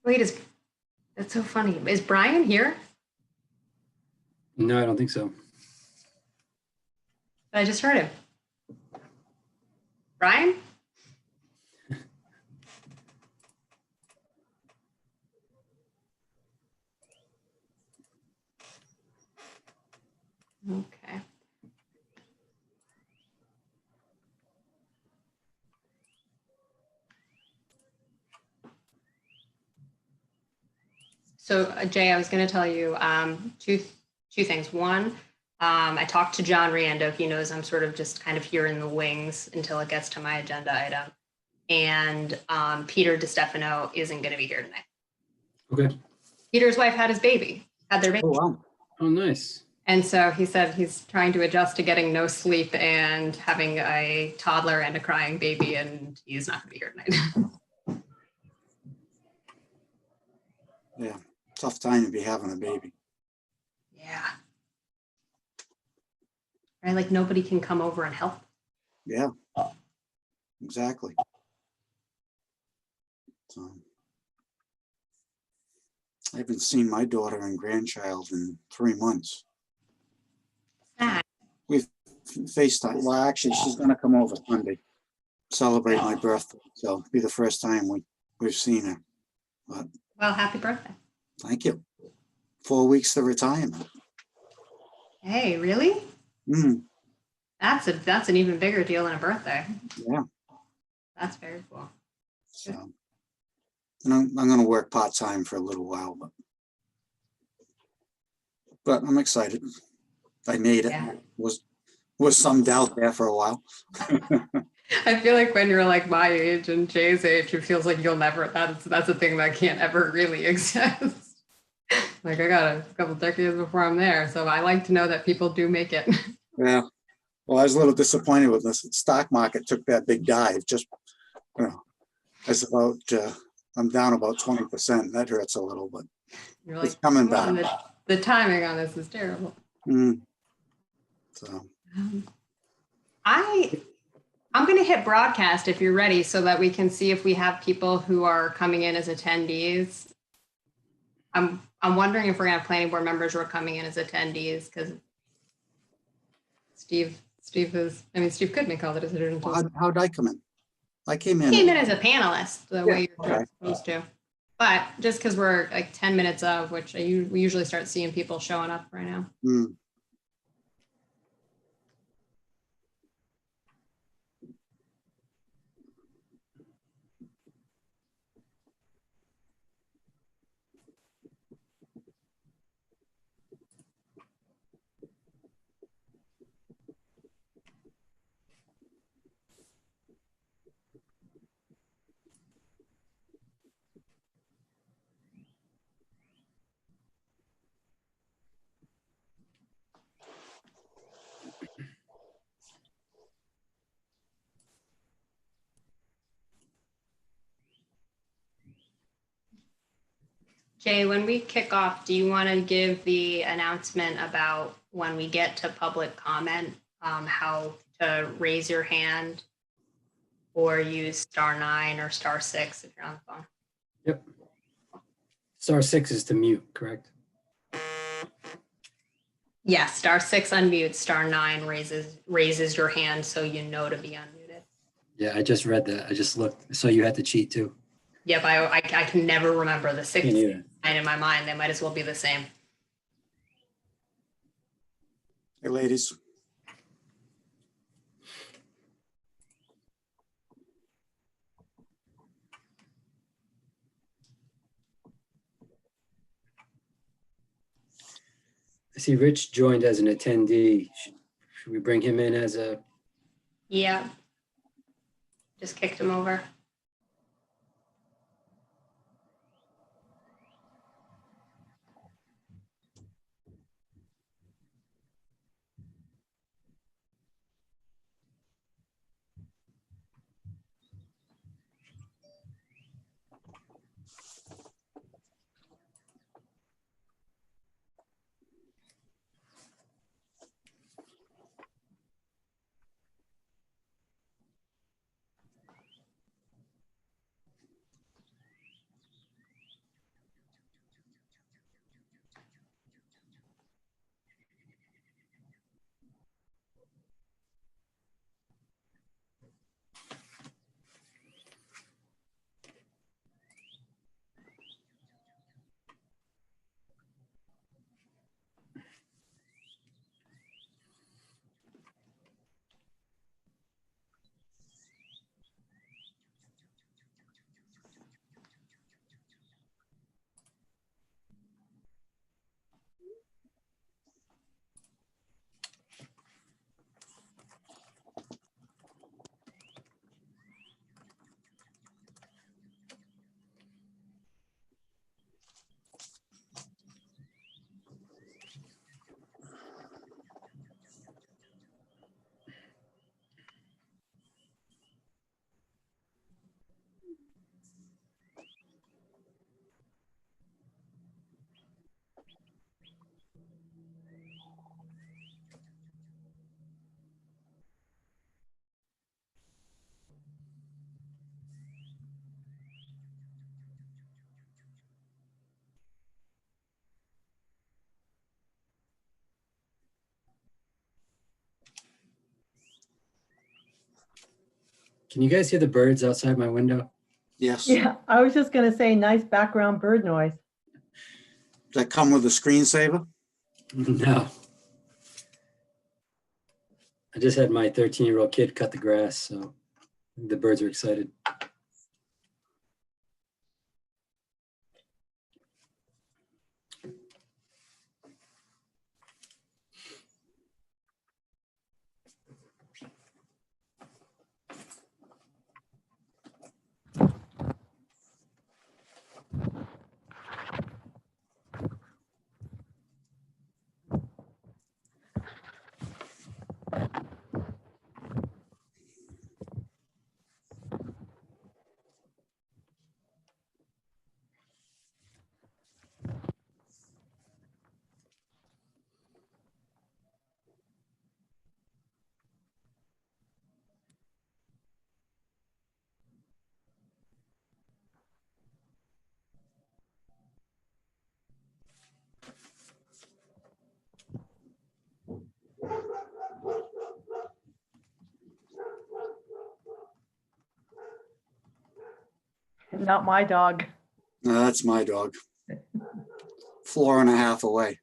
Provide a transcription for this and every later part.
Wait, that's so funny. Is Brian here? No, I don't think so. I just heard him. Brian? Okay. So Jay, I was going to tell you two things. One, I talked to John Riando. He knows I'm sort of just kind of here in the wings until it gets to my agenda item. And Peter DiStefano isn't going to be here tonight. Okay. Peter's wife had their baby. Oh, wow. Oh, nice. And so he said he's trying to adjust to getting no sleep and having a toddler and a crying baby, and he's not going to be here tonight. Yeah. Tough time to be having a baby. Yeah. Right, like nobody can come over and help. Yeah. Exactly. So I haven't seen my daughter and grandchild in 3 months. Sad. We've FaceTime. Well, actually, she's going to come over Sunday, celebrate my birthday. So it'll be the first time we've seen her. But Well, happy birthday. thank you. 4 weeks to retirement. Hey, really? Mm, That's an even bigger deal than a birthday. yeah. That's very cool. So, and I'm going to work part-time for a little while, but I'm excited. I made it. Yeah. Was some doubt there for a while. I feel like when you're like my age and Jay's age, it feels like you'll never, that's a thing that can't ever really exist. Like I got a couple decades before I'm there. So I like to know that people do make it. Yeah. Well, I was a little disappointed with this. Stock market took that big dive. Just, it's about, I'm down about 20%. That hurts a little, but You're like, it's coming "Come on, back. the timing on this is terrible." Mm. So, I'm going to hit broadcast if you're ready so that we can see if we have people who are coming in as attendees. I'm wondering if we're going to have planning board members who are coming in as attendees because Steve Goodman called it as a how'd I come in? I came in. He came in as a panelist the way you're okay. supposed to. But just because we're like 10 minutes of, which we usually start seeing people showing up right now. Mm. Jay, when we kick off, do you want to give the announcement about when we get to public comment, how to raise your hand or use *9 or *6 if you're on the phone? Yep. *6 is to mute, correct? Yes, *6 unmutes, *9 raises your hand so you know to be unmuted. Yeah, I just read that. I just looked. So you had to cheat too. Yep, I can never remember the 6 Me and 9 in my mind. They might as well be the same. Hey, ladies. I see Rich joined as an attendee. Should we bring him in as a? Yeah. Just kicked him over. Can you guys hear the birds outside my window? Yes. Yeah, I was just gonna say, nice background bird noise. Does that come with a screensaver? No. I just had my 13-year-old kid cut the grass, so the birds are excited. Not my dog. No, that's my dog. Floor and a half away.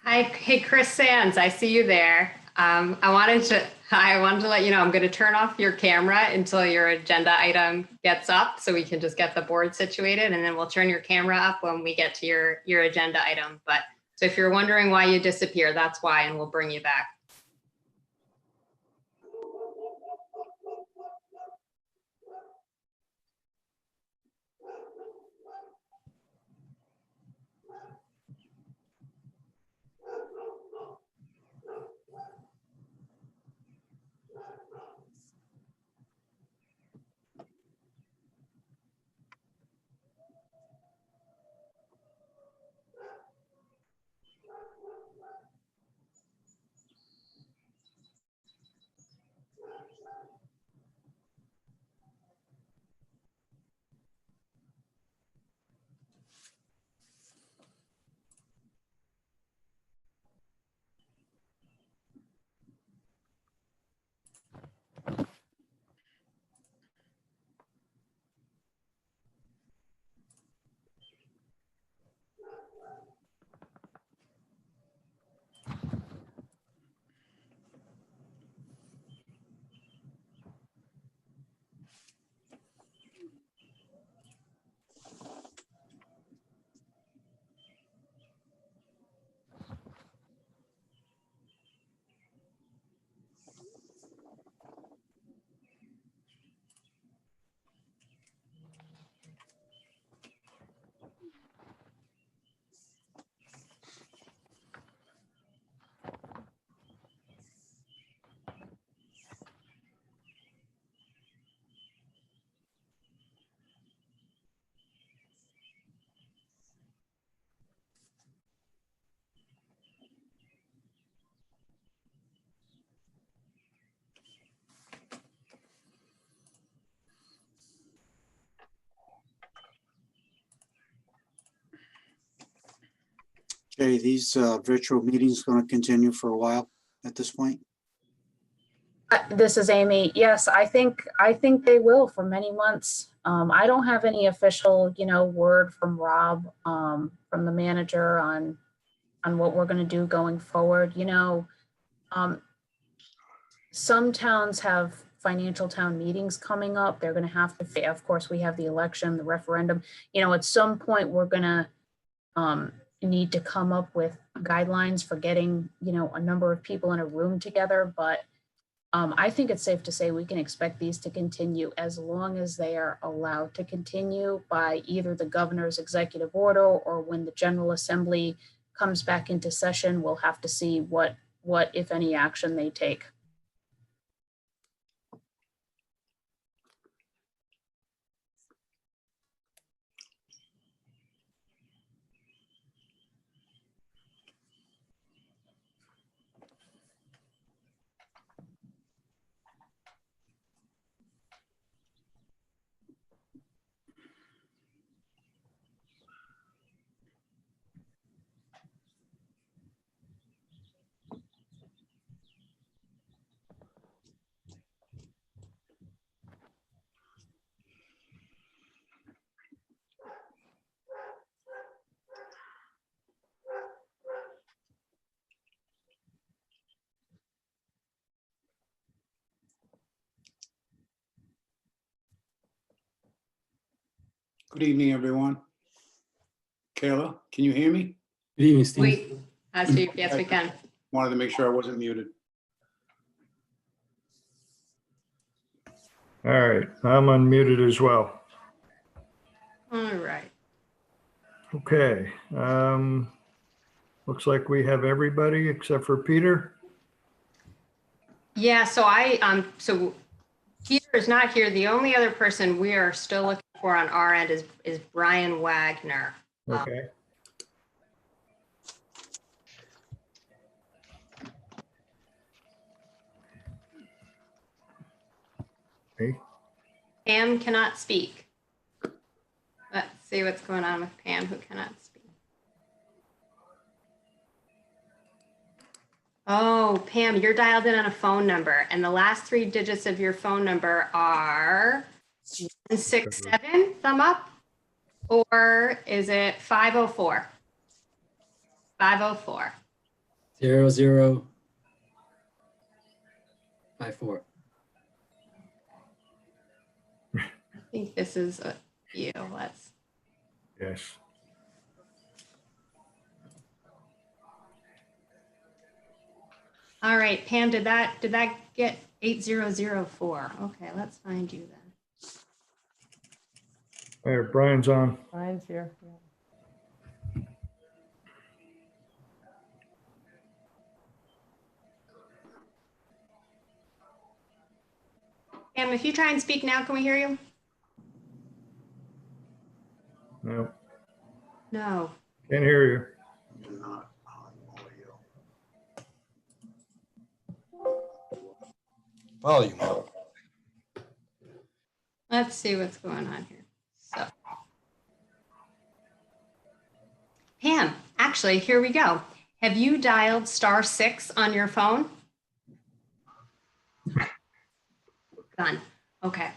Hi, hey, Chris Sands, I see you there. I wanted to let you know, I'm going to turn off your camera until your agenda item gets up so we can just get the board situated, and then we'll turn your camera up when we get to your agenda item. But so if you're wondering why you disappear, that's why, and we'll bring you back. Okay, these virtual meetings going to continue for a while at this point? This is Amy. Yes, I think they will for many months. I don't have any official, word from Rob, from the manager on on what we're going to do going forward. You know, some towns have financial town meetings coming up. They're going to have to, of course, we have the election, the referendum. You know, at some point, we're going to need to come up with guidelines for getting, you know, a number of people in a room together. But I think it's safe to say we can expect these to continue as long as they are allowed to continue by either the governor's executive order or when the General Assembly comes back into session. We'll have to see what if any, action they take. Good evening, everyone. Kayla, can you hear me? Good evening, Steve. Wait, Steve, yes, we can. Wanted to make sure I wasn't muted. All right, I'm unmuted as well. All right. Okay. Looks like we have everybody except for Peter. Yeah, so so Peter is not here. The only other person we are still looking for on our end is Brian Wagner. Okay. Okay. Pam cannot speak. Let's see what's going on with Pam, who cannot speak. Oh, Pam, you're dialed in on a phone number, and the last 3 digits of your phone number are 167, thumb up, or is it 504? 504. 0054. I think this is you. Let's. Yes. All right, Pam, did that get 8004? Okay, let's find you then. There, Brian's on. Mine's here. Yeah. Pam, if you try and speak now, can we hear you? No, No. can't hear you. Volume up. Let's see what's going on here. So, Pam, actually, here we go. Have you dialed *6 on your phone? Done. Okay.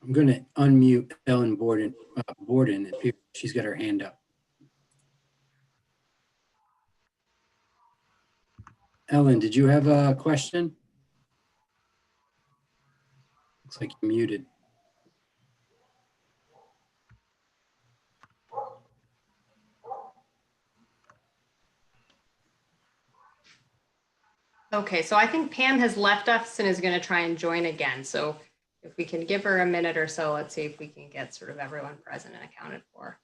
I'm going to unmute Ellen Borden. She's got her hand up. Ellen, did you have a question? Looks like you're muted. Okay, so I think Pam has left us and is going to try and join again. So if we can give her a minute or so, let's see if we can get sort of everyone present and accounted for.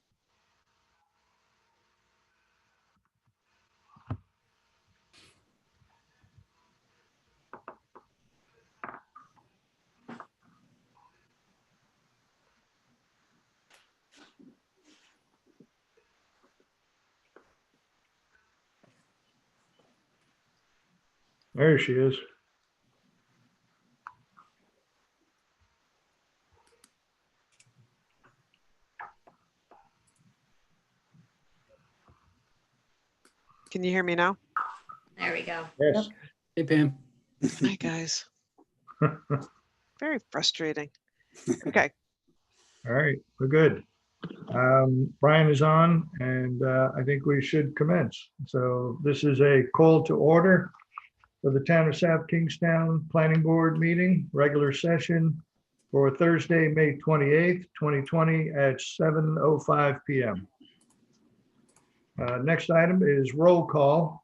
There she is. Can you hear me now? There we go. Yes. Hey, Pam. Hi, guys. Very frustrating. Okay, All right, we're good. Brian is on, and I think we should commence. So this is a call to order for the Town of South Kingstown Planning Board meeting, regular session for Thursday, May 28th, 2020 at 7:05 PM. Next item is roll call.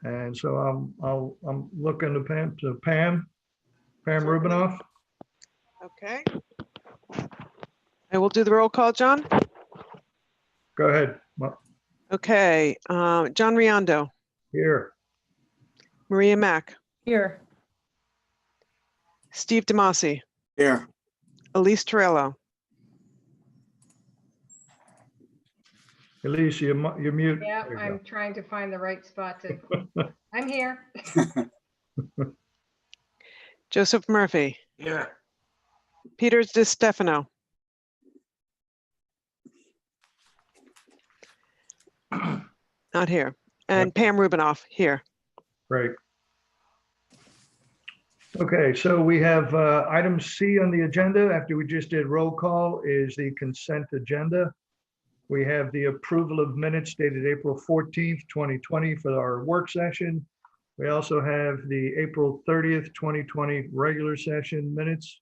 And so I'm looking to Pam Rubinoff. okay. I will do the roll call, John. Go ahead. Well, Okay, John Riondo, here. Maria Mack, Here. Steve Demasi, Here, Elise Torello, Elise, you're mute. Yeah, There you I'm trying to find the right spot to, I'm here. Joseph Murphy. Here. Peter DiStefano. Not here. And Pam Rubinoff here. Great. Okay, so we have item C on the agenda after we just did roll call is the consent agenda. We have the approval of minutes dated April 14th, 2020 for our work session. We also have the April 30th, 2020 regular session minutes.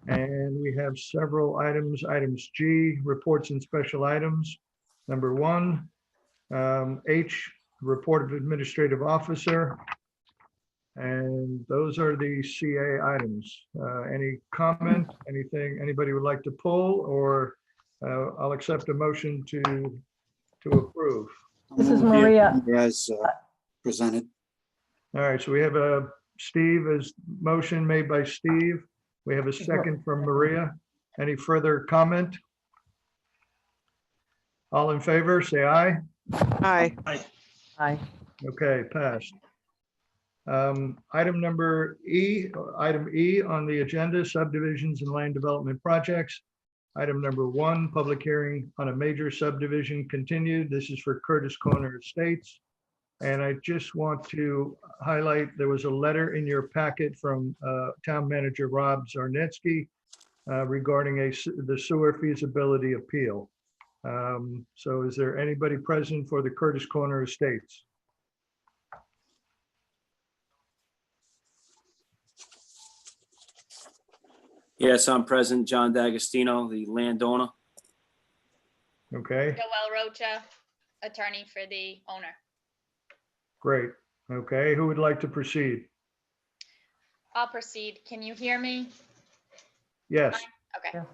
And we have several items. Items G, reports and special items. Number 1, H, report of administrative officer. And those are the CA items. Any comment, anything anybody would like to pull, or I'll accept a motion to approve. This is Maria. as presented. All right, so we have a Steve as motion made by Steve. We have a second from Maria. Any further comment? All in favor, say aye. Aye. Hi. Okay, passed. Item number E, item E on the agenda, subdivisions and land development projects. Item number 1, public hearing on a major subdivision continued. This is for Curtis Corner Estates. And I just want to highlight, there was a letter in your packet from Town Manager Rob Zarnetsky regarding the sewer feasibility appeal. So is there anybody present for the Curtis Corner Estates? Yes, I'm present, John D'Agostino, the landowner. Okay, Joelle Rocha, attorney for the owner. great. Okay, who would like to proceed? I'll proceed. Can you hear me? Yes, Okay. Yeah.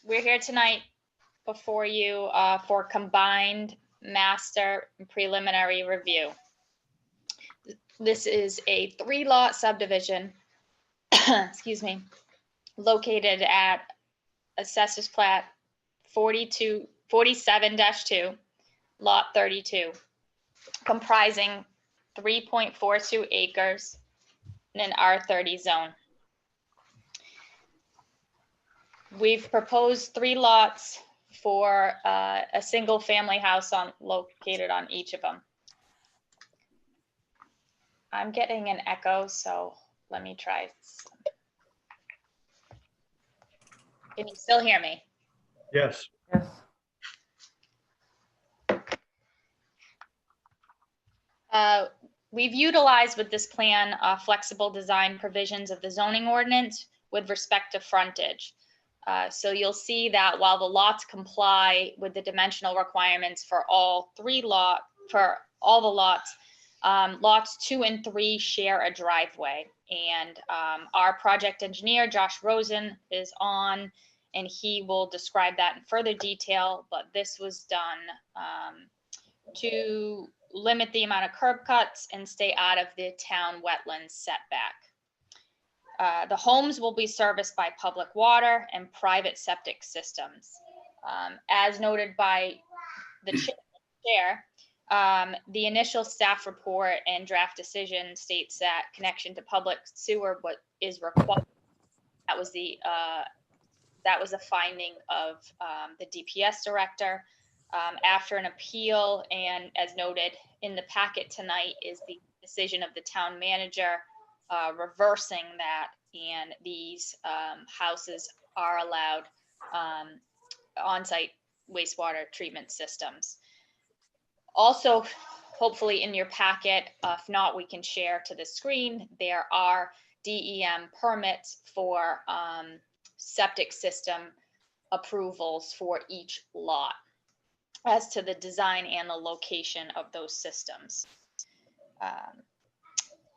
We're here tonight before you for combined master and preliminary review. This is a 3-lot subdivision, excuse me, located at Assessors Plat 47-2, Lot 32, comprising 3.42 acres in an R30 zone. We've proposed 3 lots for a single family house located on each of them. I'm getting an echo, so let me try. Can you still hear me? yes, Yes. We've utilized with this plan flexible design provisions of the zoning ordinance with respect to frontage. So you'll see that while the lots comply with the dimensional requirements for all the lots, lots 2 and 3 share a driveway. And our project engineer, Josh Rosen, is on, and he will describe that in further detail, but this was done to limit the amount of curb cuts and stay out of the town wetlands setback. The homes will be serviced by public water and private septic systems. As noted by the chair, the initial staff report and draft decision states that connection to public sewer is required. That was the finding of the DPS director. After an appeal, and as noted in the packet tonight, is the decision of the town manager reversing that, and these houses are allowed on-site wastewater treatment systems. Also, hopefully in your packet, if not, we can share to the screen, there are DEM permits for septic system approvals for each lot as to the design and the location of those systems.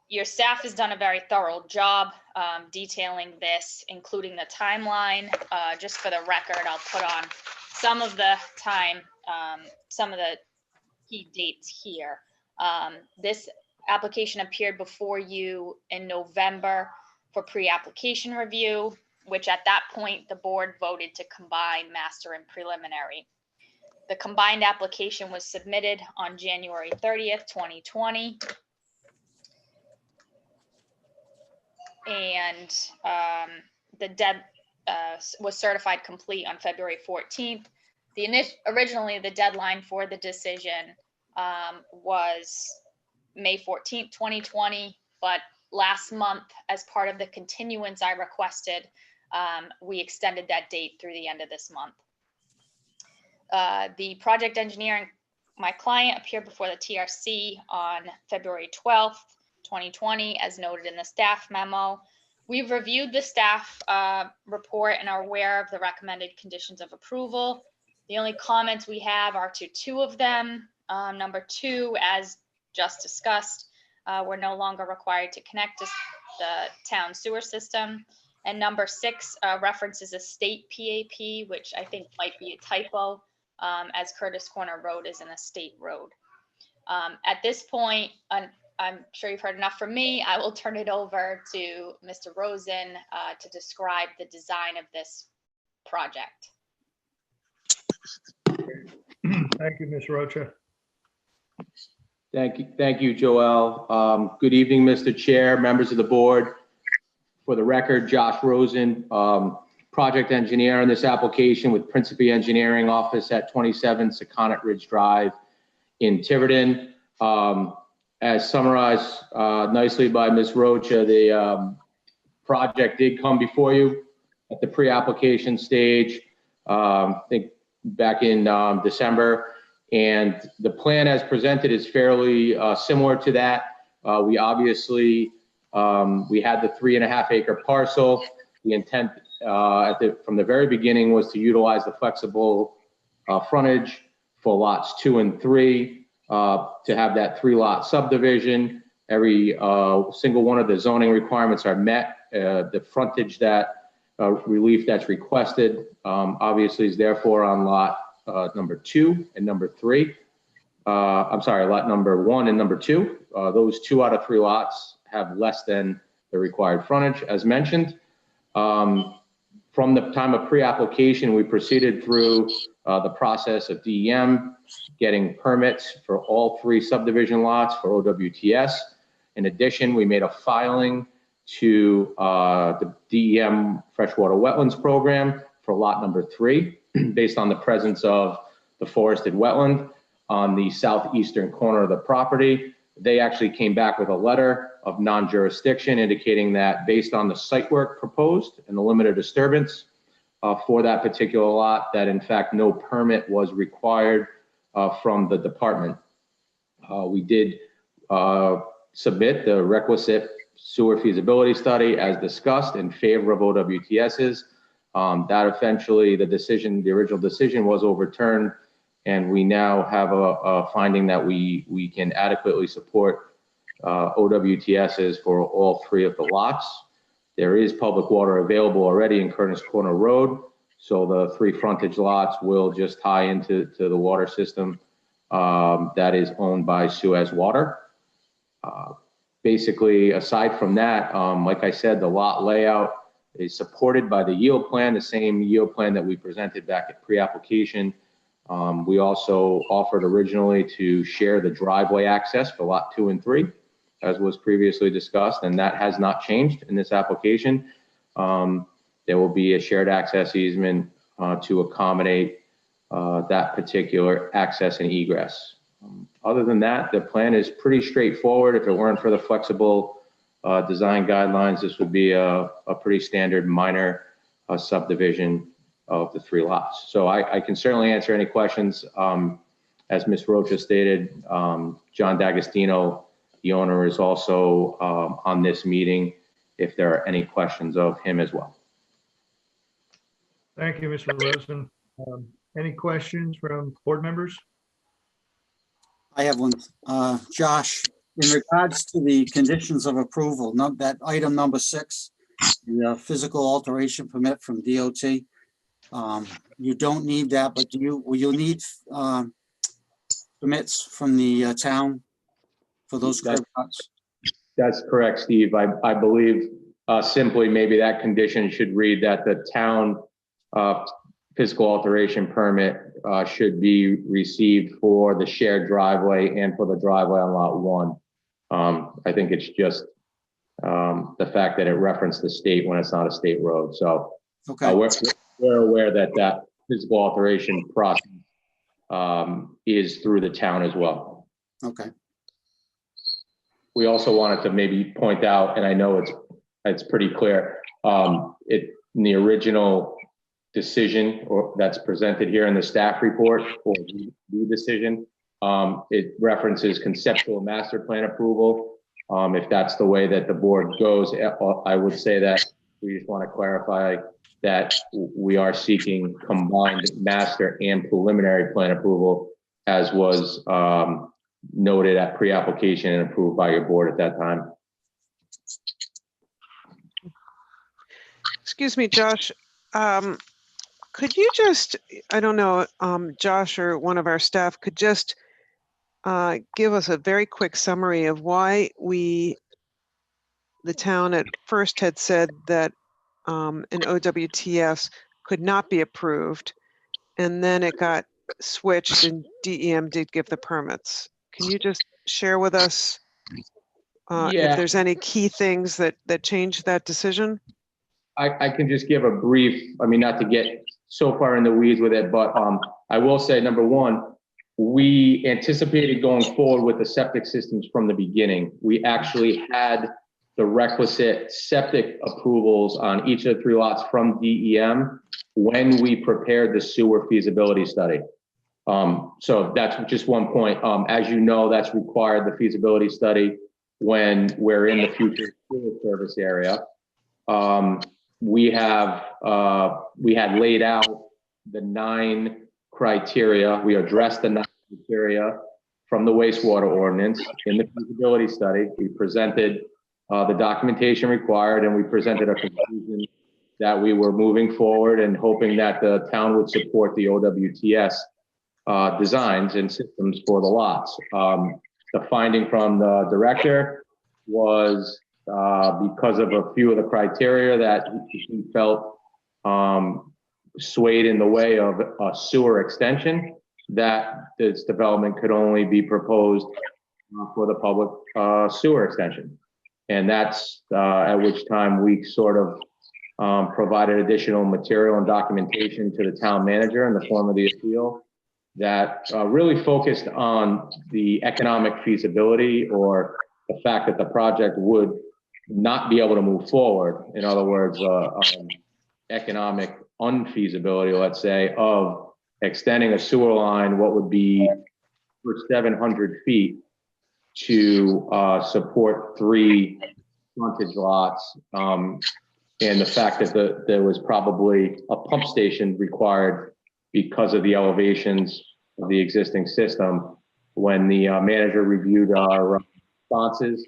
Your staff has done a very thorough job detailing this, including the timeline. Just for the record, I'll put on some of the time, some of the key dates here. This application appeared before you in November for pre-application review, which at that point, the board voted to combine master and preliminary. The combined application was submitted on January 30th, 2020. And the was certified complete on February 14th. Originally, the deadline for the decision was May 14th, 2020, but last month, as part of the continuance I requested, we extended that date through the end of this month. The project engineer and my client appeared before the TRC on February 12th, 2020, as noted in the staff memo. We've reviewed the staff report and are aware of the recommended conditions of approval. The only comments we have are to 2 of them. Number 2, as just discussed, we're no longer required to connect to the town sewer system. And number 6 references a state PAP, which I think might be a typo, as Curtis Corner Road is an estate road. At this point, I'm sure you've heard enough from me. I will turn it over to Mr. Rosen to describe the design of this project. Thank you, Ms. Rocha. Thank you, Joelle. Good evening, Mr. Chair, members of the board. For the record, Josh Rosen, project engineer on this application with Principi Engineering Office at 27 Secundit Ridge Drive in Tiverton. As summarized nicely by Ms. Rocha, the project did come before you at the pre-application stage, I think back in December. And the plan as presented is fairly similar to that. We obviously, we had the 3.5 acre parcel. The intent from the very beginning was to utilize the flexible frontage for lots 2 and 3 to have that 3-lot subdivision. Every single one of the zoning requirements are met. The frontage that relief that's requested obviously is therefore on lot number 2 and number 3. I'm sorry, lot number 1 and number 2. Those 2 out of 3 lots have less than the required frontage, as mentioned. From the time of pre-application, we proceeded through the process of DEM, getting permits for all 3 subdivision lots for OWTS. In addition, we made a filing to the DEM Freshwater Wetlands Program for lot number 3, based on the presence of the forested wetland on the southeastern corner of the property. They actually came back with a letter of non-jurisdiction indicating that based on the site work proposed and the limited disturbance for that particular lot, that in fact no permit was required from the department. We did submit the requisite sewer feasibility study as discussed in favor of OWTS's. That eventually, the original decision was overturned, and we now have a finding that we can adequately support OWTSs for all 3 of the lots. There is public water available already in Curtis Corner Road, so the 3 frontage lots will just tie into the water system that is owned by Suez Water. Basically, aside from that, like I said, the lot layout is supported by the yield plan, the same yield plan that we presented back at pre-application. We also offered originally to share the driveway access for lot 2 and 3, as was previously discussed, and that has not changed in this application. There will be a shared access easement to accommodate that particular access and egress. Other than that, the plan is pretty straightforward. If it weren't for the flexible design guidelines, this would be a pretty standard minor subdivision of the 3 lots. So I can certainly answer any questions. As Ms. Rocha stated, John D'Agostino, the owner, is also on this meeting if there are any questions of him as well. Thank you, Mr. Rosen. Any questions from board members? I have one. Josh, in regards to the conditions of approval, that item number 6, the physical alteration permit from DOT, you don't need that, but will you need permits from the town for those curb cuts? That's correct, Steve. I believe simply maybe that condition should read that the town physical alteration permit should be received for the shared driveway and for the driveway on lot 1. I think it's just the fact that it referenced the state when it's not a state road. So Okay. We're aware that that physical alteration process is through the town as well. Okay. We also wanted to maybe point out, and I know it's pretty clear, in the original decision that's presented here in the staff report or the decision, it references conceptual master plan approval. If that's the way that the board goes, I would say that we just want to clarify that we are seeking combined master and preliminary plan approval, as was noted at pre-application and approved by your board at that time. Excuse me, Josh. Could you just, I don't know, Josh or one of our staff could just give us a very quick summary of why the town at first had said that an OWTS could not be approved, and then it got switched and DEM did give the permits. Can you just share with us if there's any key things that changed that decision? I can just give a brief, I mean, not to get so far in the weeds with it, but I will say, number one, we anticipated going forward with the septic systems from the beginning. We actually had the requisite septic approvals on each of the 3 lots from DEM when we prepared the sewer feasibility study. So that's just one point. As you know, that's required, the feasibility study, when we're in the future sewer service area. We had laid out the 9 criteria. We addressed the 9 criteria from the wastewater ordinance in the feasibility study. We presented the documentation required, and we presented a conclusion that we were moving forward and hoping that the town would support the OWTS designs and systems for the lots. The finding from the director was because of a few of the criteria that he felt swayed in the way of a sewer extension, that this development could only be proposed for the public sewer extension. And that's at which time we sort of provided additional material and documentation to the town manager in the form of the appeal that really focused on the economic feasibility, or the fact that the project would not be able to move forward. In other words, economic unfeasibility, let's say, of extending a sewer line, what would be for 700 feet to support 3 frontage lots and the fact that there was probably a pump station required because of the elevations of the existing system. When the manager reviewed our responses,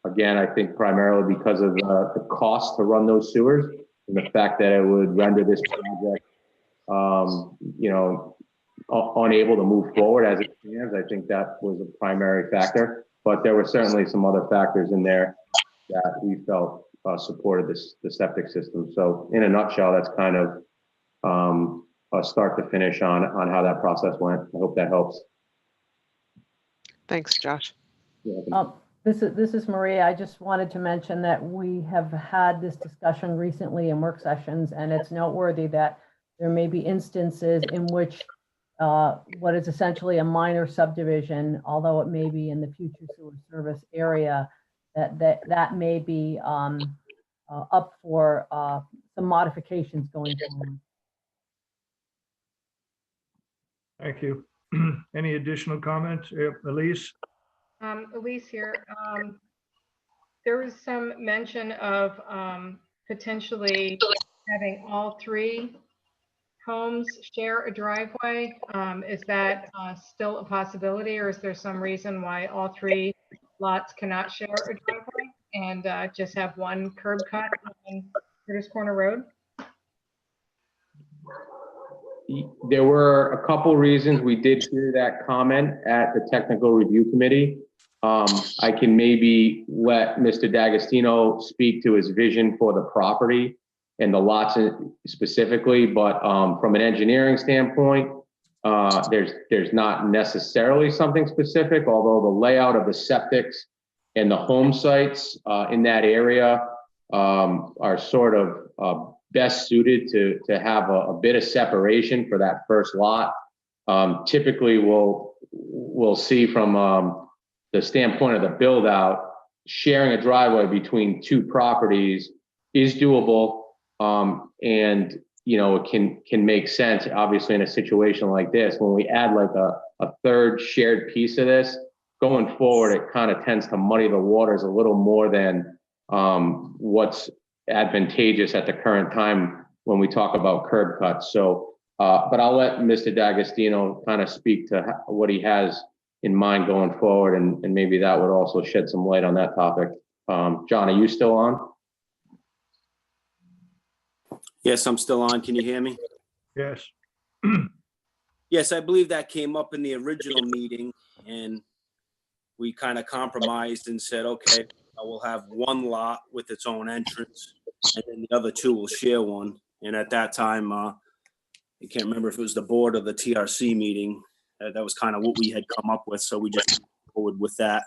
again, I think primarily because of the cost to run those sewers and the fact that it would render this project, unable to move forward as it stands. I think that was a primary factor, but there were certainly some other factors in there that we felt supported the septic system. So in a nutshell, that's kind of a start to finish on how that process went. I hope that helps. Thanks, Josh. This is Maria. I just wanted to mention that we have had this discussion recently in work sessions, and it's noteworthy that there may be instances in which what is essentially a minor subdivision, although it may be in the future sewer service area, that may be up for some modifications going forward. Thank you. Any additional comments? Elise? Elise here. There was some mention of potentially having all three homes share a driveway. Is that still a possibility, or is there some reason why all three lots cannot share a driveway and just have one curb cut on Curtis Corner Road? There were a couple reasons we did hear that comment at the technical review committee. I can maybe let Mr. D'Agostino speak to his vision for the property and the lots specifically, but from an engineering standpoint, there's not necessarily something specific, although the layout of the septics and the home sites in that area are sort of best suited to have a bit of separation for that first lot. Typically, we'll see from the standpoint of the build out, sharing a driveway between two properties is doable. And it can make sense, obviously, in a situation like this. When we add like a third shared piece of this, going forward, it kind of tends to muddy the waters a little more than what's advantageous at the current time when we talk about curb cuts. So, but I'll let Mr. D'Agostino kind of speak to what he has in mind going forward, and maybe that would also shed some light on that topic. John, are you still on? Yes, I'm still on. Can you hear me? Yes. Yes, I believe that came up in the original meeting, and we kind of compromised and said, okay, we'll have one lot with its own entrance, and then the other two will share one. And at that time, I can't remember if it was the board or the TRC meeting. That was kind of what we had come up with, so we just moved forward with that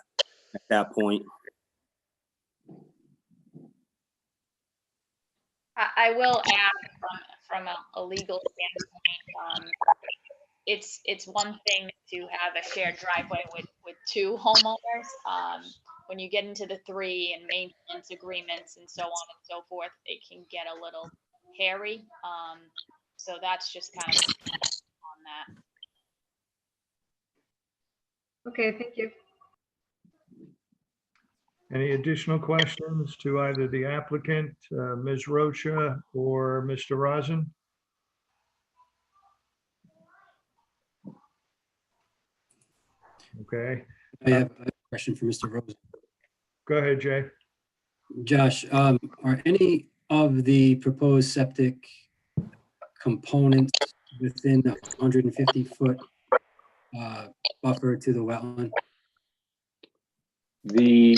at that point. I will add from a legal standpoint, it's one thing to have a shared driveway with two homeowners. When you get into the three and maintenance agreements and so on and so forth, it can get a little hairy. So that's just kind of on that. Okay, thank you. Any additional questions to either the applicant, Ms. Rocha, or Mr. Rosen? Okay, I have a question for Mr. Rosen. go ahead, Jay. Josh, are any of the proposed septic components within the 150-foot buffer to the wetland? The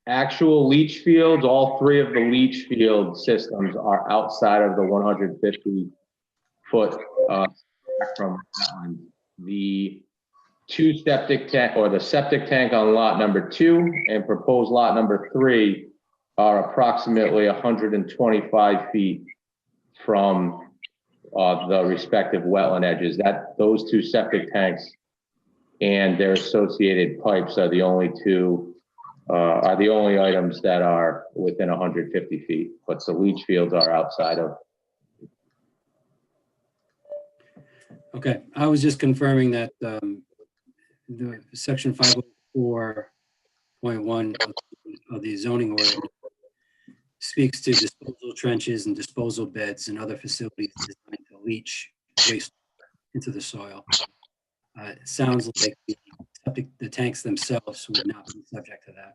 actual leach fields, all three of the leach field systems are outside of the 150-foot from wetland. The two septic tank, or the septic tank on lot number 2 and proposed lot number 3 are approximately 125 feet from the respective wetland edges. Those two septic tanks and their associated pipes are the only items that are within 150 feet, but the leach fields are outside of. Okay, I was just confirming that the section 504.1 of the zoning ordinance speaks to disposal trenches and disposal beds and other facilities designed to leach waste into the soil. It sounds like the tanks themselves would not be subject to that.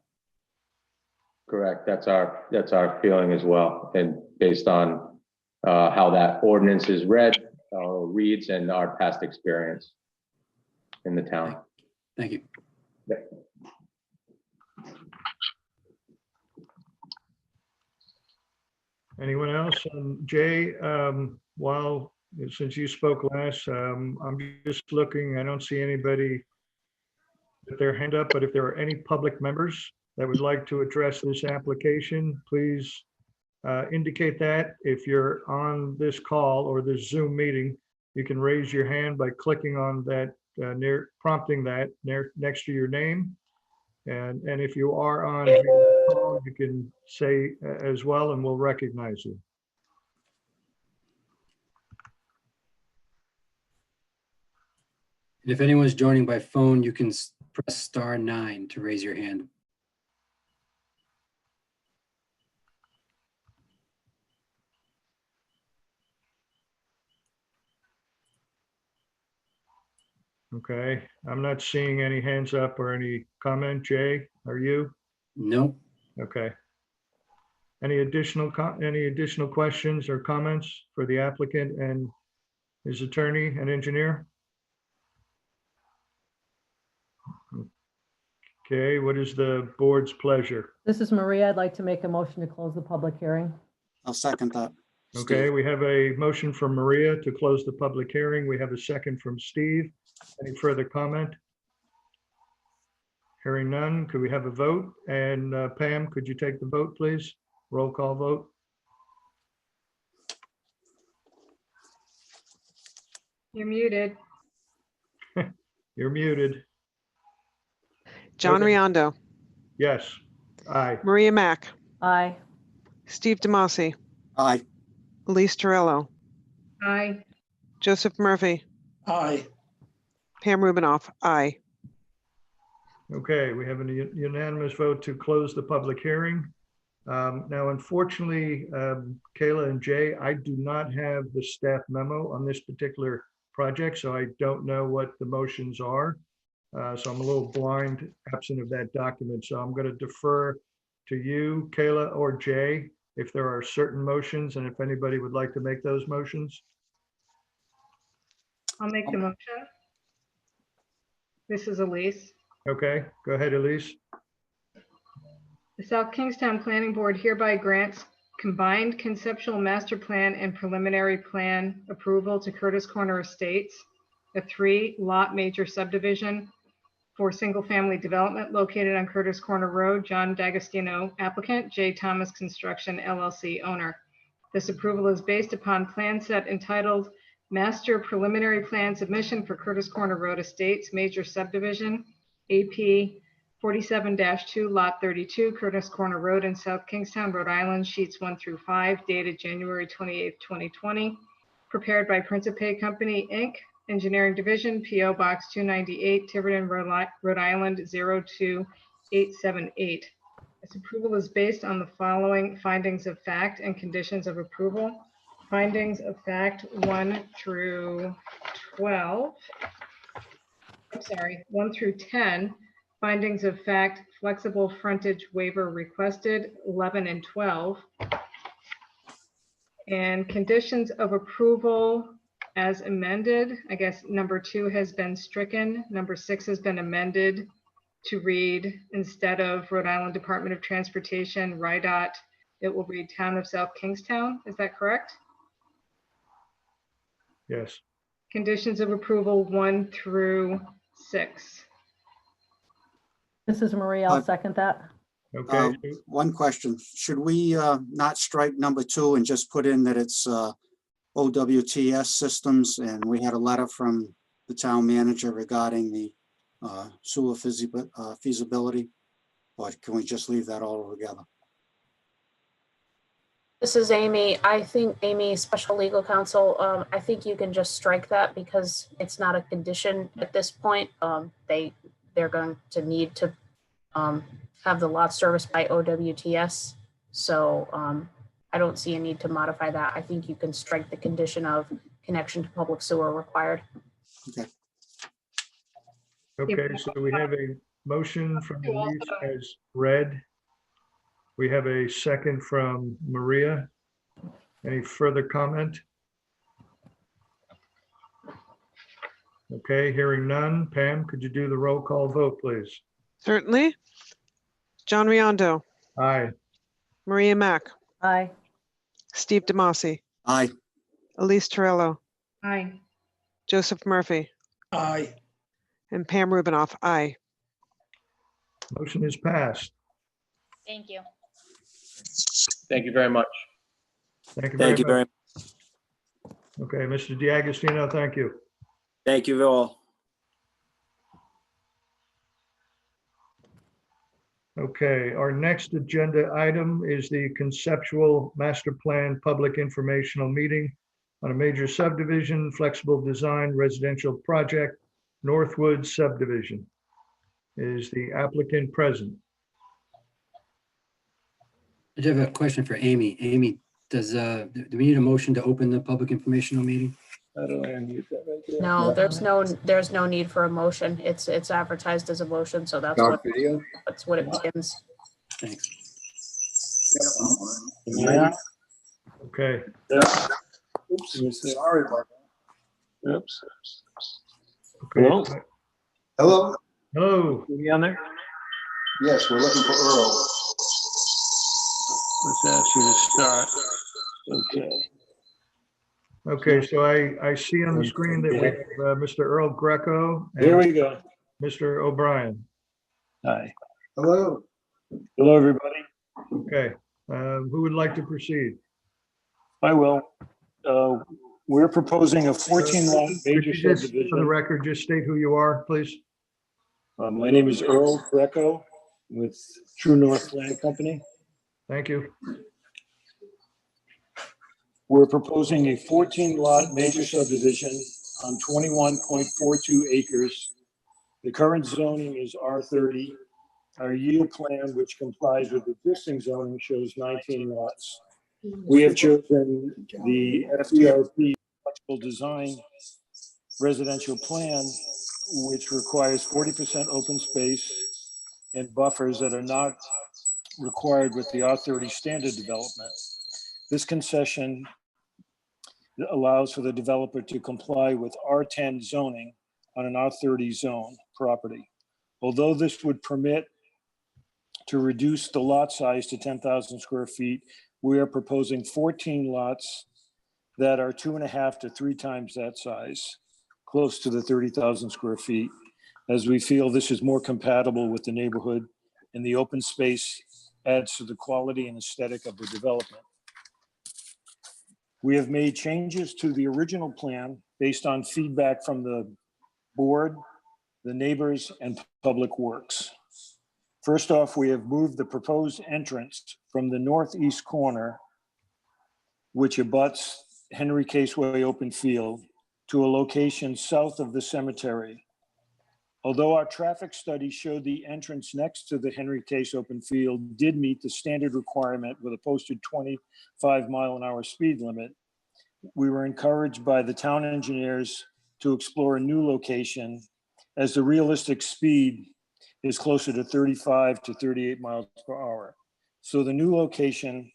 Correct. That's our feeling as well. And based on how that ordinance is read or reads and our past experience in the town. Thank you. Anyone else? Jay, since you spoke last, I'm just looking, I don't see anybody with their hand up, but if there are any public members that would like to address this application, please indicate that. If you're on this call or this Zoom meeting, you can raise your hand by clicking on that, prompting that next to your name. And if you are on the call, you can say as well, and we'll recognize you. And if anyone's joining by phone, you can press *9 to raise your hand. Okay, I'm not seeing any hands up or any comment. Jay, are you? No. Okay. Any additional questions or comments for the applicant and his attorney and engineer? Okay, what is the board's pleasure? This is Maria. I'd like to make a motion to close the public hearing. I'll second that. Okay, Steve. we have a motion from Maria to close the public hearing. We have a second from Steve. Any further comment? Hearing none, could we have a vote? And Pam, could you take the vote, please? Roll call vote. You're muted. You're muted. John Okay. Riondo, Yes. Aye. Maria Mack, Aye. Steve Demasi, Aye. Elise Torello, Aye. Joseph Murphy, Aye. Pam Rubinoff, aye. Okay, we have a unanimous vote to close the public hearing. Now, unfortunately, Kayla and Jay, I do not have the staff memo on this particular project, so I don't know what the motions are. So I'm a little blind, absent of that document. So I'm going to defer to you, Kayla or Jay, if there are certain motions and if anybody would like to make those motions. I'll make the motion. This is Elise. Okay, go ahead, Elise. The South Kingstown Planning Board hereby grants combined conceptual master plan and preliminary plan approval to Curtis Corner Estates, a 3-lot major subdivision for single-family development located on Curtis Corner Road. John D'Agostino, applicant, J. Thomas Construction, LLC, owner. This approval is based upon plan set entitled Master Preliminary Plan Submission for Curtis Corner Road Estates, Major Subdivision, AP 47-2, Lot 32, Curtis Corner Road in South Kingstown, Rhode Island, sheets 1 through 5, dated January 28, 2020, prepared by Principe Company, Inc., Engineering Division, P.O. Box 298, Tiverton, Rhode Island, 02878. This approval is based on the following findings of fact and conditions of approval. Findings of fact 1 through 12. I'm sorry, 1 through 10. Findings of fact, flexible frontage waiver requested, 11 and 12. And conditions of approval as amended. I guess number 2 has been stricken. Number 6 has been amended to read, instead of Rhode Island Department of Transportation, RIDOT, it will read Town of South Kingstown. Is that correct? Yes. Conditions of approval 1 through 6. This is Maria. I'll second that. Okay. One question. Should we not strike number 2 and just put in that it's OWTS systems? And we had a letter from the town manager regarding the sewer feasibility, or can we just leave that all together? This is Amy. I think Amy, special legal counsel, I think you can just strike that because it's not a condition at this point. They're going to need to have the lot serviced by OWTS. So I don't see a need to modify that. I think you can strike the condition of connection to public sewer required. Okay, so we have a motion from Elise as read. We have a second from Maria. Any further comment? Okay, hearing none. Pam, could you do the roll call vote, please? Certainly. John Riondo, Aye. Maria Mack, Aye. Steve Demasi, Aye. Elise Torello, Aye. Joseph Murphy, Aye. and Pam Rubinoff. Aye. Motion is passed. Thank you. Thank you very much. Thank you Thank you very very much. Okay, Mr. DiAgostino, thank you. Thank you all. Okay, our next agenda item is the conceptual master plan public informational meeting on a major subdivision, flexible design residential project, Northwood subdivision. Is the applicant present? I do have a question for Amy. Amy, do we need a motion to open the public informational meeting? No, there's no need for a motion. It's advertised as a motion, so that's what it begins. Thanks. Okay, Oops, sorry about that. Oops. okay. Hello? Hello? Hello, You on there? Yes, we're looking for Earl. Let's ask you to start. Okay. okay, so I see on the screen that we have Mr. Earl Greco Here and we go. Mr. O'Brien. Hi. Hello. Hello, everybody. Okay, who would like to proceed? I will. We're proposing a 14 lot Could major you just, for the subdivision. record, just state who you are, please? My name is Earl Greco with True North Land Company. Thank you. We're proposing a 14 lot major subdivision on 21.42 acres. The current zoning is R30. Our yield plan, which complies with existing zoning, shows 19 lots. We have chosen the FDRP flexible design residential plan, which requires 40% open space and buffers that are not required with the R30 standard development. This concession allows for the developer to comply with R10 zoning on an R30 zone property. Although this would permit to reduce the lot size to 10,000 square feet, we are proposing 14 lots that are 2.5 to 3 times that size, close to the 30,000 square feet, as we feel this is more compatible with the neighborhood and the open space adds to the quality and aesthetic of the development. We have made changes to the original plan based on feedback from the board, the neighbors, and Public Works. First off, we have moved the proposed entrance from the northeast corner, which abuts Henry Caseway open field, to a location south of the cemetery. Although our traffic study showed the entrance next to the Henry Case open field did meet the standard requirement with a posted 25-mile-an-hour speed limit, we were encouraged by the town engineers to explore a new location as the realistic speed is closer to 35 to 38 miles per hour. So the new location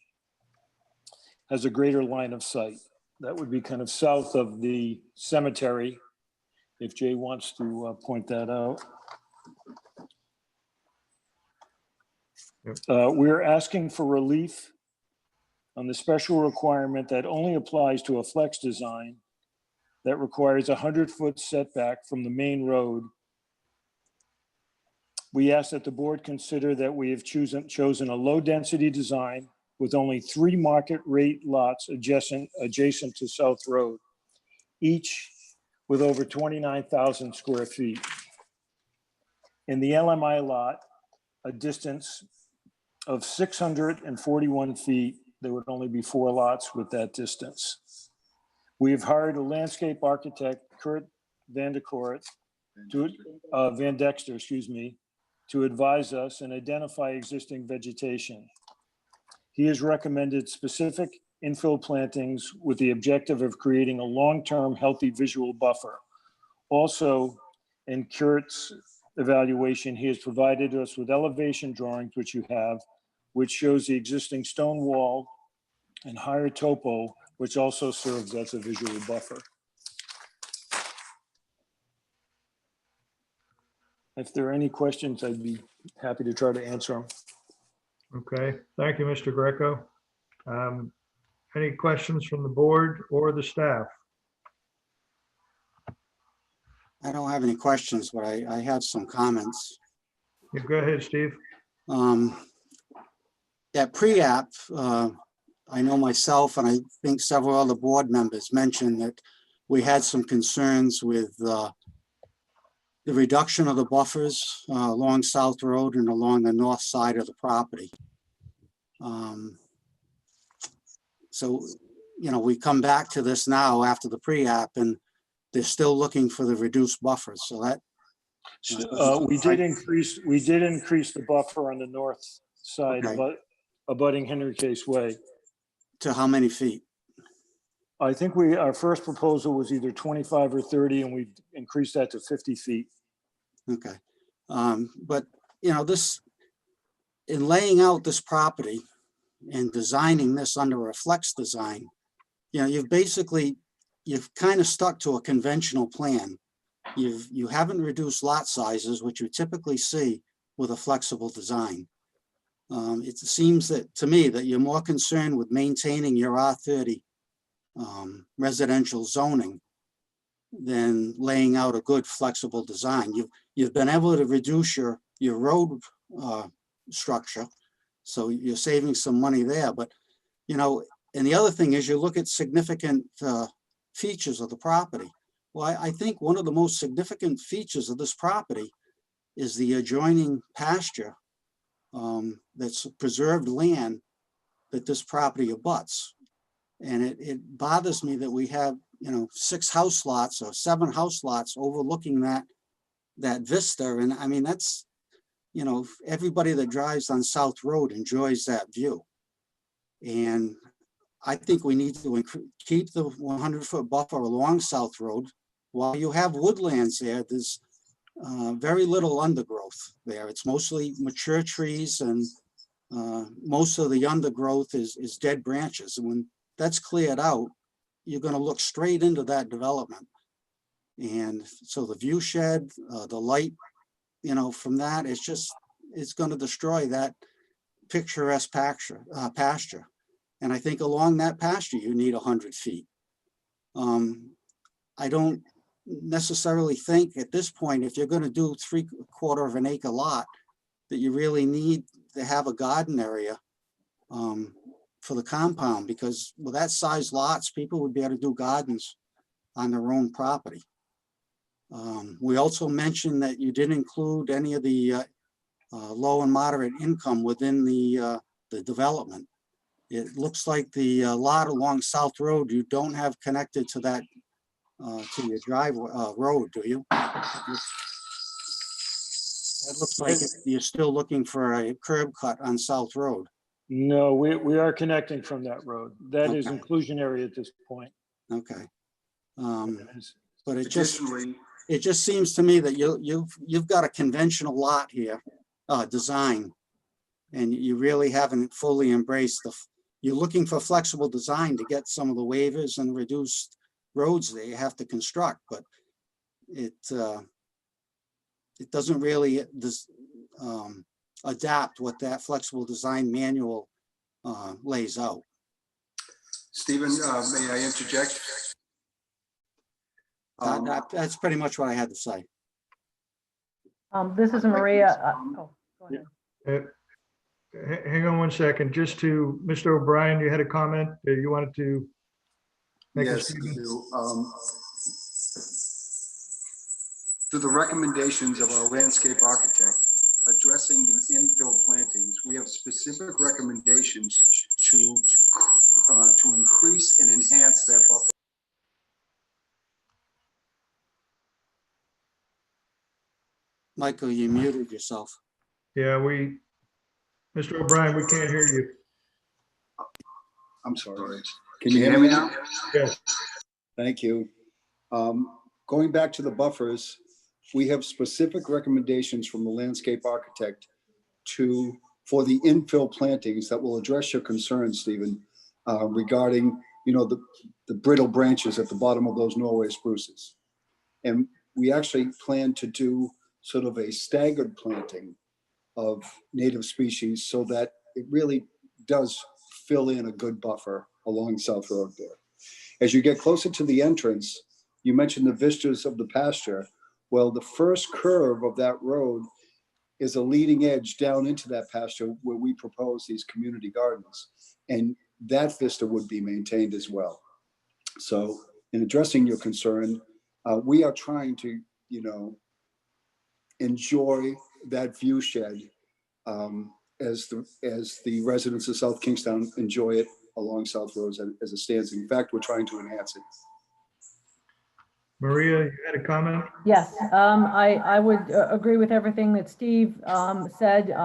has a greater line of sight. That would be kind of south of the cemetery, if Jay wants to point that out. We're asking for relief on the special requirement that only applies to a flex design that requires a 100-foot setback from the main road. We ask that the board consider that we have chosen a low-density design with only 3 market rate lots adjacent to South Road, each with over 29,000 square feet. In the LMI lot, a distance of 641 feet, there would only be 4 lots with that distance. We have hired a landscape architect, Kurt Van Dexter, to advise us and identify existing vegetation. He has recommended specific infill plantings with the objective of creating a long-term healthy visual buffer. Also, in Kurt's evaluation, he has provided us with elevation drawings, which you have, which shows the existing stone wall and higher topo, which also serves as a visual buffer. If there are any questions, I'd be happy to try to answer them. Okay, thank you, Mr. Greco. Any questions from the board or the staff? I don't have any questions, but I have some comments. Yeah, go ahead, Steve. At pre-app, I know myself and I think several other board members mentioned that we had some concerns with the reduction of the buffers along South Road and along the north side of the property. So, you know, we come back to this now after the pre-app and they're still looking for the reduced buffers. So that We did increase the buffer on the north side, Okay. but abutting Henry Case Way. to how many feet? I think our first proposal was either 25 or 30, and we increased that to 50 feet. Okay. But, you know, in laying out this property and designing this under a flex design, you know, you've kind of stuck to a conventional plan. You haven't reduced lot sizes, which you typically see with a flexible design. It seems that, to me, that you're more concerned with maintaining your R30 residential zoning than laying out a good flexible design. You've been able to reduce your road structure, so you're saving some money there. But, you know, and the other thing is you look at significant features of the property. Well, I think one of the most significant features of this property is the adjoining pasture that's preserved land that this property abuts. And it bothers me that we have, you know, 6 house lots or 7 house lots overlooking that vista. And I mean, that's, you know, everybody that drives on South Road enjoys that view. And I think we need to keep the 100-foot buffer along South Road. While you have woodlands there, there's very little undergrowth there. It's mostly mature trees, and most of the undergrowth is dead branches. And when that's cleared out, you're going to look straight into that development. And so the view shed, the light, you know, from that, it's going to destroy that picturesque pasture. And I think along that pasture, you need 100 feet. I don't necessarily think at this point, if you're going to do 3/4 of an acre lot, that you really need to have a garden area for the compound, because with that size lots, people would be able to do gardens on their own property. We also mentioned that you didn't include any of the low and moderate income within the development. It looks like the lot along South Road, you don't have connected to that to your driveway road, do you? It looks like you're still looking for a curb cut on South Road. No, we are connecting from that road. That is Okay. inclusionary at this point. Okay. But it just seems to me that you've got a conventional lot here, design, and you really haven't fully embraced you're looking for flexible design to get some of the waivers and reduced roads that you have to construct, but it doesn't really adapt what that flexible design manual lays out. Stephen, may I interject? That's pretty much what I had to say. This is Maria. Oh, go ahead. Hang on one second, just to Mr. O'Brien, you had a comment that you wanted to make a Yes, I statement? do. To the recommendations of our landscape architect addressing the infill plantings, we have specific recommendations to increase and enhance that buffer. Michael, you muted yourself. Yeah, Mr. O'Brien, we can't hear you. I'm sorry. Can you hear me now? Yes. Thank you. Going back to the buffers, we have specific recommendations from the landscape architect for the infill plantings that will address your concerns, Stephen, regarding, the brittle branches at the bottom of those Norway spruces. And we actually plan to do sort of a staggered planting of native species so that it really does fill in a good buffer along South Road there. As you get closer to the entrance, you mentioned the vistas of the pasture. Well, the first curve of that road is a leading edge down into that pasture where we propose these community gardens. And that vista would be maintained as well. So in addressing your concern, we are trying to, enjoy that view shed as the residents of South Kingstown enjoy it along South Road as it stands. In fact, we're trying to enhance it. Maria, you had a comment? Yes, I would agree with everything that Steve said.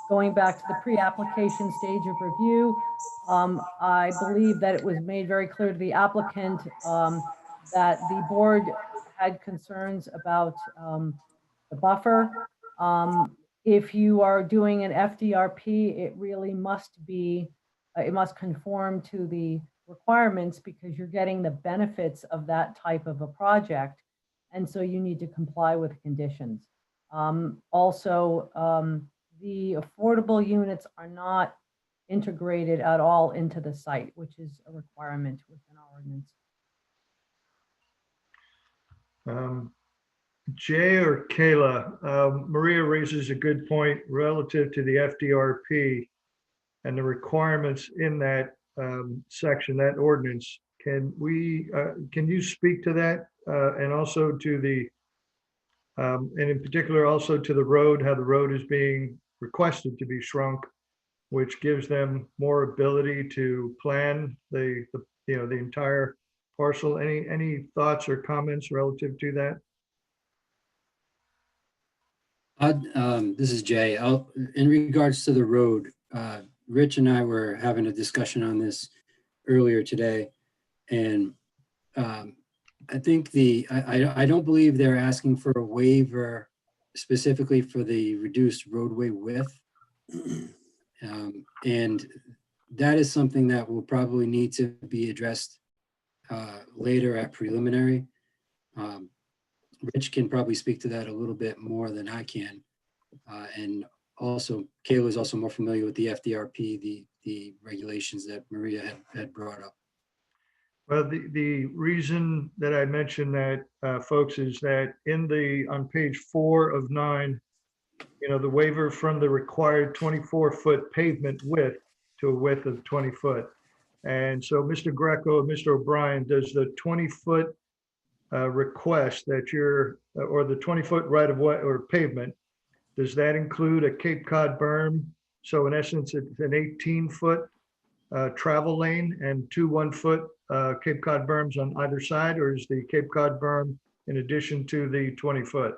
Going back to the pre-application stage of review, I believe that it was made very clear to the applicant that the board had concerns about the buffer. If you are doing an FDRP, it really must be, it must conform to the requirements because you're getting the benefits of that type of a project. And so you need to comply with conditions. Also, the affordable units are not integrated at all into the site, which is a requirement within our ordinance. Jay or Kayla, Maria raises a good point relative to the FDRP and the requirements in that section, that ordinance. Can you speak to that and also to the, and in particular also to the road, how the road is being requested to be shrunk, which gives them more ability to plan the entire parcel. Any thoughts or comments relative to that? This is Jay. In regards to the road, Rich and I were having a discussion on this earlier today, and I think I don't believe they're asking for a waiver specifically for the reduced roadway width, and that is something that will probably need to be addressed later at preliminary. Rich can probably speak to that a little bit more than I can. And also, Kayla is also more familiar with the FDRP, the regulations that Maria had brought up. Well, the reason that I mentioned that, folks, is that on page 4 of 9, the waiver from the required 24-foot pavement width to a width of 20 foot. And so Mr. Greco and Mr. O'Brien, does the 20-foot request that or the 20-foot right of way or pavement, does that include a Cape Cod berm? So in essence, it's an 18-foot travel lane and 2 1-foot Cape Cod berms on either side, or is the Cape Cod berm in addition to the 20-foot?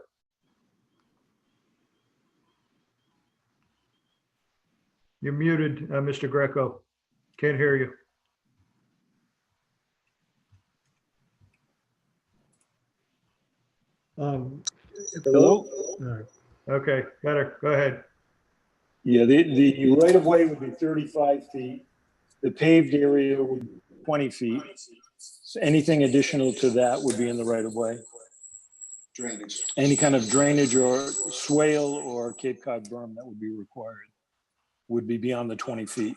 You're muted, Mr. Greco. Can't hear you. Hello? Okay, better. Go ahead. Yeah, the right of way would be 35 feet. The paved area would be 20 feet. So anything additional to that would be in the right of way. Drainage. Any kind of drainage or swale or Cape Cod berm that would be required would be beyond the 20 feet.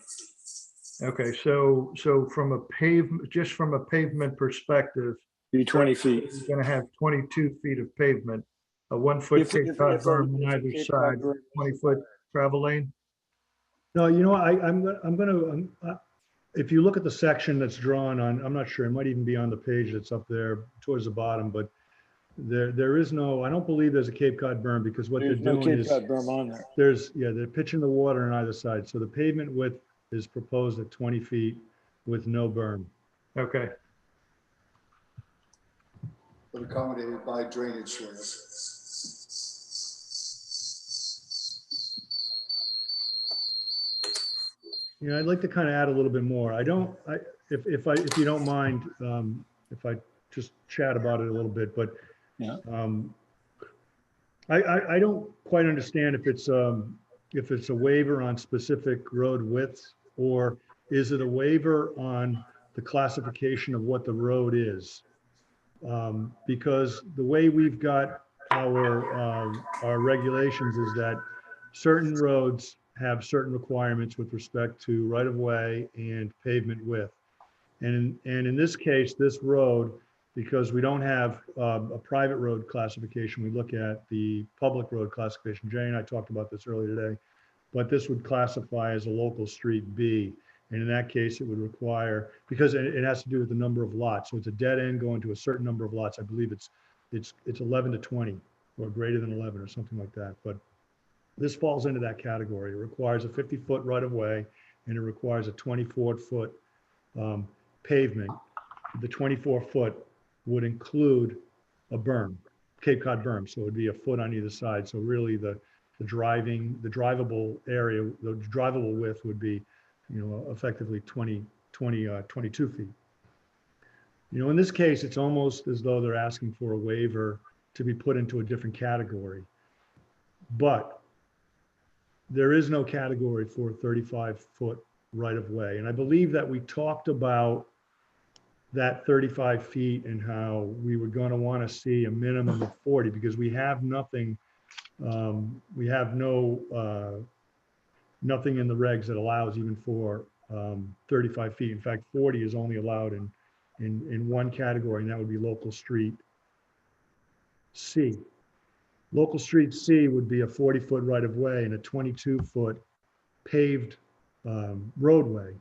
Okay, so from a pavement perspective, Be 20 feet. you're going to have 22 feet of pavement, a 1-foot Cape Cod berm on either side, 20-foot travel lane. No, you know what, I'm gonna, if you look at the section that's drawn on, I'm not sure, it might even be on the page that's up there towards the bottom, but there is no, I don't believe there's a Cape Cod berm because what they're There's no doing Cape is, Cod berm on there. they're pitching the water on either side. So the pavement width is proposed at 20 feet with no berm. Okay. But accommodated by drainage swales. you know, I'd like to kind of add a little bit more. I don't, if you don't mind, if I just chat about it a little bit, but Yeah. I don't quite understand if it's a waiver on specific road widths, or is it a waiver on the classification of what the road is? Because the way we've got our regulations is that certain roads have certain requirements with respect to right-of-way and pavement width. And in this case, this road, because we don't have a private road classification, we look at the public road classification. Jay and I talked about this earlier today, but this would classify as a local street B. And in that case, it would require, because it has to do with the number of lots. So it's a dead end going to a certain number of lots. I believe it's 11 to 20 or greater than 11 or something like that. But this falls into that category. It requires a 50-foot right of way, and it requires a 24-foot pavement. The 24-foot would include a berm, Cape Cod berm. So it would be a foot on either side. So really the drivable area, the drivable width would be, you know, effectively 22 feet. You know, in this case, it's almost as though they're asking for a waiver to be put into a different category. But there is no category for a 35-foot right of way. And I believe that we talked about that 35 feet and how we were going to want to see a minimum of 40, because we have nothing, we have nothing in the regs that allows even for 35 feet. In fact, 40 is only allowed in one category, and that would be local street C. Local street C would be a 40-foot right of way and a 22-foot paved roadway,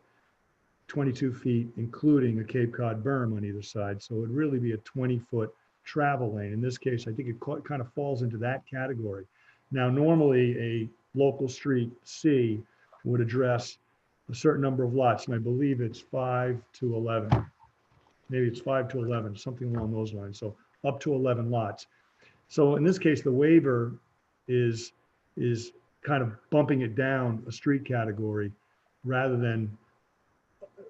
22 feet, including a Cape Cod berm on either side. So it would really be a 20-foot travel lane. In this case, I think it kind of falls into that category. Now, normally a local street C would address a certain number of lots, and I believe it's 5 to 11. Maybe it's 5 to 11, something along those lines. So up to 11 lots. So in this case, the waiver is kind of bumping it down a street category rather than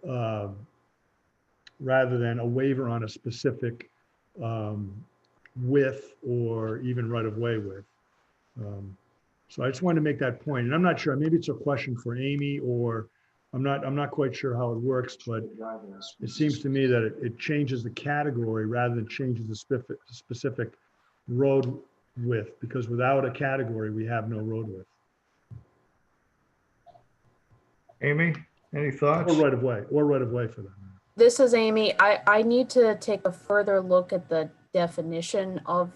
a waiver on a specific width or even right-of-way width. So I just wanted to make that point. And I'm not sure, maybe it's a question for Amy, or I'm not quite sure how it works, but it seems to me that it changes the category rather than changes the specific road width, because without a category, we have no road width. Amy, any thoughts? Or right of way for that. This is Amy. I need to take a further look at the definition of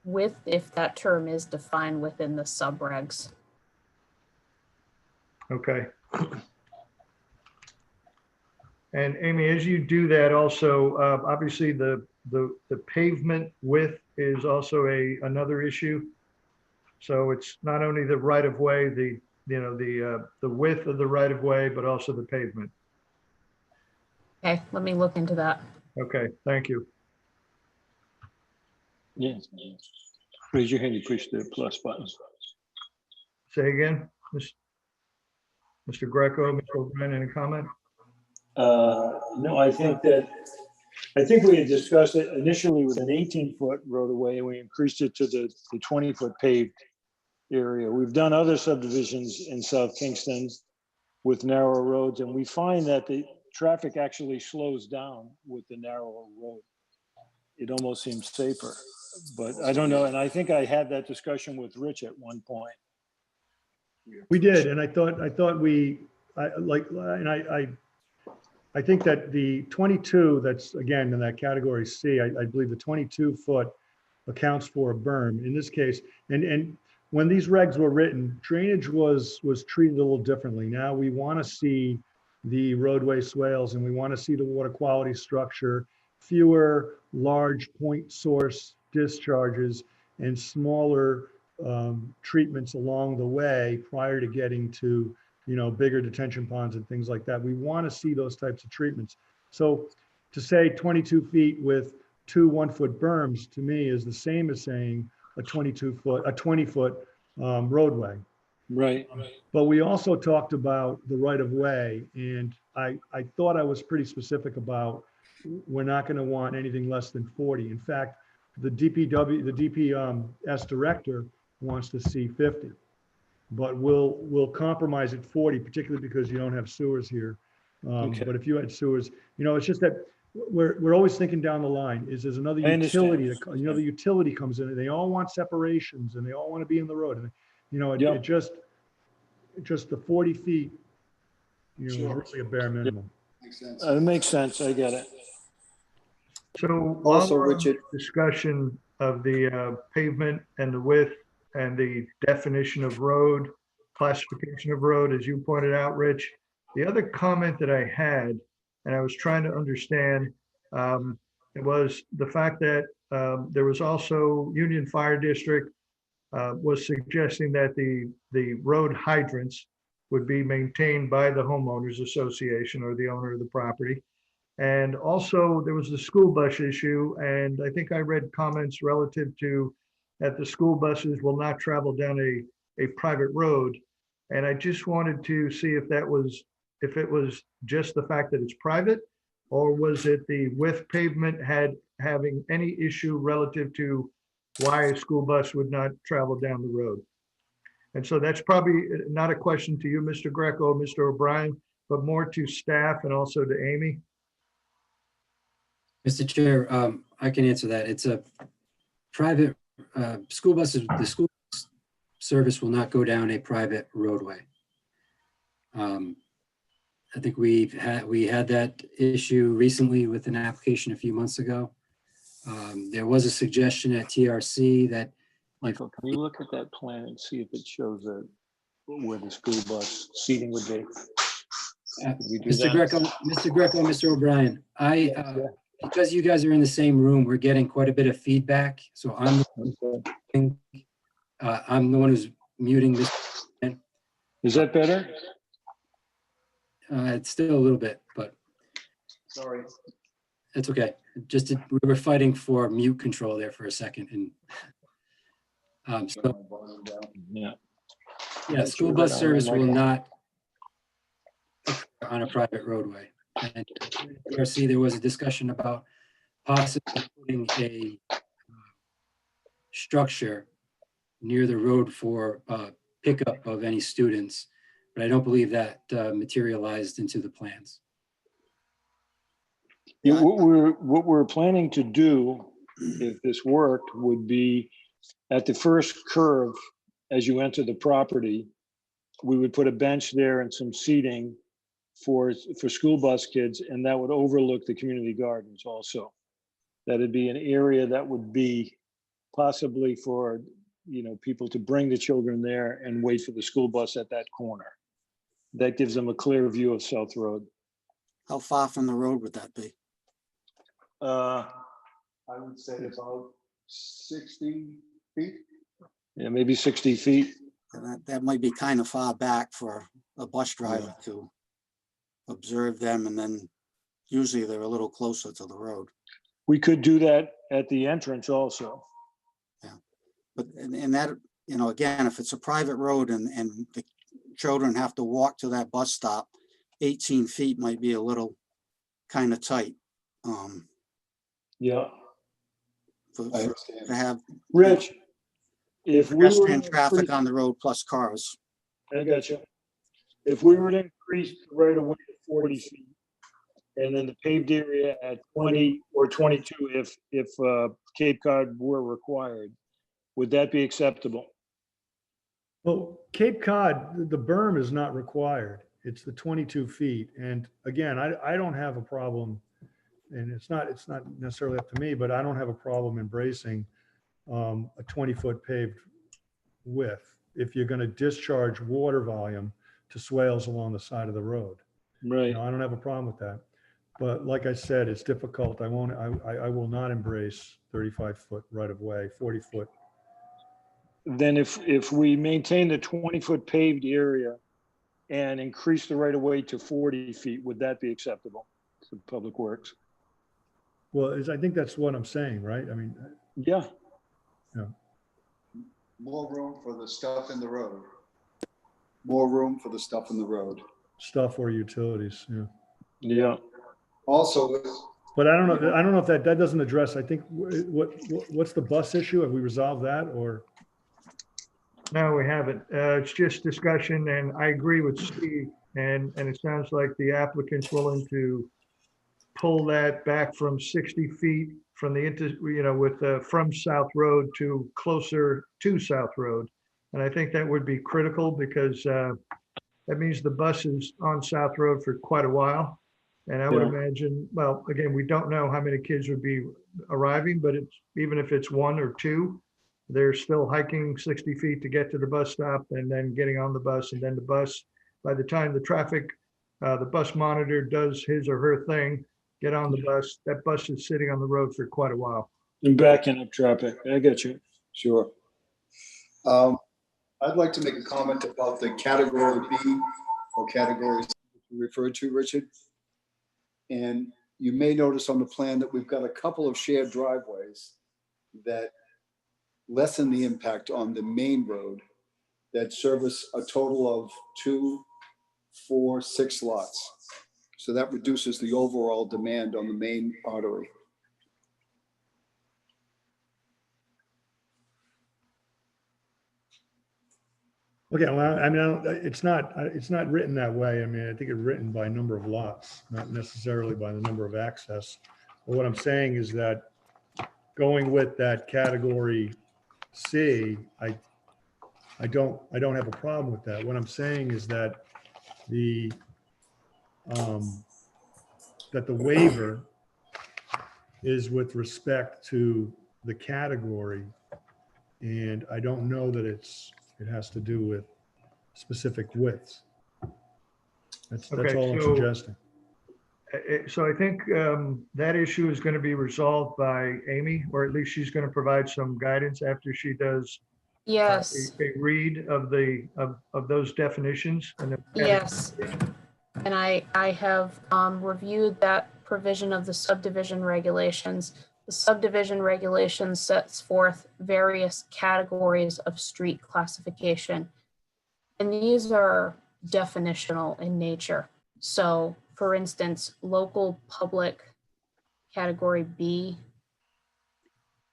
width, if that term is defined within the subregs. Okay. And Amy, as you do that also, obviously the pavement width is also another issue. So it's not only the right of way, the width of the right of way, but also the pavement. Okay, let me look into that. Okay, thank you. Yes. Raise your hand, you push the plus button. Say again, Mr. Greco, Mr. O'Brien, any comment? No, I think we had discussed it initially with an 18-foot roadway, and we increased it to the 20-foot paved area. We've done other subdivisions in South Kingston with narrow roads, and we find that the traffic actually slows down with the narrower road. It almost seems safer, but I don't know. And I think I had that discussion with Rich at one point. We did, and I thought I think that the 22, that's again in that category C, I believe the 22-foot accounts for a berm in this case. And when these regs were written, drainage was treated a little differently. Now we want to see the roadway swales, and we want to see the water quality structure, fewer large point source discharges, and smaller treatments along the way prior to getting to, you know, bigger detention ponds and things like that. We want to see those types of treatments. So to say 22 feet with 2 1-foot berms, to me, is the same as saying a 20-foot roadway. Right. But we also talked about the right of way, and I thought I was pretty specific about, we're not going to want anything less than 40. In fact, the DPW, the DPS director wants to see 50. But we'll compromise at 40, particularly because you don't have sewers here. Okay. But if you had sewers, it's just that we're always thinking down the line. There's another I understand. utility that, the utility comes in, and they all want separations, and they all want to be in the road. And, Yep. it just the 40 feet, is Sure. really a bare minimum. Makes sense. It makes sense. I get it. So Also, while we're on Richard- discussion of the pavement and the width and the definition of road, classification of road, as you pointed out, Rich, the other comment that I had, and I was trying to understand, it was the fact that there was also Union Fire District was suggesting that the road hydrants would be maintained by the homeowners association or the owner of the property. And also there was the school bus issue, and I think I read comments relative to that the school buses will not travel down a private road. And I just wanted to see if it was just the fact that it's private, or was it the width pavement having any issue relative to why a school bus would not travel down the road? And so that's probably not a question to you, Mr. Greco, Mr. O'Brien, but more to staff and also to Amy. Mr. Chair, I can answer that. It's a private school buses. The school service will not go down a private roadway. I think we had that issue recently with an application a few months ago. There was a suggestion at TRC that Michael, can you look at that plan and see if it shows where the school bus seating would be? Could we do Mr. that? Greco, Mr. O'Brien, because you guys are in the same room, we're getting quite a bit of feedback. So I'm the one who's muting this. Is that better? It's still a little bit, but Sorry. it's okay. We were fighting for mute control there for a second, and Yeah. school bus service will not occur on a private roadway. And TRC, there was a discussion about possibly putting a structure near the road for pickup of any students, but I don't believe that materialized into the plans. Yeah, what we're planning to do, if this worked, would be at the first curve, as you enter the property, we would put a bench there and some seating for school bus kids, and that would overlook the community gardens also. That'd be an area that would be possibly for, people to bring the children there and wait for the school bus at that corner. That gives them a clear view of South Road. How far from the road would that be? I would say about 60 feet. Yeah, maybe 60 feet. That might be kind of far back for a bus driver to observe them, and then usually they're a little closer to the road. We could do that at the entrance also. Yeah, but and that, again, if it's a private road and the children have to walk to that bus stop, 18 feet might be a little kind of tight. Yeah. To have Rich, if we were pedestrian to traffic increase- on the road plus cars. I got you. If we were to increase the right of way to 40 feet, and then the paved area at 20 or 22, if Cape Cod were required, would that be acceptable? Well, Cape Cod, the berm is not required. It's the 22 feet. And again, I don't have a problem, and it's not necessarily up to me, but I don't have a problem embracing a 20-foot paved width if you're going to discharge water volume to swales along the side of the road. Right. I don't have a problem with that. But like I said, it's difficult. I will not embrace 35-foot right of way, 40-foot. Then if we maintain the 20-foot paved area and increase the right of way to 40 feet, would that be acceptable to Public Works? Well, I think that's what I'm saying, right? I mean, yeah. More room for the stuff in the road. more room for the stuff in the road. Stuff or utilities, yeah. Yeah. Also, But I don't know if that doesn't address, I think, what's the bus issue? Have we resolved that or? No, we haven't. It's just discussion, and I agree with Steve. And it sounds like the applicant's willing to pull that back from 60 feet from the from South Road to closer to South Road. And I think that would be critical because that means the bus is on South Road for quite a while. And I would Yeah. imagine, well, again, we don't know how many kids would be arriving, but even if it's one or two, they're still hiking 60 feet to get to the bus stop and then getting on the bus, and then the bus, by the time the bus monitor does his or her thing, get on the bus, that bus is sitting on the road for quite a while. And backing up traffic. I get you. sure. I'd like to make a comment about the category B or category C you referred to, Richard. And you may notice on the plan that we've got a couple of shared driveways that lessen the impact on the main road that service a total of 2, 4, 6 lots. So that reduces the overall demand on the main artery. Okay, well, I mean, it's not written that way. I mean, I think it's written by number of lots, not necessarily by the number of access. But what I'm saying is that going with that category C, I don't have a problem with that. What I'm saying is that the waiver is with respect to the category, and I don't know that it has to do with specific widths. That's Okay, all I'm so- suggesting. So I think that issue is going to be resolved by Amy, or at least she's going to provide some guidance after she does Yes, a read of those definitions. And then- yes. And I have reviewed that provision of the subdivision regulations. The subdivision regulation sets forth various categories of street classification. And these are definitional in nature. So for instance, local public category B,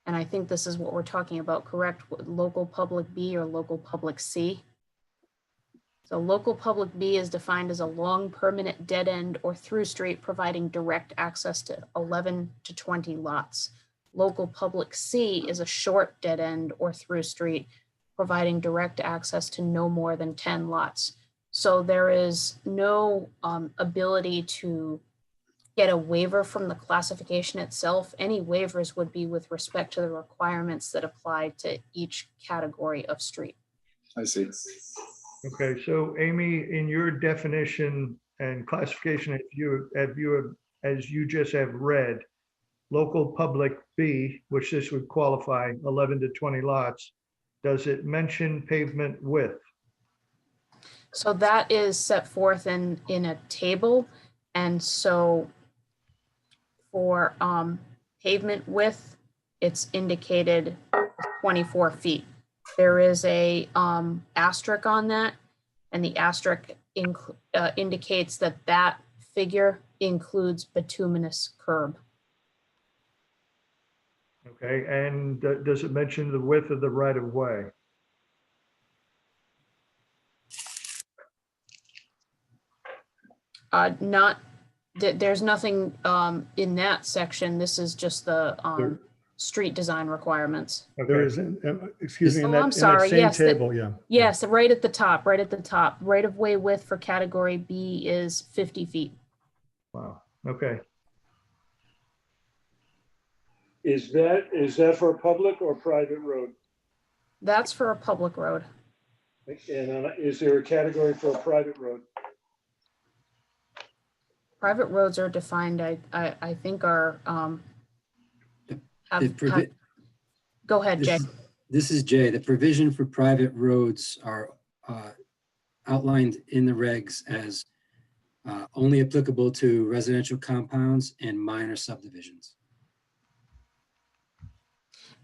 and I think this is what we're talking about, correct? Local public B or local public C. So local public B is defined as a long permanent dead end or through street providing direct access to 11 to 20 lots. Local public C is a short dead end or through street providing direct access to no more than 10 lots. So there is no ability to get a waiver from the classification itself. Any waivers would be with respect to the requirements that apply to each category of street. I see. Okay, so Amy, in your definition and classification, as you just have read, local public B, which this would qualify 11 to 20 lots, does it mention pavement width? So that is set forth in a table. And so for pavement width, it's indicated 24 feet. There is a asterisk on that, and the asterisk indicates that that figure includes bituminous curb. Okay, and does it mention the width of the right of way? There's nothing in that section. This is just the street design requirements. There is, excuse me, in Oh, that I'm in that sorry. same Yes, table, yeah. Yes, right at the top, right at the top. Right of way width for category B is 50 feet. Wow, okay. Is that for a public or private road? That's for a public road. And is there a category for a private road? Private roads are defined, I think are, go ahead, Jay. This is Jay. The provision for private roads are outlined in the regs as only applicable to residential compounds and minor subdivisions.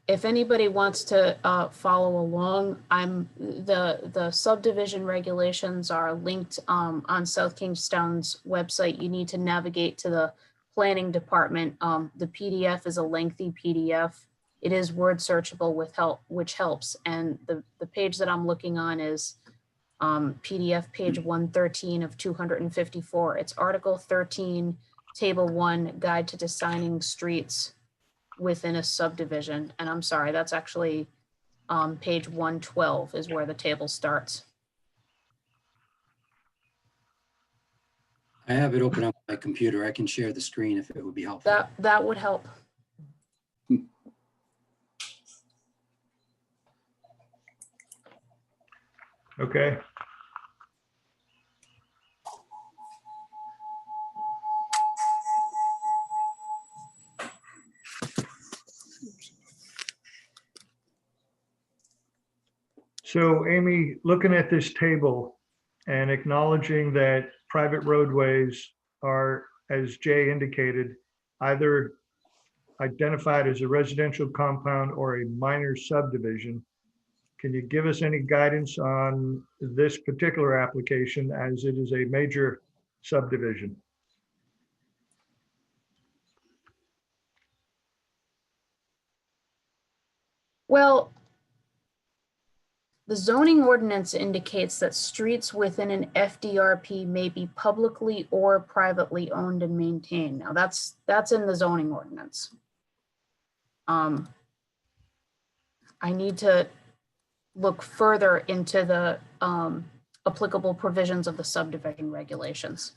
if anybody wants to follow along, the subdivision regulations are linked on South Kingstown's website. You need to navigate to the planning department. The PDF is a lengthy PDF. It is word searchable with help, which helps. And the page that I'm looking on is PDF page 113 of 254. It's Article 13, Table 1, Guide to Designing Streets within a Subdivision. And I'm sorry, that's actually page 112 is where the table starts. I have it open up on my computer. I can share the screen if it would be helpful. That would help. Okay. So Amy, looking at this table and acknowledging that private roadways are, as Jay indicated, either identified as a residential compound or a minor subdivision, can you give us any guidance on this particular application as it is a major subdivision? Well, the zoning ordinance indicates that streets within an FDRP may be publicly or privately owned and maintained. Now that's in the zoning ordinance. I need to look further into the applicable provisions of the subdivision regulations.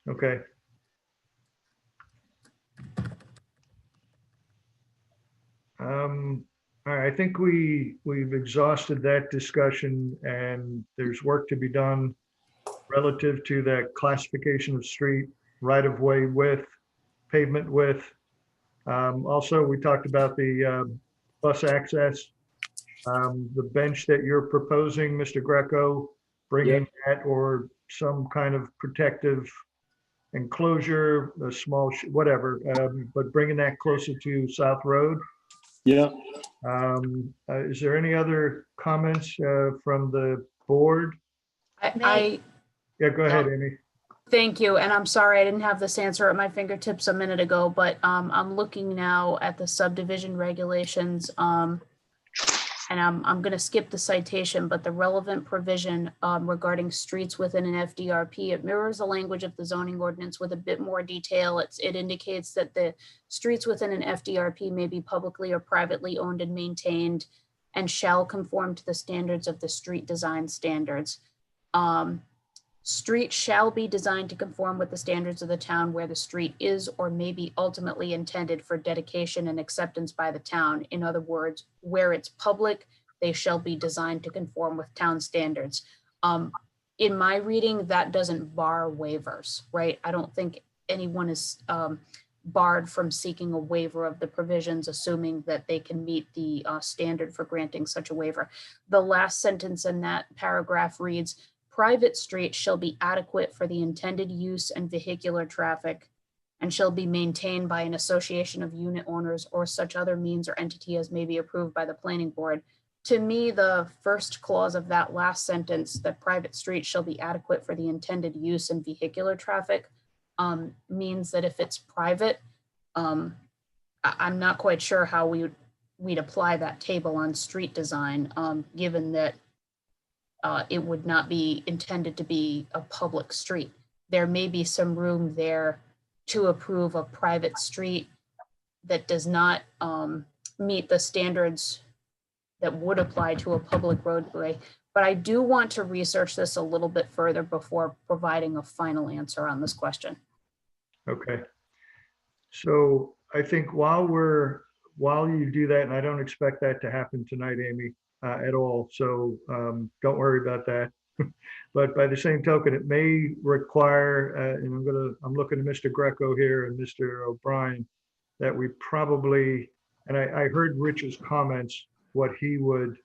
Okay. All right, I think we've exhausted that discussion, and there's work to be done relative to that classification of street, right-of-way width, pavement width. Also, we talked about the bus access, the bench that you're proposing, Mr. Greco, bringing that or some kind of protective enclosure, a small, whatever, but bringing that closer to South Road. Yeah. Is there any other comments from the board? I Yeah, go ahead, Amy. Thank you, and I'm sorry I didn't have this answer at my fingertips a minute ago, but I'm looking now at the subdivision regulations, and I'm going to skip the citation, but the relevant provision regarding streets within an FDRP, it mirrors the language of the zoning ordinance with a bit more detail. It indicates that the streets within an FDRP may be publicly or privately owned and maintained and shall conform to the standards of the street design standards. Street shall be designed to conform with the standards of the town where the street is or may be ultimately intended for dedication and acceptance by the town. In other words, where it's public, they shall be designed to conform with town standards. In my reading, that doesn't bar waivers, right? I don't think anyone is barred from seeking a waiver of the provisions, assuming that they can meet the standard for granting such a waiver. The last sentence in that paragraph reads, private streets shall be adequate for the intended use and vehicular traffic and shall be maintained by an association of unit owners or such other means or entity as may be approved by the planning board. To me, the first clause of that last sentence, that private streets shall be adequate for the intended use and vehicular traffic, means that if it's private, I'm not quite sure how we'd apply that table on street design, given that it would not be intended to be a public street. There may be some room there to approve a private street that does not meet the standards that would apply to a public roadway. But I do want to research this a little bit further before providing a final answer on this question. Okay. So I think while you do that, and I don't expect that to happen tonight, Amy, at all. So don't worry about that. But by the same token, it may require, and I'm looking at Mr. Greco here and Mr. O'Brien, that we probably, and I heard Rich's comments, what he was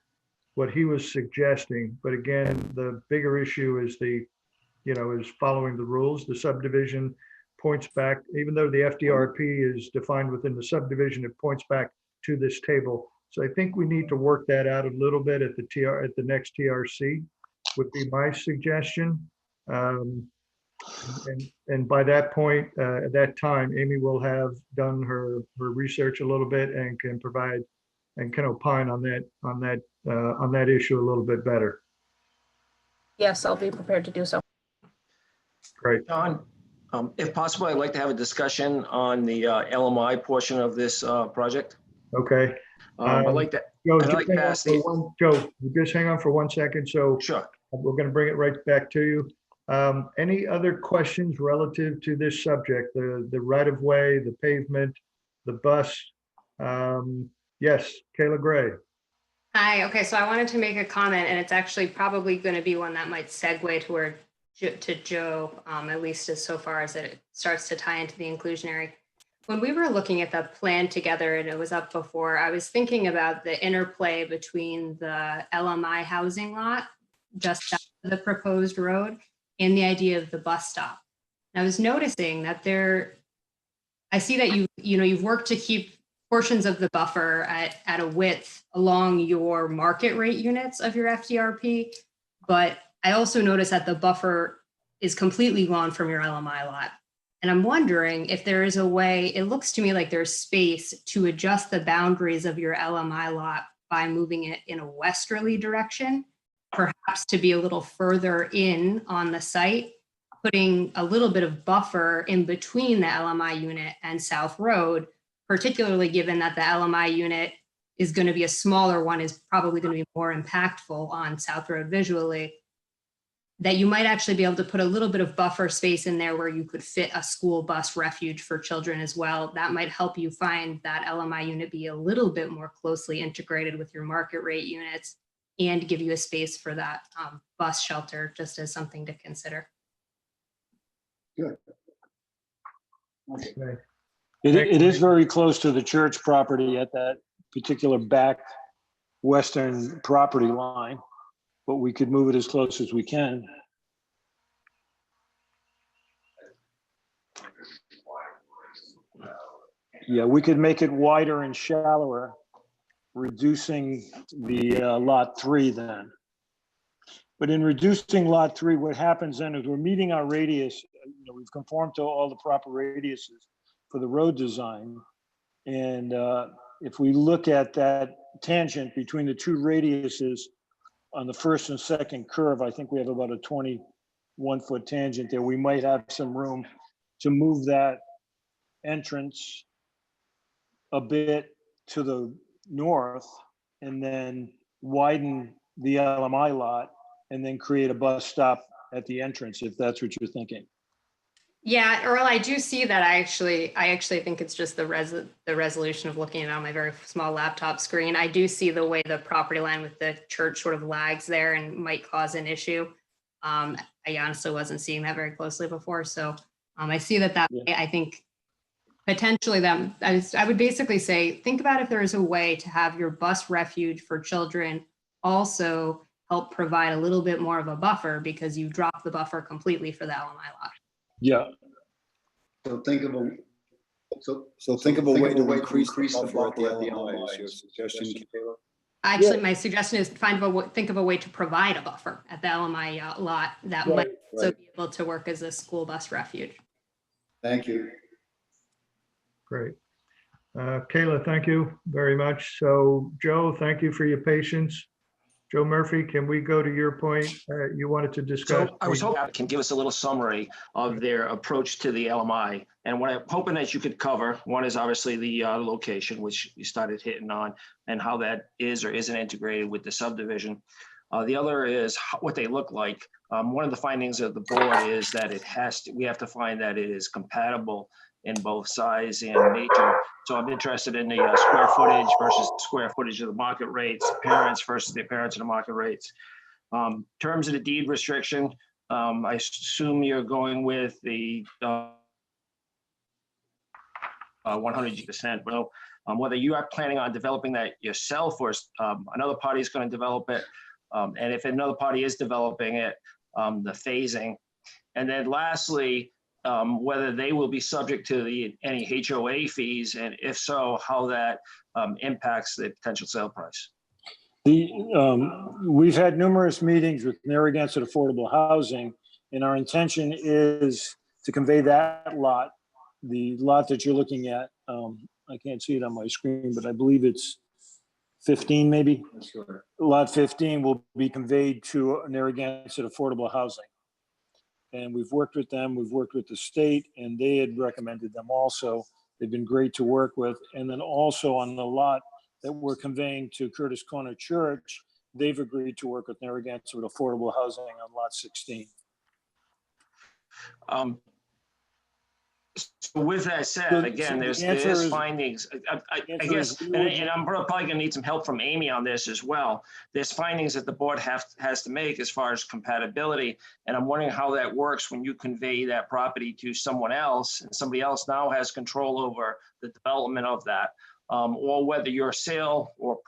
suggesting. But again, the bigger issue is is following the rules. The subdivision points back, even though the FDRP is defined within the subdivision, it points back to this table. So I think we need to work that out a little bit at the next TRC would be my suggestion. And by that point, at that time, Amy will have done her research a little bit and can provide and can opine on that issue a little bit better. Yes, I'll be prepared to do so. Great. John, if possible, I'd like to have a discussion on the LMI portion of this project. Okay. I'd like to. Joe, I'd like to ask the- Joe, just hang on for 1 second. So Sure. we're going to bring it right back to you. Any other questions relative to this subject, the right-of-way, the pavement, the bus? Yes, Kayla Gray. Hi, okay, so I wanted to make a comment, and it's actually probably going to be one that might segue to Joe, at least as so far as it starts to tie into the inclusionary. When we were looking at the plan together, and it was up before, I was thinking about the interplay between the LMI housing lot just after the proposed road and the idea of the bus stop. And I was noticing that I see that you've worked to keep portions of the buffer at a width along your market rate units of your FDRP, but I also notice that the buffer is completely gone from your LMI lot. And I'm wondering if there is a way, it looks to me like there's space to adjust the boundaries of your LMI lot by moving it in a westerly direction, perhaps to be a little further in on the site, putting a little bit of buffer in between the LMI unit and South Road, particularly given that the LMI unit is going to be a smaller one, is probably going to be more impactful on South Road visually, that you might actually be able to put a little bit of buffer space in there where you could fit a school bus refuge for children as well. That might help you find that LMI unit be a little bit more closely integrated with your market rate units and give you a space for that bus shelter, just as something to consider. Good. Okay. It is very close to the church property at that particular back western property line, but we could move it as close as we can. Yeah, we could make it wider and shallower, reducing the lot 3 then. But in reducing lot 3, what happens then is we're meeting our radius. We've conformed to all the proper radiuses for the road design. And if we look at that tangent between the two radiuses on the first and second curve, I think we have about a 21-foot tangent there. We might have some room to move that entrance a bit to the north and then widen the LMI lot and then create a bus stop at the entrance, if that's what you're thinking. Yeah, Earl, I do see that. I actually think it's just the resolution of looking at it on my very small laptop screen. I do see the way the property line with the church sort of lags there and might cause an issue. I honestly wasn't seeing that very closely before. So I see that way. I think potentially I would basically say, think about if there is a way to have your bus refuge for children also help provide a little bit more of a buffer, because you drop the buffer completely for the LMI lot. Yeah. So think of a way to increase the buffer at the LMI. Is your suggestion, Kayla? Actually, my suggestion is think of a way to provide a buffer at the LMI lot that might also be able to work as a school bus refuge. Thank you. Great. Kayla, thank you very much. So Joe, thank you for your patience. Joe Murphy, can we go to your point? You wanted to discuss. So I was hoping you can give us a little summary of their approach to the LMI. And what I'm hoping that you could cover, one is obviously the location, which you started hitting on, and how that is or isn't integrated with the subdivision. The other is what they look like. One of the findings of the board is that we have to find that it is compatible in both size and nature. So I'm interested in the square footage versus square footage of the market rates, parents versus the appearance of the market rates. Terms of the deed restriction, I assume you're going with the 100%. Well, whether you are planning on developing that yourself or another party is going to develop it. And if another party is developing it, the phasing. And then lastly, whether they will be subject to any HOA fees, and if so, how that impacts the potential sale price. We've had numerous meetings with Narragansett Affordable Housing, and our intention is to convey that lot, the lot that you're looking at. I can't see it on my screen, but I believe it's 15 maybe. Lot 15 will be conveyed to Narragansett Affordable Housing. And we've worked with them, we've worked with the state, and they had recommended them also. They've been great to work with. And then also on the lot that we're conveying to Curtis Corner Church, they've agreed to work with Narragansett Affordable Housing on lot 16. So with that said, again, there's findings, I guess, and I'm probably gonna need some help from Amy on this as well. There's findings that the board has to make as far as compatibility, and I'm wondering how that works when you convey that property to someone else, and somebody else now has control over the development of that, or whether your sale or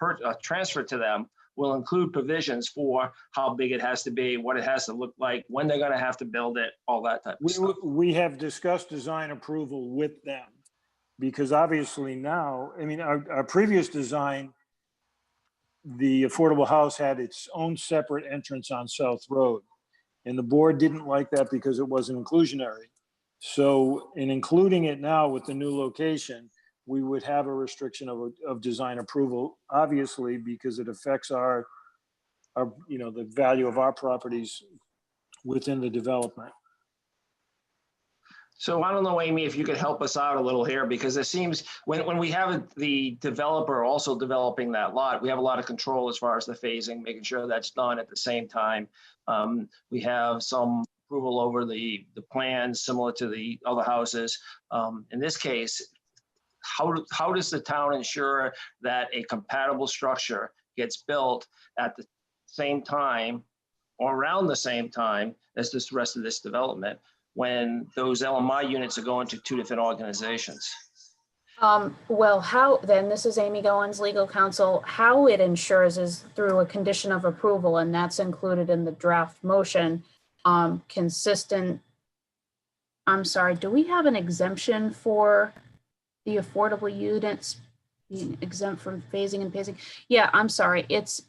transfer to them will include provisions for how big it has to be, what it has to look like, when they're gonna have to build it, all that type of stuff. We have discussed design approval with them, because obviously now, I mean, our previous design, the affordable house had its own separate entrance on South Road. And the board didn't like that because it wasn't inclusionary. So in including it now with the new location, we would have a restriction of design approval, obviously, because it affects our, the value of our properties within the development. So I don't know, Amy, if you could help us out a little here, because it seems when we have the developer also developing that lot, we have a lot of control as far as the phasing, making sure that's done at the same time. We have some approval over the plans similar to the other houses. In this case, how does the town ensure that a compatible structure gets built at the same time or around the same time as this rest of this development when those LMI units are going to two different organizations? Well, this is Amy Goins, legal counsel. How it ensures is through a condition of approval, and that's included in the draft motion, consistent. I'm sorry, do we have an exemption for the affordable units being exempt from phasing and pacing? Yeah, I'm sorry. It's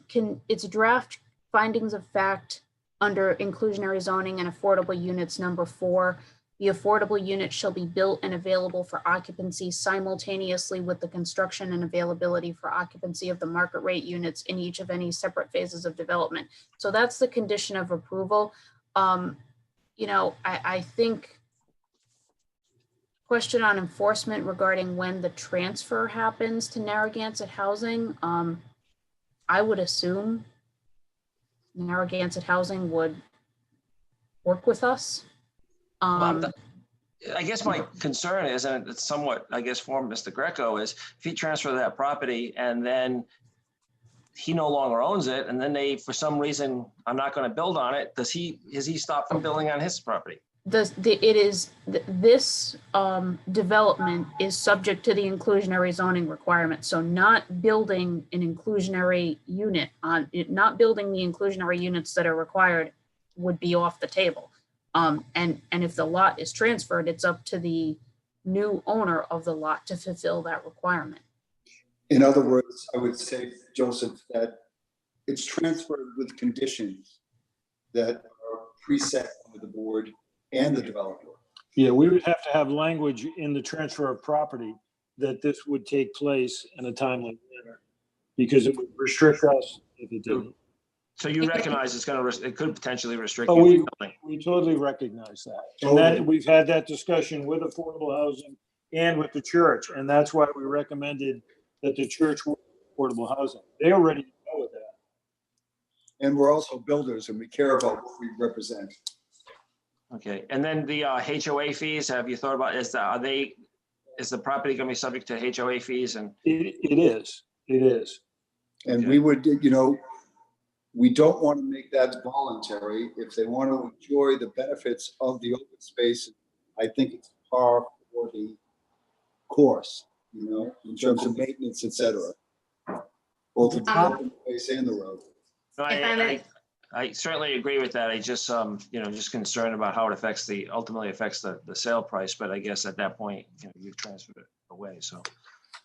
draft findings of fact under inclusionary zoning and affordable units number 4. The affordable unit shall be built and available for occupancy simultaneously with the construction and availability for occupancy of the market rate units in each of any separate phases of development. So that's the condition of approval. I think question on enforcement regarding when the transfer happens to Narragansett Housing. I would assume Narragansett Housing would work with us. I guess my concern is, and it's somewhat, I guess, for Mr. Greco, is if he transfers that property and then he no longer owns it, and then they, for some reason, I'm not going to build on it, is he stopped from building on his property? This development is subject to the inclusionary zoning requirement. So not building an inclusionary unit not building the inclusionary units that are required would be off the table. And if the lot is transferred, it's up to the new owner of the lot to fulfill that requirement. In other words, I would say, Joseph, that it's transferred with conditions that are preset by the board and the developer. Yeah, we would have to have language in the transfer of property that this would take place in a timely manner, because it would restrict us if it didn't. So you recognize it could potentially restrict. Oh, we totally recognize that. And that we've had that discussion with affordable housing and with the church. And that's why we recommended that the church work with affordable housing. They already know with that. And we're also builders and we care about what we represent. Okay, and then the HOA fees, have you thought about, is the property going to be subject to HOA fees? And it is. And okay. We would, we don't want to make that voluntary. If they want to enjoy the benefits of the open space, I think it's par for the course, in terms of maintenance, et cetera. Both the open space and the road. I I certainly agree with that. I just, just concerned about how it ultimately affects the sale price. But I guess at that point, you've transferred it away, so.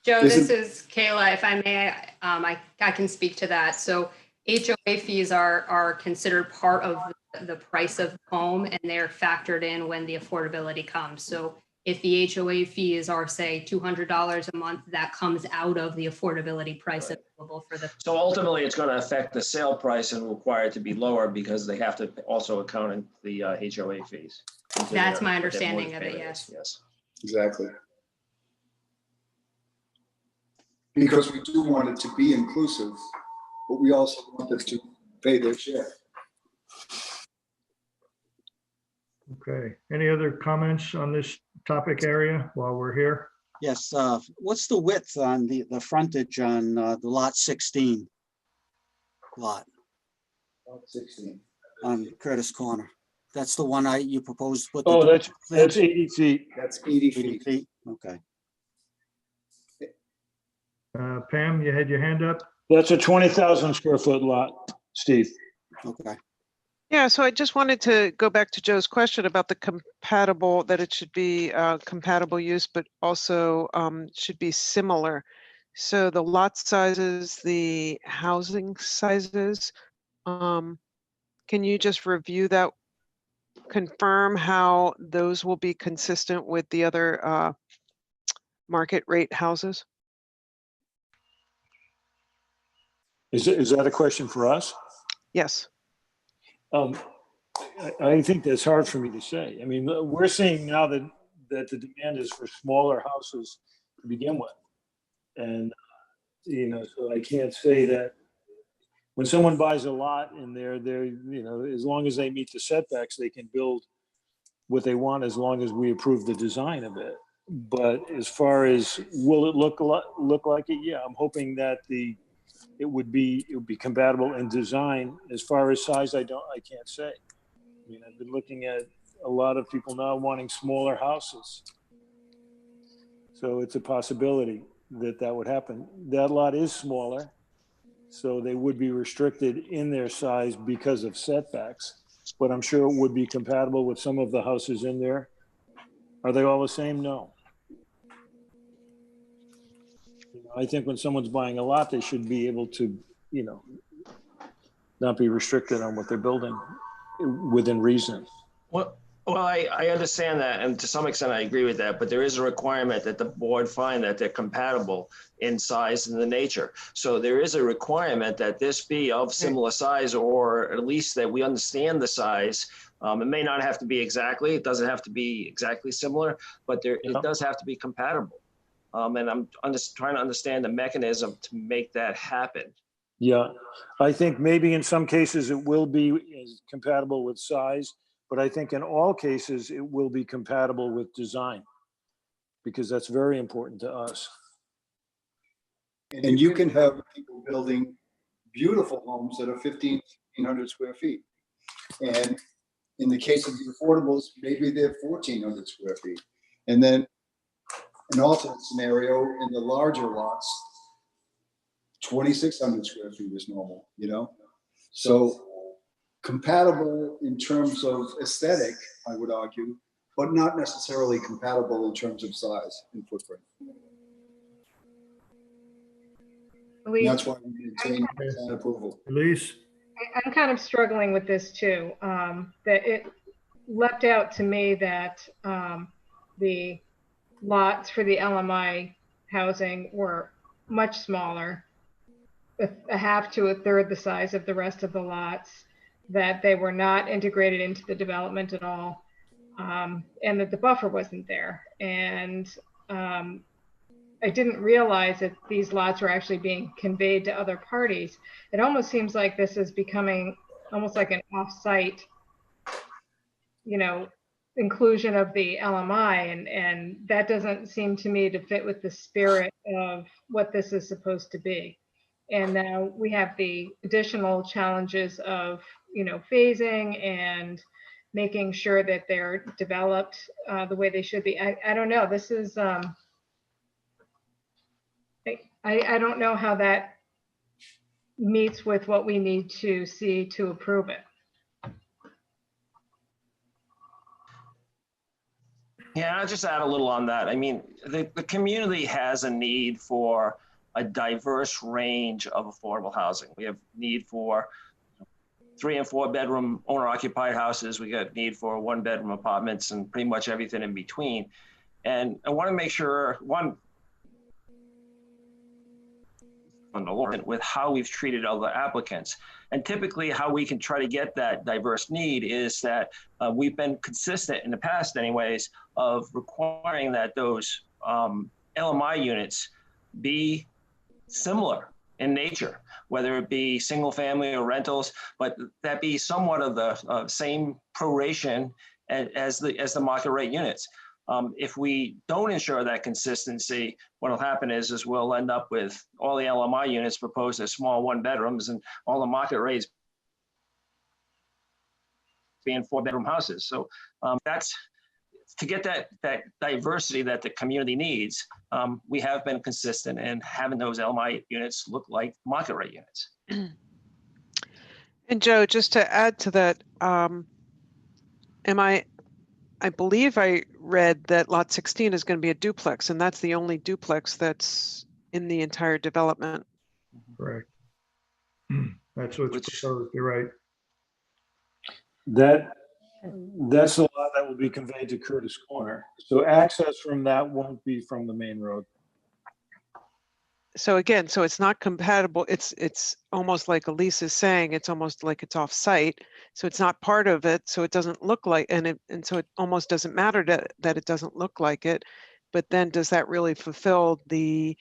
Joe, this is Kayla. If I may, I can speak to that. So HOA fees are considered part of the price of the home, and they're factored in when the affordability comes. So if the HOA fees are, say, $200 a month, that comes out of the affordability price available for the. So ultimately, it's going to affect the sale price and require it to be lower because they have to also account in the HOA fees. That's my understanding of it, yes. Yes. Exactly. Because we do want it to be inclusive, but we also want them to pay their share. Okay, any other comments on this topic area while we're here? Yes, what's the width on the frontage on the lot 16 lot? Lot 16. On Curtis Corner. That's the one you proposed to put. Oh, that's 80 feet. That's 80 80 feet. feet, okay. Pam, you had your hand up? That's a 20,000 square foot lot, Steve. Okay. Yeah, so I just wanted to go back to Joe's question about the compatible, that it should be compatible use, but also should be similar. So the lot sizes, the housing sizes, can you just review that, confirm how those will be consistent with the other market rate houses? Is that a question for us? Yes. I think that's hard for me to say. I mean, we're seeing now that the demand is for smaller houses to begin with. And, so I can't say that when someone buys a lot and they're, as long as they meet the setbacks, they can build what they want as long as we approve the design of it. But as far as will it look like it? Yeah, I'm hoping that it would be compatible in design. As far as size, I can't say. I mean, I've been looking at a lot of people now wanting smaller houses. So it's a possibility that would happen. That lot is smaller, so they would be restricted in their size because of setbacks. But I'm sure it would be compatible with some of the houses in there. Are they all the same? No. I think when someone's buying a lot, they should be able to, not be restricted on what they're building within reason. Well, I understand that, and to some extent I agree with that, but there is a requirement that the board find that they're compatible in size and the nature. So there is a requirement that this be of similar size, or at least that we understand the size. It may not have to be exactly, it doesn't have to be exactly similar, but it does have to be compatible. And I'm trying to understand the mechanism to make that happen. Yeah, I think maybe in some cases it will be compatible with size, but I think in all cases it will be compatible with design, because that's very important to us. And you can have people building beautiful homes that are 1,500 square feet. And in the case of the affordables, maybe they're 1,400 square feet. And then an alternate scenario in the larger lots, 2,600 square feet is normal, So compatible in terms of aesthetic, I would argue, but not necessarily compatible in terms of size and footprint. And that's why we maintain design approval. Elise? I'm kind of struggling with this too. That it leapt out to me that the lots for the LMI housing were much smaller, a half to a third the size of the rest of the lots, that they were not integrated into the development at all, and that the buffer wasn't there. And I didn't realize that these lots were actually being conveyed to other parties. It almost seems like this is becoming almost like an off-site, inclusion of the LMI, and that doesn't seem to me to fit with the spirit of what this is supposed to be. And now we have the additional challenges of, phasing and making sure that they're developed the way they should be. I don't know. This is, I don't know how that meets with what we need to see to approve it. Yeah, I'll just add a little on that. I mean, the community has a need for a diverse range of affordable housing. We have need for 3 and 4 bedroom owner occupied houses. We got need for 1 bedroom apartments and pretty much everything in between. And I want to make sure, one, with how we've treated other applicants. And typically how we can try to get that diverse need is that we've been consistent in the past anyways of requiring that those LMI units be similar in nature, whether it be single family or rentals, but that be somewhat of the same proration as the market rate units. If we don't ensure that consistency, what will happen is we'll end up with all the LMI units proposed as small 1 bedrooms and all the market rates being 4 bedroom houses. So that's to get that diversity that the community needs. We have been consistent in having those LMI units look like market rate units. And Joe, just to add to that, I believe I read that lot 16 is going to be a duplex, and that's the only duplex that's in the entire development. Correct. That's what's proposed, you're right. That's a lot that will be conveyed to Curtis Corner. So access from that won't be from the main road. So again, so it's not compatible. It's almost like Elise is saying, it's almost like it's off site. So it's not part of it. So it doesn't look like, and so it almost doesn't matter that it doesn't look like it. But then does that really fulfill the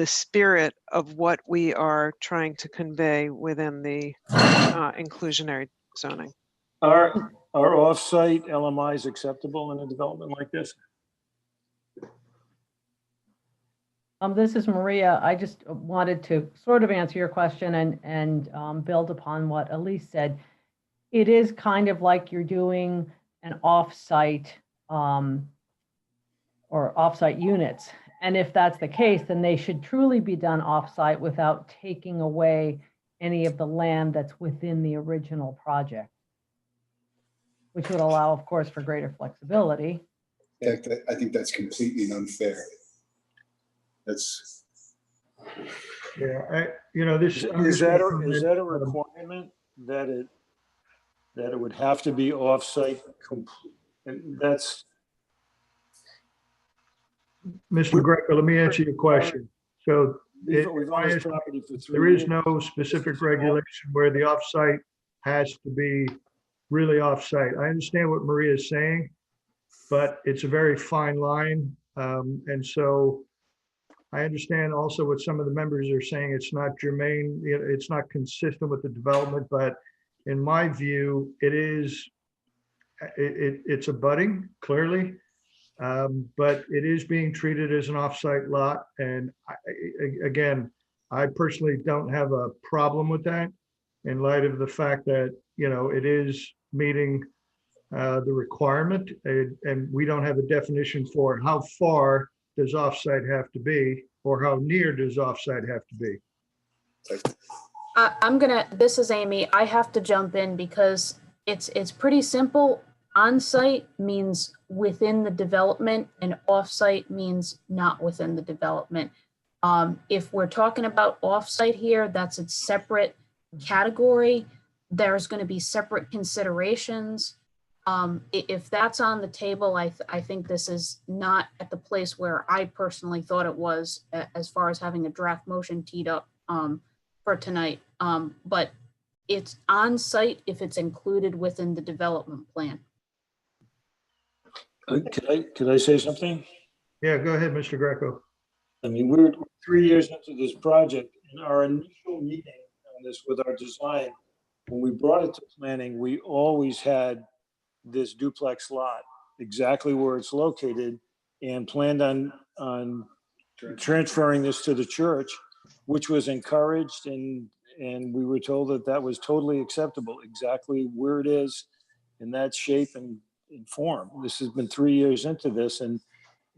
spirit of what we are trying to convey within the inclusionary zoning? Are off-site LMIs acceptable in a development like this? This is Maria. I just wanted to sort of answer your question and build upon what Elise said. It is kind of like you're doing an off-site or off-site units. And if that's the case, then they should truly be done off-site without taking away any of the land that's within the original project, which would allow, of course, for greater flexibility. I think that's completely unfair. That's. Yeah, this. Is that a requirement that it would have to be off-site? And that's. Mr. Greco, let me answer your question. So We've owned this property for 3 there is years. no specific regulation where the off-site has to be really off-site. I understand what Maria is saying, but it's a very fine line. And so I understand also what some of the members are saying. It's not germane, it's not consistent with the development, but in my view, it's abutting clearly. But it is being treated as an off-site lot. And again, I personally don't have a problem with that in light of the fact that, it is meeting the requirement, and we don't have a definition for how far does off-site have to be, or how near does off-site have to be. This is Amy. I have to jump in because it's pretty simple. On-site means within the development and off-site means not within the development. If we're talking about off-site here, that's a separate category. There's going to be separate considerations. If that's on the table, I think this is not at the place where I personally thought it was as far as having a draft motion teed up for tonight. But it's on site if it's included within the development plan. Could I say something? Yeah, go ahead, Mr. Greco. I mean, we're 3 years into this project, and our initial meeting on this with our design, when we brought it to planning, we always had this duplex lot exactly where it's located and planned on transferring this to the church, which was encouraged, and we were told that was totally acceptable, exactly where it is in that shape and form. This has been 3 years into this, and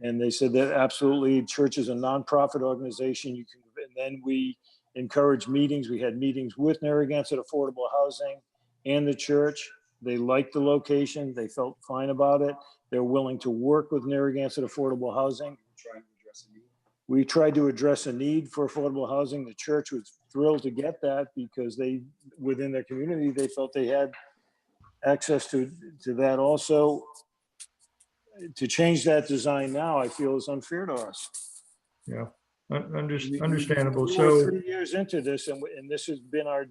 they said that absolutely, church is a nonprofit organization. And then we encouraged meetings. We had meetings with Narragansett Affordable Housing and the church. They liked the location. They felt fine about it. They're willing to work with Narragansett Affordable Housing. We tried to address a need for affordable housing. The church was thrilled to get that because they, within their community, they felt they had access to that also. To change that design now, I feel is unfair to us. Yeah, understandable. We're So 3 years into this, and this has been our,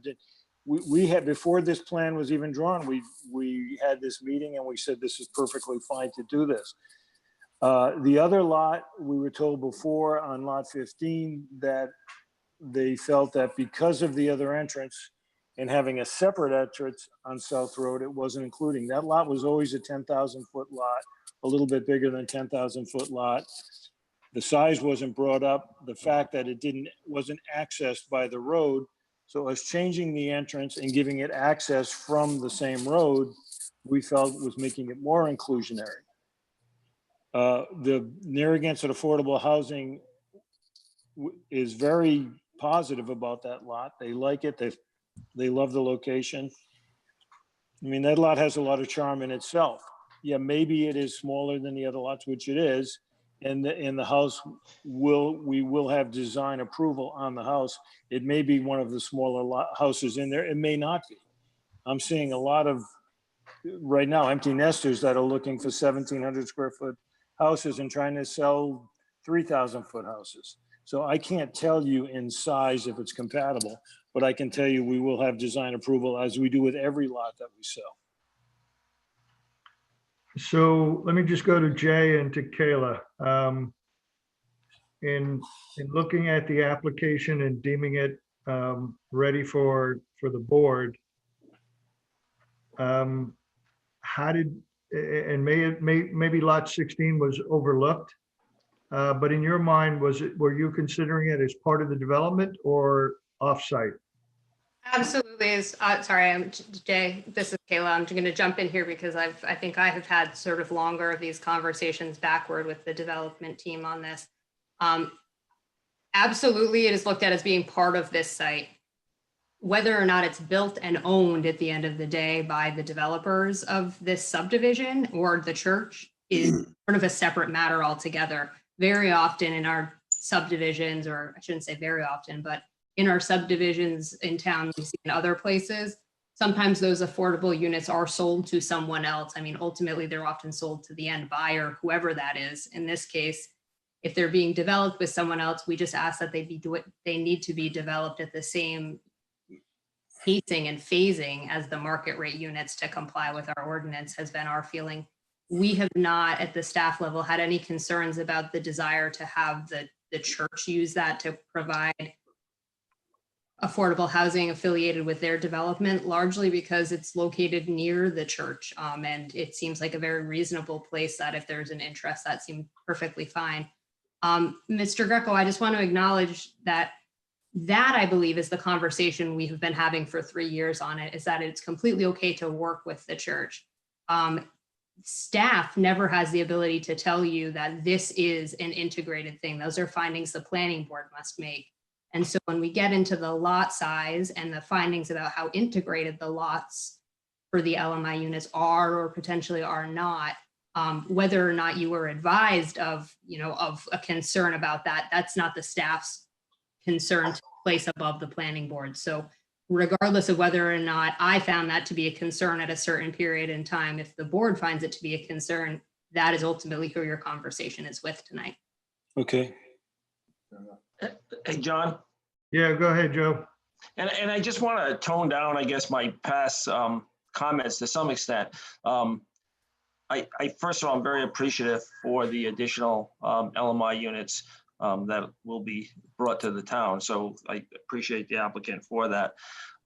we had, before this plan was even drawn, we had this meeting and we said, this is perfectly fine to do this. The other lot, we were told before on lot 15 that they felt that because of the other entrance and having a separate entrance on South Road, it wasn't including. That lot was always a 10,000 foot lot, a little bit bigger than 10,000 foot lot. The size wasn't brought up. The fact that it wasn't accessed by the road. So us changing the entrance and giving it access from the same road, we felt was making it more inclusionary. The Narragansett Affordable Housing is very positive about that lot. They like it. They love the location. I mean, that lot has a lot of charm in itself. Yeah, maybe it is smaller than the other lots, which it is. And the house we will have design approval on the house. It may be one of the smaller houses in there. It may not be. I'm seeing a lot of, right now, empty nesters that are looking for 1,700 square foot houses and trying to sell 3,000 foot houses. So I can't tell you in size if it's compatible, but I can tell you we will have design approval as we do with every lot that we sell. So let me just go to Jay and to Kayla. In looking at the application and deeming it ready for the board, how did, and maybe lot 16 was overlooked, but in your mind, were you considering it as part of the development or offsite? Absolutely. Sorry, Jay, this is Kayla. I'm going to jump in here because I think I have had sort of longer of these conversations backward with the development team on this. Absolutely, it is looked at as being part of this site. Whether or not it's built and owned at the end of the day by the developers of this subdivision or the church is sort of a separate matter altogether. Very often in our subdivisions, or I shouldn't say very often, but in our subdivisions in town, we see in other places, sometimes those affordable units are sold to someone else. I mean, ultimately, they're often sold to the end buyer, whoever that is. In this case, if they're being developed with someone else, we just ask that they need to be developed at the same pacing and phasing as the market rate units to comply with our ordinance has been our feeling. We have not, at the staff level, had any concerns about the desire to have the church use that to provide affordable housing affiliated with their development, largely because it's located near the church. And it seems like a very reasonable place that if there's an interest, that seemed perfectly fine. Mr. Greco, I just want to acknowledge that I believe is the conversation we have been having for 3 years on it, is that it's completely okay to work with the church. Staff never has the ability to tell you that this is an integrated thing. Those are findings the planning board must make. And so when we get into the lot size and the findings about how integrated the lots for the LMI units are or potentially are not, whether or not you were advised of a concern about that, that's not the staff's concern to place above the planning board. So regardless of whether or not I found that to be a concern at a certain period in time, if the board finds it to be a concern, that is ultimately who your conversation is with tonight. Okay. Hey, John. Yeah, go ahead, Joe. And I just want to tone down, I guess, my past comments to some extent. I first of all, I'm very appreciative for the additional LMI units that will be brought to the town. So I appreciate the applicant for that.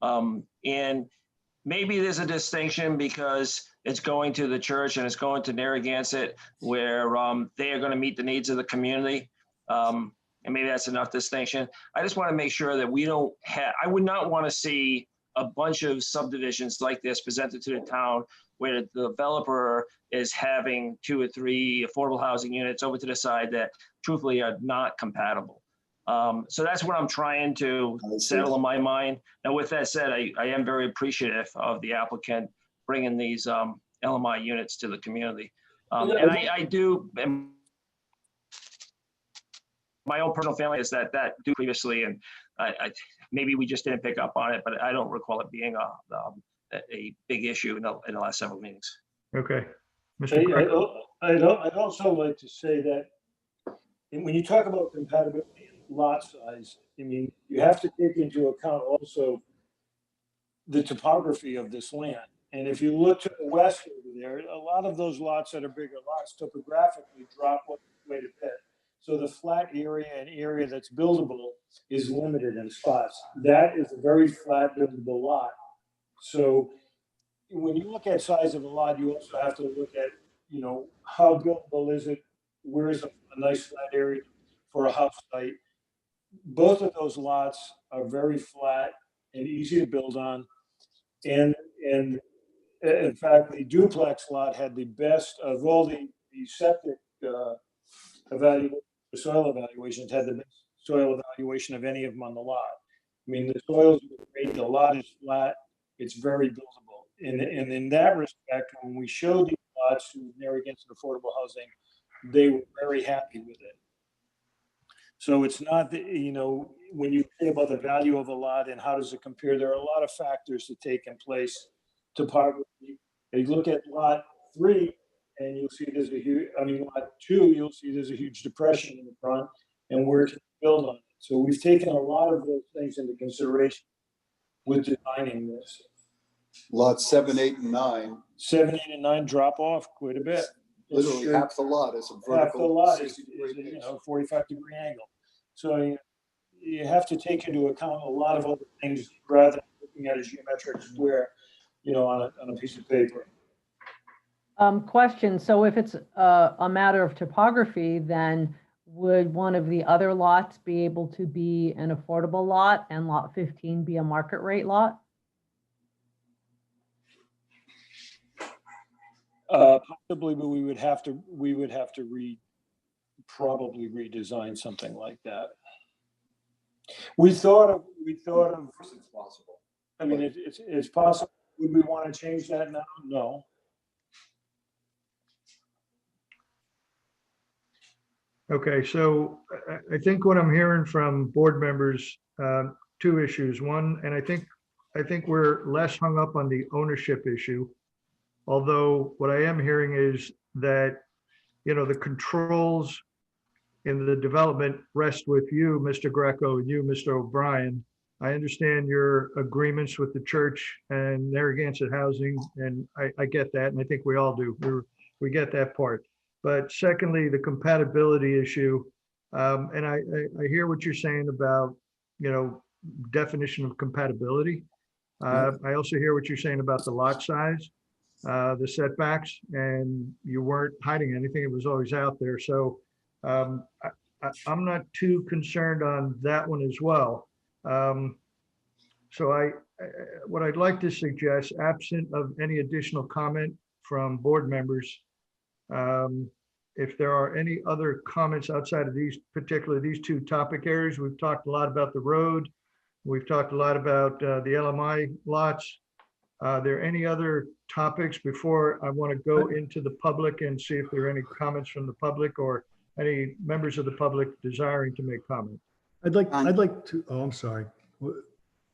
And maybe there's a distinction because it's going to the church and it's going to Narragansett where they are going to meet the needs of the community. And maybe that's enough distinction. I just want to make sure that we don't have, I would not want to see a bunch of subdivisions like this presented to the town where the developer is having 2 or 3 affordable housing units over to the side that truthfully are not compatible. So that's what I'm trying to settle in my mind. Now, with that said, I am very appreciative of the applicant bringing these LMI units to the community. And I do, and my own personal feeling is that do previously, and maybe we just didn't pick up on it, but I don't recall it being a big issue in the last several meetings. Okay. Mr. Greco? I'd also like to say that when you talk about compatibility and lot size, I mean, you have to take into account also the topography of this land. And if you look to the west over there, a lot of those lots that are bigger lots topographically drop quite a bit. So the flat area and area that's buildable is limited in spots. That is a very flat buildable lot. So when you look at size of a lot, you also have to look at, you know, how buildable is it? Where is a nice flat area for a house site? Both of those lots are very flat and easy to build on. And in fact, the duplex lot had the best of all the septic soil evaluations, had the best soil evaluation of any of them on the lot. I mean, the soils are great, the lot is flat, it's very buildable. And in that respect, when we showed these lots to Narragansett Affordable Housing, they were very happy with it. So it's not that, you know, when you say about the value of a lot and how does it compare, there are a lot of factors to take in place. Topography. You look at lot 3 and you'll see there's a huge, lot 2, you'll see there's a huge depression in the front and where to build on it. So we've taken a lot of those things into consideration with designing this. Lots 7, 8, and 9. 7, 8, and 9 drop off quite a bit. Literally half the lot is a vertical. Half the lot is a 45-degree angle. So you have to take into account a lot of other things rather than looking at a geometric square, you know, on a piece of paper. Question, so if it's a matter of topography, then would one of the other lots be able to be an affordable lot and lot 15 be a market rate lot? Possibly, but we would have to probably redesign something like that. We thought of It's possible. I mean, it's possible. Would we want to change that now? No. Okay, so I think what I'm hearing from board members, 2 issues. One, and I think we're less hung up on the ownership issue. Although what I am hearing is that, you know, the controls in the development rest with you, Mr. Greco, and you, Mr. O'Brien. I understand your agreements with the church and Narragansett Housing, and I get that, and I think we all do. We get that part. But secondly, the compatibility issue, and I hear what you're saying about, you know, definition of compatibility. I also hear what you're saying about the lot size, the setbacks, and you weren't hiding anything. It was always out there. So I'm not too concerned on that one as well. So what I'd like to suggest, absent of any additional comment from board members, if there are any other comments outside of particularly these 2 topic areas, we've talked a lot about the road. We've talked a lot about the LMI lots. Are there any other topics before I want to go into the public and see if there are any comments from the public or any members of the public desiring to make comment? I'd like to, oh, I'm sorry.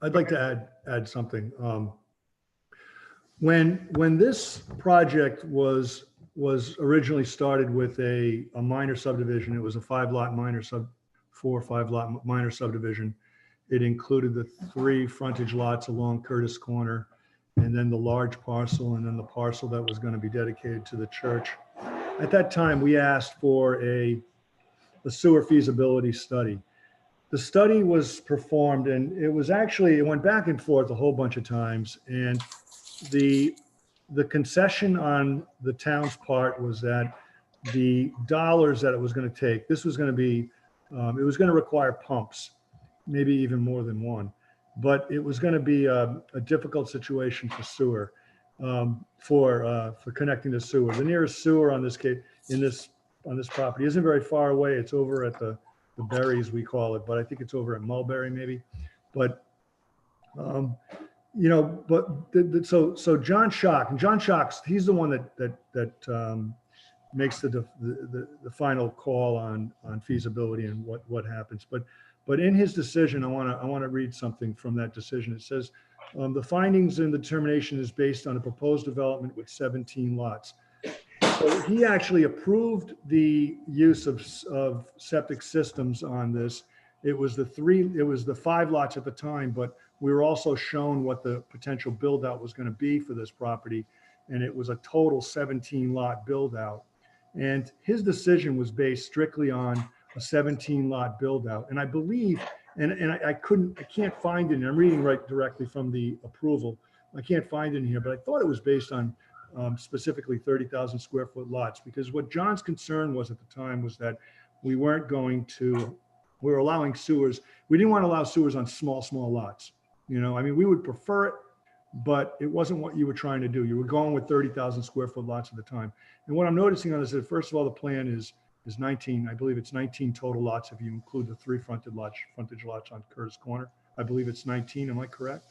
I'd like to add something. When this project was originally started with a minor subdivision, it was a 5-lot minor 4 or 5-lot minor subdivision. It included the 3 frontage lots along Curtis Corner, and then the large parcel, and then the parcel that was going to be dedicated to the church. At that time, we asked for a sewer feasibility study. The study was performed, and it went back and forth a whole bunch of times. And the concession on the town's part was that the dollars that it was going to take, this was going to be, it was going to require pumps, maybe even more than one. But it was going to be a difficult situation for sewer, for connecting to sewer. The nearest sewer on this property isn't very far away. It's over at the the berries we call it, but I think it's over at Mulberry maybe. But, you know, but so John Schock, and John Schock, he's the one that makes the final call on feasibility and what happens. But in his decision, I want to read something from that decision. It says, the findings and the determination is based on a proposed development with 17 lots. So he actually approved the use of septic systems on this. It was the 5 lots at the time, but we were also shown what the potential build out was going to be for this property. And it was a total 17 lot build out. And his decision was based strictly on a 17 lot build out. And I believe, and I can't find it, and I'm reading right directly from the approval. I can't find it in here, but I thought it was based on specifically 30,000 square foot lots, because what John's concern was at the time was that we were allowing sewers. We didn't want to allow sewers on small lots. You know, I mean, we would prefer it, but it wasn't what you were trying to do. You were going with 30,000 square foot lots at the time. And what I'm noticing on this is that, first of all, the plan is 19, I believe it's 19 total lots if you include the 3 frontage lots on Curtis Corner. I believe it's 19, am I correct?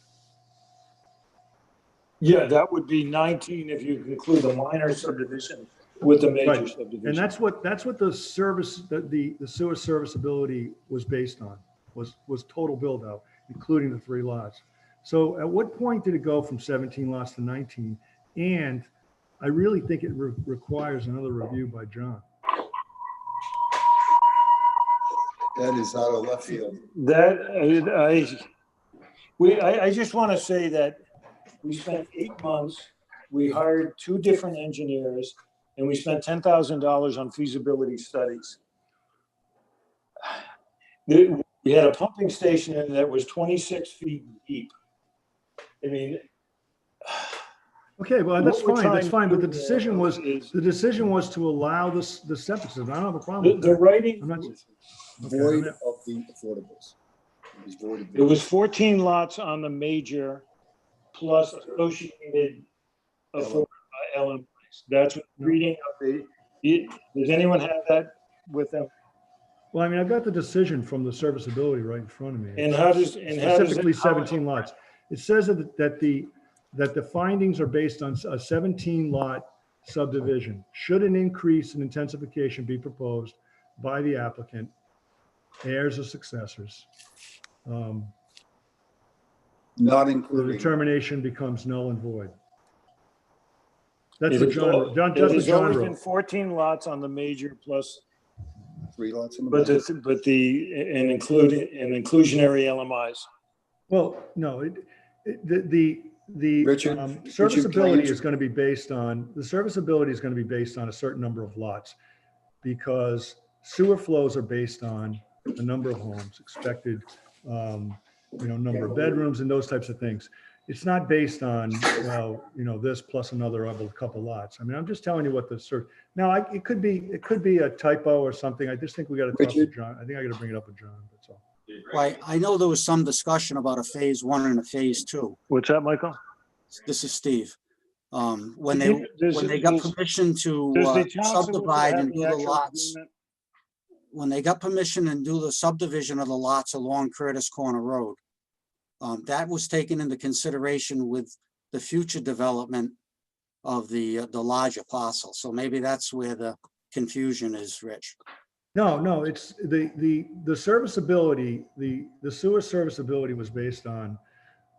Yeah, that would be 19 if you include the minor subdivision with the major Right. subdivision. And that's what the service, the sewer serviceability was based on, was total build out, including the 3 lots. So at what point did it go from 17 lots to 19? And I really think it requires another review by John. That is out of left field. I just want to say that we spent 8 months, we hired 2 different engineers, and we spent $10,000 on feasibility studies. We had a pumping station in that was 26 feet deep. I mean, Okay, well, that's what we're fine, that's trying fine, to but the do decision was to allow the septic system. I don't have a problem with the that. writing, I'm not- Void of the affordables. It was void of it was 14 lots on the major plus associated affordable LMIs. That's what reading of does anyone have that with them? Well, I mean, I've got the decision from the serviceability right in front of me. And how does, and how does it? Specifically 17 lots. It says that the findings are based on a 17 lot subdivision. Should an increase in intensification be proposed by the applicant, heirs or successors, Not the including. determination becomes null and void. That's It what is John, al- John, it that's what has John always been wrote. 14 lots on the major plus, 3 lots in the. but and inclusionary LMIs. Well, no, the Richard, can I serviceability is inter- going to be based on, a certain number of lots, because sewer flows are based on the number of homes, expected, number of bedrooms and those types of things. It's not based on, well, this plus another couple lots. I mean, I'm just telling you what now, it could be a typo or something. I just think we got to talk to Richard? John. I think I got to bring it up with John, that's all. Right, I know there was some discussion about a phase 1 and a phase 2. What's that, Michael? This is Steve. When they got permission to Does the town subdivide and have do the the actual lots, agreement? when they got permission and do the subdivision of the lots along Curtis Corner Road, that was taken into consideration with the future development of the larger parcel. So maybe that's where the confusion is, Rich. No, it's the serviceability, the sewer serviceability was based on,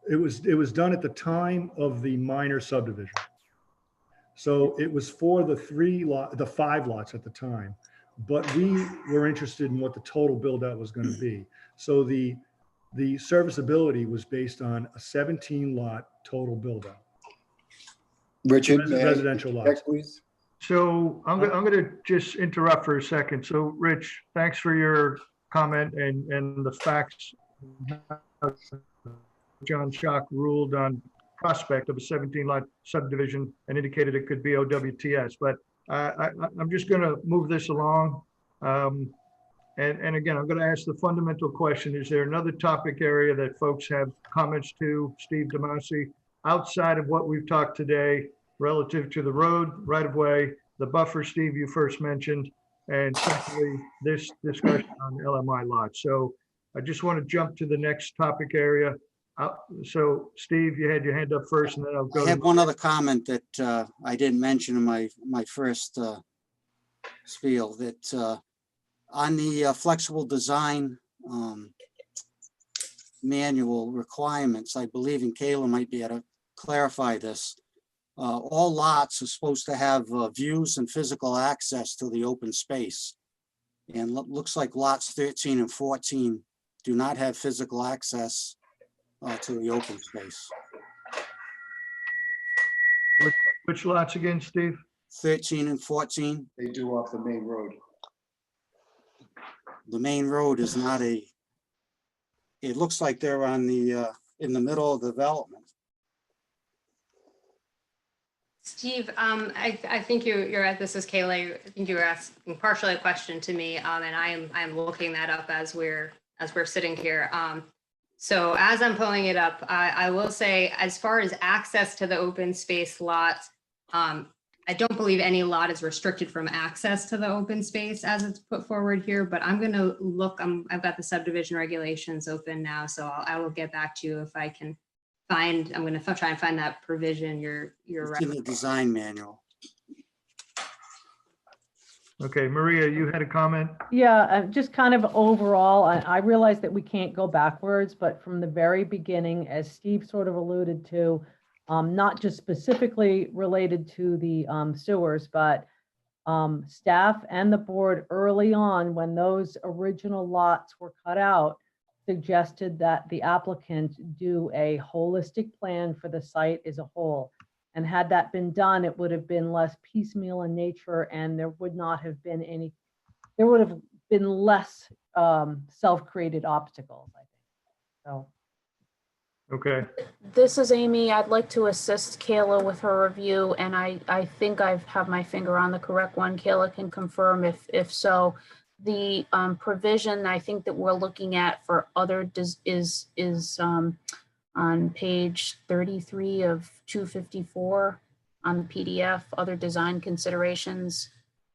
it was done at the time of the minor subdivision. So it was for the 5 lots at the time, but we were interested in what the total build out was going to be. So the serviceability was based on a 17 lot total build out. Richard, may I Residential lots. interject, please? So I'm going to just interrupt for a second. So Rich, thanks for your comment and the facts. John Schock ruled on prospect of a 17 lot subdivision and indicated it could be OWTS, but I'm just going to move this along. And again, I'm going to ask the fundamental question. Is there another topic area that folks have comments to, Steve DeMasi, outside of what we've talked today relative to the road, right of way, the buffer, Steve, you first mentioned, And secondly, this discussion on LMI lots. So I just want to jump to the next topic area. So Steve, you had your hand up first, and then I'll go. I had one other comment that I didn't mention in my first spiel, that on the flexible design manual requirements, I believe, and Kayla might be able to clarify this, all lots are supposed to have views and physical access to the open space. And looks like lots 13 and 14 do not have physical access to the open space. Which lots again, Steve? 13 and 14. They do off the main road. The main road is not it looks like they're on the, in the middle of the development. Steve, I think you're at, this is Kayla. I think you were asking partially a question to me, and I'm looking that up as we're sitting here. So as I'm pulling it up, I will say, as far as access to the open space lots, I don't believe any lot is restricted from access to the open space as it's put forward here, but I'm going to look, I've got the subdivision regulations open now, so I will get back to you if I can find, I'm going to try and find that provision. You're It's right. in the design manual. Okay, Maria, you had a comment? Yeah, just kind of overall, I realize that we can't go backwards, but from the very beginning, as Steve sort of alluded to, not just specifically related to the sewers, but staff and the board early on, when those original lots were cut out, suggested that the applicant do a holistic plan for the site as a whole. And had that been done, it would have been less piecemeal in nature, and there would not have been there would have been less self-created obstacles, I think. So. Okay. This is Amy. I'd like to assist Kayla with her review, and I think I have my finger on the correct one. Kayla can confirm if so. The provision I think that we're looking at for other is on page 33 of 254 on the PDF, other design considerations.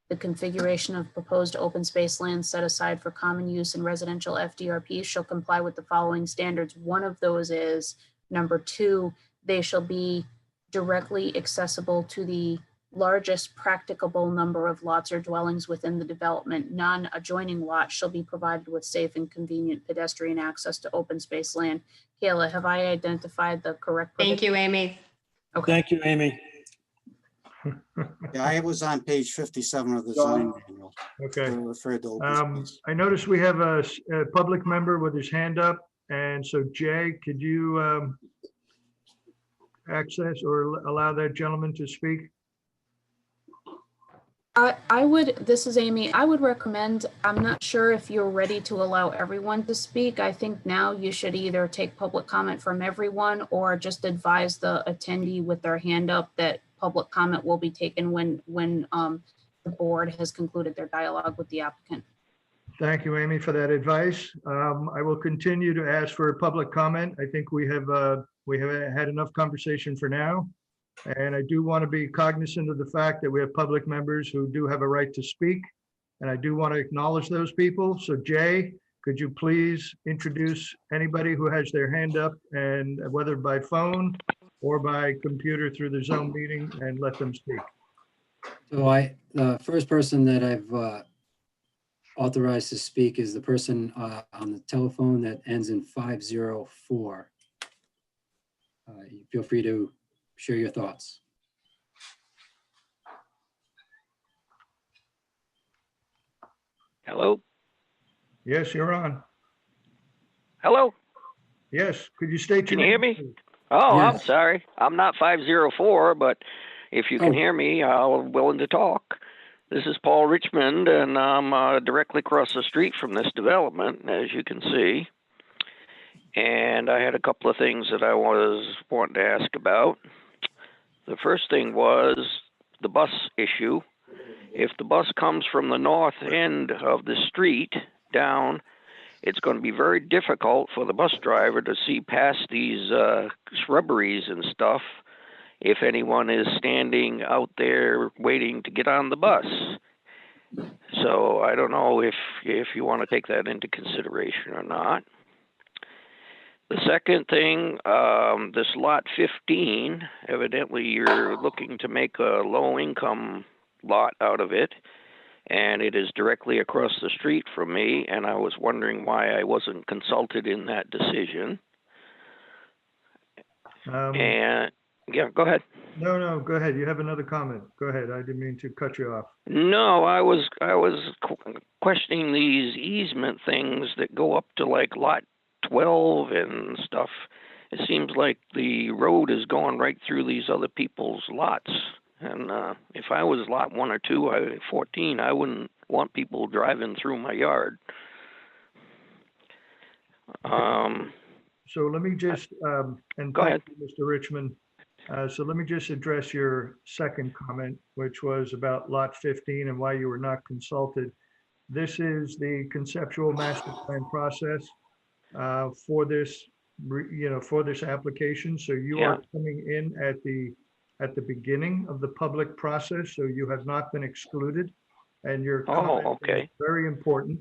The configuration of proposed open space land set aside for common use in residential FDRP shall comply with the following standards. One of those is, number 2, they shall be directly accessible to the largest practicable number of lots or dwellings within the development. Non-adjoining lots shall be provided with safe and convenient pedestrian access to open space land. Kayla, have I identified the correct? Thank you, Amy. Okay. Thank you, Amy. Yeah, I was on page 57 of the design manual. Okay. Referred to open space. I noticed we have a public member with his hand up. And so Jay, could you access or allow that gentleman to speak? I would, this is Amy, I would recommend, I'm not sure if you're ready to allow everyone to speak. I think now you should either take public comment from everyone or just advise the attendee with their hand up that public comment will be taken when the board has concluded their dialogue with the applicant. Thank you, Amy, for that advice. I will continue to ask for public comment. I think we have had enough conversation for now. And I do want to be cognizant of the fact that we have public members who do have a right to speak. And I do want to acknowledge those people. So Jay, could you please introduce anybody who has their hand up, and whether by phone or by computer through the Zoom meeting, and let them speak. So the first person that I've authorized to speak is the person on the telephone that ends in 504. Feel free to share your thoughts. Hello? Yes, you're on. Hello? Yes, could you state Can your you hear name, me? please? Oh, Yes. I'm sorry. I'm not 504, but if you can hear me, I'm willing to talk. This is Paul Richmond, and I'm directly across the street from this development, as you can see. And I had a couple of things that I was wanting to ask about. The first thing was the bus issue. If the bus comes from the north end of the street down, it's going to be very difficult for the bus driver to see past these shrubberies and stuff if anyone is standing out there waiting to get on the bus. So I don't know if you want to take that into consideration or not. The second thing, this lot 15, evidently you're looking to make a low-income lot out of it, and it is directly across the street from me, and I was wondering why I wasn't consulted in that decision. And yeah, go ahead. No, go ahead. You have another comment. Go ahead. I didn't mean to cut you off. No, I was questioning these easement things that go up to like lot 12 and stuff. It seems like the road is going right through these other people's lots. And if I was lot 1 or 2, 14, I wouldn't want people driving through my yard. So let me just, and Go ahead. thank you, Mr. Richmond. So let me just address your second comment, which was about lot 15 and why you were not consulted. This is the conceptual master plan process for this, for this application. So you are coming in at the beginning of the public process, so you have not been excluded. And your comment is very important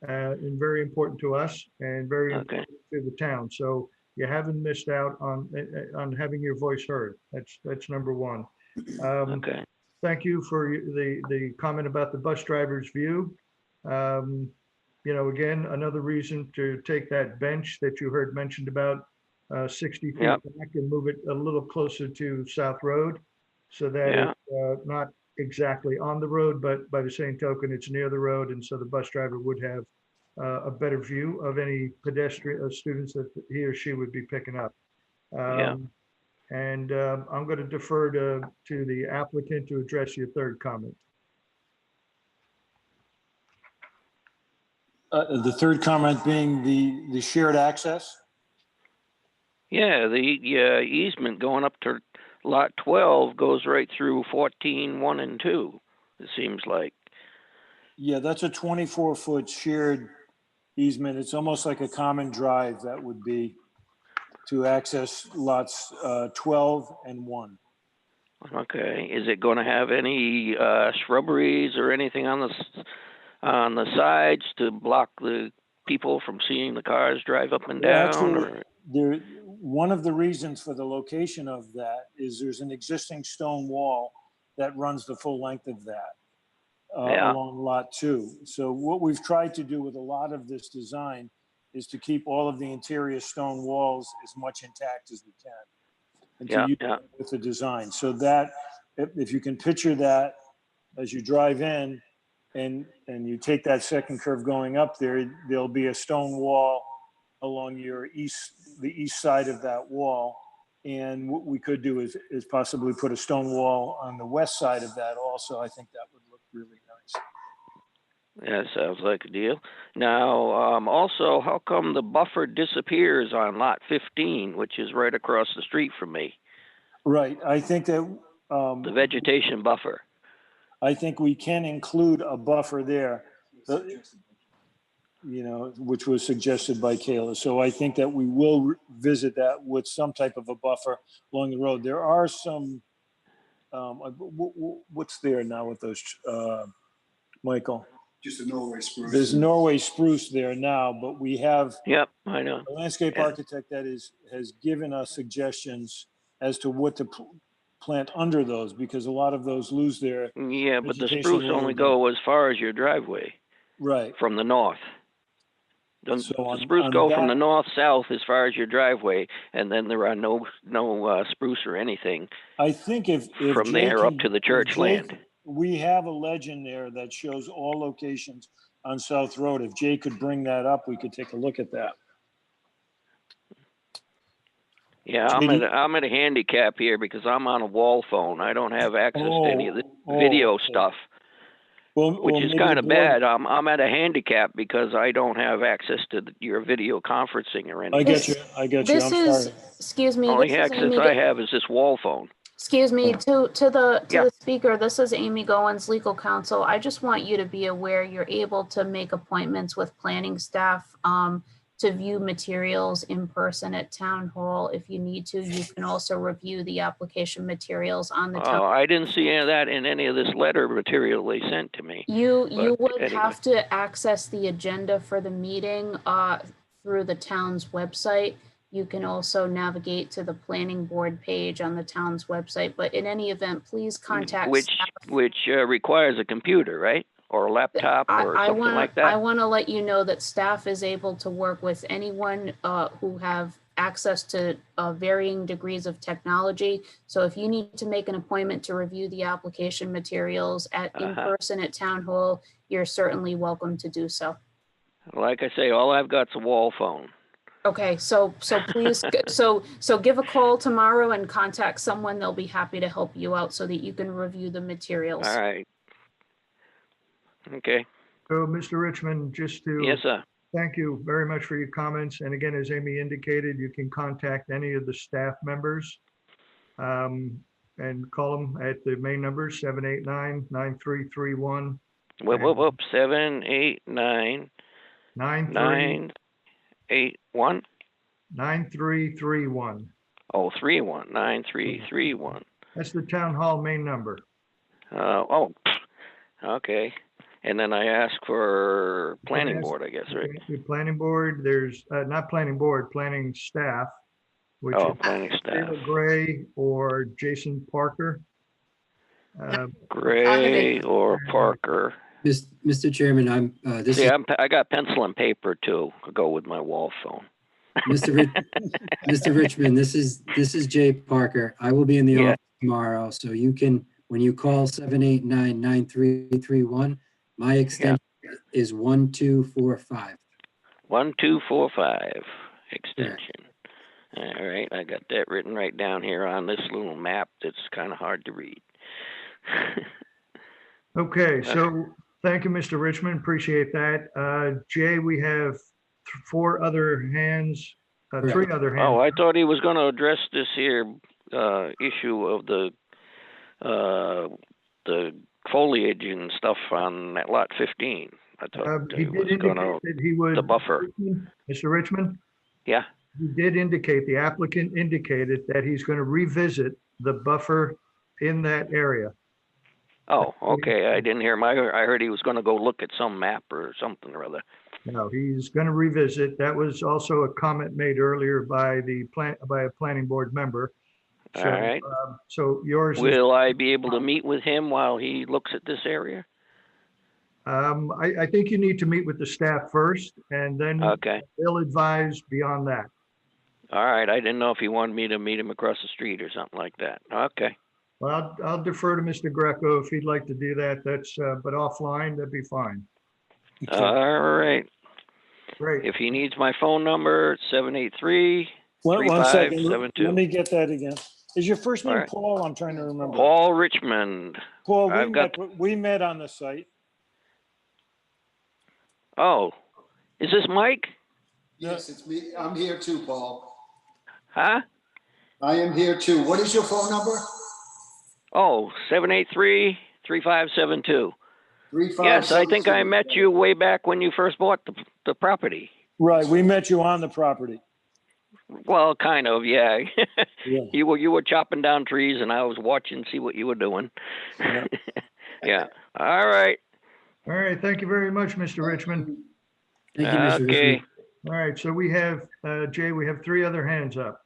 and very important to us and very important to the town. So you haven't missed out on having your voice heard. That's number one. Thank you for the comment about the bus driver's view. Again, another reason to take that bench that you heard mentioned about 60 feet back and move it a little closer to South Road so that it's not exactly on the road, but by the same token, it's near the road. And so the bus driver would have a better view of any pedestrian students that he or she would be picking up. And I'm going to defer to the applicant to address your third comment. The third comment being the shared access? Yeah, the easement going up to lot 12 goes right through 14, 1 and 2, it seems like. Yeah, that's a 24-foot shared easement. It's almost like a common drive that would be to access lots 12 and 1. Okay, is it going to have any shrubberies or anything on the sides to block the people from seeing the cars drive up and down? Actually, one of the reasons for the location of that is there's an existing stone wall that runs the full length of that along lot 2. So what we've tried to do with a lot of this design is to keep all of the interior stone walls as much intact as we can and to use it with the design. So that if you can picture that as you drive in and you take that second curve going up there, there'll be a stone wall along the east side of that wall. And what we could do is possibly put a stone wall on the west side of that also. I think that would look really nice. That sounds like a deal. Now, also, how come the buffer disappears on lot 15, which is right across the street from me? Right, I think that the vegetation buffer. I think we can include a buffer there, which was suggested by Kayla. So I think that we will visit that with some type of a buffer along the road. There are some, what's there now with those, Michael? Just a Norway spruce. There's Norway spruce there now, but we have. Yep, I know. A landscape architect that has given us suggestions as to what to plant under those, because a lot of those lose their. Yeah, but the spruce only go as far as your driveway. Right. From the north. The spruce go from the north south as far as your driveway, and then there are no spruce or anything. I think if from there up to the church land. We have a legend there that shows all locations on South Road. If Jay could bring that up, we could take a look at that. Yeah, I'm at a handicap here because I'm on a wall phone. I don't have access to any of the video stuff, which is kind of bad. I'm at a handicap because I don't have access to your video conferencing or anything. I get you. I'm sorry. Excuse me. Only access I have is this wall phone. Excuse me, to the speaker, this is Amy Goins, legal counsel. I just want you to be aware you're able to make appointments with planning staff to view materials in person at Town Hall. If you need to, you can also review the application materials on the Oh, town. I didn't see any of that in any of this letter material they sent to me. You But would anyway. have to access the agenda for the meeting through the town's website. You can also navigate to the planning board page on the town's website, but in any event, please contact Which requires a computer, right? Or a laptop or something like I that? want to let you know that staff is able to work with anyone who have access to varying degrees of technology. So if you need to make an appointment to review the application materials in person at Town Hall, you're certainly welcome to do so. Like I say, all I've got's a wall phone. Okay, so please, so give a call tomorrow and contact someone. They'll be happy to help you out so that you can review the materials. All right. Okay. So, Mr. Richmond, just to. Yes, sir. Thank you very much for your comments. And again, as Amy indicated, you can contact any of the staff members and call them at the main number, 789-9331. Whoop, 789 981. 9331. Oh, 9331. That's the town hall main number. Okay. And then I ask for planning board, I guess, right? The planning board, there's not planning board, planning staff, which is planning staff. Taylor Gray or Jason Parker. Gray or Parker. Mr. Chairman, I got pencil and paper too. I'll go with my wall phone. Mr. Richmond, this is Jay Parker. I will be in the office tomorrow, so you can, when you call 789-9331, my extension is 1245. 1245 extension. All right, I got that written right down here on this little map that's kind of hard to read. Okay, so thank you, Mr. Richmond. Appreciate that. Jay, we have three other hands. Oh, I thought he was going to address this here issue of the foliage and stuff on that lot 15. I thought he was did going to indicate that he would. the buffer. Mr. Richmond? Yeah. He did indicate, the applicant indicated that he's going to revisit the buffer in that area. Oh, okay. I didn't hear him. I heard he was going to go look at some map or something or other. No, he's going to revisit. That was also a comment made earlier by a planning board member. All right. So yours. Will I be able to meet with him while he looks at this area? I think you need to meet with the staff first, and then they'll advise beyond that. All right. I didn't know if he wanted me to meet him across the street or something like that. Okay. Well, I'll defer to Mr. Greco if he'd like to do that. But offline, that'd be fine. All right. Great. If he needs my phone number, 783 One second. 3572. Let me get that again. Is your first name All right. Paul? I'm trying to remember. Paul Richmond. Paul, I've got. we met on the site. Oh, is this Mike? Yes, it's me. I'm here too, Paul. Huh? I am here too. What is your phone number? Oh, 783-3572. Yes, I think I met you way back when you first bought the property. Right, we met you on the property. Well, kind of, yeah. Yeah. You were chopping down trees, and I was watching, see what you were doing. Yeah. Yeah. All right. All right. Thank you very much, Mr. Richmond. Thank you, Mr. Richmond. All right. So we have, Jay, we have three other hands up.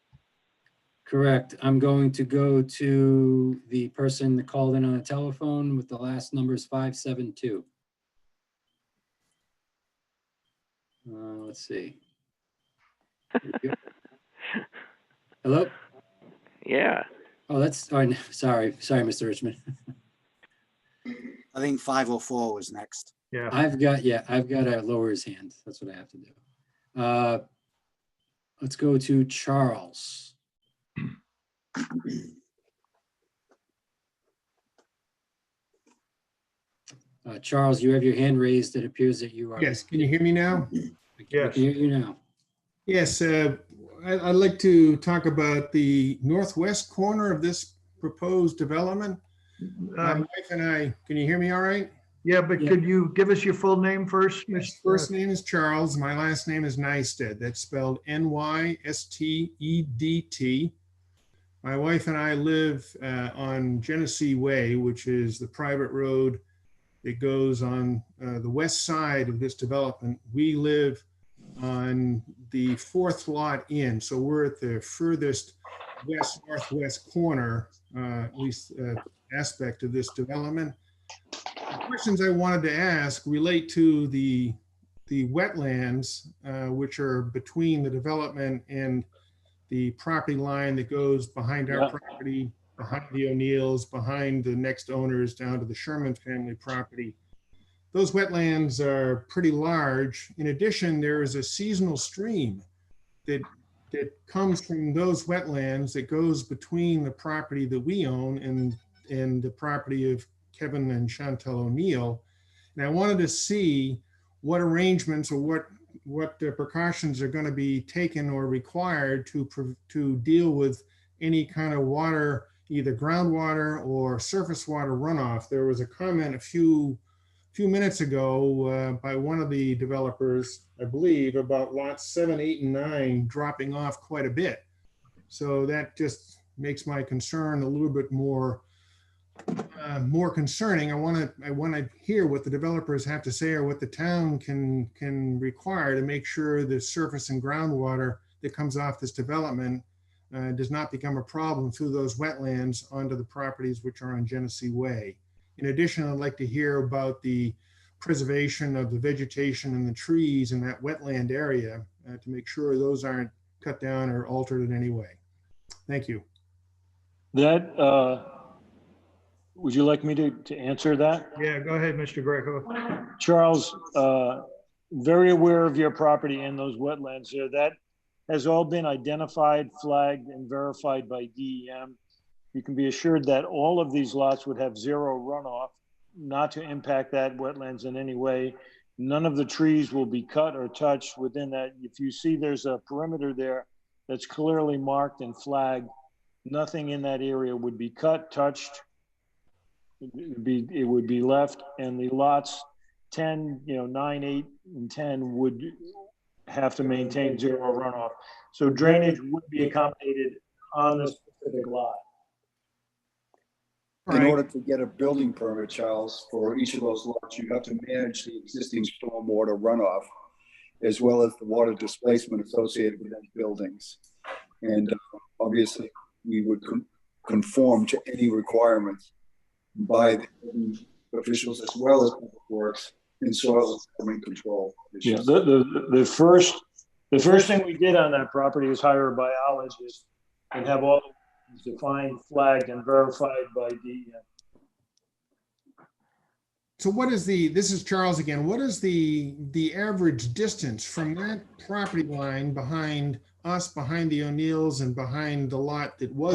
Correct. I'm going to go to the person that called in on the telephone with the last number is 572. Let's see. Hello? Yeah. Oh, that's, sorry, Mr. Richmond. I think 504 was next. Yeah. I've got to lower his hand. That's what I have to do. Let's go to Charles. Charles, you have your hand raised. It appears that you are. Yes, can you hear me now? Yes. I can hear you now. Yes, I'd like to talk about the northwest corner of this proposed development. My wife and I, can you hear me all right? Yeah, but could you give us your full name first, My Mr.? first name is Charles. My last name is Nysted. That's spelled Nysteedt. My wife and I live on Genesee Way, which is the private road that goes on the west side of this development. We live on the fourth lot in, so we're at the furthest west northwest corner, at least aspect of this development. The questions I wanted to ask relate to the wetlands, which are between the development and the property line that goes behind our property, behind the O'Neills, behind the next owners down to the Sherman family property. Those wetlands are pretty large. In addition, there is a seasonal stream that comes from those wetlands that goes between the property that we own and the property of Kevin and Chantel O'Neill. And I wanted to see what arrangements or what precautions are going to be taken or required to deal with any kind of water, either groundwater or surface water runoff. There was a comment a few minutes ago by one of the developers, I believe, about lots 7, 8, and 9 dropping off quite a bit. So that just makes my concern a little bit more concerning. I want to hear what the developers have to say or what the town can require to make sure the surface and groundwater that comes off this development does not become a problem through those wetlands onto the properties which are on Genesee Way. In addition, I'd like to hear about the preservation of the vegetation and the trees in that wetland area to make sure those aren't cut down or altered in any way. Thank you. That, would you like me to answer that? Yeah, go ahead, Mr. Greco. Charles, very aware of your property and those wetlands here. That has all been identified, flagged, and verified by DEM. You can be assured that all of these lots would have zero runoff, not to impact that wetlands in any way. None of the trees will be cut or touched within that. If you see there's a perimeter there that's clearly marked and flagged, nothing in that area would be cut, touched. It would be left, and the lots 10, 9, 8, and 10 would have to maintain zero runoff. So drainage would be accommodated on this specific lot. In order to get a building permit, Charles, for each of those lots, you have to manage the existing stormwater runoff as well as the water displacement associated with those buildings. And obviously, we would conform to any requirements by the officials as well as public works and soil and control. Yeah, the first thing we did on that property was hire a biologist and have all defined, flagged, and verified by DEM. So this is Charles again, what is the average distance from that property line behind us, behind the O'Neills, and behind the lot that was?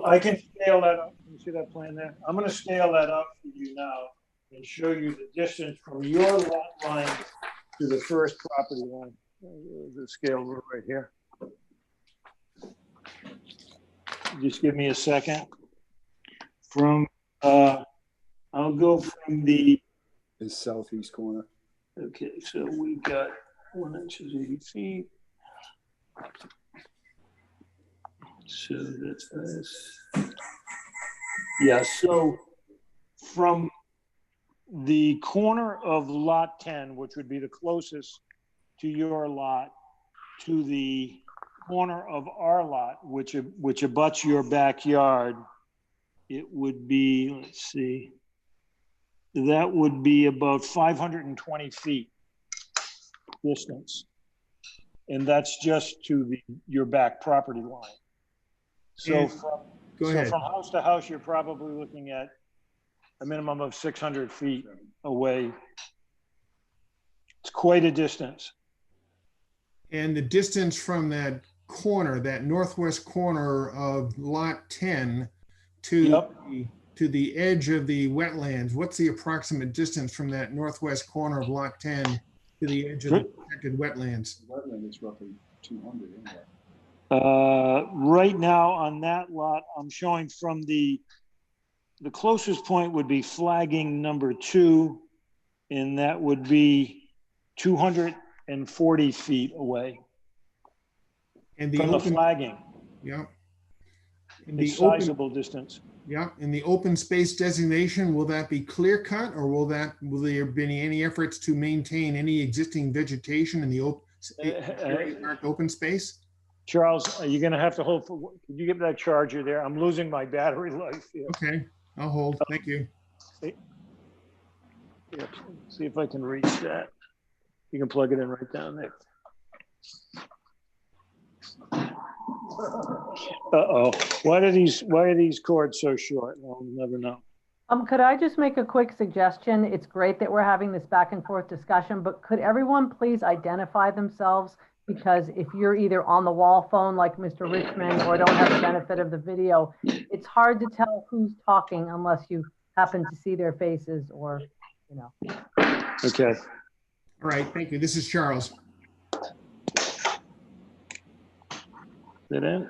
I can scale that up. You see that plan there? I'm going to scale that up for you now and show you the distance from your lot line to the first property line. The scale right here. Just give me a second. I'll go from the southeast corner. Okay, so we got 1 inch is 80 feet. So that's this. Yeah, so from the corner of lot 10, which would be the closest to your lot, to the corner of our lot, which abuts your backyard, it would be, let's see, that would be about 520 feet distance. And that's just to your back property line. So from house to house, you're probably looking at a minimum of 600 feet away. It's quite a distance. And the distance from that corner, that northwest corner of lot 10 to the edge of the wetlands, what's the approximate distance from that northwest corner of lot 10 to the edge of the protected wetlands? The wetland is roughly 200 anyway. Right now on that lot, I'm showing from the the closest point would be flagging number 2, and that would be 240 feet away And the from the open, flagging. yeah. In It's the open, sizable distance. yeah, in the open space designation, will that be clear cut, or will there be any efforts to maintain any existing vegetation in the open space? Charles, are you gonna have to hold for, could you get that charger there? I'm losing my battery life here. Okay, I'll hold. Thank you. Yeah, see if I can reach that. You can plug it in right down there. Uh-oh, why are these cords so short? We'll never know. Could I just make a quick suggestion? It's great that we're having this back and forth discussion, but could everyone please identify themselves? Because if you're either on the wall phone like Mr. Richmond or don't have the benefit of the video, it's hard to tell who's talking unless you happen to see their faces or, you know. Okay. All right, thank you. This is Charles. That in?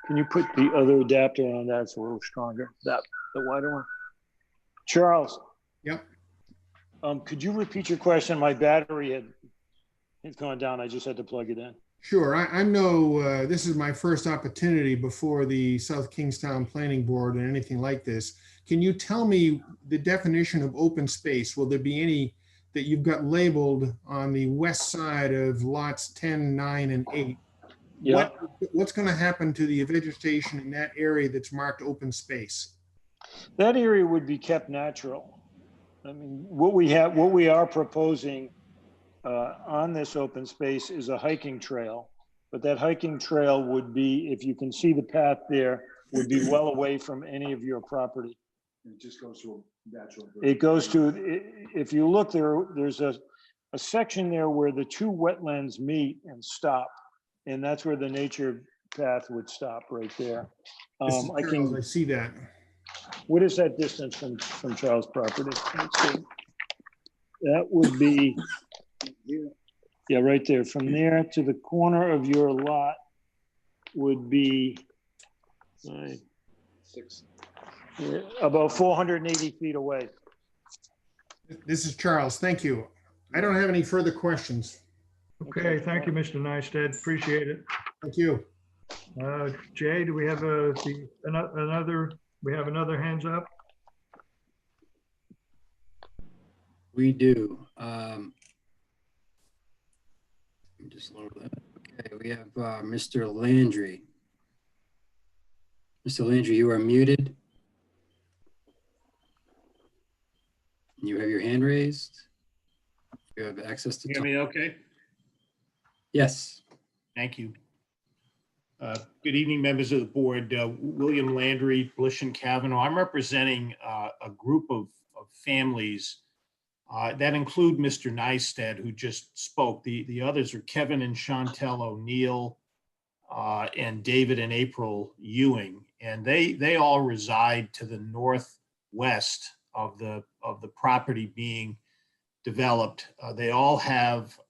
Can you put the other adapter on? That's a little stronger. That the wider one. Charles. Yep. Could you repeat your question? My battery had gone down. I just had to plug it in. Sure. I'm no, this is my first opportunity before the South Kingstown Planning Board and anything like this. Can you tell me the definition of open space? Will there be any that you've got labeled on the west side of lots 10, 9, and 8? Yeah. What's going to happen to the vegetation in that area that's marked open space? That area would be kept natural. I mean, what we are proposing on this open space is a hiking trail, but that hiking trail would be, if you can see the path there, would be well away from any of your property. It just goes to a natural. It goes to, if you look there, there's a section there where the two wetlands meet and stop. And that's where the nature path would stop right there. I see that. What is that distance from Charles' property? Let's see. That would be, yeah, right there. From there to the corner of your lot would be about 480 feet away. This is Charles. Thank you. I don't have any further questions. Okay, thank you, Mr. Nystead. Appreciate it. Thank you. Jay, do we have another hands up? We do. Let me just load that. Okay, we have Mr. Landry. Mr. Landry, you are muted. You have your hand raised. You have access to. Hear me okay? Yes. Thank you. Good evening, members of the board. William Landry, Blish and Kavanaugh. I'm representing a group of families that include Mr. Nystead, who just spoke. The others are Kevin and Chantel O'Neill and David and April Ewing. And they all reside to the northwest of the property being developed. They all have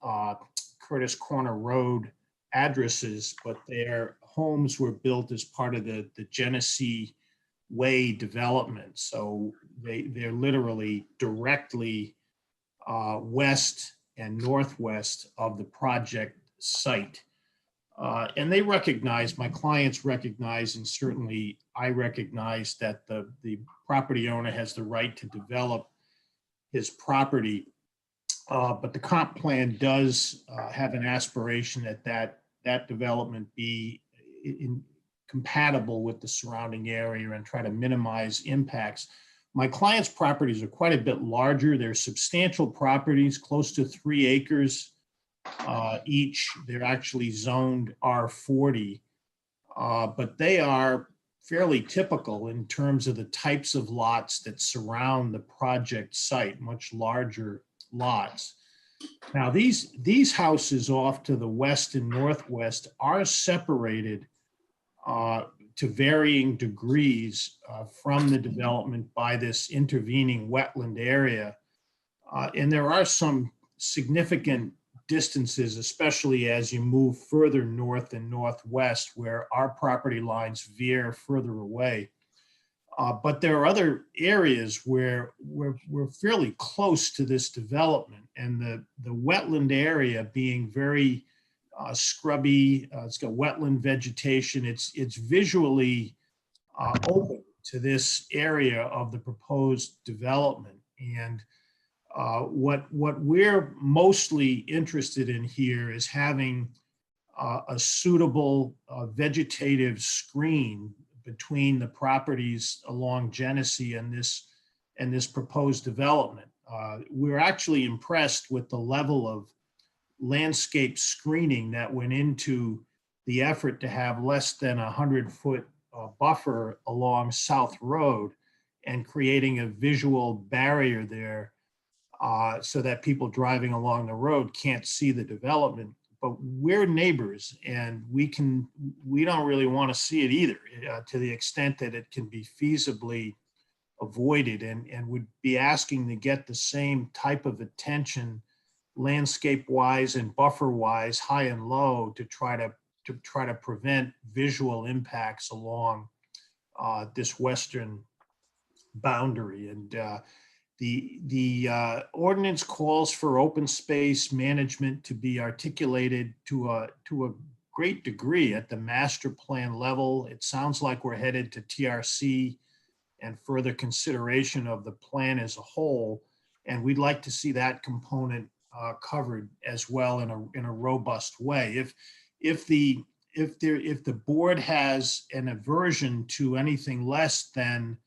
Curtis Corner Road addresses, but their homes were built as part of the Genesee Way development. So they're literally directly west and northwest of the project site. And they recognize, my clients recognize, and certainly I recognize that the property owner has the right to develop his property. But the comp plan does have an aspiration that development be compatible with the surrounding area and try to minimize impacts. My clients' properties are quite a bit larger. They're substantial properties, close to 3 acres each. They're actually zoned R40, but they are fairly typical in terms of the types of lots that surround the project site, much larger lots. Now, these houses off to the west and northwest are separated to varying degrees from the development by this intervening wetland area. And there are some significant distances, especially as you move further north and northwest, where our property lines veer further away. But there are other areas where we're fairly close to this development, and the wetland area being very scrubby, it's got wetland vegetation. It's visually open to this area of the proposed development. And what we're mostly interested in here is having a suitable vegetative screen between the properties along Genesee and this proposed development. We're actually impressed with the level of landscape screening that went into the effort to have less than 100-foot buffer along South Road and creating a visual barrier there so that people driving along the road can't see the development. But we're neighbors, and we don't really want to see it either, to the extent that it can be feasibly avoided, and would be asking to get the same type of attention landscape-wise and buffer-wise, high and low, to try to prevent visual impacts along this western boundary. And the ordinance calls for open space management to be articulated to a great degree at the master plan level. It sounds like we're headed to TRC and further consideration of the plan as a whole, and we'd like to see that component covered as well in a robust way. If the board has an aversion to anything less than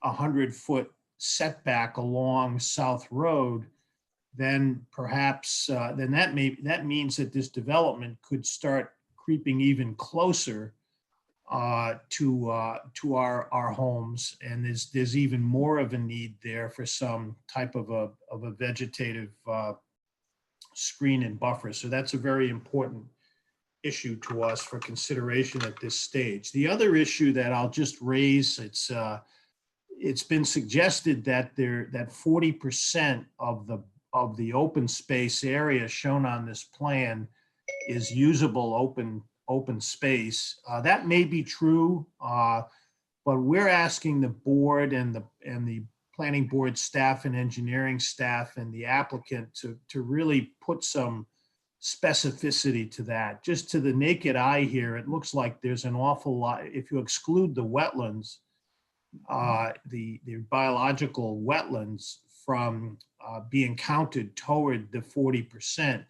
100-foot setback along South Road, then perhaps that means that this development could start creeping even closer to our homes, and there's even more of a need there for some type of a vegetative screen and buffer. So that's a very important issue to us for consideration at this stage. The other issue that I'll just raise, it's been suggested that 40% of the open space area shown on this plan is usable open space. That may be true, but we're asking the board and the planning board staff and engineering staff and the applicant to really put some specificity to that. Just to the naked eye here, it looks like there's an awful lot. If you exclude the wetlands, the biological wetlands from being counted toward the 40%,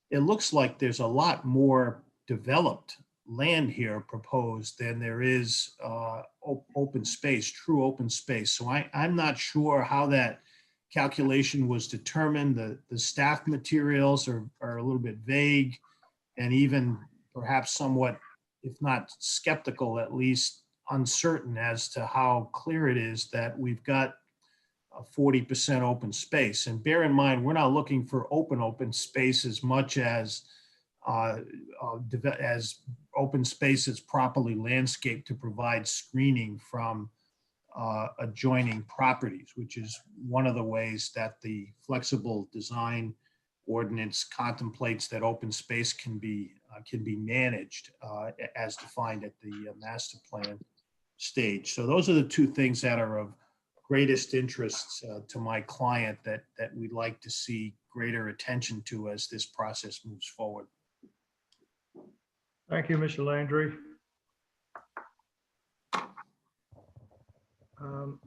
it looks like there's a lot more developed land here proposed than there is open space, true open space. So I'm not sure how that calculation was determined. The staff materials are a little bit vague, and even perhaps somewhat, if not skeptical, at least uncertain as to how clear it is that we've got a 40% open space. And bear in mind, we're not looking for open space as much as open space is properly landscaped to provide screening from adjoining properties, which is one of the ways that the flexible design ordinance contemplates that open space can be managed as defined at the master plan stage. So those are the two things that are of greatest interest to my client that we'd like to see greater attention to as this process moves forward. Thank you, Mr. Landry.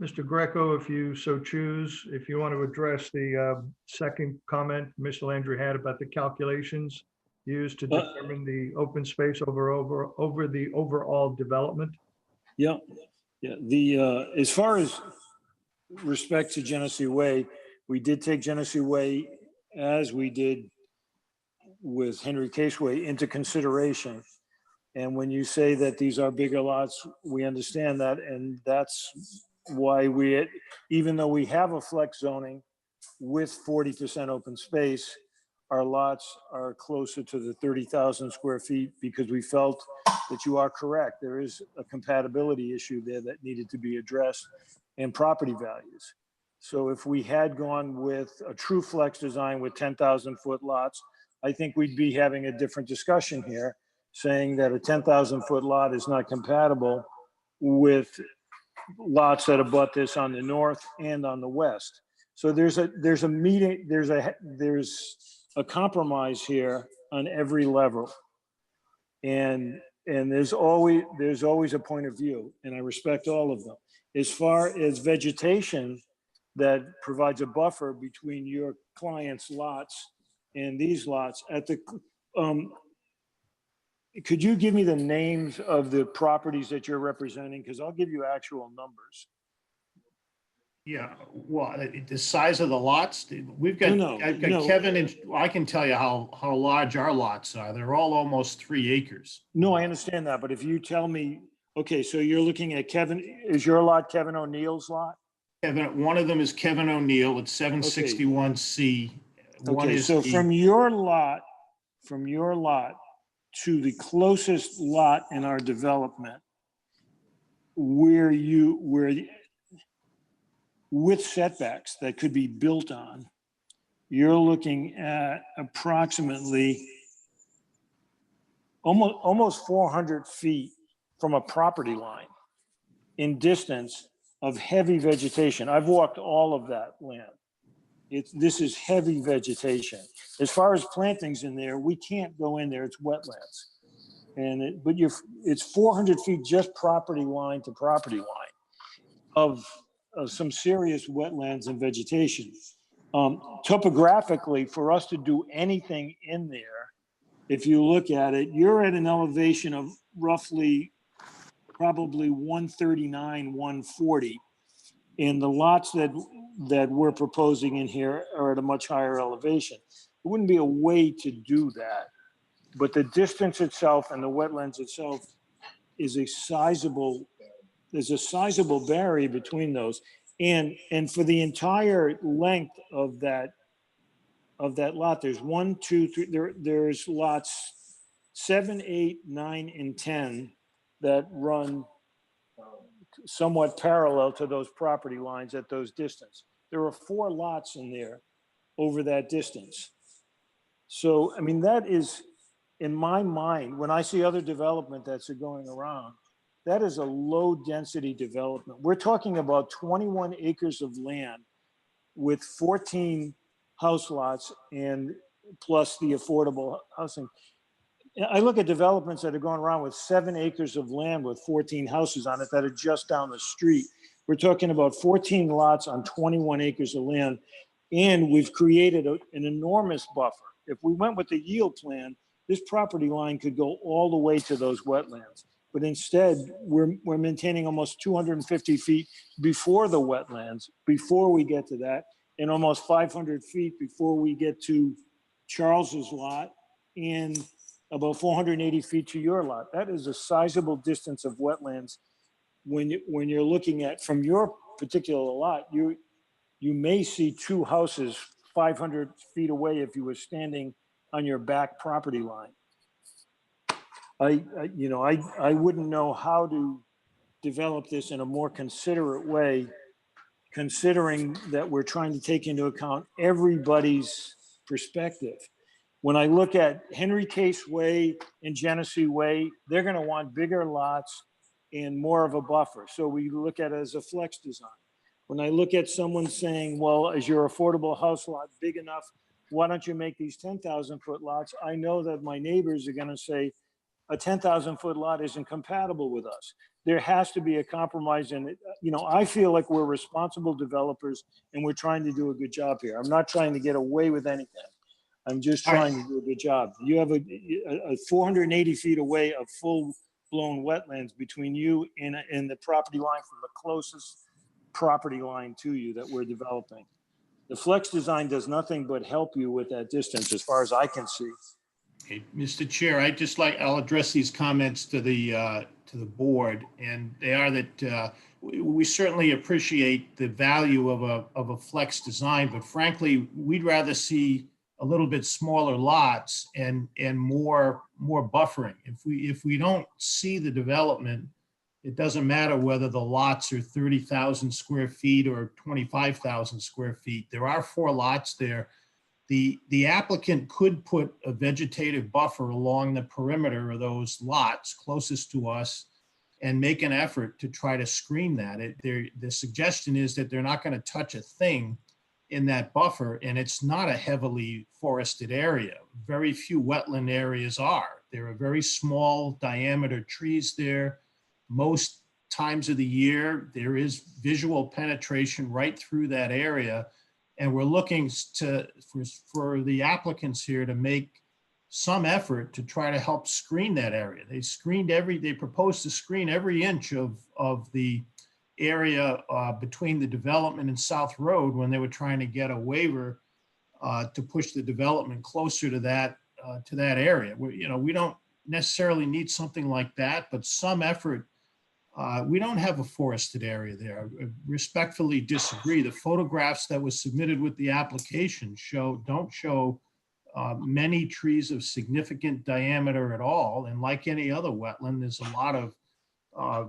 Mr. Greco, if you so choose, if you want to address the second comment Mr. Landry had about the calculations used to determine the open space over the overall development. Yeah. The as far as respect to Genesee Way, we did take Genesee Way, as we did with Henry Case Way, into consideration. And when you say that these are bigger lots, we understand that, and that's why we, even though we have a flex zoning with 40% open space, our lots are closer to the 30,000 square feet, because we felt that you are correct. There is a compatibility issue there that needed to be addressed, and property values. So if we had gone with a true flex design with 10,000 foot lots, I think we'd be having a different discussion here, saying that a 10,000 foot lot is not compatible with lots that abut this on the north and on the west. So there's a compromise here on every level. And there's always a point of view, and I respect all of them. As far as vegetation that provides a buffer between your client's lots and these lots could you give me the names of the properties that you're representing? Because I'll give you actual numbers. Yeah, well, the size of the lots, we've got, No, I've got no. Kevin, and I can tell you how large our lots are. They're all almost 3 acres. No, I understand that, but if you tell me, okay, so you're looking at Kevin, is your lot Kevin O'Neill's lot? Kevin, one of them is Kevin O'Neill at 761C. One Okay, is so the- from your lot to the closest lot in our development, with setbacks that could be built on, you're looking at approximately almost 400 feet from a property line in distance of heavy vegetation. I've walked all of that land. This is heavy vegetation. As far as plantings in there, we can't go in there, it's wetlands. But it's 400 feet just property line to property line of some serious wetlands and vegetation. Topographically, for us to do anything in there, if you look at it, you're at an elevation of roughly probably 139, 140. And the lots that we're proposing in here are at a much higher elevation. It wouldn't be a way to do that. But the distance itself and the wetlands itself is there's a sizable barrier between those. And for the entire length of that lot, there's 1, 2, 3, there's lots 7, 8, 9, and 10 that run somewhat parallel to those property lines at those distance. There are 4 lots in there over that distance. So, I mean, that is, in my mind, when I see other development that's going around, that is a low density development. We're talking about 21 acres of land with 14 house lots and plus the affordable housing. I look at developments that are going around with 7 acres of land with 14 houses on it that are just down the street. We're talking about 14 lots on 21 acres of land, and we've created an enormous buffer. If we went with the yield plan, this property line could go all the way to those wetlands. But instead, we're maintaining almost 250 feet before the wetlands, before we get to that, and almost 500 feet before we get to Charles's lot, and about 480 feet to your lot. That is a sizable distance of wetlands. When you're looking at, from your particular lot, you may see 2 houses 500 feet away if you were standing on your back property line. I wouldn't know how to develop this in a more considerate way, considering that we're trying to take into account everybody's perspective. When I look at Henry Case Way and Genesee Way, they're going to want bigger lots and more of a buffer. So we look at it as a flex design. When I look at someone saying, well, is your affordable house lot big enough? Why don't you make these 10,000 foot lots? I know that my neighbors are going to say a 10,000 foot lot isn't compatible with us. There has to be a compromise in it. I feel like we're responsible developers and we're trying to do a good job here. I'm not trying to get away with anything. I'm just trying to do a good job. You have a 480 feet away of full-blown wetlands between you and the property line from the closest property line to you that we're developing. The flex design does nothing but help you with that distance as far as I can see. Okay, Mr. Chair, I'll address these comments to the board, and they are that we certainly appreciate the value of a flex design, but frankly, we'd rather see a little bit smaller lots and more buffering. If we don't see the development, it doesn't matter whether the lots are 30,000 square feet or 25,000 square feet. There are 4 lots there. The applicant could put a vegetative buffer along the perimeter of those lots closest to us and make an effort to try to screen that. The suggestion is that they're not going to touch a thing in that buffer, and it's not a heavily forested area. Very few wetland areas are. There are very small diameter trees there. Most times of the year, there is visual penetration right through that area. And we're looking for the applicants here to make some effort to try to help screen that area. They proposed to screen every inch of the area between the development and South Road when they were trying to get a waiver to push the development closer to that area. We don't necessarily need something like that, but some effort. We don't have a forested area there. I respectfully disagree. The photographs that were submitted with the application don't show many trees of significant diameter at all. And like any other wetland, there's a lot of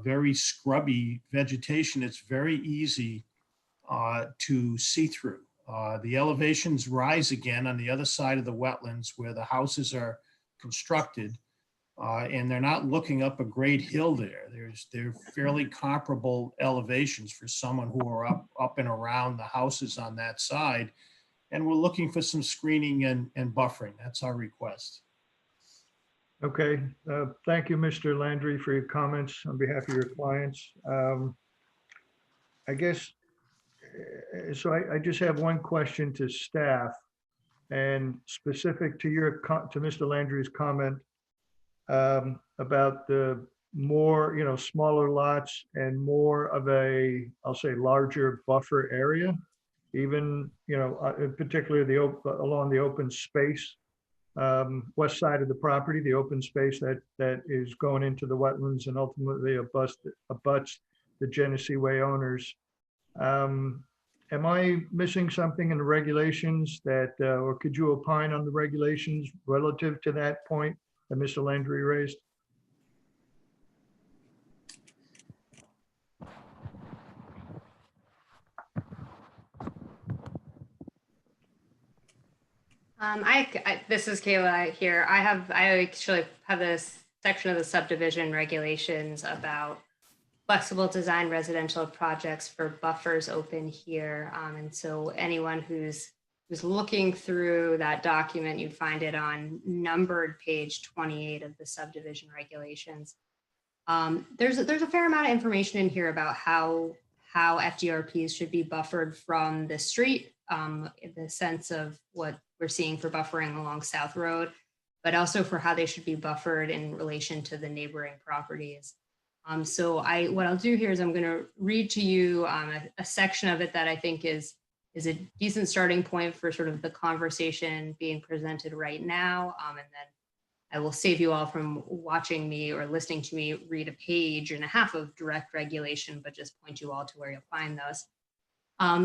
very scrubby vegetation. It's very easy to see through. The elevations rise again on the other side of the wetlands where the houses are constructed. And they're not looking up a great hill there. They're fairly comparable elevations for someone who are up and around the houses on that side. And we're looking for some screening and buffering. That's our request. Okay, thank you, Mr. Landry, for your comments on behalf of your clients. I guess, so I just have one question to staff, and specific to Mr. Landry's comment about the more, smaller lots and more of a, I'll say, larger buffer area, even, particularly along the open space, west side of the property, the open space that is going into the wetlands and ultimately abuts the Genesee Way owners. Am I missing something in the regulations or could you opine on the regulations relative to that point that Mr. Landry raised? This is Kayla here. I actually have this section of the subdivision regulations about flexible design residential projects for buffers open here. And so anyone who's looking through that document, you'd find it on numbered page 28 of the subdivision regulations. There's a fair amount of information in here about how FDRPs should be buffered from the street, in the sense of what we're seeing for buffering along South Road, but also for how they should be buffered in relation to the neighboring properties. So what I'll do here is I'm going to read to you a section of it that I think is a decent starting point for sort of the conversation being presented right now. And then I will save you all from watching me or listening to me read a page and a half of direct regulation, but just point you all to where you'll find those.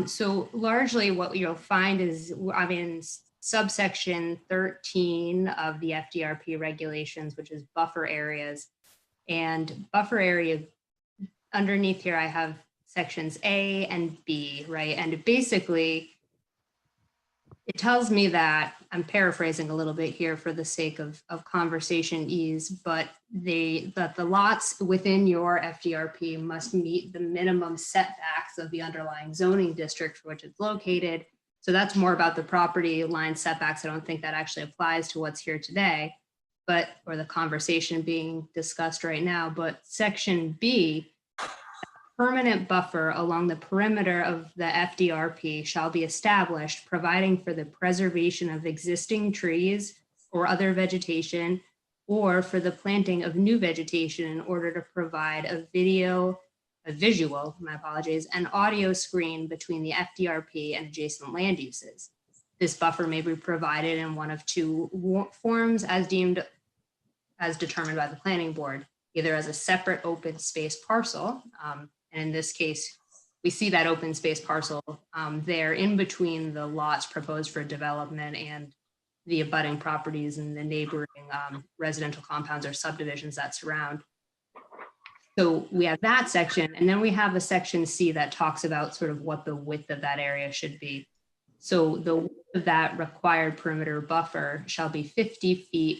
So largely what you'll find is, subsection 13 of the FDRP regulations, which is buffer areas. And buffer area, underneath here, I have sections A and B, right? And basically, it tells me that, I'm paraphrasing a little bit here for the sake of conversation ease, but that the lots within your FDRP must meet the minimum setbacks of the underlying zoning district for which it's located. So that's more about the property line setbacks. I don't think that actually applies to what's here today, or the conversation being discussed right now. But section B, permanent buffer along the perimeter of the FDRP shall be established, providing for the preservation of existing trees or other vegetation, or for the planting of new vegetation in order to provide a visual, and audio screen between the FDRP and adjacent land uses. This buffer may be provided in one of two forms as determined by the planning board, either as a separate open space parcel. And in this case, we see that open space parcel there in between the lots proposed for development and the abutting properties and the neighboring residential compounds or subdivisions that surround. So we have that section, and then we have a section C that talks about sort of what the width of that area should be. So the width of that required perimeter buffer shall be 50 feet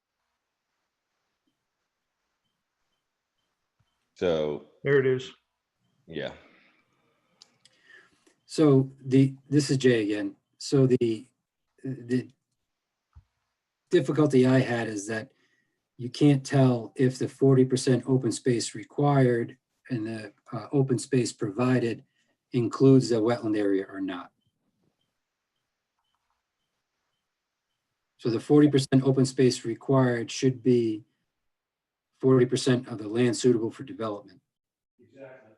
So, There it is. yeah. So this is Jay again. So the difficulty I had is that you can't tell if the 40% open space required and the open space provided includes the wetland area or not. So the 40% open space required should be 40% of the land suitable for development. Exactly.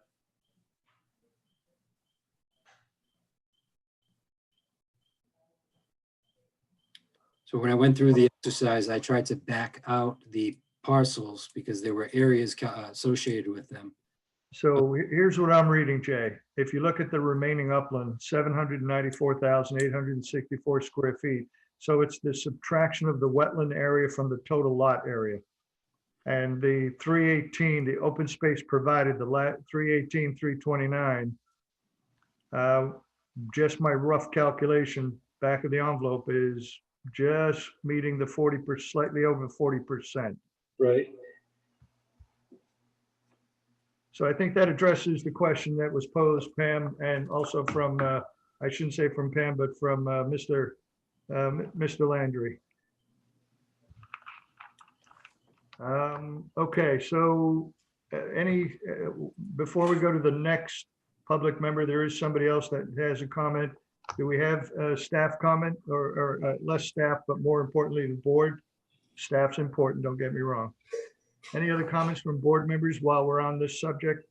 So when I went through the exercise, I tried to back out the parcels because there were areas associated with them. So here's what I'm reading, Jay. If you look at the remaining upland, 794,864 square feet. So it's the subtraction of the wetland area from the total lot area. And the 318, the open space provided, the 318, 329, just my rough calculation, back of the envelope is just meeting the 40%, slightly over 40%. Right. So I think that addresses the question that was posed, Pam, and also from, I shouldn't say from Pam, but from Mr. Landry. Okay, so before we go to the next public member, there is somebody else that has a comment. Do we have a staff comment or less staff, but more importantly, the board? Staff's important, don't get me wrong. Any other comments from board members while we're on this subject?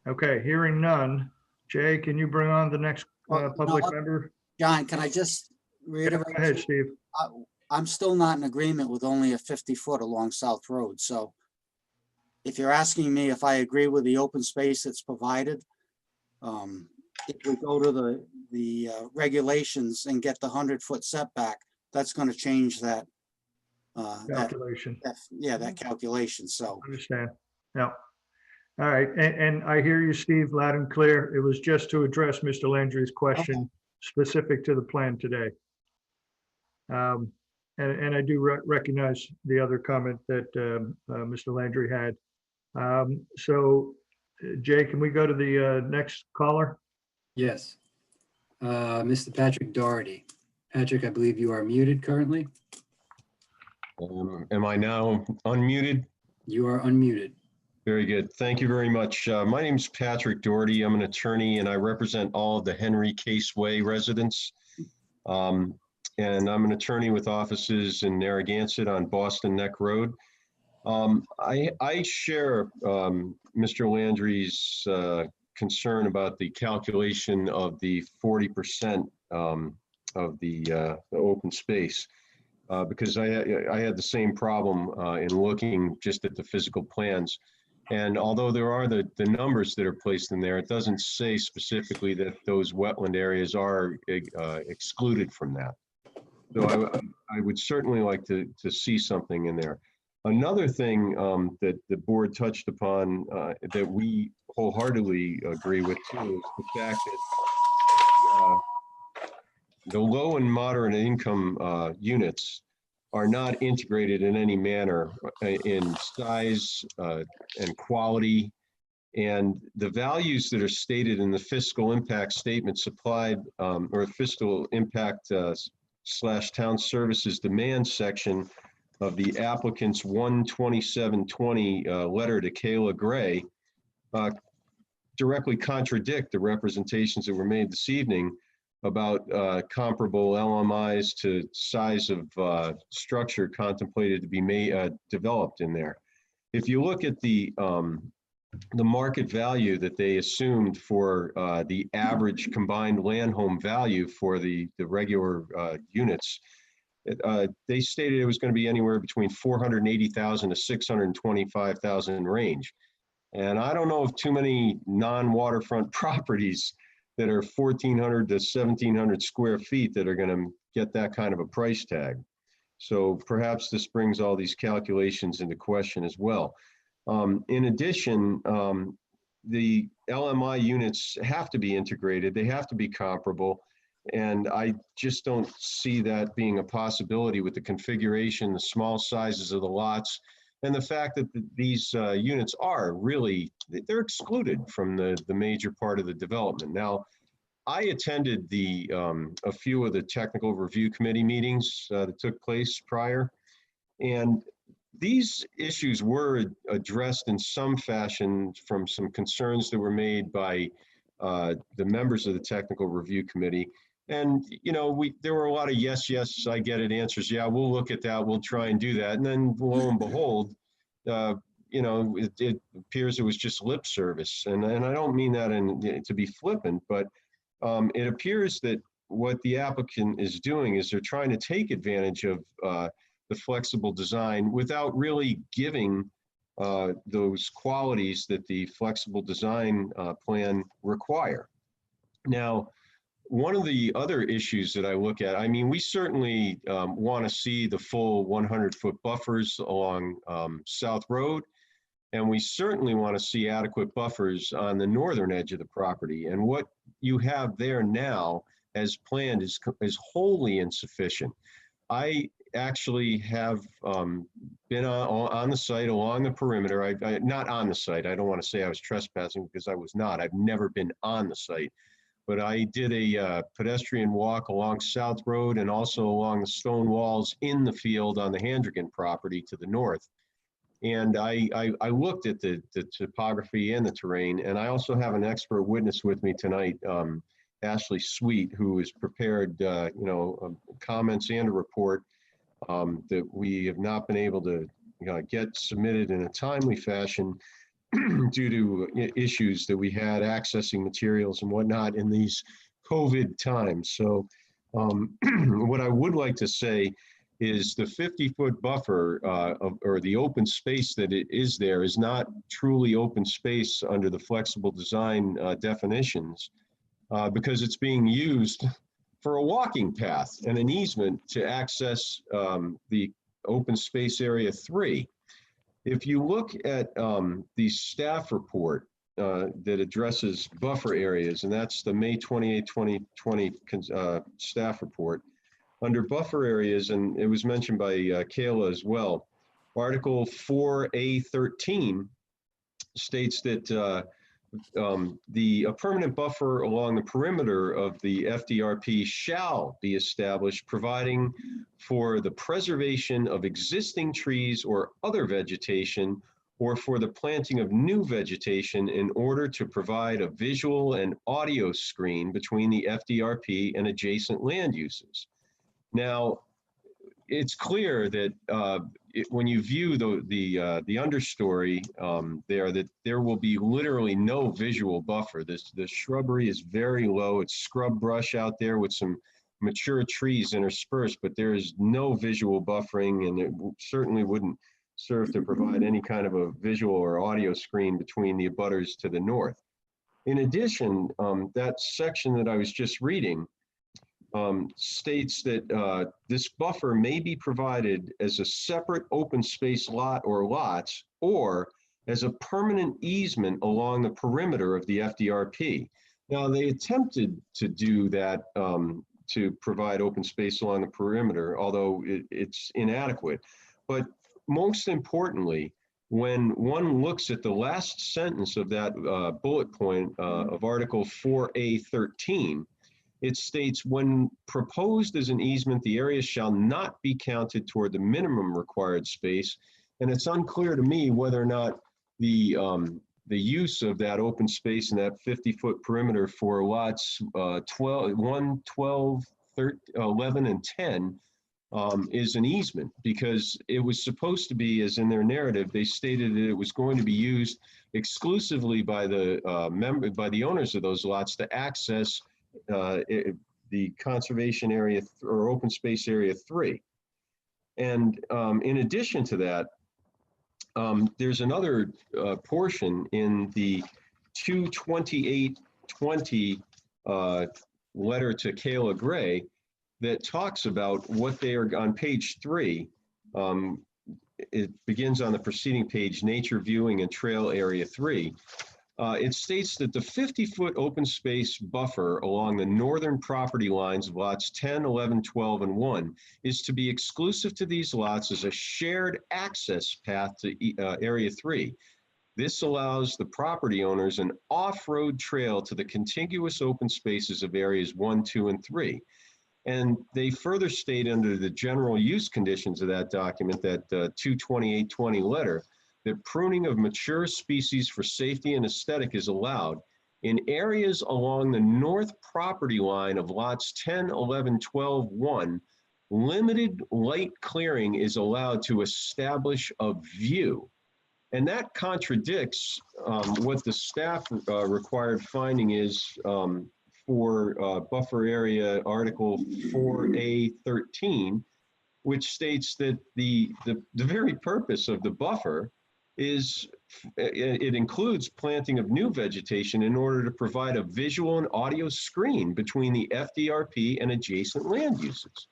Okay, hearing none. Jay, can you bring on the next public member? John, can I just reiterate? Go ahead, Steve. I'm still not in agreement with only a 50-foot along South Road. So if you're asking me if I agree with the open space that's provided, if we go to the regulations and get the 100-foot setback, that's going to change that Calculation. that calculation. So Understand. Yeah. All right. And I hear you, Steve, loud and clear. It was just to address Mr. Landry's question specific to the plan today. And I do recognize the other comment that Mr. Landry had. So Jay, can we go to the next caller? Yes. Mr. Patrick Doherty. Patrick, I believe you are muted currently. Am I now unmuted? You are unmuted. Very good. Thank you very much. My name is Patrick Doherty. I'm an attorney and I represent all of the Henry Case Way residents. And I'm an attorney with offices in Narragansett on Boston Neck Road. I share Mr. Landry's concern about the calculation of the 40% of the open space. Because I had the same problem in looking just at the physical plans. And although there are the numbers that are placed in there, it doesn't say specifically that those wetland areas are excluded from that. So I would certainly like to see something in there. Another thing that the board touched upon that we wholeheartedly agree with too is the fact that the low and moderate income units are not integrated in any manner in size and quality. And the values that are stated in the fiscal impact statement supplied or fiscal impact / town services demand section of the applicant's 12720 letter to Kayla Gray directly contradict the representations that were made this evening about comparable LMIs to size of structure contemplated to be developed in there. If you look at the market value that they assumed for the average combined land home value for the regular units, they stated it was going to be anywhere between 480,000 to 625,000 range. And I don't know of too many non-waterfront properties that are 1,400 to 1,700 square feet that are going to get that kind of a price tag. So perhaps this brings all these calculations into question as well. In addition, the LMI units have to be integrated. They have to be comparable. And I just don't see that being a possibility with the configuration, the small sizes of the lots, and the fact that these units are really, they're excluded from the major part of the development. Now, I attended a few of the technical review committee meetings that took place prior, and these issues were addressed in some fashion from some concerns that were made by the members of the technical review committee. And, you know, there were a lot of yes, yes, I get it answers. Yeah, we'll look at that. We'll try and do that. And then lo and behold, you know, it appears it was just lip service. And I don't mean that to be flippant, but it appears that what the applicant is doing is they're trying to take advantage of the flexible design without really giving those qualities that the flexible design plan require. Now, one of the other issues that I look at, I mean, we certainly want to see the full 100-foot buffers along South Road, and we certainly want to see adequate buffers on the northern edge of the property. And what you have there now as planned is wholly insufficient. I actually have been on the site along the perimeter. Not on the site. I don't want to say I was trespassing because I was not. I've never been on the site. But I did a pedestrian walk along South Road and also along the stone walls in the field on the Handrigan property to the north. And I looked at the topography and the terrain, and I also have an expert witness with me tonight, Ashley Sweet, who has prepared you know, comments and a report that we have not been able to get submitted in a timely fashion due to issues that we had accessing materials and whatnot in these COVID times. So what I would like to say is the 50-foot buffer or the open space that it is there is not truly open space under the flexible design definitions because it's being used for a walking path and an easement to access the open space area 3. If you look at the staff report that addresses buffer areas, and that's the May 28, 2020 staff report, under buffer areas, and it was mentioned by Kayla as well, Article 4A13 states that a permanent buffer along the perimeter of the FDRP shall be established, providing for the preservation of existing trees or other vegetation, or for the planting of new vegetation in order to provide a visual and audio screen between the FDRP and adjacent land uses. Now, it's clear that when you view the understory there, that there will be literally no visual buffer. The shrubbery is very low. It's scrub brush out there with some mature trees interspersed, but there is no visual buffering, and it certainly wouldn't serve to provide any kind of a visual or audio screen between the abutters to the north. In addition, that section that I was just reading states that this buffer may be provided as a separate open space lot or lots, or as a permanent easement along the perimeter of the FDRP. Now, they attempted to do that to provide open space along the perimeter, although it's inadequate. But most importantly, when one looks at the last sentence of that bullet point of Article 4A13, it states, when proposed as an easement, the area shall not be counted toward the minimum required space. And it's unclear to me whether or not the use of that open space and that 50-foot perimeter for lots 1, 12, 13, 11, and 10 is an easement, because it was supposed to be, as in their narrative, they stated that it was going to be used exclusively by the owners of those lots to access the conservation area or open space area 3. And in addition to that, there's another portion in the 22820 letter to Kayla Gray that talks about what they are on page 3. It begins on the preceding page, nature viewing and trail area 3. It states that the 50-foot open space buffer along the northern property lines of lots 10, 11, 12, and 1 is to be exclusive to these lots as a shared access path to Area 3. This allows the property owners an off-road trail to the contiguous open spaces of areas 1, 2, and 3. And they further state under the general use conditions of that document, that 22820 letter, that pruning of mature species for safety and aesthetic is allowed in areas along the north property line of lots 10, 11, 12, 1. Limited light clearing is allowed to establish a view. And that contradicts what the staff required finding is for buffer area article 4A13, which states that the very purpose of the buffer is it includes planting of new vegetation in order to provide a visual and audio screen between the FDRP and adjacent land uses.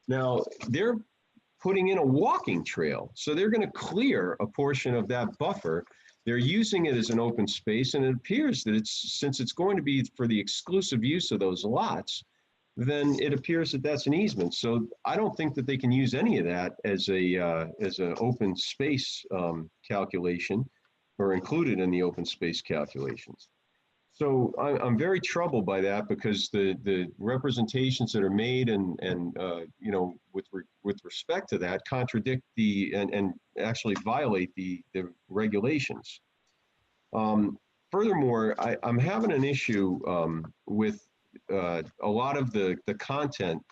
Now, they're putting in a walking trail, so they're going to clear a portion of that buffer. They're using it as an open space, and it appears that since it's going to be for the exclusive use of those lots, then it appears that that's an easement. So I don't think that they can use any of that as an open space calculation or included in the open space calculations. So I'm very troubled by that because the representations that are made and you know, with respect to that contradict and actually violate the regulations. Furthermore, I'm having an issue with a lot of the content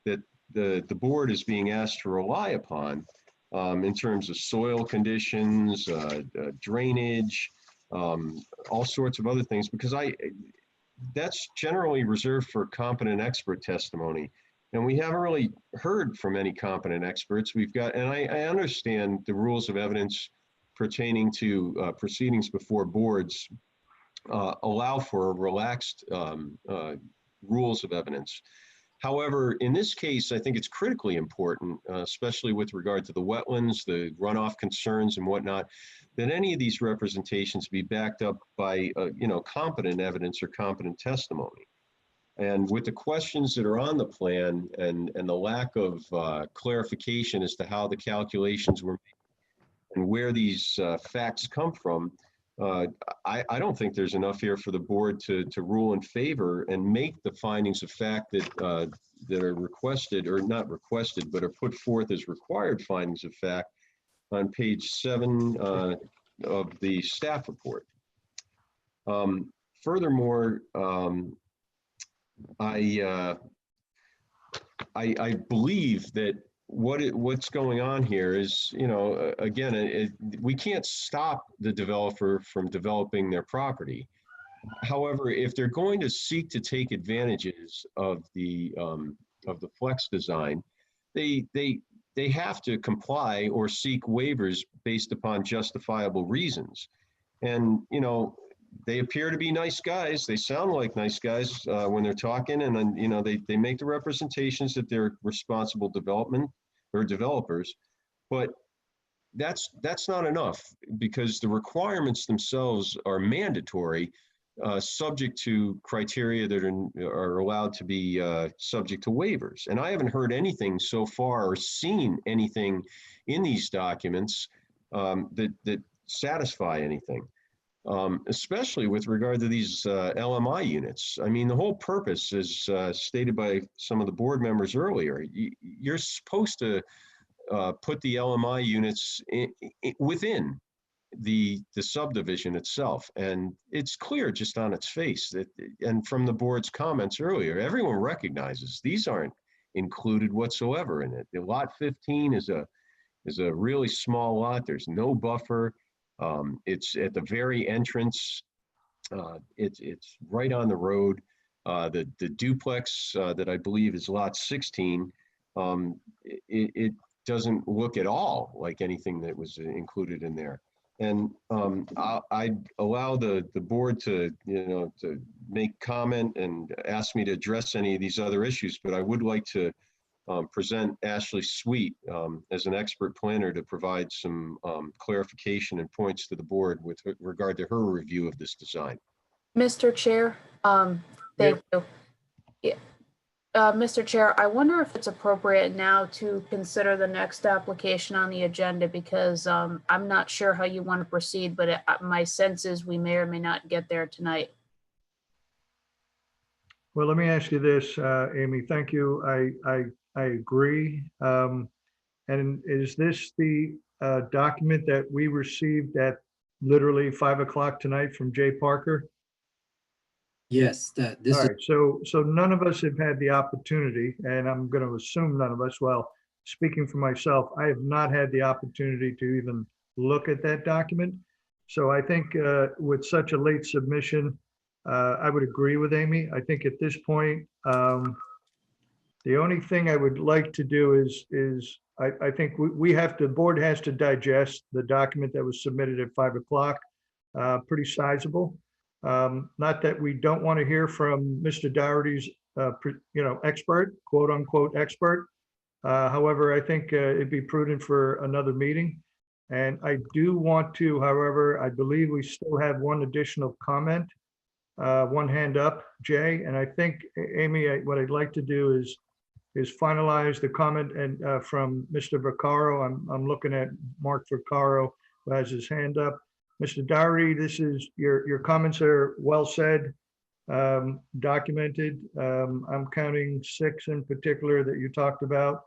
that the board is being asked to rely upon in terms of soil conditions, drainage, all sorts of other things, because that's generally reserved for competent expert testimony. And we haven't really heard from any competent experts. We've got, and I understand the rules of evidence pertaining to proceedings before boards allow for relaxed rules of evidence. However, in this case, I think it's critically important, especially with regard to the wetlands, the runoff concerns and whatnot, that any of these representations be backed up by, you know, competent evidence or competent testimony. And with the questions that are on the plan and the lack of clarification as to how the calculations were made and where these facts come from, I don't think there's enough here for the board to rule in favor and make the findings of fact that that are requested, or not requested, but are put forth as required findings of fact on page 7 of the staff report. Furthermore, I believe that what's going on here is, you know, again, we can't stop the developer from developing their property. However, if they're going to seek to take advantages of the flex design, they have to comply or seek waivers based upon justifiable reasons. And, you know, they appear to be nice guys. They sound like nice guys when they're talking, and then, you know, they make the representations that they're responsible development or developers, but that's not enough, because the requirements themselves are mandatory, subject to criteria that are allowed to be subject to waivers. And I haven't heard anything so far or seen anything in these documents that satisfy anything. Especially with regard to these LMI units. I mean, the whole purpose, as stated by some of the board members earlier, you're supposed to put the LMI units within the subdivision itself. And it's clear just on its face that, and from the board's comments earlier, everyone recognizes these aren't included whatsoever in it. The lot 15 is a really small lot. There's no buffer. It's at the very entrance. It's right on the road. The duplex that I believe is lot 16, it doesn't look at all like anything that was included in there. And I'd allow the board to, you know, to make comment and ask me to address any of these other issues, but I would like to present Ashley Sweet as an expert planner to provide some clarification and points to the board with regard to her review of this design. Mr. Chair, thank you. Yeah. Mr. Chair, I wonder if it's appropriate now to consider the next application on the agenda because I'm not sure how you want to proceed, but my sense is we may or may not get there tonight. Well, let me ask you this, Amy. Thank you. I agree. And is this the document that we received at literally 5 o'clock tonight from Jay Parker? Yes, this All is, right, so none of us have had the opportunity, and I'm going to assume none of us, well, speaking for myself, I have not had the opportunity to even look at that document. So I think with such a late submission, I would agree with Amy. I think at this point, the only thing I would like to do is I think we have to, the board has to digest the document that was submitted at 5 o'clock, pretty sizable. Not that we don't want to hear from Mr. Dougherty's, expert, quote unquote expert. However, I think it'd be prudent for another meeting. And I do want to, however, I believe we still have one additional comment, one hand up, Jay. And I think, Amy, what I'd like to do is finalize the comment and from Mr. Vaccaro. I'm looking at Mark Vaccaro, who has his hand up. Mr. Dougherty, this is your comments are well said, documented. I'm counting 6 in particular that you talked about.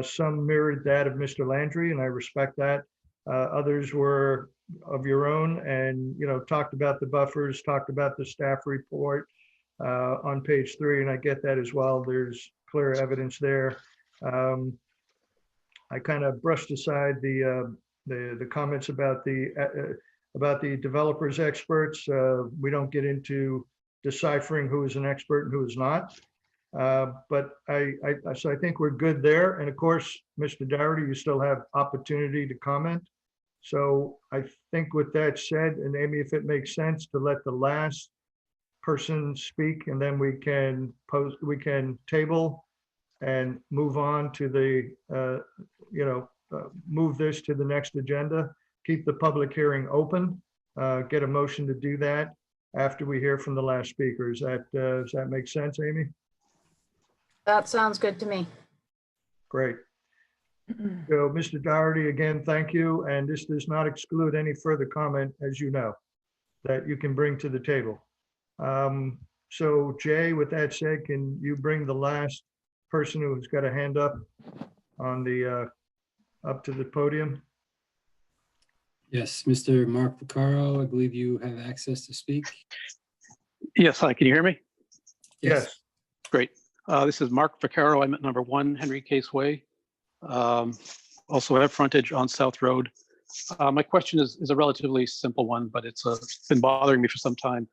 Some mirrored that of Mr. Landry, and I respect that. Others were of your own and, talked about the buffers, talked about the staff report on page 3, and I get that as well. There's clear evidence there. I kind of brushed aside the comments about the developers experts. We don't get into deciphering who is an expert and who is not. But so I think we're good there. And of course, Mr. Dougherty, you still have opportunity to comment. So I think with that said, and Amy, if it makes sense to let the last person speak, and then we can table and move on to the, move this to the next agenda. Keep the public hearing open, get a motion to do that after we hear from the last speaker. Does that make sense, Amy? That sounds good to me. Great. So, Mr. Dougherty, again, thank you. And this does not exclude any further comment, as you know, that you can bring to the table. So, Jay, with that said, can you bring the last person who's got a hand up on the up to the podium? yes, Mr. Mark Vaccaro, I believe you have access to speak. Yes, hi, can you hear me? Yes. Great. This is Mark Vaccaro. I'm at number 1 Henry Case Way. Also have frontage on South Road. My question is a relatively simple one, but it's been bothering me for some time.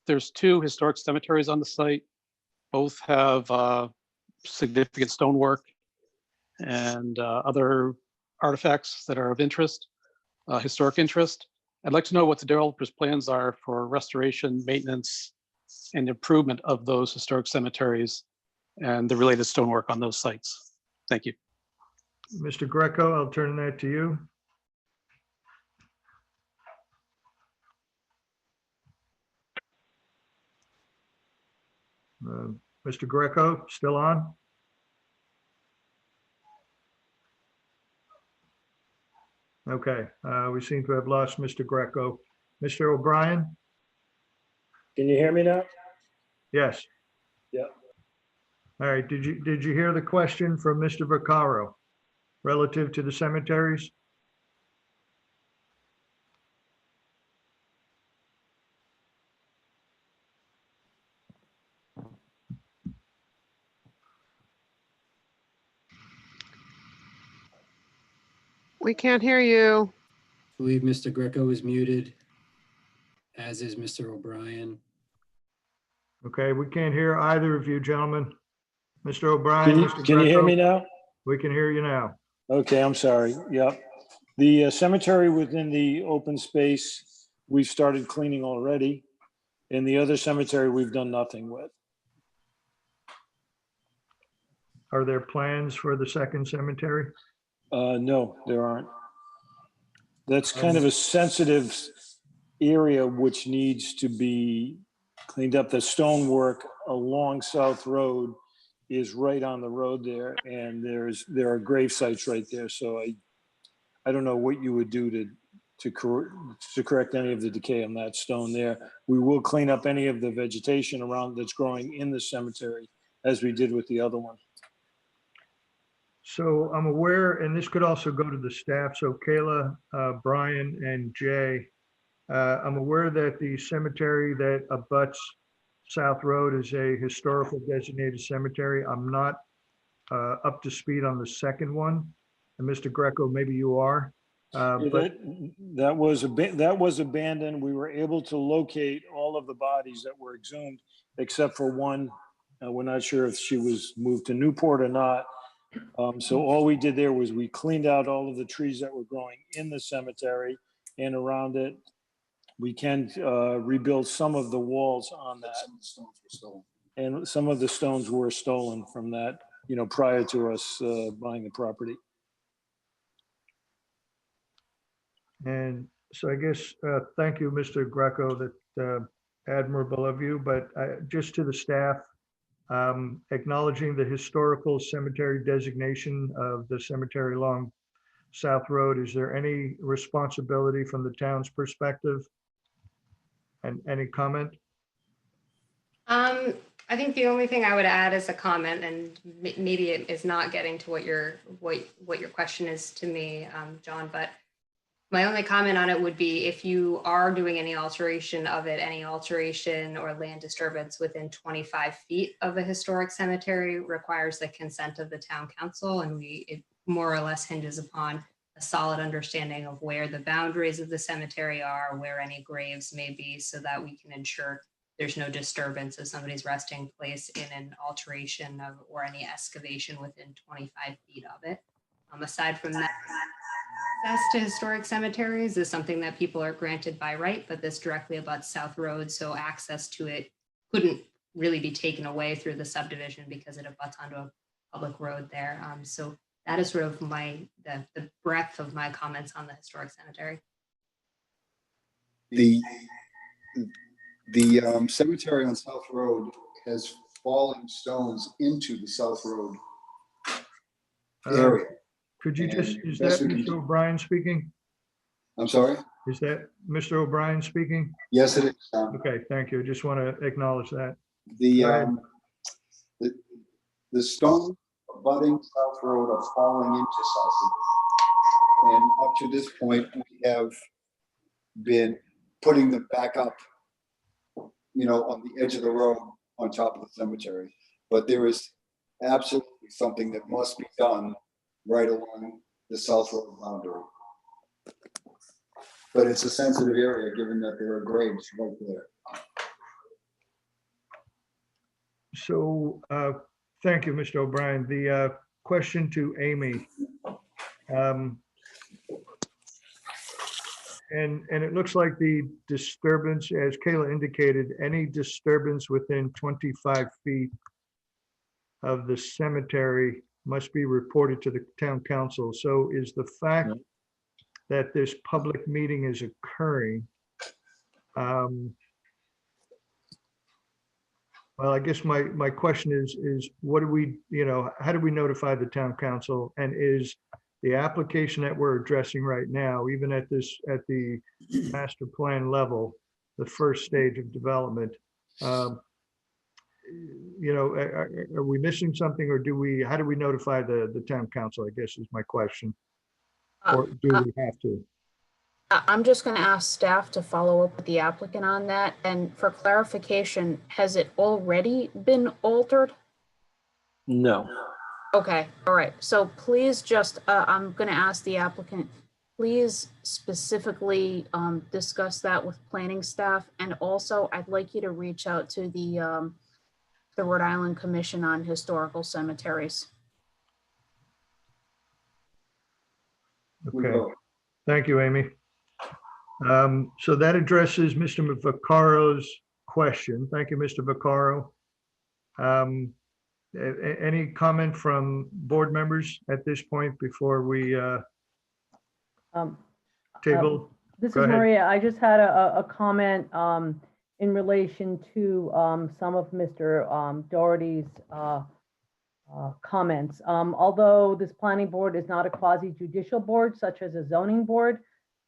There's 2 historic cemeteries on the site. Both have significant stonework and other artifacts that are of interest, historic interest. I'd like to know what the developer's plans are for restoration, maintenance, and improvement of those historic cemeteries and the related stonework on those sites. Thank you. Mr. Greco, I'll turn that to you. Mr. Greco, still on? Okay, we seem to have lost Mr. Greco. Mr. O'Brien? Can you hear me now? Yes. Yeah. All right, did you hear the question from Mr. Vaccaro relative to the cemeteries? We can't hear you. I believe Mr. Greco is muted, as is Mr. O'Brien. Okay, we can't hear either of you gentlemen. Mr. O'Brien, Mr. Can you hear Greco, me now? we can hear you now. Okay, I'm sorry. Yep. The cemetery within the open space, we've started cleaning already. In the other cemetery, we've done nothing with. Are there plans for the second cemetery? No, there aren't. That's kind of a sensitive area which needs to be cleaned up. The stonework along South Road is right on the road there, and there are grave sites right there. So I don't know what you would do to correct any of the decay on that stone there. We will clean up any of the vegetation around that's growing in the cemetery, as we did with the other one. So I'm aware, and this could also go to the staff, so Kayla, Brian, and Jay, I'm aware that the cemetery that abuts South Road is a historical designated cemetery. I'm not up to speed on the second one. And Mr. Greco, maybe you are. But That was abandoned. We were able to locate all of the bodies that were exhumed, except for one. We're not sure if she was moved to Newport or not. So all we did there was we cleaned out all of the trees that were growing in the cemetery and around it. We can rebuild some of the walls on that. And some of the stones were stolen from that, prior to us buying the property. And so I guess, thank you, Mr. Greco, that admirable of you, but just to the staff, acknowledging the historical cemetery designation of the cemetery along South Road, is there any responsibility from the town's perspective? And any comment? I think the only thing I would add is a comment, and maybe it is not getting to what your question is to me, John, but my only comment on it would be if you are doing any alteration of it, any alteration or land disturbance within 25 feet of a historic cemetery requires the consent of the town council, and it more or less hinges upon a solid understanding of where the boundaries of the cemetery are, where any graves may be, so that we can ensure there's no disturbance of somebody's resting place in an alteration of, or any excavation within 25 feet of it. Aside from that, access to historic cemeteries is something that people are granted by right, but this directly abuts South Road, so access to it couldn't really be taken away through the subdivision because it abuts onto a public road there. So that is sort of the breadth of my comments on the historic cemetery. The cemetery on South Road has falling stones into the South Road area. Could you just, is that Mr. O'Brien speaking? I'm sorry? Is that Mr. O'Brien speaking? Yes, it is. Okay, thank you. Just want to acknowledge that. The stone abutting South Road are falling into South Road. And up to this point, we have been putting them back up, on the edge of the road on top of the cemetery. But there is absolutely something that must be done right along the South Road boundary. But it's a sensitive area, given that there are graves right there. So, thank you, Mr. O'Brien. The question to Amy. And it looks like the disturbance, as Kayla indicated, any disturbance within 25 feet of the cemetery must be reported to the town council. So is the fact that this public meeting is occurring, well, I guess my question is what do we, how do we notify the town council? And is the application that we're addressing right now, even at the master plan level, the first stage of development, are we missing something, or how do we notify the town council, I guess is my question. Or do we have to? I'm just going to ask staff to follow up with the applicant on that. And for clarification, has it already been altered? No. Okay, all right. So please just, I'm going to ask the applicant, please specifically discuss that with planning staff. And also I'd like you to reach out to the Rhode Island Commission on Historical Cemeteries. Okay, thank you, Amy. So that addresses Mr. Vaccaro's question. Thank you, Mr. Vaccaro. Any comment from board members at this point before we table? This Go is ahead. Maria. I just had a comment in relation to some of Mr. Doherty's comments. Although this planning board is not a quasi-judicial board such as a zoning board,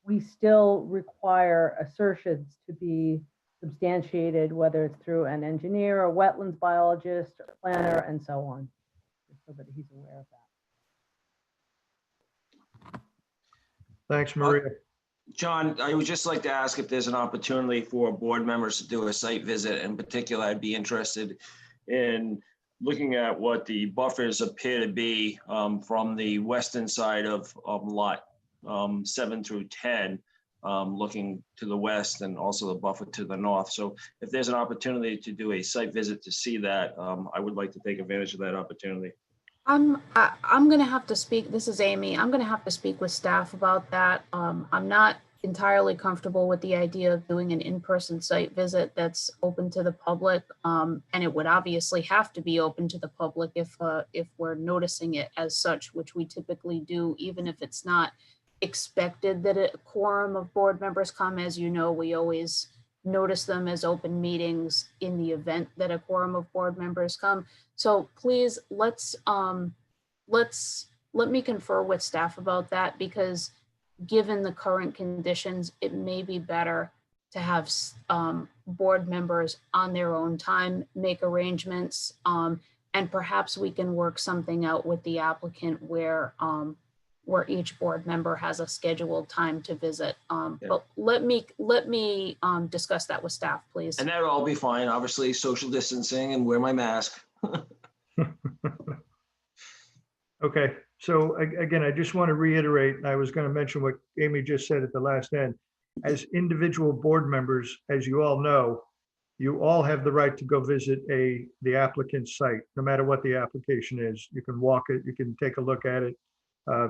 we still require assertions to be substantiated, whether it's through an engineer, a wetlands biologist, or planner, and so on, just so that he's aware of that. Thanks, Maria. John, I would just like to ask if there's an opportunity for board members to do a site visit. In particular, I'd be interested in looking at what the buffers appear to be from the western side of lot 7 through 10, looking to the west and also the buffer to the north. So if there's an opportunity to do a site visit to see that, I would like to take advantage of that opportunity. I'm going to have to speak, this is Amy, I'm going to have to speak with staff about that. I'm not entirely comfortable with the idea of doing an in-person site visit that's open to the public. And it would obviously have to be open to the public if we're noticing it as such, which we typically do, even if it's not expected that a quorum of board members come. As you know, we always notice them as open meetings in the event that a quorum of board members come. So please, let me confer with staff about that, because given the current conditions, it may be better to have board members on their own time, make arrangements, and perhaps we can work something out with the applicant where each board member has a scheduled time to visit. But let me discuss that with staff, please. And that'll all be fine. Obviously, social distancing and wear my mask. Okay, so again, I just want to reiterate, I was going to mention what Amy just said at the last end. As individual board members, as you all know, you all have the right to go visit the applicant's site, no matter what the application is. You can walk it, you can take a look at it,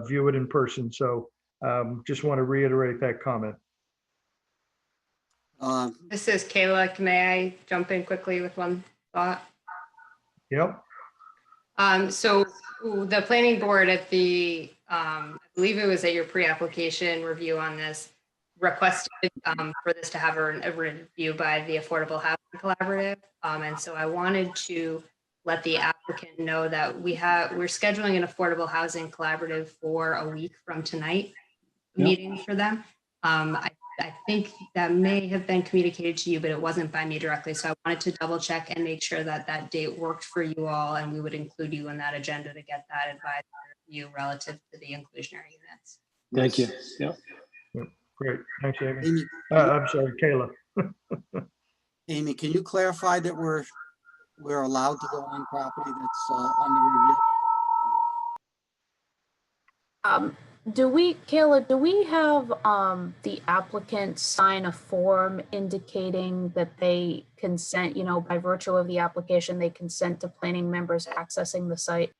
view it in person. So just want to reiterate that comment. This is Kayla. May I jump in quickly with one thought? Yep. So the planning board at the, I believe it was at your pre-application review on this, requested for this to have a review by the Affordable Housing Collaborative. And so I wanted to let the applicant know that we're scheduling an Affordable Housing Collaborative for a week from tonight, meeting for them. I think that may have been communicated to you, but it wasn't by me directly. So I wanted to double check and make sure that that date worked for you all, and we would include you in that agenda to get that advisory review relative to the inclusionary units. Thank you. Yep. Great, thanks, Amy. Amy, I'm sorry, Kayla. Amy, can you clarify that we're allowed to go on property that's under review? Kayla, do we have the applicant sign a form indicating that they consent, by virtue of the application, they consent to planning members accessing the site?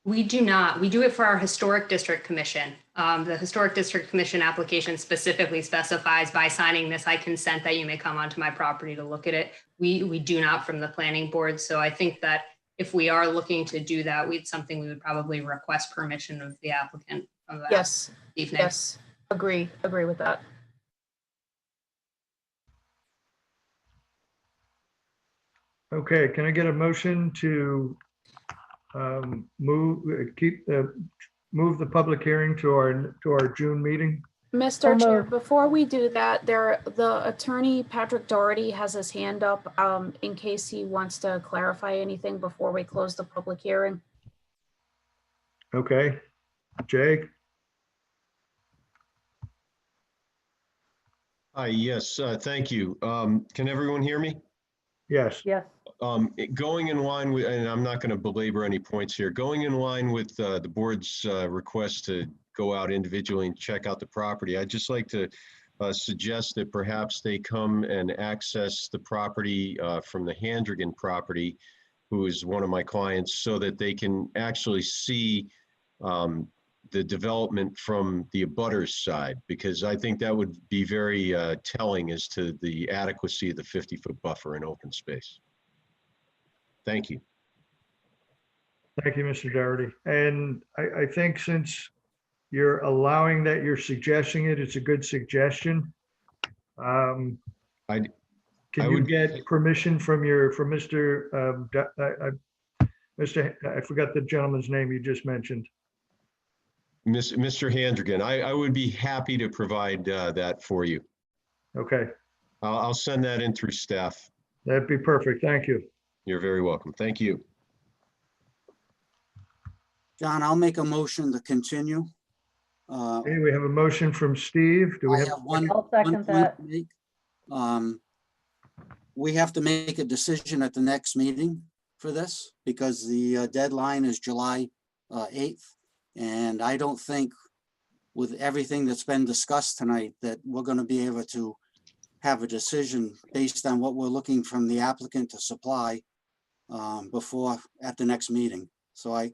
We do not. We do it for our Historic District Commission. The Historic District Commission application specifically specifies, by signing this, I consent that you may come onto my property to look at it. We do not from the planning board. So I think that if we are looking to do that, it's something we would probably request permission of the applicant. Yes. Evening. Yes. Agree with that. Okay, can I get a motion to move the public hearing to our June meeting? Mr. Chair, before we do that, the attorney, Patrick Doherty, has his hand up in case he wants to clarify anything before we close the public hearing. Okay, Jake? Hi, yes, thank you. Can everyone hear me? Yes. Yes. Going in line with, and I'm not going to belabor any points here, going in line with the board's request to go out individually and check out the property, I'd just like to suggest that perhaps they come and access the property from the Handrigan property, who is one of my clients, so that they can actually see the development from the abutters side, because I think that would be very telling as to the adequacy of the 50-foot buffer in open space. Thank you. Thank you, Mr. Doherty. And I think since you're allowing that, you're suggesting it, it's a good suggestion. Can I you would- get permission from Mr. I forgot the gentleman's name you just mentioned. Mr. Handrigan, I would be happy to provide that for you. Okay, I'll send that in through staff. that'd be perfect. Thank you. You're very welcome. Thank you. John, I'll make a motion to continue. Okay, we have a motion from Steve. Do we I have? have one. I'll one second point that. to make. We have to make a decision at the next meeting for this because the deadline is July 8th. And I don't think with everything that's been discussed tonight that we're going to be able to have a decision based on what we're looking from the applicant to supply before at the next meeting. So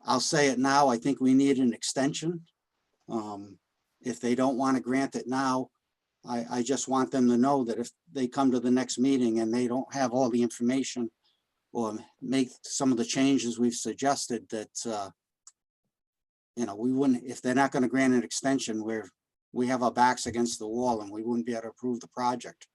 I'll say it now. I think we need an extension. If they don't want to grant it now, I just want them to know that if they come to the next meeting and they don't have all the information or make some of the changes we've suggested, that we wouldn't, if they're not going to grant an extension, we have our backs against the wall and we wouldn't be able to approve the project.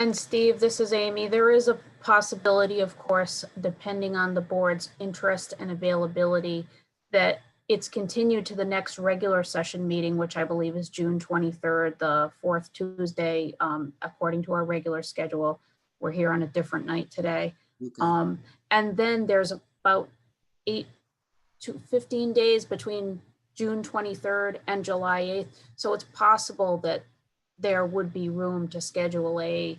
And Steve, this is Amy. There is a possibility, of course, depending on the board's interest and availability, that it's continued to the next regular session meeting, which I believe is June 23rd, the fourth Tuesday, according to our regular schedule. We're here on a different night today. Okay. And then there's about 8 to 15 days between June 23rd and July 8th. So it's possible that there would be room to schedule a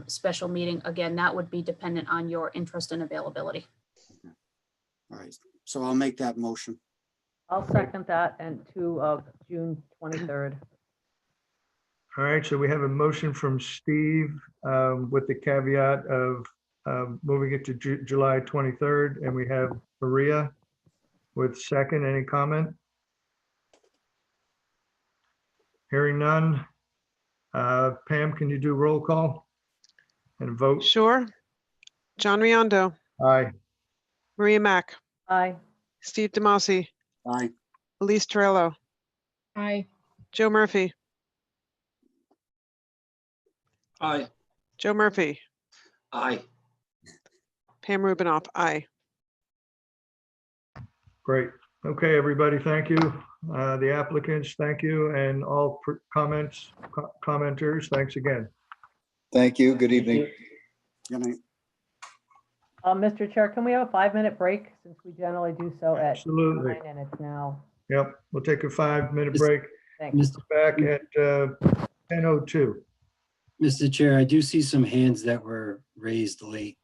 special meeting. Again, that would be dependent on your interest and availability. All right. So I'll make that motion. I'll second that, and to June 23rd. All right, so we have a motion from Steve with the caveat of moving it to July 23rd, and we have Maria with second. Any comment? Hearing none. Pam, can you do roll call and vote? Sure. John Riondo, Aye. Maria Mack, Aye. Steve DeMasi, Aye. Elise Torello, Aye. Joe Murphy, Aye. Joe Murphy, Aye. Pam Rubinoff, aye. Great. Okay, everybody, thank you. The applicants, thank you, and all commenters, thanks again. Thank you. Good evening. Good night. Mr. Chair, can we have a 5-minute break since we generally do so at Absolutely. 9 and it's now? Yep, we'll take a 5-minute break. Thanks. Back at 10:02. Mr. Chair, I do see some hands that were raised late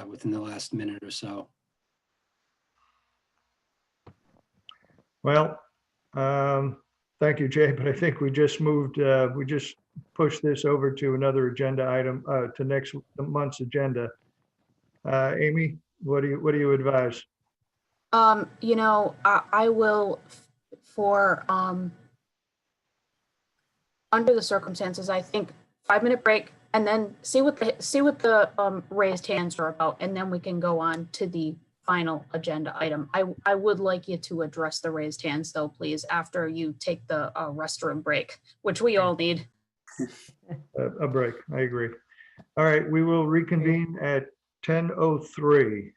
within the last minute or so. Well, thank you, Jay, but I think we just pushed this over to another agenda item, to next month's agenda. Amy, what do you advise? I will, for under the circumstances, I think 5-minute break and then see what the raised hands are about, and then we can go on to the final agenda item. I would like you to address the raised hands though, please, after you take the restroom break, which we all need. A break, I agree. All right, we will reconvene at 10:03.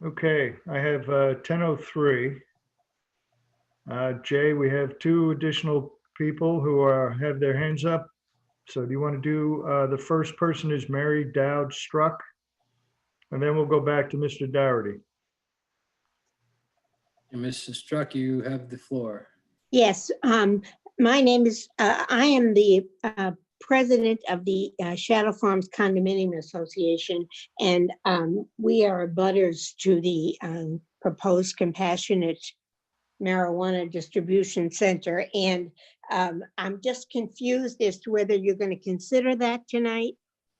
Okay, I have 10:03. Jay, we have two additional people who have their hands up. So do you want to do, the first person is Mary Dowd Struck? And then we'll go back to Mr. Dougherty. And Mrs. Struck, you have the floor. Yes, my name is, I am the president of the Shadow Farms Condominium Association, and we are abutters to the proposed compassionate marijuana distribution center. And I'm just confused as to whether you're going to consider that tonight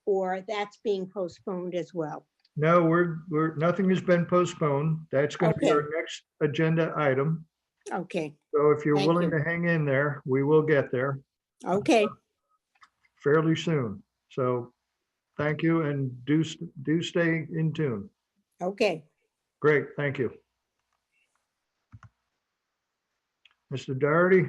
or that's being postponed as well. No, nothing has been postponed. That's going to be Okay. our next agenda item. Okay, So if you're Thank willing you. to hang in there, we will get there okay. fairly soon. So thank you, and do stay in tune. Okay. Great, thank you. Mr. Dougherty?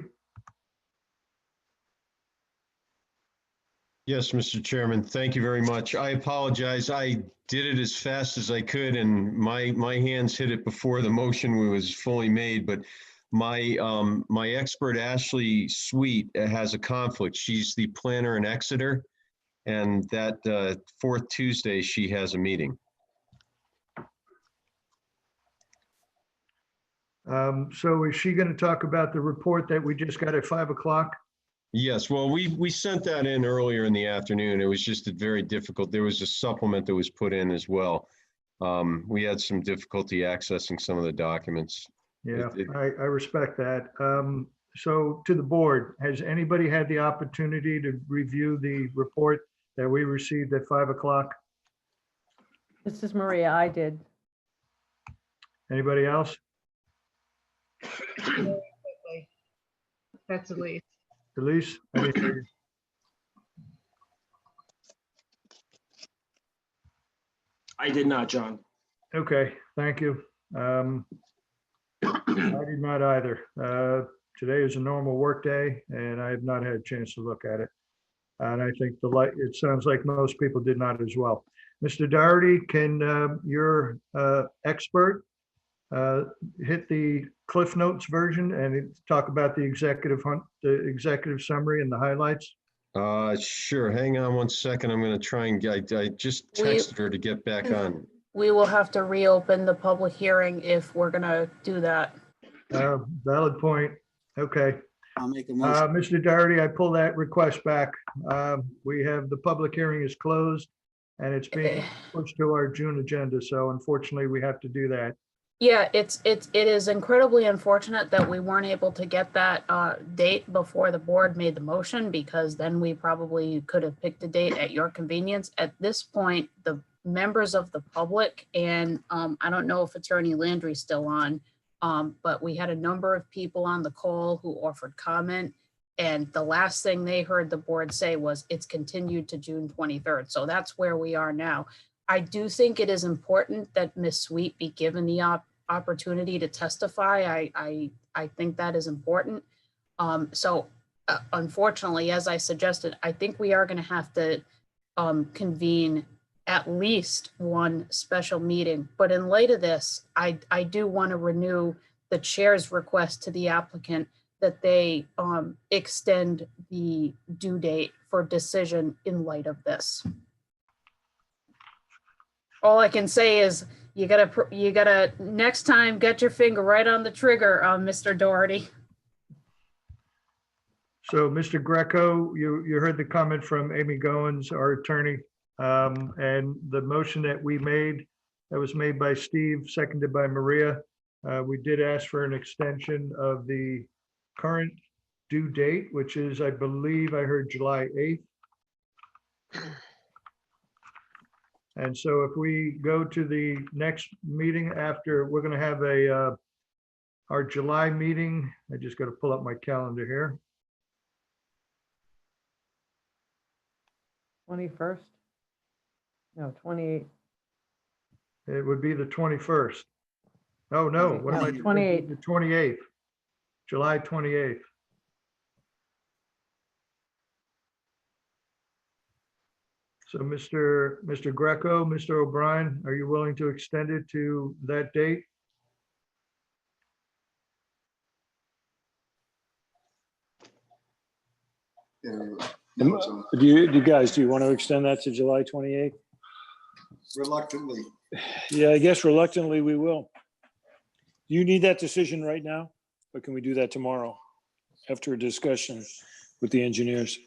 Yes, Mr. Chairman, thank you very much. I apologize. I did it as fast as I could and my hands hit it before the motion was fully made, but my expert Ashley Sweet has a conflict. She's the planner in Exeter, and that fourth Tuesday she has a meeting. So is she going to talk about the report that we just got at 5 o'clock? Yes, well, we sent that in earlier in the afternoon. It was just very difficult. There was a supplement that was put in as well. We had some difficulty accessing some of the documents. Yeah, I respect that. So to the board, has anybody had the opportunity to review the report that we received at 5 o'clock? This is Maria. I did. Anybody else? That's Elise. Elise? I didn't hear you. I did not, John. Okay, thank you. I did not either. Today is a normal work day and I have not had a chance to look at it. And I think it sounds like most people did not as well. Mr. Dougherty, can your expert hit the Cliff Notes version and talk about the executive summary and the highlights? Sure. Hang on one second. I'm going to try and I just texted her to get back on. We will have to reopen the public hearing if we're gonna do that. Valid point. Okay. I'll make a motion. Mr. Dougherty, I pull that request back. We have, the public hearing is closed and it's being pushed to our June agenda. So unfortunately, we have to do that. Yeah, it is incredibly unfortunate that we weren't able to get that date before the board made the motion, because then we probably could have picked a date at your convenience. At this point, the members of the public, and I don't know if Attorney Landry's still on, but we had a number of people on the call who offered comment. And the last thing they heard the board say was it's continued to June 23rd. So that's where we are now. I do think it is important that Ms. Sweet be given the opportunity to testify. I think that is important. Unfortunately, as I suggested, I think we are going to have to convene at least one special meeting. But in light of this, I do want to renew the chair's request to the applicant that they extend the due date for decision in light of this. All I can say is you gotta next time get your finger right on the trigger, Mr. Dougherty. So Mr. Greco, you heard the comment from Amy Goins, our attorney, and the motion that we made, that was made by Steve, seconded by Maria. We did ask for an extension of the current due date, which is, I believe I heard July 8th. And so if we go to the next meeting after, we're going to have our July meeting. I just got to pull up my calendar here. 21st? No, 28th. It would be the 21st. Oh, no. What am I? 28th. The 28th, July 28th. So Mr. Greco, Mr. O'Brien, are you willing to extend it to that date? No, Do you guys, do you want to extend that to July 28th? reluctantly. Yeah, I guess reluctantly we will. Do you need that decision right now? Or can we do that tomorrow after a discussion with the engineers?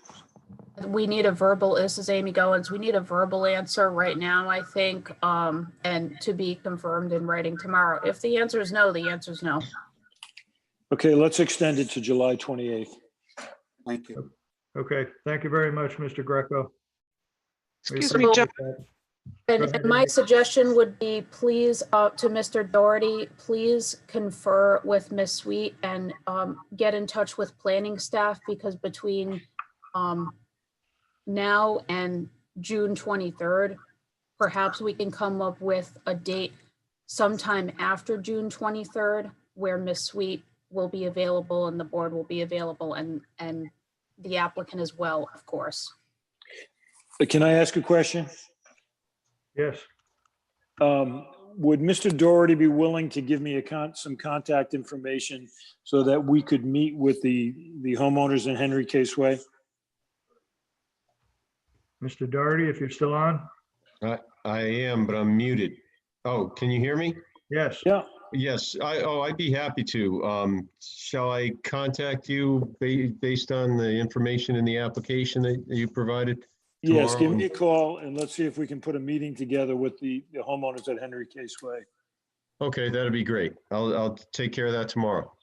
We need a verbal, this is Amy Goins, we need a verbal answer right now, I think, and to be confirmed in writing tomorrow. If the answer is no, the answer is no. Okay, let's extend it to July 28th. Thank you. Okay, thank you very much, Mr. Greco. We Excuse me, appreciate John. that. And Go ahead, and my Amy. suggestion would be, please, to Mr. Doherty, please confer with Ms. Sweet and get in touch with planning staff, because between now and June 23rd, perhaps we can come up with a date sometime after June 23rd, where Ms. Sweet will be available and the board will be available, and the applicant as well, of course. Can I ask a question? Yes, Would Mr. Doherty be willing to give me some contact information so that we could meet with the homeowners in Henry Case Way? Mr. Doherty, if you're still on? I am, but I'm muted. Oh, can you hear me? Yes. Yeah. Yes, I'd be happy to. Shall I contact you based on the information in the application that you provided? Yes, give tomorrow? me a call and let's see if we can put a meeting together with the homeowners at Henry Case Way. Okay, that'd be great. I'll take care of that tomorrow.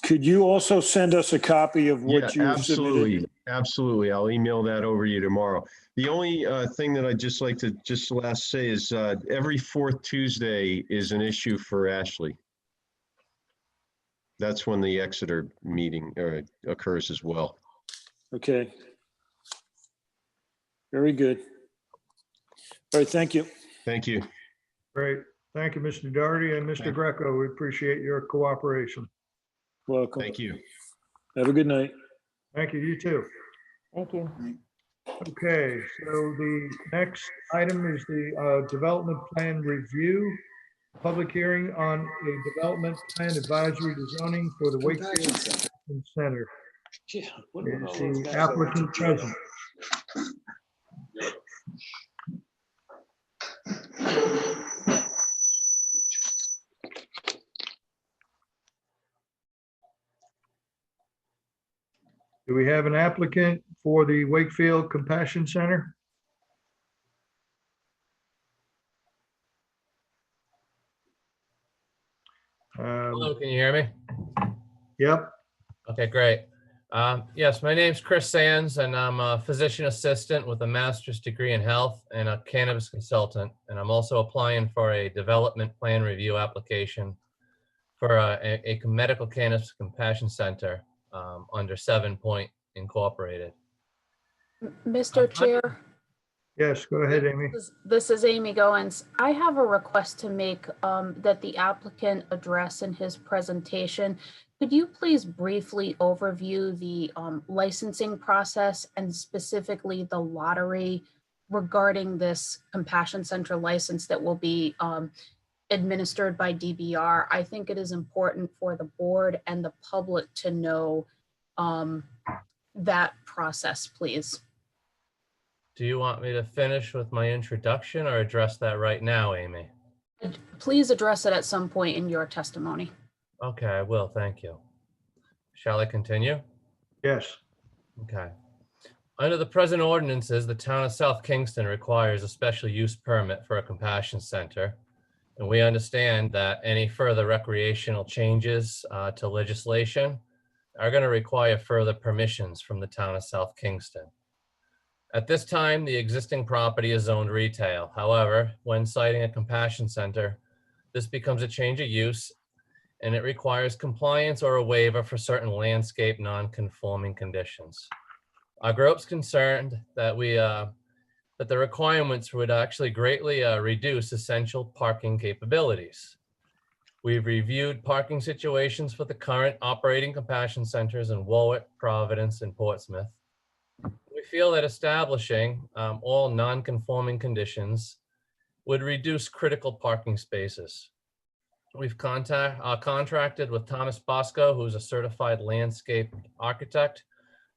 Could you also send us a copy of what Yeah, you absolutely. submitted? Absolutely. I'll email that over to you tomorrow. The only thing that I'd just like to last say is every fourth Tuesday is an issue for Ashley. That's when the Exeter meeting occurs as well. Okay. Very good. All right, thank you. Thank you. Great. Thank you, Mr. Doherty and Mr. Greco. We appreciate your cooperation. Welcome. Thank you. Have a good night. Thank you, you too. Thank you. Okay, so the next item is the development plan review. Public hearing on a development plan advisory to zoning for the Wakefield Convention Center. Is the applicant present? Do we have an applicant for the Wakefield Compassion Center? Hello, can you hear me? Yep. Okay, great. Yes, my name's Chris Sands, and I'm a physician assistant with a master's degree in health and a cannabis consultant. And I'm also applying for a development plan review application for a medical cannabis compassion center under 7 Point Incorporated. Mr. Chair? Yes, go ahead, Amy. This is Amy Goins. I have a request to make that the applicant address in his presentation. Could you please briefly overview the licensing process and specifically the lottery regarding this compassion center license that will be administered by DBR? I think it is important for the board and the public to know that process, please. Do you want me to finish with my introduction or address that right now, Amy? Please address it at some point in your testimony. Okay, I will. Thank you. Shall I continue? Yes. Okay. Under the present ordinances, the town of South Kingston requires a special use permit for a compassion center. And we understand that any further recreational changes to legislation are going to require further permissions from the town of South Kingston. At this time, the existing property is zoned retail. However, when citing a compassion center, this becomes a change of use and it requires compliance or a waiver for certain landscape non-conforming conditions. Our group's concerned that that the requirements would actually greatly reduce essential parking capabilities. We've reviewed parking situations for the current operating compassion centers in Warwick, Providence, and Portsmouth. We feel that establishing all non-conforming conditions would reduce critical parking spaces. We've contracted with Thomas Bosco, who's a certified landscape architect,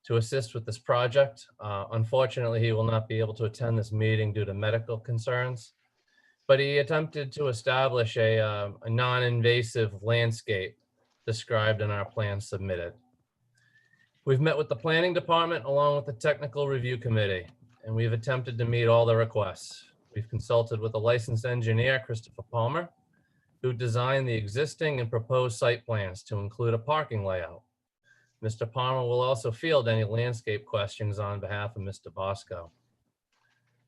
to assist with this project. Unfortunately, he will not be able to attend this meeting due to medical concerns, but he attempted to establish a non-invasive landscape described in our plan submitted. We've met with the planning department along with the technical review committee, and we've attempted to meet all the requests. We've consulted with a licensed engineer, Christopher Palmer, who designed the existing and proposed site plans to include a parking layout. Mr. Palmer will also field any landscape questions on behalf of Mr. Bosco.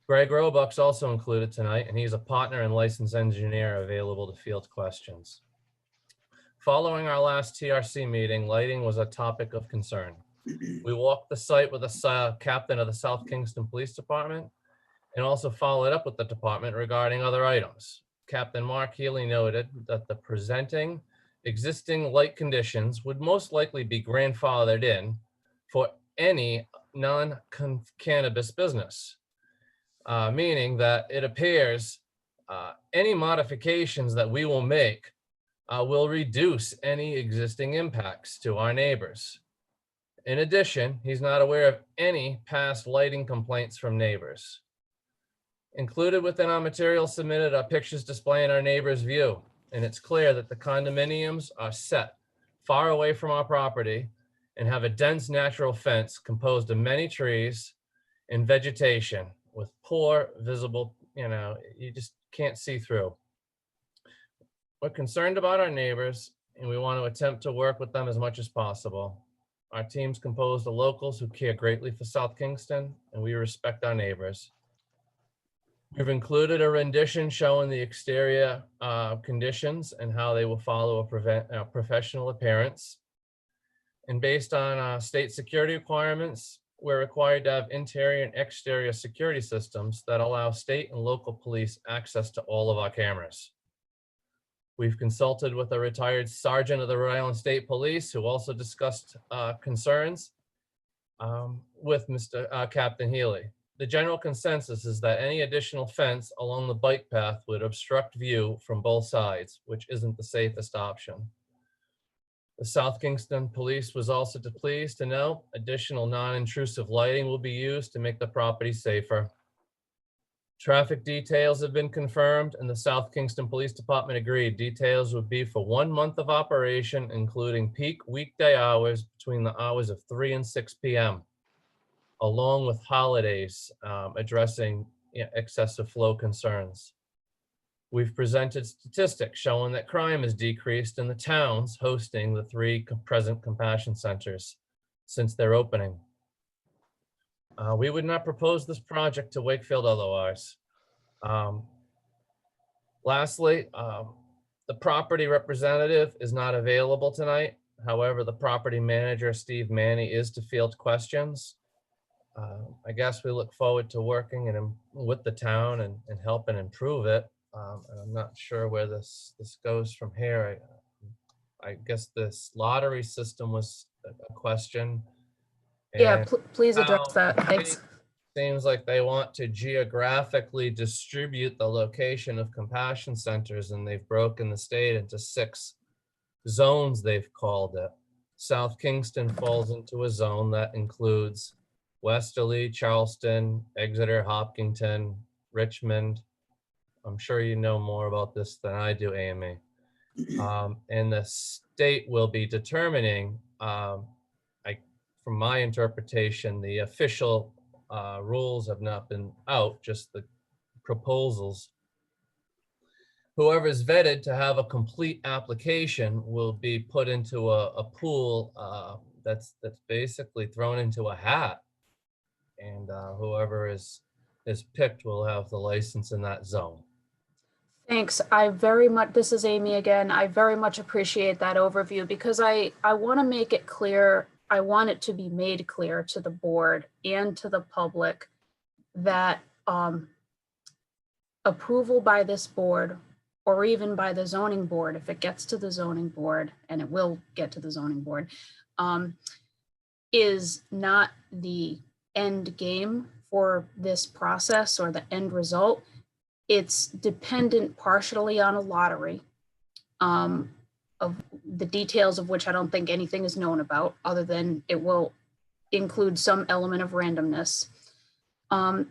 Greg Roebuck's also included tonight, and he's a partner and licensed engineer available to field questions. Following our last TRC meeting, lighting was a topic of concern. We walked the site with a captain of the South Kingston Police Department and also followed up with the department regarding other items. Captain Mark Healy noted that the presenting existing light conditions would most likely be grandfathered in for any non-cannabis business, meaning that it appears any modifications that we will make will reduce any existing impacts to our neighbors. In addition, he's not aware of any past lighting complaints from neighbors. Included within our material submitted are pictures displaying our neighbor's view, and it's clear that the condominiums are set far away from our property and have a dense natural fence composed of many trees and vegetation with poor visible, you just can't see through. We're concerned about our neighbors, and we want to attempt to work with them as much as possible. Our team's composed of locals who care greatly for South Kingston, and we respect our neighbors. We've included a rendition showing the exterior conditions and how they will follow a professional appearance. And based on state security requirements, we're required to have interior and exterior security systems that allow state and local police access to all of our cameras. We've consulted with a retired sergeant of the Rhode Island State Police who also discussed concerns with Mr. Captain Healy. The general consensus is that any additional fence along the bike path would obstruct view from both sides, which isn't the safest option. The South Kingston Police was also pleased to know additional non-intrusive lighting will be used to make the property safer. Traffic details have been confirmed, and the South Kingston Police Department agreed details would be for 1 month of operation, including peak weekday hours between the hours of 3 and 6 p.m., along with holidays addressing excessive flow concerns. We've presented statistics showing that crime has decreased in the towns hosting the 3 present compassion centers since their opening. We would not propose this project to Wakefield otherwise. Lastly, the property representative is not available tonight. However, the property manager, Steve Manny, is to field questions. I guess we look forward to working with the town and helping improve it. And I'm not sure where this goes from here. I guess this lottery system was a question. Yeah, please address that. Thanks. Seems like they want to geographically distribute the location of compassion centers, and they've broken the state into 6 zones, they've called it. South Kingston falls into a zone that includes Westerly, Charleston, Exeter, Hopkinton, Richmond. I'm sure you know more about this than I do, Amy. And the state will be determining, from my interpretation, the official rules have not been out, just the proposals. Whoever is vetted to have a complete application will be put into a pool that's basically thrown into a hat. And whoever is picked will have the license in that zone. Thanks. This is Amy again. I very much appreciate that overview because I want to make it clear. I want it to be made clear to the board and to the public that approval by this board or even by the zoning board, if it gets to the zoning board, and it will get to the zoning board, is not the end game for this process or the end result. It's dependent partially on a lottery, of the details of which I don't think anything is known about, other than it will include some element of randomness.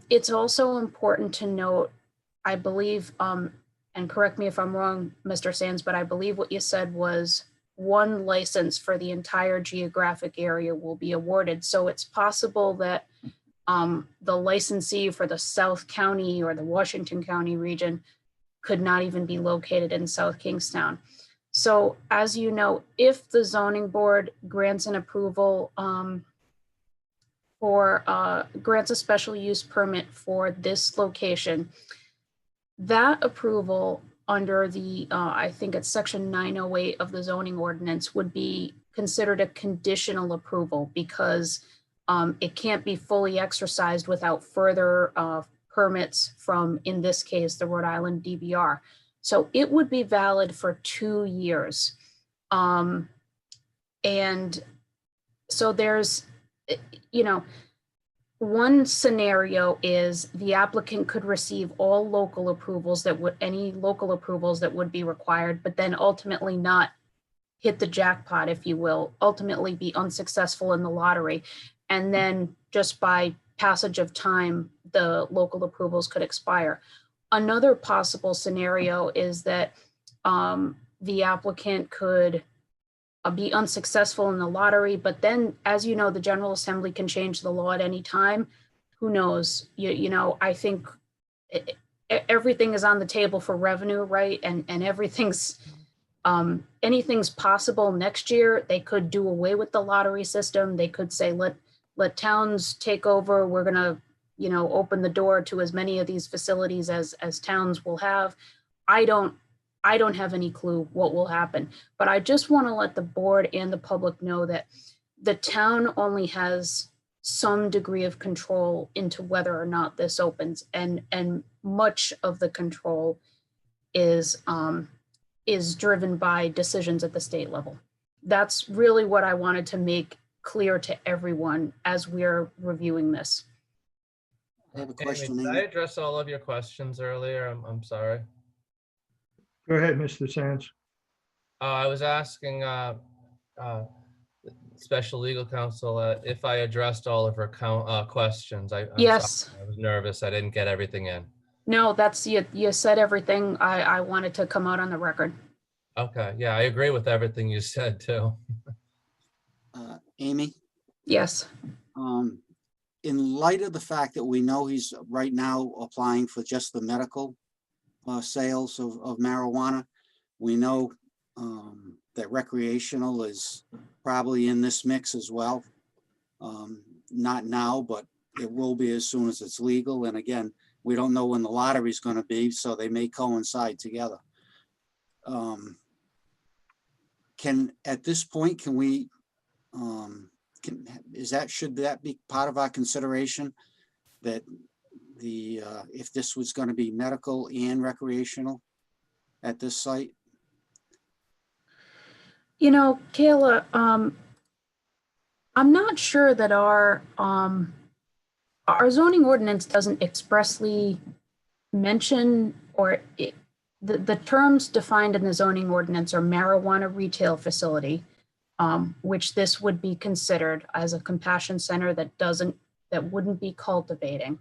It's also important to note, I believe, and correct me if I'm wrong, Mr. Sands, but I believe what you said was one license for the entire geographic area will be awarded. So it's possible that the licensee for the South County or the Washington County region could not even be located in South Kingstown. So as you know, if the zoning board grants an approval grants a special use permit for this location, that approval under the, I think it's section 908 of the zoning ordinance, would be considered a conditional approval because it can't be fully exercised without further permits from, in this case, the Rhode Island DBR. So it would be valid for 2 years. And so there's, you know, one scenario is the applicant could receive all local approvals that would, any local approvals that would be required, but then ultimately not hit the jackpot, if you will, ultimately be unsuccessful in the lottery. And then just by passage of time, the local approvals could expire. Another possible scenario is that the applicant could be unsuccessful in the lottery, but then, as you know, the General Assembly can change the law at any time. Who knows? You know, I think everything is on the table for revenue, right? And everything's, anything's possible next year. They could do away with the lottery system. They could say, let towns take over. We're gonna, you know, open the door to as many of these facilities as towns will have. I don't have any clue what will happen, but I just want to let the board and the public know that the town only has some degree of control into whether or not this opens, and much of the control is driven by decisions at the state level. That's really what I wanted to make clear to everyone as we're reviewing this. I have a Amy, question. did I address all of your questions earlier? I'm sorry. Go ahead, Mr. Sands. I was asking special legal counsel if I addressed all of her questions. I'm Yes. sorry, I was nervous. I didn't get everything in. No, that's, you said everything I wanted to come out on the record. Okay, yeah, I agree with everything you said too. Amy, Yes. in light of the fact that we know he's right now applying for just the medical sales of marijuana, we know that recreational is probably in this mix as well. Not now, but it will be as soon as it's legal. And again, we don't know when the lottery is going to be, so they may coincide together. At this point, can we, should that be part of our consideration, that if this was going to be medical and recreational at this site? You know, Kayla, I'm not sure that our zoning ordinance doesn't expressly mention, or the terms defined in the zoning ordinance are marijuana retail facility, which this would be considered as a compassion center that wouldn't be cultivating.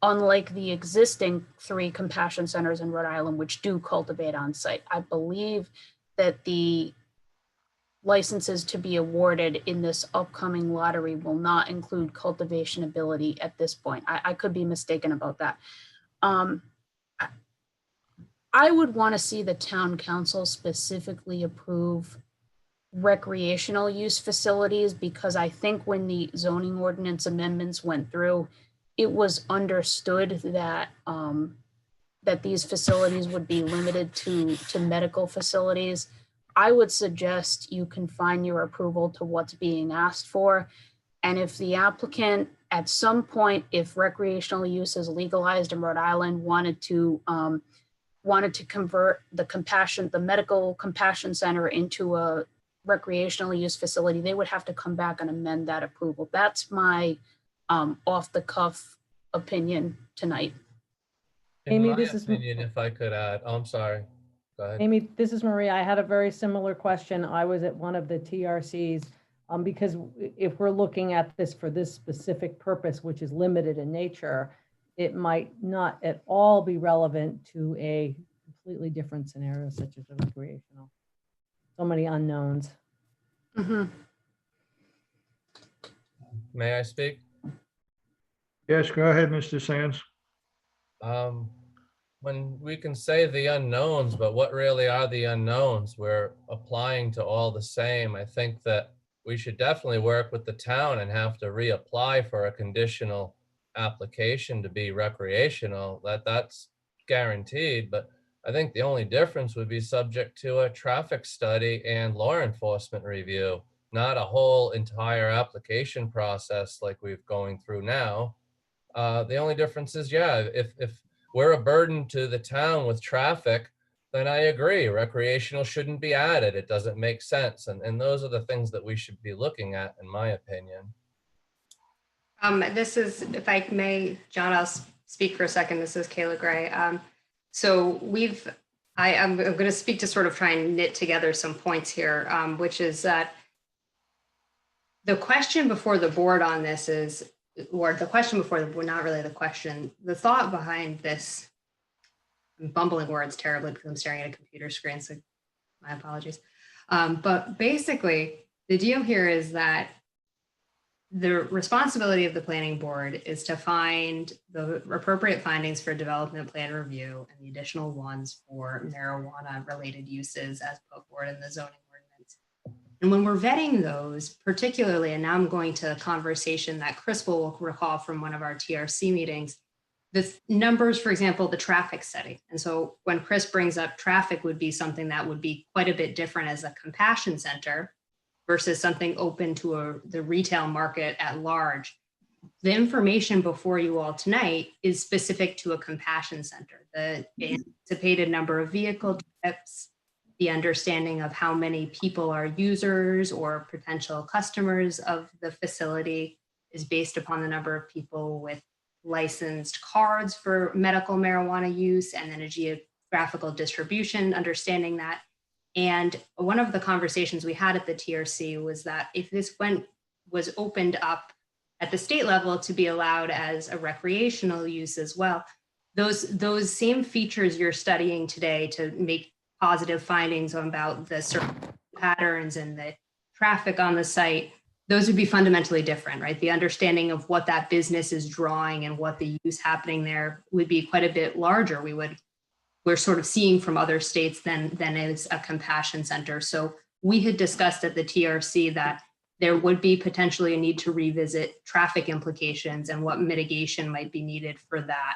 Unlike the existing 3 compassion centers in Rhode Island, which do cultivate on site. I believe that the licenses to be awarded in this upcoming lottery will not include cultivation ability at this point. I could be mistaken about that. I would want to see the town council specifically approve recreational use facilities, because I think when the zoning ordinance amendments went through, it was understood that that these facilities would be limited to medical facilities. I would suggest you confine your approval to what's being asked for. And if the applicant at some point, if recreational use is legalized in Rhode Island, wanted to convert the medical compassion center into a recreational use facility, they would have to come back and amend that approval. That's my off the cuff opinion tonight. In Amy, my this is- opinion, if I could add, oh, I'm sorry. Go ahead. Amy, this is Maria. I had a very similar question. I was at one of the TRCs because if we're looking at this for this specific purpose, which is limited in nature, it might not at all be relevant to a completely different scenario such as a recreational. So many unknowns. Mhm. May I speak? Yes, go ahead, Mr. Sands. When we can say the unknowns, but what really are the unknowns? We're applying to all the same. I think that we should definitely work with the town and have to reapply for a conditional application to be recreational. That's guaranteed, but I think the only difference would be subject to a traffic study and law enforcement review, not a whole entire application process like we're going through now. The only difference is, yeah, if we're a burden to the town with traffic, then I agree, recreational shouldn't be added. It doesn't make sense. And those are the things that we should be looking at, in my opinion. This is, if I may, John, I'll speak for a second. This is Kayla Gray. So I'm going to speak to sort of try and knit together some points here, which is that the question before the board on this is, or the question before the board, not really the question, the thought behind this, I'm bumbling words terribly because I'm staring at a computer screen, so my apologies. But basically, the deal here is that the responsibility of the planning board is to find the appropriate findings for development plan review and the additional ones for marijuana related uses as put forward in the zoning ordinance. And when we're vetting those, particularly, and now I'm going to a conversation that Chris will recall from one of our TRC meetings, the numbers, for example, the traffic study. And so when Chris brings up traffic would be something that would be quite a bit different as a compassion center versus something open to the retail market at large. The information before you all tonight is specific to a compassion center. The anticipated number of vehicle trips, the understanding of how many people are users or potential customers of the facility is based upon the number of people with licensed cards for medical marijuana use, and then a geographical distribution, understanding that. And one of the conversations we had at the TRC was that if this was opened up at the state level to be allowed as a recreational use as well, those same features you're studying today to make positive findings about the certain patterns and the traffic on the site, those would be fundamentally different, right? The understanding of what that business is drawing and what the use happening there would be quite a bit larger. We're sort of seeing from other states than is a compassion center. So we had discussed at the TRC that there would be potentially a need to revisit traffic implications and what mitigation might be needed for that.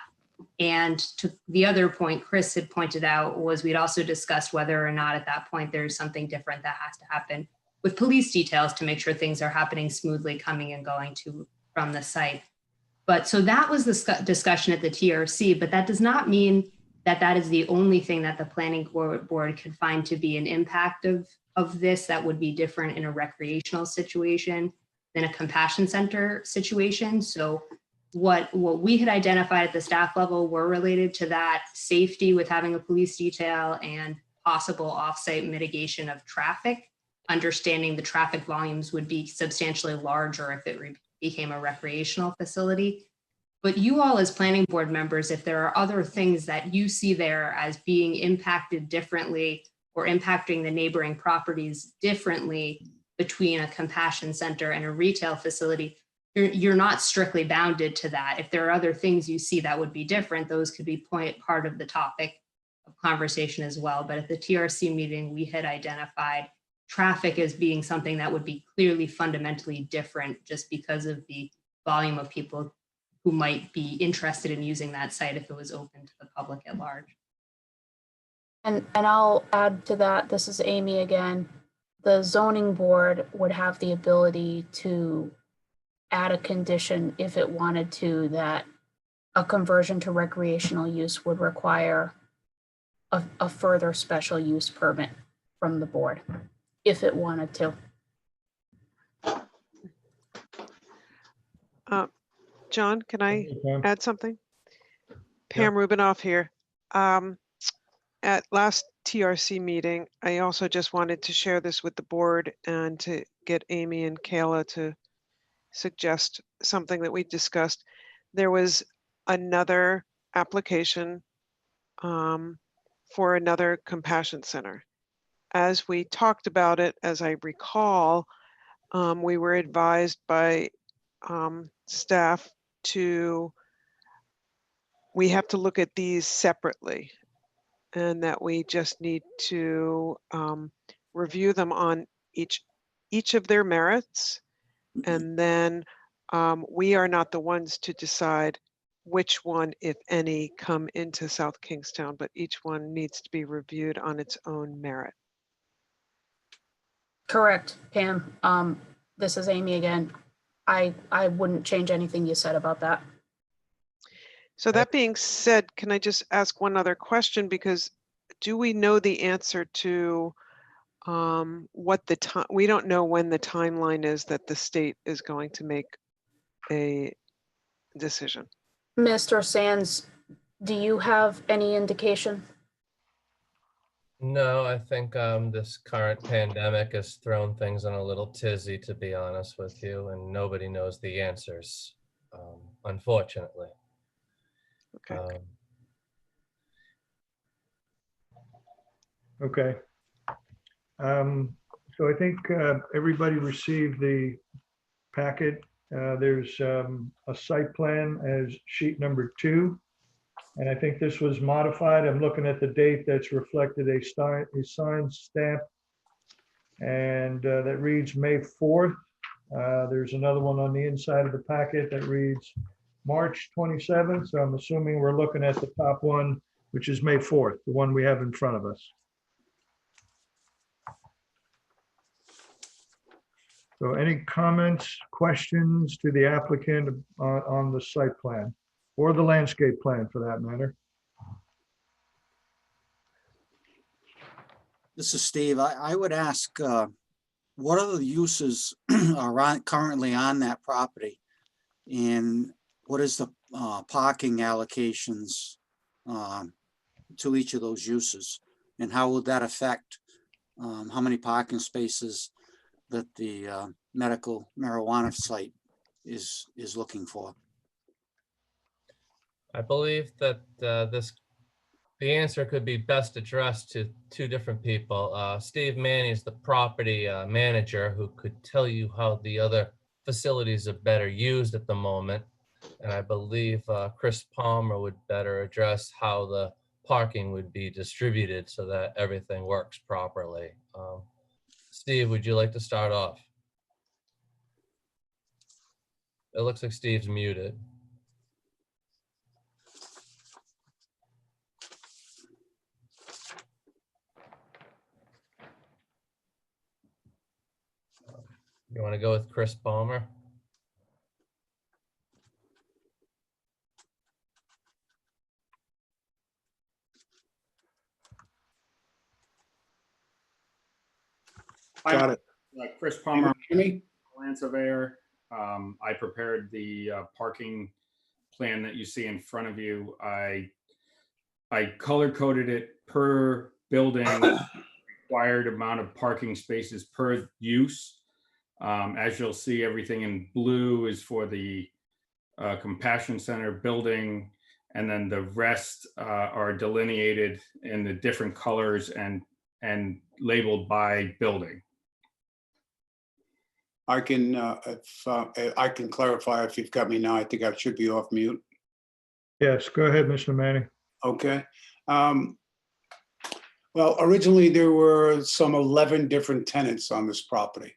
And to the other point Chris had pointed out was we'd also discussed whether or not at that point there's something different that has to happen with police details to make sure things are happening smoothly coming and going from the site. But so that was the discussion at the TRC, but that does not mean that is the only thing that the planning board could find to be an impact of this that would be different in a recreational situation than a compassion center situation. So what we had identified at the staff level were related to that safety with having a police detail and possible offsite mitigation of traffic, understanding the traffic volumes would be substantially larger if it became a recreational facility. But you all as planning board members, if there are other things that you see there as being impacted differently or impacting the neighboring properties differently between a compassion center and a retail facility, you're not strictly bounded to that. If there are other things you see that would be different, those could be part of the topic of conversation as well. But at the TRC meeting, we had identified traffic as being something that would be clearly fundamentally different just because of the volume of people who might be interested in using that site if it was open to the public at large. And I'll add to that, this is Amy again. The zoning board would have the ability to add a condition if it wanted to that a conversion to recreational use would require a further special use permit from the board if it wanted to. John, can I Pam. add something? Pam Rubinoff here. At last TRC meeting, I also just wanted to share this with the board and to get Amy and Kayla to suggest something that we discussed. There was another application for another compassion center. As we talked about it, as I recall, we were advised by staff we have to look at these separately, and that we just need to review them on each of their merits. And then we are not the ones to decide which one, if any, come into South Kingstown, but each one needs to be reviewed on its own merit. Correct, Pam. This is Amy again. I wouldn't change anything you said about that. So that being said, can I just ask one other question? Because do we know the answer to what the time, we don't know when the timeline is that the state is going to make a decision. Mr. Sands, do you have any indication? No, I think this current pandemic has thrown things in a little tizzy, to be honest with you, and nobody knows the answers, unfortunately. Okay. Okay. So I think everybody received the packet. There's a site plan as sheet number 2. And I think this was modified. I'm looking at the date that's reflected a signed stamp. And that reads May 4th. There's another one on the inside of the packet that reads March 27th. So I'm assuming we're looking at the top one, which is May 4th, the one we have in front of us. So any comments, questions to the applicant on the site plan or the landscape plan for that matter? This is Steve. I would ask, what other uses are currently on that property? And what is the parking allocations to each of those uses? And how would that affect how many parking spaces that the medical marijuana site is looking for? I believe that the answer could be best addressed to 2 different people. Steve Manny is the property manager who could tell you how the other facilities are better used at the moment. And I believe Chris Palmer would better address how the parking would be distributed so that everything works properly. Steve, would you like to start off? It looks like Steve's muted. You want to go with Chris Palmer? Got it. Chris Palmer, land surveyor. I prepared the parking plan that you see in front of you. I color coded it per building, required amount of parking spaces per use. As you'll see, everything in blue is for the Compassion Center building, and then the rest are delineated in the different colors and labeled by building. I can, if I can clarify if you've got me now. I think I should be off mute. Yes, go ahead, Mr. Manning. Okay. Well, originally there were some 11 different tenants on this property.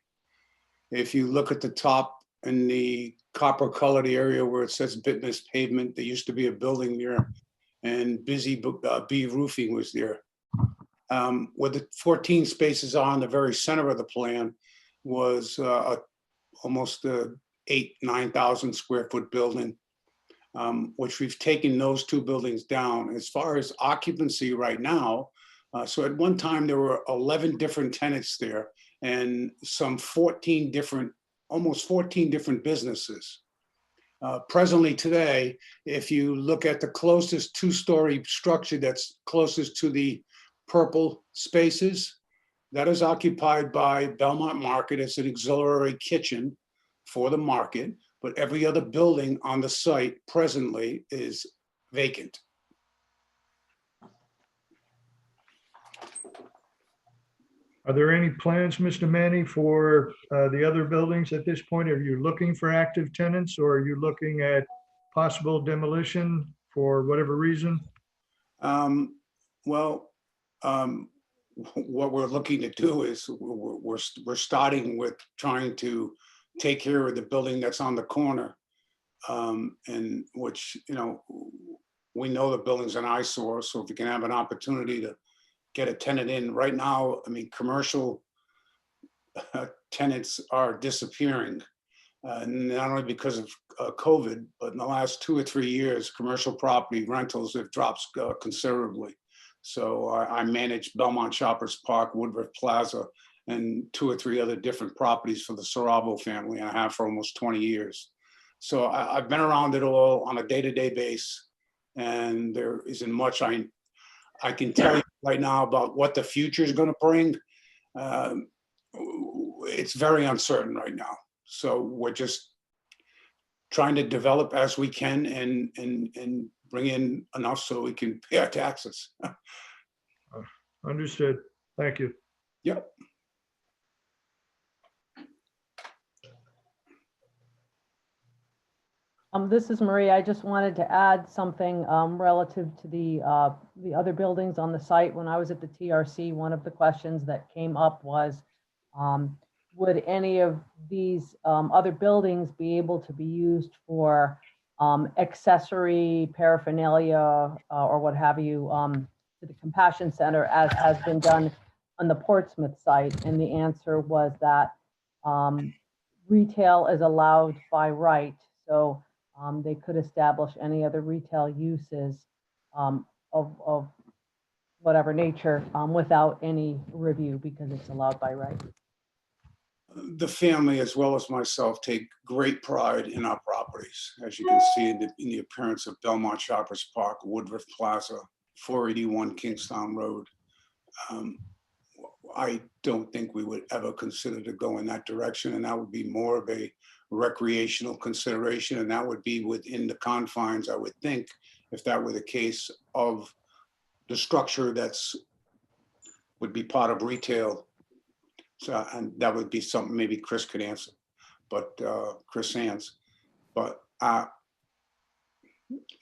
If you look at the top in the copper colored area where it says Bitmas Pavement, there used to be a building there, and Busy Bee Roofing was there. Where the 14 spaces on the very center of the plan was almost 9,000 square foot building, which we've taken those 2 buildings down. As far as occupancy right now, so at one time there were 11 different tenants there and some 14 different, almost 14 different businesses. Presently today, if you look at the closest two-story structure that's closest to the purple spaces, that is occupied by Belmont Market. It's an auxiliary kitchen for the market, but every other building on the site presently is vacant. Are there any plans, Mr. Manny, for the other buildings at this point? Are you looking for active tenants, or are you looking at possible demolition for whatever reason? Well, what we're looking to do is we're starting with trying to take care of the building that's on the corner, and which, you know, we know the building's an eyesore. So if you can have an opportunity to get a tenant in right now, I mean, commercial tenants are disappearing, not only because of COVID, but in the last 2 or 3 years, commercial property rentals have dropped considerably. So I manage Belmont Shoppers Park, Woodruff Plaza, and 2 or 3 other different properties for the Saravo family, and I have for almost 20 years. So I've been around it all on a day-to-day basis, and there isn't much I can tell you right now about what the future is going to bring. It's very uncertain right now. So we're just trying to develop as we can and bring in enough so we can pay our taxes. Understood. Thank you. Yep. This is Marie. I just wanted to add something relative to the other buildings on the site. When I was at the TRC, one of the questions that came up was, would any of these other buildings be able to be used for accessory paraphernalia or what have you to the Compassion Center, as has been done on the Portsmouth site? And the answer was that retail is allowed by right. So they could establish any other retail uses of whatever nature without any review, because it's allowed by right. The family, as well as myself, take great pride in our properties, as you can see in the appearance of Belmont Shoppers Park, Woodruff Plaza, 481 Kingstown Road. I don't think we would ever consider to go in that direction, and that would be more of a recreational consideration, and that would be within the confines, I would think, if that were the case, of the structure would be part of retail. So, and that would be something maybe Chris could answer, but Chris Sands. But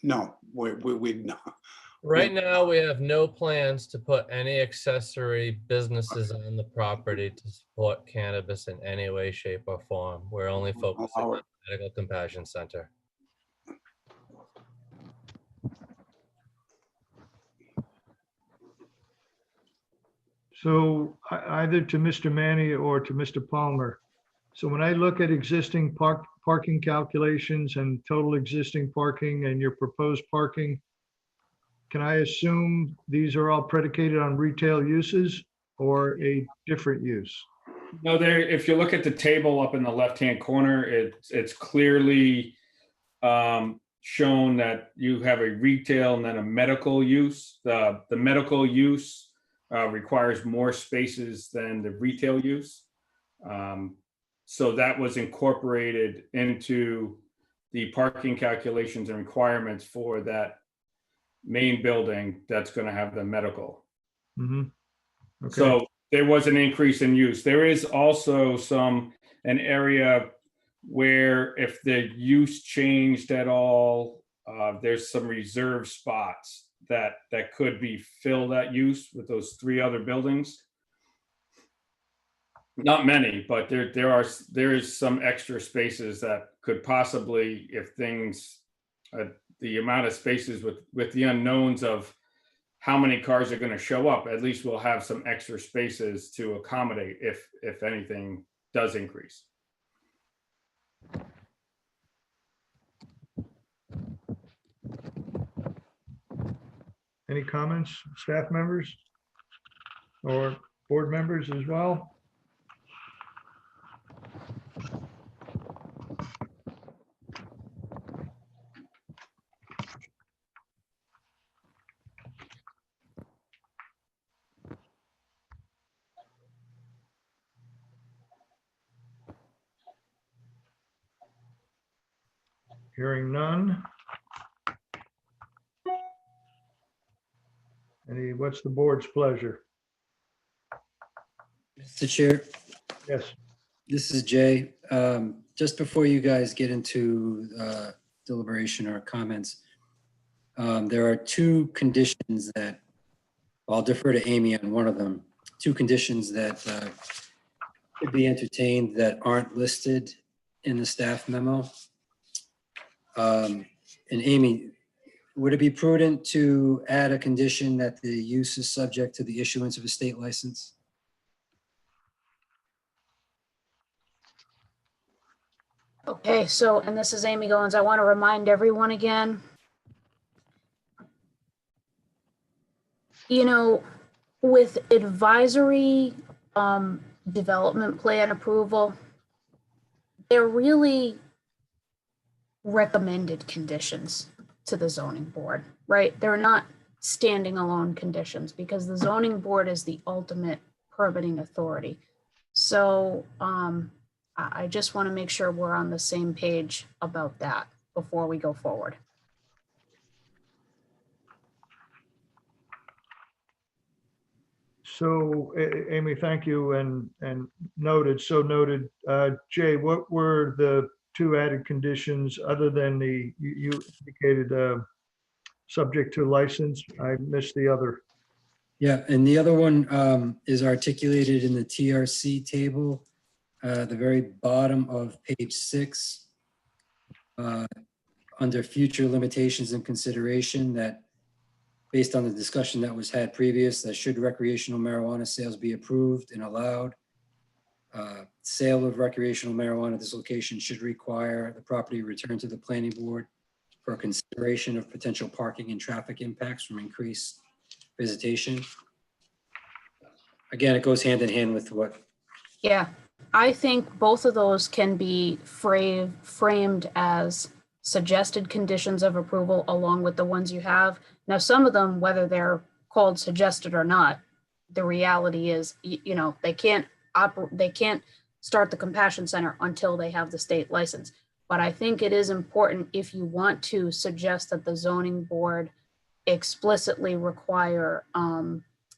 no, we'd not. Right now, we have no plans to put any accessory businesses on the property to support cannabis in any way, shape, or form. We're only focusing on the Medical Compassion Center. So either to Mr. Manny or to Mr. Palmer. So when I look at existing parking calculations and total existing parking and your proposed parking, can I assume these are all predicated on retail uses or a different use? No, there, if you look at the table up in the left-hand corner, it's clearly shown that you have a retail and then a medical use. The medical use requires more spaces than the retail use. So that was incorporated into the parking calculations and requirements for that main building that's going to have the medical. Mm-hmm. Okay. So there was an increase in use. There is also an area where if the use changed at all, there's some reserve spots that could be fill that use with those 3 other buildings. Not many, but there is some extra spaces that could possibly, if things, the amount of spaces with the unknowns of how many cars are going to show up, at least we'll have some extra spaces to accommodate if anything does increase. Any comments, staff members or board members as well? Hearing none. What's the board's pleasure? Mr. Chair, Yes. this is Jay. Just before you guys get into deliberation or comments, there are two conditions that, I'll defer to Amy on one of them, two conditions that could be entertained that aren't listed in the staff memo. And Amy, would it be prudent to add a condition that the use is subject to the issuance of a state license? Okay, so, and this is Amy Goins. I want to remind everyone again, you know, with advisory development plan approval, they're really recommended conditions to the zoning board, right? They're not standing alone conditions because the zoning board is the ultimate permitting authority. So I just want to make sure we're on the same page about that before we go forward. So Amy, thank you, and noted, so noted. Jay, what were the two added conditions other than you indicated subject to license? I missed the other. Yeah, and the other one is articulated in the TRC table, the very bottom of page 6, under future limitations and consideration, that based on the discussion that was had previous, that should recreational marijuana sales be approved and allowed, sale of recreational marijuana at this location should require the property returned to the planning board for consideration of potential parking and traffic impacts from increased visitation. Again, it goes hand in hand with what. Yeah, I think both of those can be framed as suggested conditions of approval along with the ones you have. Now, some of them, whether they're called suggested or not, the reality is, you know, they can't start the Compassion Center until they have the state license. But I think it is important, if you want to suggest that the zoning board explicitly require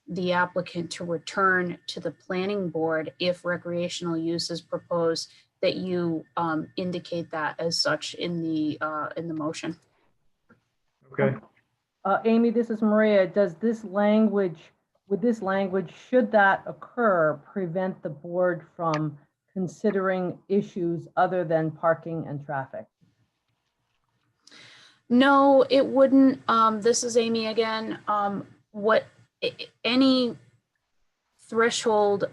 the applicant to return to the planning board if recreational use is proposed, that you indicate that as such in the motion. Okay. Amy, this is Maria. Does this language, with this language, should that occur, prevent the board from considering issues other than parking and traffic? No, it wouldn't. This is Amy again. Any threshold,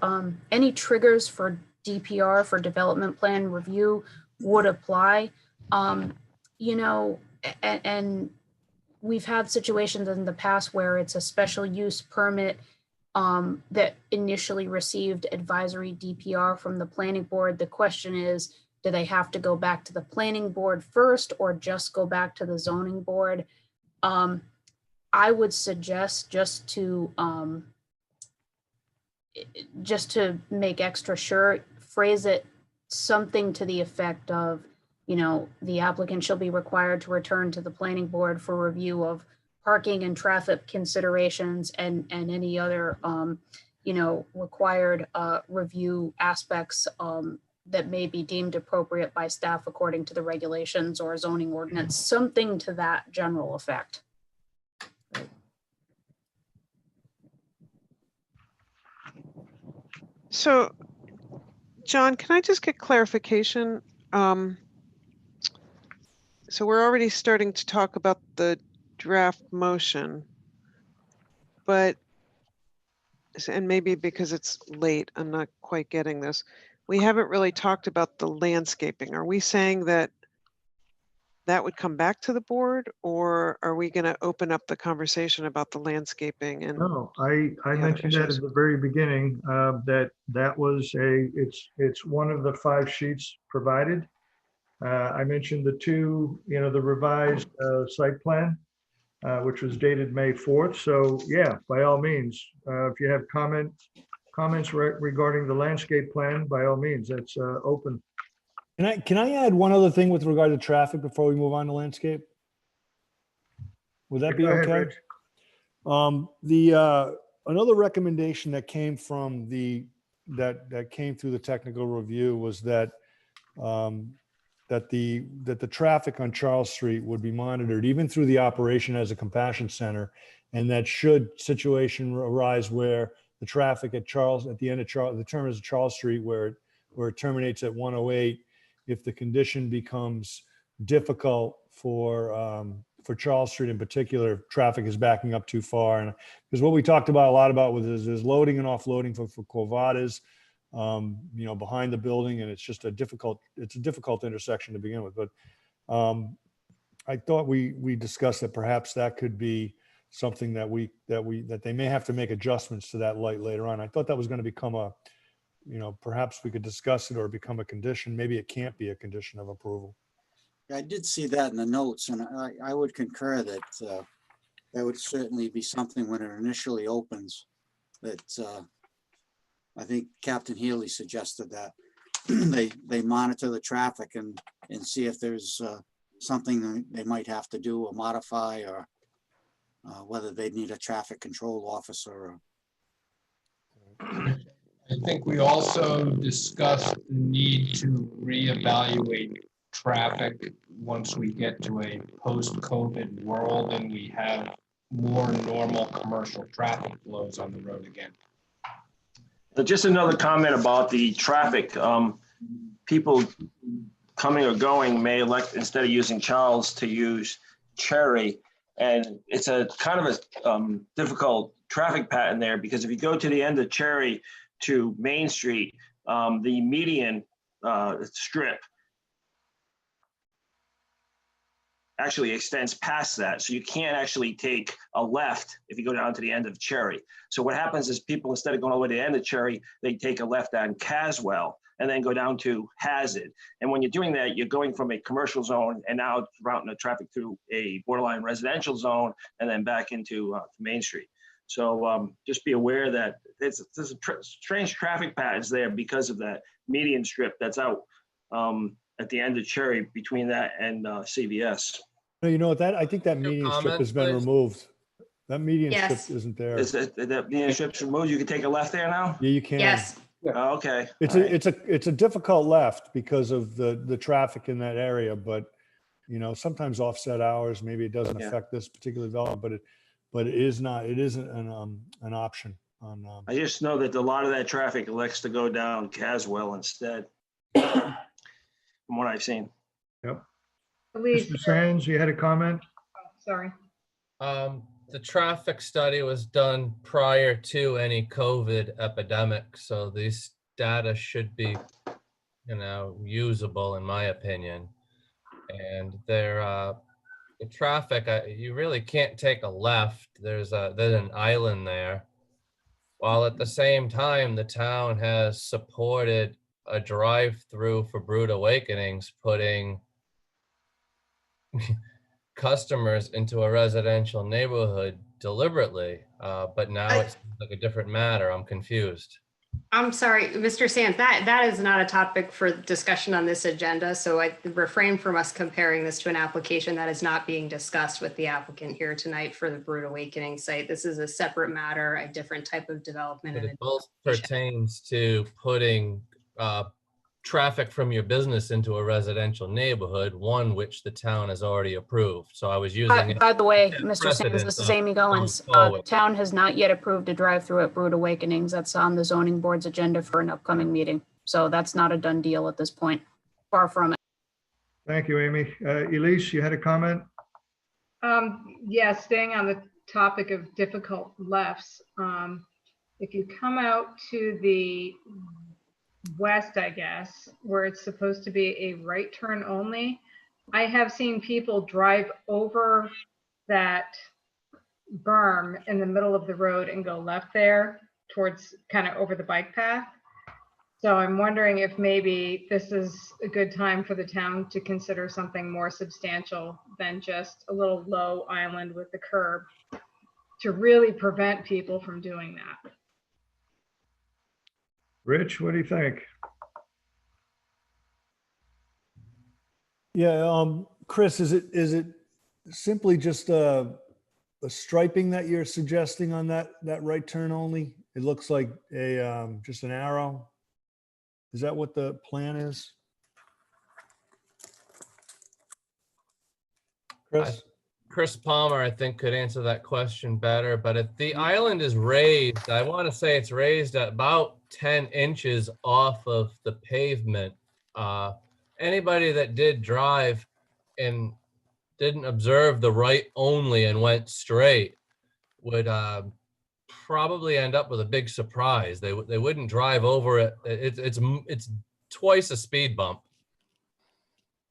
any triggers for DPR, for development plan review, would apply. You know, and we've had situations in the past where it's a special use permit that initially received advisory DPR from the planning board. The question is, do they have to go back to the planning board first or just go back to the zoning board? I would suggest just to make extra sure, phrase it something to the effect of, you know, the applicant shall be required to return to the planning board for review of parking and traffic considerations and any other, you know, required review aspects that may be deemed appropriate by staff according to the regulations or zoning ordinance, something to that general effect. So, John, can I just get clarification? So we're already starting to talk about the draft motion, but, and maybe because it's late, I'm not quite getting this. We haven't really talked about the landscaping. Are we saying that that would come back to the board, or are we going to open up the conversation about the landscaping? And no, I mentioned that at the very beginning, that was it's one of the 5 sheets provided. I mentioned the 2, you know, the revised site plan, which was dated May 4th. So yeah, by all means, if you have comments regarding the landscape plan, by all means, that's open. Can I add one other thing with regard to traffic before we move on to landscape? Would that be Go ahead, okay? Rich. Another recommendation that came from that came through the technical review was that that the traffic on Charles Street would be monitored even through the operation as a compassion center, and that should situation arise where the traffic at the end of the terminus of Charles Street where it terminates at 108, if the condition becomes difficult for Charles Street in particular, if traffic is backing up too far. And because what we talked about a lot about with is loading and offloading for Corvadas, behind the building, and it's a difficult intersection to begin with. But I thought we discussed that perhaps that could be something that they may have to make adjustments to that light later on. I thought that was going to become perhaps we could discuss it or become a condition. Maybe it can't be a condition of approval. I did see that in the notes, and I would concur that that would certainly be something when it initially opens, that I think Captain Healy suggested that they monitor the traffic and see if there's something they might have to do or modify, or whether they need a traffic control officer. I think we also discussed the need to reevaluate traffic once we get to a post-COVID world and we have more normal commercial traffic flows on the road again. Just another comment about the traffic. People coming or going may elect, instead of using Charles, to use Cherry. And it's a kind of a difficult traffic pattern there, because if you go to the end of Cherry to Main Street, the median strip actually extends past that. So you can't actually take a left if you go down to the end of Cherry. So what happens is people, instead of going all the way to the end of Cherry, they take a left on Caswell and then go down to Hazard. And when you're doing that, you're going from a commercial zone and now routing the traffic through a borderline residential zone and then back into Main Street. So just be aware that there's strange traffic patterns there because of that median strip that's out at the end of Cherry between that and CVS. No, you know what, I think that median strip has been removed. That median strip isn't there. Is that median strip's removed? You can take a left there now? Yeah, you can. Yes. Oh, okay. It's a difficult left because of the traffic in that area, but sometimes offset hours, maybe it doesn't affect this particular development, but it isn't an option on. I just know that a lot of that traffic elects to go down Caswell instead, from what I've seen. Yep. Elise, Mr. Sands, you had a comment? sorry. The traffic study was done prior to any COVID epidemic, so these data should be, usable in my opinion. And the traffic, you really can't take a left. There's an island there. While at the same time, the town has supported a drive-through for Brood Awakenings, putting customers into a residential neighborhood deliberately, but now it's like a different matter. I'm confused. I'm sorry, Mr. Sands, that is not a topic for discussion on this agenda. So I refrain from us comparing this to an application that is not being discussed with the applicant here tonight for the Brood Awakening site. This is a separate matter, a different type of development. But it both pertains to putting traffic from your business into a residential neighborhood, one which the town has already approved. So I was using it. By the way, as Mr. Sands, this is precedent Amy going Goins. The forward. town has not yet approved a drive-through at Brood Awakenings. That's on the zoning board's agenda for an upcoming meeting. So that's not a done deal at this point. Far from it. Thank you, Amy. Elise, you had a comment? Yeah, staying on the topic of difficult lefts. If you come out to the west, I guess, where it's supposed to be a right turn only, I have seen people drive over that berm in the middle of the road and go left there towards kind of over the bike path. So I'm wondering if maybe this is a good time for the town to consider something more substantial than just a little low island with the curb to really prevent people from doing that. Rich, what do you think? Yeah, Chris, is it simply just a striping that you're suggesting on that right turn only? It looks like just an arrow. Is that what the plan is? Chris? Chris Palmer, I think, could answer that question better, but if the island is raised, I want to say it's raised at about 10 inches off of the pavement. Anybody that did drive and didn't observe the right only and went straight would probably end up with a big surprise. They wouldn't drive over it. It's twice a speed bump.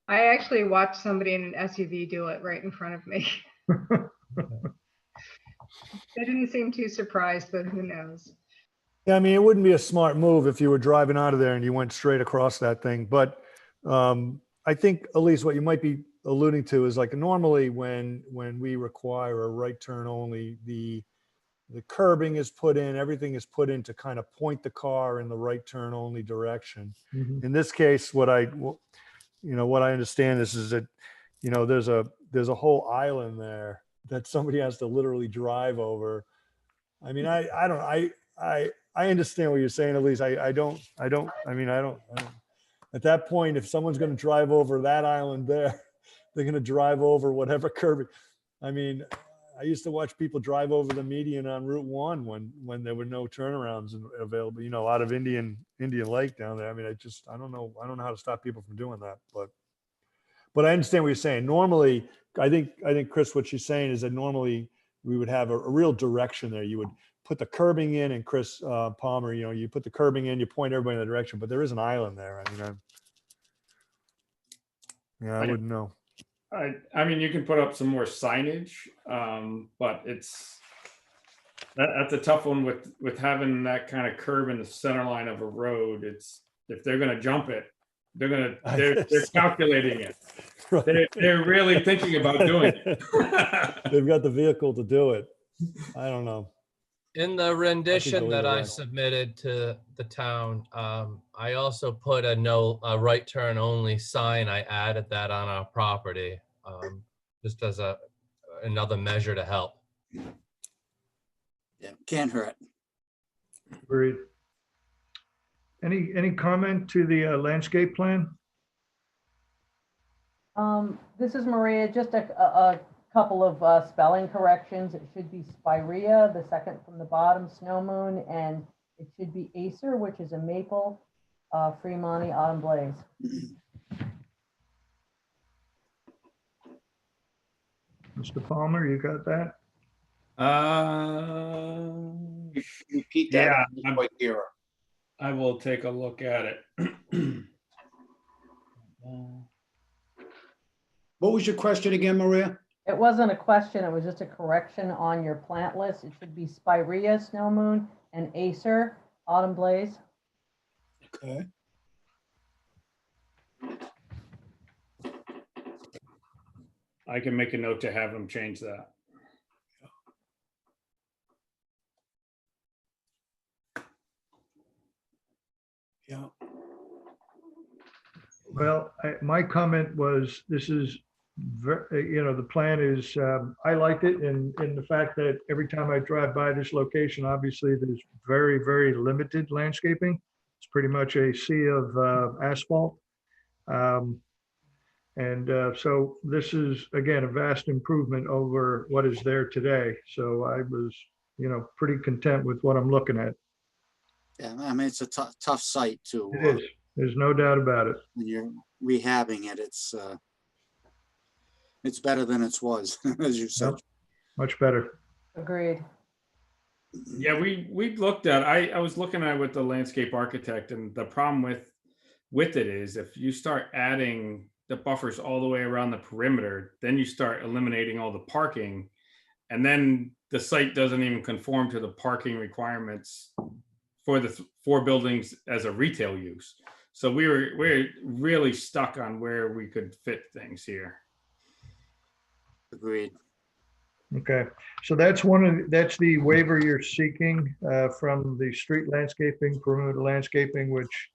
I actually watched somebody in an SUV do it right in front of me. They didn't seem too surprised, but who knows? Yeah, I mean, it wouldn't be a smart move if you were driving out of there and you went straight across that thing. But I think, Elise, what you might be alluding to is like normally when we require a right turn only, the curbing is put in, everything is put in to kind of point the car in the right turn only direction. Mhm. In this case, what I understand is that, there's a whole island there that somebody has to literally drive over. I mean, I understand what you're saying, Elise. I don't, at that point, if someone's going to drive over that island there, they're going to drive over whatever curb. I mean, I used to watch people drive over the median on Route 1 when there were no turnarounds available, out of Indian Lake down there. I mean, I don't know how to stop people from doing that, but I understand what you're saying. Normally, I think Chris, what she's saying is that normally we would have a real direction there. You would put the curbing in, and Chris Palmer, you put the curbing in, you point everybody in the direction, but there is an island there. I wouldn't know. I mean, you can put up some more signage, but that's a tough one with having that kind of curve in the center line of a road. If they're going to jump it, they're calculating it. Right. They're really thinking about doing it. They've got the vehicle to do it. I don't know. In the rendition that I way. submitted to the town, I also put a right turn only sign. I added that on our property, just as another measure to help. Yeah, can't hurt. Agreed. Any comment to the landscape plan? This is Maria, just a couple of spelling corrections. It should be Spirea, the second from the bottom, Snow Moon, and it should be Acer, which is a maple, Fremont Autumn Blaze. Mr. Palmer, you got that? Repeat that. Yeah, I'm quite here. I will take a look at it. What was your question again, Maria? It wasn't a question, it was just a correction on your plant list. It should be Spirea, Snow Moon, and Acer, Autumn Blaze. Okay. I can make a note to have them change that. Yeah. Well, my comment was, this is, the plan is, I liked it in the fact that every time I drive by this location, obviously there's very, very limited landscaping. It's pretty much a sea of asphalt. So this is, again, a vast improvement over what is there today. So I was, pretty content with what I'm looking at. Yeah, I mean, it's a tough site to. It is. There's no doubt about it. When you're rehabbing it, it's better than it was, as you said. Yep. Much better. Agreed. Yeah, we looked at, I was looking at it with the landscape architect, and the problem with it is if you start adding the buffers all the way around the perimeter, then you start eliminating all the parking, and then the site doesn't even conform to the parking requirements for the four buildings as a retail use. So we're really stuck on where we could fit things here. Agreed. Okay, so that's that's the waiver you're seeking from the street landscaping, perimeter landscaping, which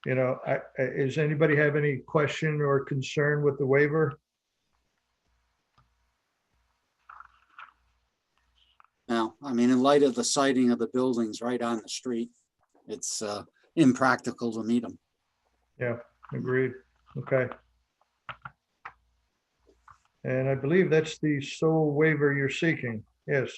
You know, does anybody have any question or concern with the waiver? Now, I mean, in light of the siting of the buildings right on the street, it's impractical to meet them. Yeah, agreed. Okay. And I believe that's the sole waiver you're seeking. Yes.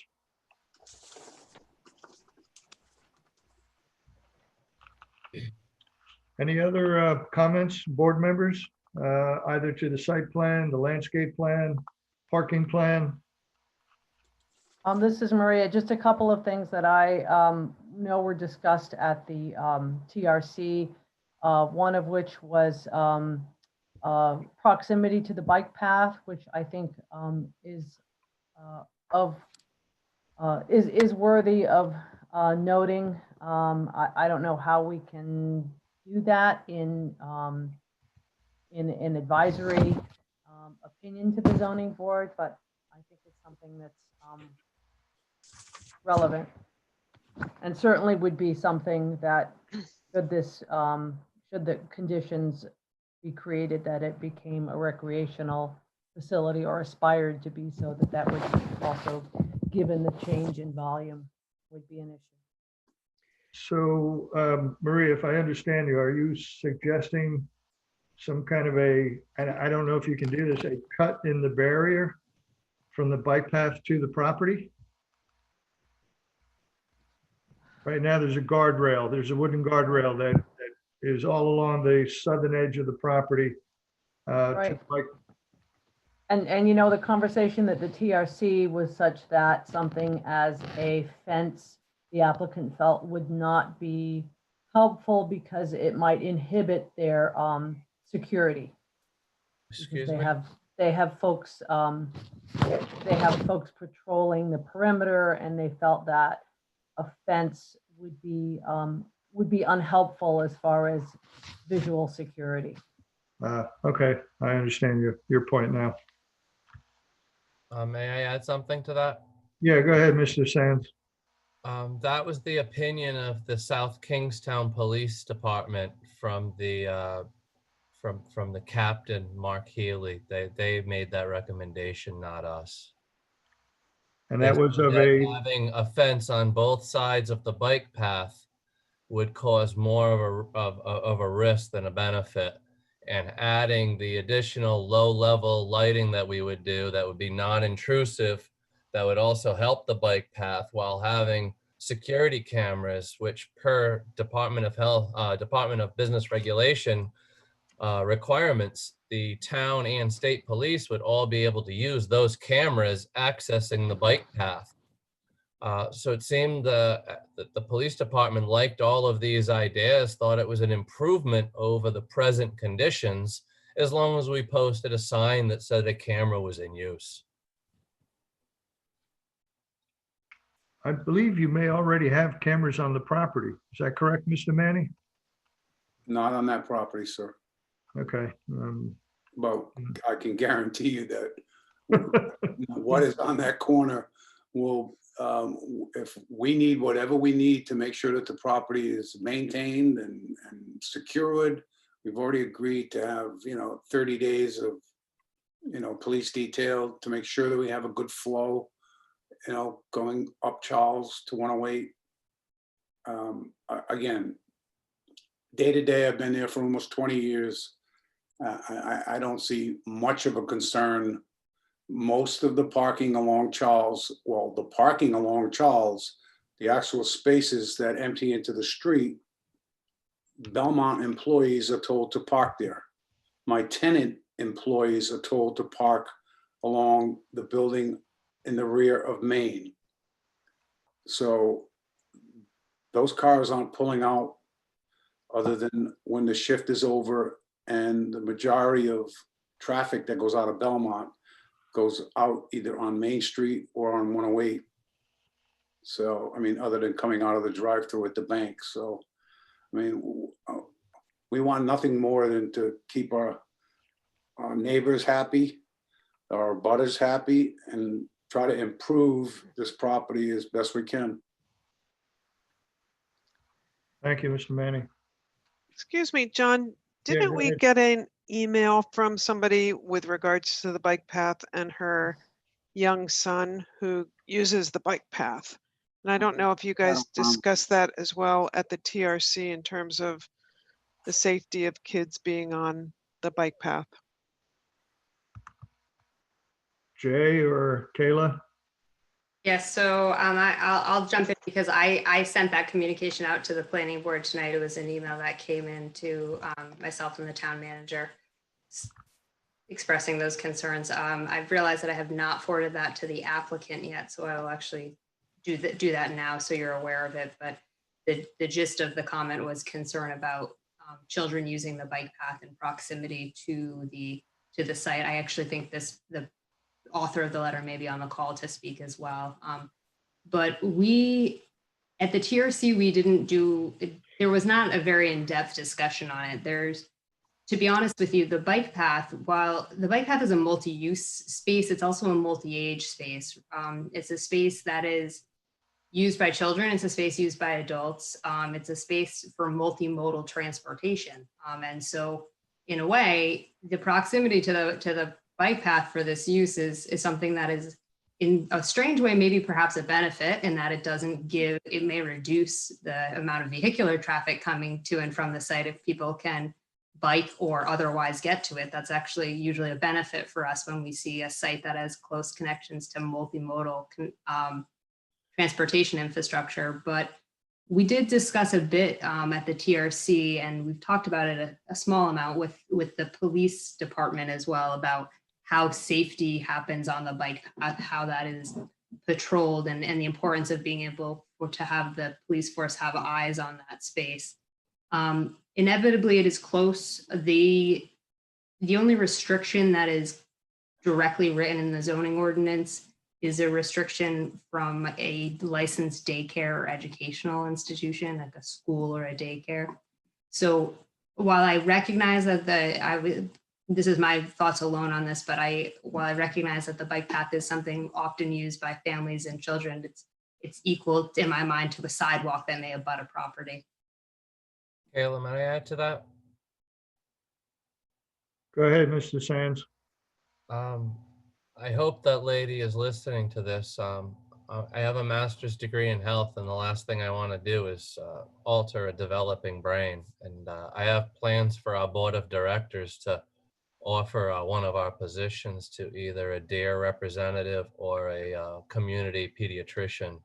Any other comments, board members, either to the site plan, the landscape plan, parking plan? This is Maria. Just a couple of things that I know were discussed at the TRC. One of which was proximity to the bike path, which I think is worthy of noting. I don't know how we can do that in advisory opinion to the zoning board, but I think it's something that's relevant, and certainly would be something that should the conditions be created that it became a recreational facility or aspired to be, so that would also, given the change in volume, would be an issue. So, Maria, if I understand you, are you suggesting some kind of and I don't know if you can do this, a cut in the barrier from the bike path to the property? Right now, there's a guardrail. There's a wooden guardrail that is all along the southern edge of the property. Right. And you know, the conversation that the TRC was such that something as a fence, the applicant felt would not be helpful because it might inhibit their security. Excuse They me? have folks patrolling the perimeter, and they felt that a fence would be unhelpful as far as visual security. Okay, I understand your point now. May I add something to that? Yeah, go ahead, Mr. Sands. That was the opinion of the South Kingstown Police Department from the from the captain, Mark Healy. They made that recommendation, not us. And that was of Having a fence on both sides of the bike path would cause more of a risk than a benefit. And adding the additional low-level lighting that we would do that would be non-intrusive, that would also help the bike path, while having security cameras, which per Department of Health, Department of Business Regulation requirements, the town and state police would all be able to use those cameras accessing the bike path. So it seemed that the police department liked all of these ideas, thought it was an improvement over the present conditions, as long as we posted a sign that said a camera was in use. I believe you may already have cameras on the property. Is that correct, Mr. Manny? Not on that property, sir. Okay. But I can guarantee you that what is on that corner will, if we need whatever we need to make sure that the property is maintained and secured, we've already agreed to have, 30 days of, police detail to make sure that we have a good flow, going up Charles to 108. Again, day to day, I've been there for almost 20 years. I don't see much of a concern. Most of the parking along Charles, the parking along Charles, the actual spaces that empty into the street, Belmont employees are told to park there. My tenant employees are told to park along the building in the rear of Main. So those cars aren't pulling out other than when the shift is over, and the majority of traffic that goes out of Belmont goes out either on Main Street or on 108. So, other than coming out of the drive-through at the bank. So, we want nothing more than to keep our neighbors happy, our butters happy, and try to improve this property as best we can. Thank you, Mr. Manning. Excuse me, John, Yeah, didn't go we ahead. get an email from somebody with regards to the bike path and her young son who uses the bike path? And I don't know if you guys discussed that as well at the TRC in terms of the safety of kids being on the bike path. Jay or Kayla? Yes, so I'll jump in because I sent that communication out to the planning board tonight. It was an email that came in to myself and the town manager expressing those concerns. I've realized that I have not forwarded that to the applicant yet, so I will actually do that now so you're aware of it. But the gist of the comment was concern about children using the bike path in proximity to the site. I actually think the author of the letter may be on the call to speak as well. But we, at the TRC, we didn't do, there was not a very in-depth discussion on it. To be honest with you, the bike path, while the bike path is a multi-use space, it's also a multi-age space. It's a space that is used by children. It's a space used by adults. It's a space for multimodal transportation. And so in a way, the proximity to the bike path for this use is something that is in a strange way, maybe perhaps a benefit in that it may reduce the amount of vehicular traffic coming to and from the site if people can bike or otherwise get to it. That's actually usually a benefit for us when we see a site that has close connections to multimodal transportation infrastructure. But we did discuss a bit at the TRC, and we've talked about it a small amount with the police department as well about how safety happens on the bike path, how that is patrolled, and the importance of being able to have the police force have eyes on that space. Inevitably, it is close. The only restriction that is directly written in the zoning ordinance is a restriction from a licensed daycare or educational institution, like a school or a daycare. So while I recognize that this is my thoughts alone on this, but while I recognize that the bike path is something often used by families and children, it's equal in my mind to a sidewalk that may abut a property. Kayla, may I add to that? Go ahead, Mr. Sands. I hope that lady is listening to this. I have a master's degree in health, and the last thing I want to do is alter a developing brain. And I have plans for our board of directors to offer one of our positions to either a DARE representative or a community pediatrician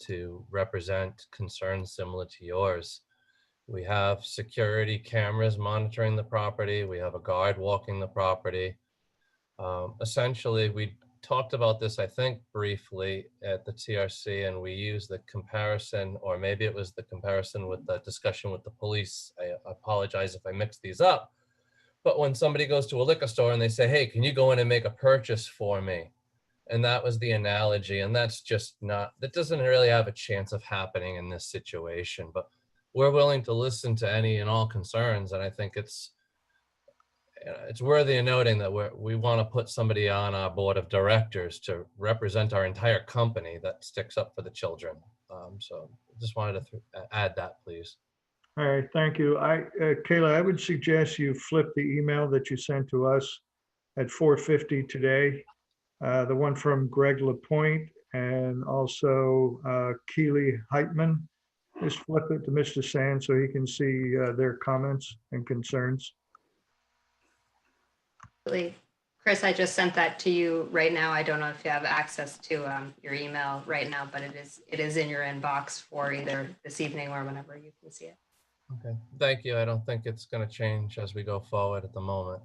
to represent concerns similar to yours. We have security cameras monitoring the property. We have a guard walking the property. Essentially, we talked about this, I think, briefly at the TRC, and we used the comparison, or maybe it was the comparison with the discussion with the police. I apologize if I mixed these up. But when somebody goes to a liquor store and they say, hey, can you go in and make a purchase for me? And that was the analogy. And that's just not, that doesn't really have a chance of happening in this situation. But we're willing to listen to any and all concerns. And I think it's worthy of noting that we want to put somebody on our board of directors to represent our entire company that sticks up for the children. So just wanted to add that, please. All right, thank you. Kayla, I would suggest you flip the email that you sent to us at 4:50 today, the one from Greg Lapointe and also Keely Heitman. Just flip it to Mr. Sands so he can see their comments and concerns. Chris, I just sent that to you right now. I don't know if you have access to your email right now, but it is in your inbox for either this evening or whenever you can see it. Okay, thank you. I don't think it's going to change as we go forward at the moment.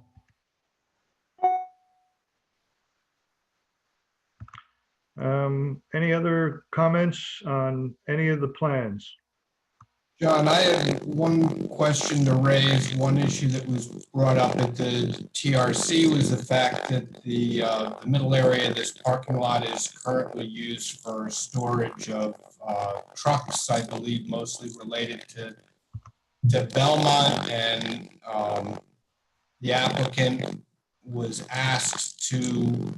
Any other comments on any of the plans? John, I have one question to raise. One issue that was brought up at the TRC was the fact that the middle area of this parking lot is currently used for storage of trucks, I believe mostly related to Belmont, and the applicant was asked to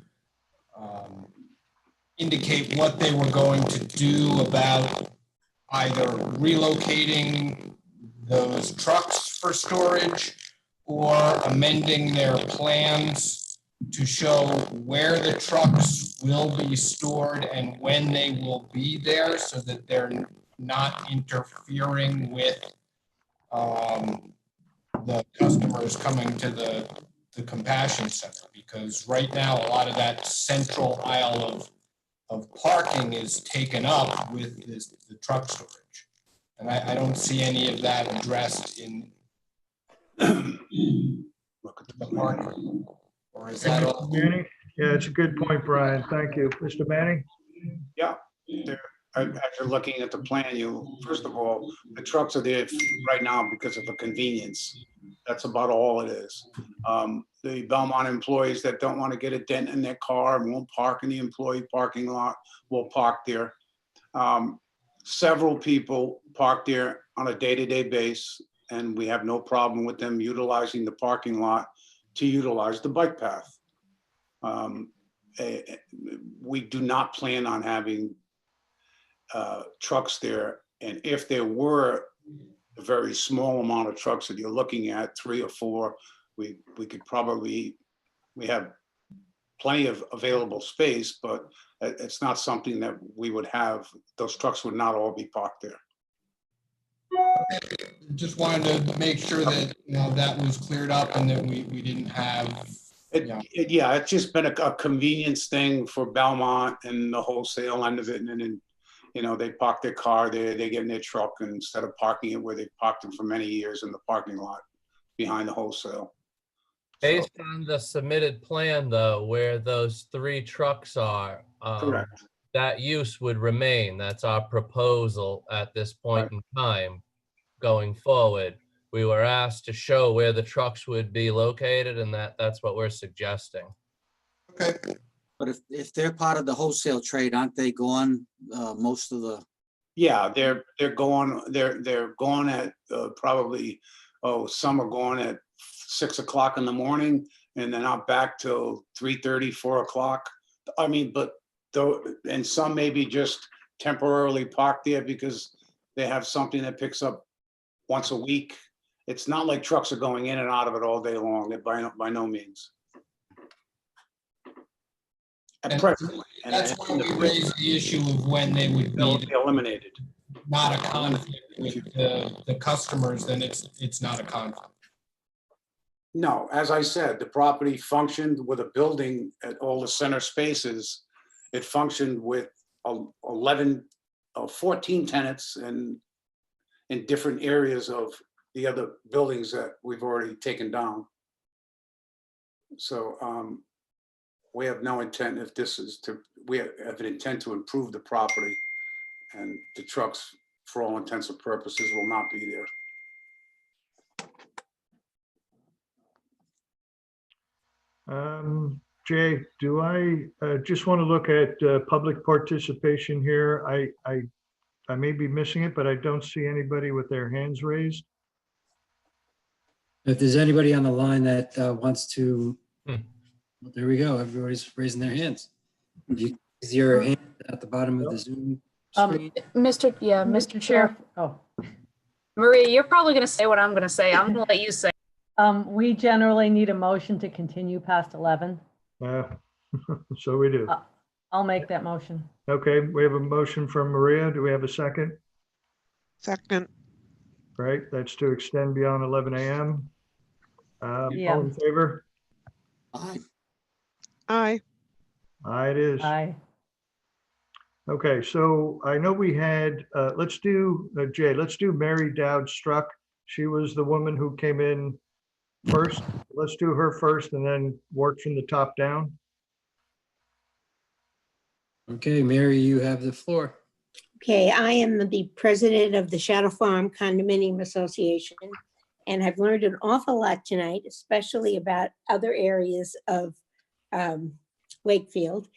indicate what they were going to do about either relocating those trucks for storage or amending their plans to show where the trucks will be stored and when they will be there so that they're not interfering with the customers coming to the compassion center, because right now a lot of that central aisle of parking is taken up with the truck storage. And I don't see any of that addressed in the parking. Or is that all? Manning? Yeah, it's a good point, Brian. Thank you. Mr. Manning? Yeah, as you're looking at the plan, first of all, the trucks are there right now because of the convenience. That's about all it is. The Belmont employees that don't want to get a dent in their car and won't park in the employee parking lot will park there. Several people park there on a day-to-day basis, and we have no problem with them utilizing the parking lot to utilize the bike path. We do not plan on having trucks there, and if there were a very small amount of trucks that you're looking at, 3 or 4, we could probably, we have plenty of available space, but it's not something that we would have. Those trucks would not all be parked there. Just wanted to make sure that, that was cleared up and that we didn't have. Yeah, it's just been a convenience thing for Belmont and the wholesale end of it. And then, they park their car there, they get in their truck, and instead of parking it where they parked it for many years in the parking lot behind the wholesale. Based on the submitted plan, though, where those 3 trucks are, Correct. that use would remain. That's our proposal at this point in time. Going forward, we were asked to show where the trucks would be located, and that's what we're suggesting. Okay. But if they're part of the wholesale trade, aren't they gone most of the? Yeah, they're going at probably, some are going at 6 o'clock in the morning, and they're not back till 3:30, 4 o'clock. I mean, but though, and some maybe just temporarily parked there because they have something that picks up once a week. It's not like trucks are going in and out of it all day long, by no means. At present. That's why we raised the issue of when they would be eliminated. Not a conflict with the customers, then it's not a conflict. No, as I said, the property functioned with a building at all the center spaces. It functioned with 14 tenants and in different areas of the other buildings that we've already taken down. So we have no intent, if this is we have an intent to improve the property, and the trucks, for all intents and purposes, will not be there. Jay, do I just want to look at public participation here? I may be missing it, but I don't see anybody with their hands raised. If there's anybody on the line that wants to, there we go. Everybody's raising their hands. If you raise your hand at the bottom of the Zoom screen. Mr. Chair. Oh, Maria, you're probably going to say what I'm going to say. I'm going to let you say. we generally need a motion to continue past 11. So we do. I'll make that motion. Okay, we have a motion from Maria. Do we have a second? Second. Right, that's to extend beyond 11 a.m. Yeah. All in favor? Aye. Aye. Aye, it is. Aye. Okay, so I know we had, let's do, Jay, let's do Mary Dowd Struck. She was the woman who came in first. Let's do her first and then work from the top down. Okay, Mary, you have the floor. Okay, I am the president of the Shadow Farm Condominium Association, and I've learned an awful lot tonight, especially about other areas of Wakefield,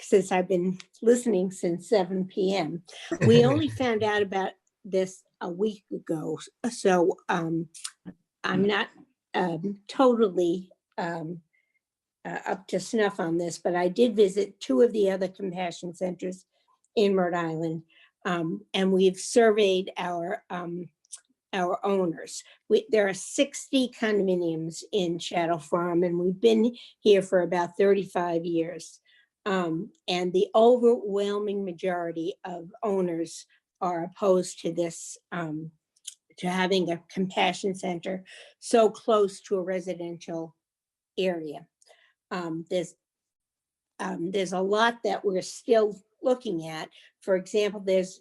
since I've been listening since 7 p.m. We only found out about this a week ago, so I'm not totally up to snuff on this, but I did visit 2 of the other compassion centers in Rhode Island, and we've surveyed our our owners. There are 60 condominiums in Shadow Farm, and we've been here for about 35 years. And the overwhelming majority of owners are opposed to this, to having a compassion center so close to a residential area. There's a lot that we're still looking at. For example, there's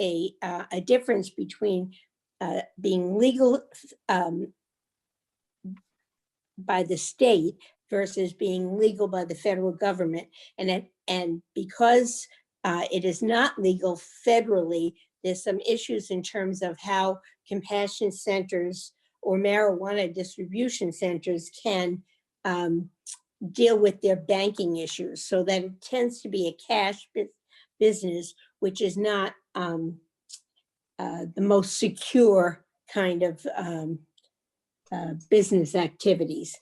a difference between being legal by the state versus being legal by the federal government. And because it is not legal federally, there's some issues in terms of how compassion centers or marijuana distribution centers can deal with their banking issues, so that it tends to be a cash business, which is not the most secure kind of business activities.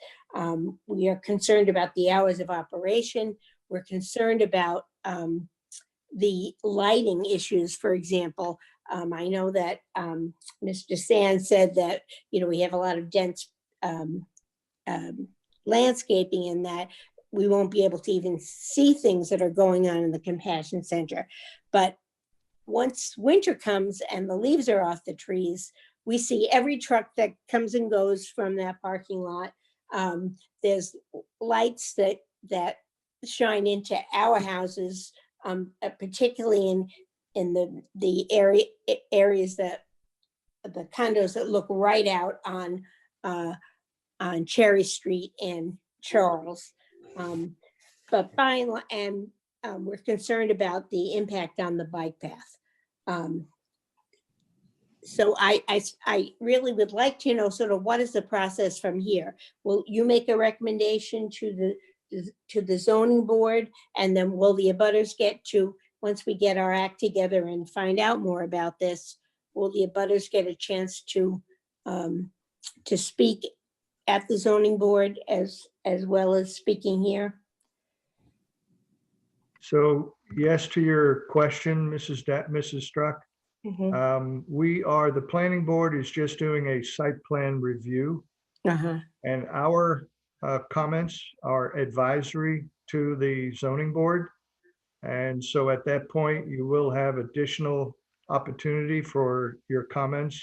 We are concerned about the hours of operation. We're concerned about the lighting issues, for example. I know that Mr. Sands said that, we have a lot of dense landscaping in that we won't be able to even see things that are going on in the compassion center. But once winter comes and the leaves are off the trees, we see every truck that comes and goes from that parking lot. There's lights that shine into our houses, particularly in the areas that the condos that look right out on Cherry Street and Charles. But we're concerned about the impact on the bike path. So I really would like to know sort of what is the process from here? Will you make a recommendation to the zoning board, and then will the abutters get to, once we get our act together and find out more about this, will the abutters get a chance to speak at the zoning board as well as speaking here? So yes, to your question, Mrs. Struck. The planning board is just doing a site plan review. And our comments are advisory to the zoning board. And so at that point, you will have additional opportunity for your comments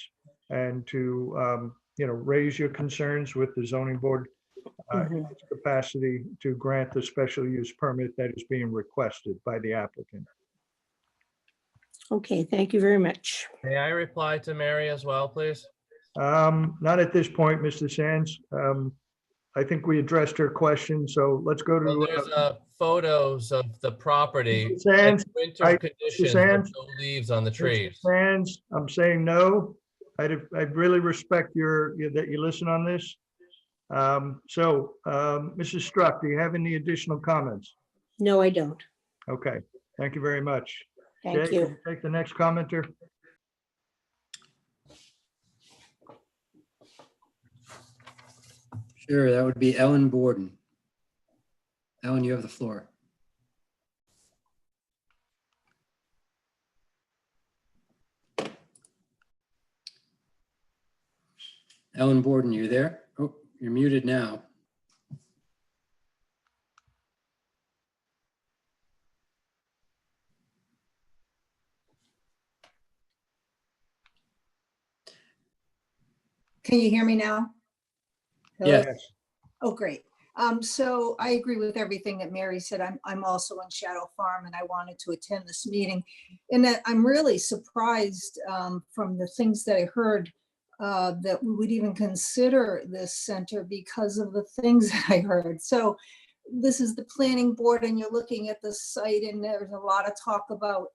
and to raise your concerns with the zoning board in its capacity to grant the special use permit that is being requested by the applicant. Okay, thank you very much. May I reply to Mary as well, please? Not at this point, Mr. Sands. I think we addressed her question, so let's go to. Well, there's photos of the property. Sands, Winter conditions with no leaves on the trees. Sands, I'm saying no. I really respect that you listen on this. Mrs. Struck, do you have any additional comments? No, I don't. Okay, thank you very much. Thank Jay, you. can you take the next commenter. Sure, that would be Ellen Borden. Ellen, you have the floor. Ellen Borden, you there? Oh, you're muted now. Can you hear me now? Hello? Yes. Oh, great. So I agree with everything that Mary said. I'm also in Shadow Farm, and I wanted to attend this meeting. And that I'm really surprised from the things that I heard that we would even consider this center because of the things that I heard. So this is the planning board, and you're looking at the site, and there's a lot of talk about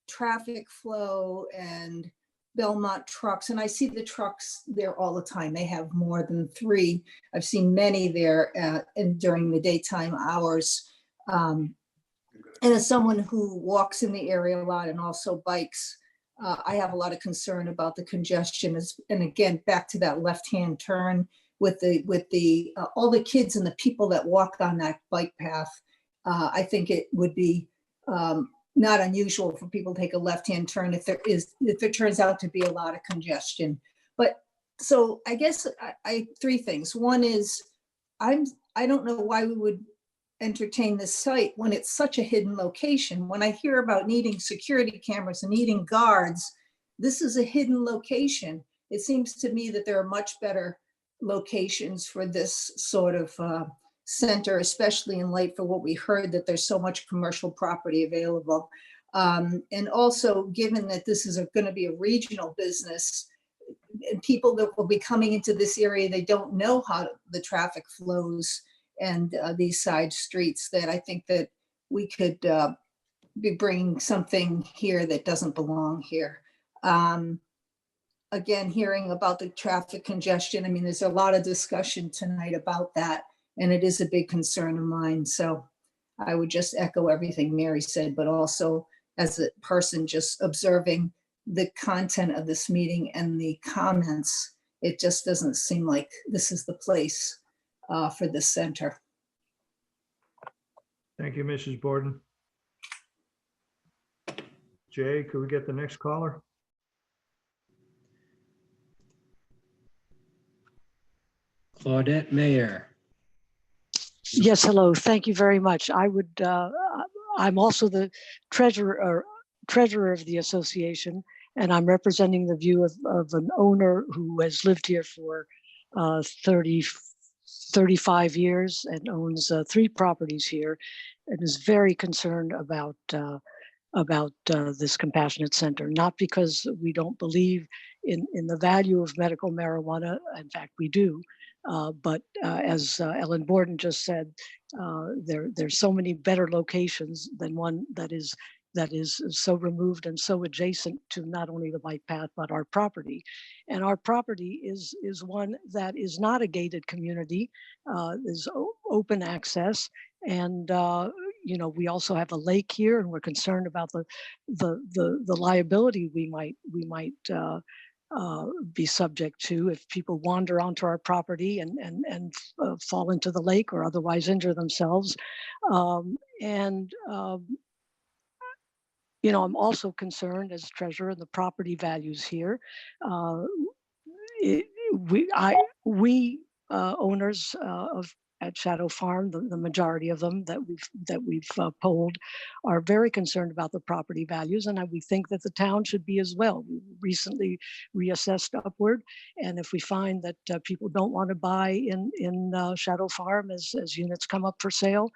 traffic flow and Belmont trucks, and I see the trucks there all the time. They have more than 3. I've seen many there and during the daytime hours. And as someone who walks in the area a lot and also bikes, I have a lot of concern about the congestion. And again, back to that left-hand turn with the all the kids and the people that walk on that bike path. I think it would be not unusual for people to take a left-hand turn if there turns out to be a lot of congestion. But so I guess I three things. One is I don't know why we would entertain this site when it's such a hidden location. When I hear about needing security cameras and needing guards, this is a hidden location. It seems to me that there are much better locations for this sort of center, especially in light for what we heard, that there's so much commercial property available. And also, given that this is going to be a regional business, and people that will be coming into this area, they don't know how the traffic flows and these side streets, that I think that we could be bringing something here that doesn't belong here. Again, hearing about the traffic congestion, I mean, there's a lot of discussion tonight about that, and it is a big concern of mine. So I would just echo everything Mary said, but also as a person just observing the content of this meeting and the comments, it just doesn't seem like this is the place for the center. Thank you, Mrs. Borden. Jay, could we get the next caller? Claudette Mayer. Yes, hello. Thank you very much. I'm also the treasurer of the association, and I'm representing the view of an owner who has lived here for 35 years and owns 3 properties here, and is very concerned about this compassionate center. Not because we don't believe in the value of medical marijuana. In fact, we do. But as Ellen Borden just said, there's so many better locations than one that is so removed and so adjacent to not only the bike path, but our property. And our property is one that is not a gated community, is open access. And, we also have a lake here, and we're concerned about the liability we might be subject to if people wander onto our property and fall into the lake or otherwise injure themselves. I'm also concerned as treasurer of the property values here. We owners at Shadow Farm, the majority of them that we've polled, are very concerned about the property values, and we think that the town should be as well. We recently reassessed upward, and if we find that people don't want to buy in Shadow Farm as units come up for sale,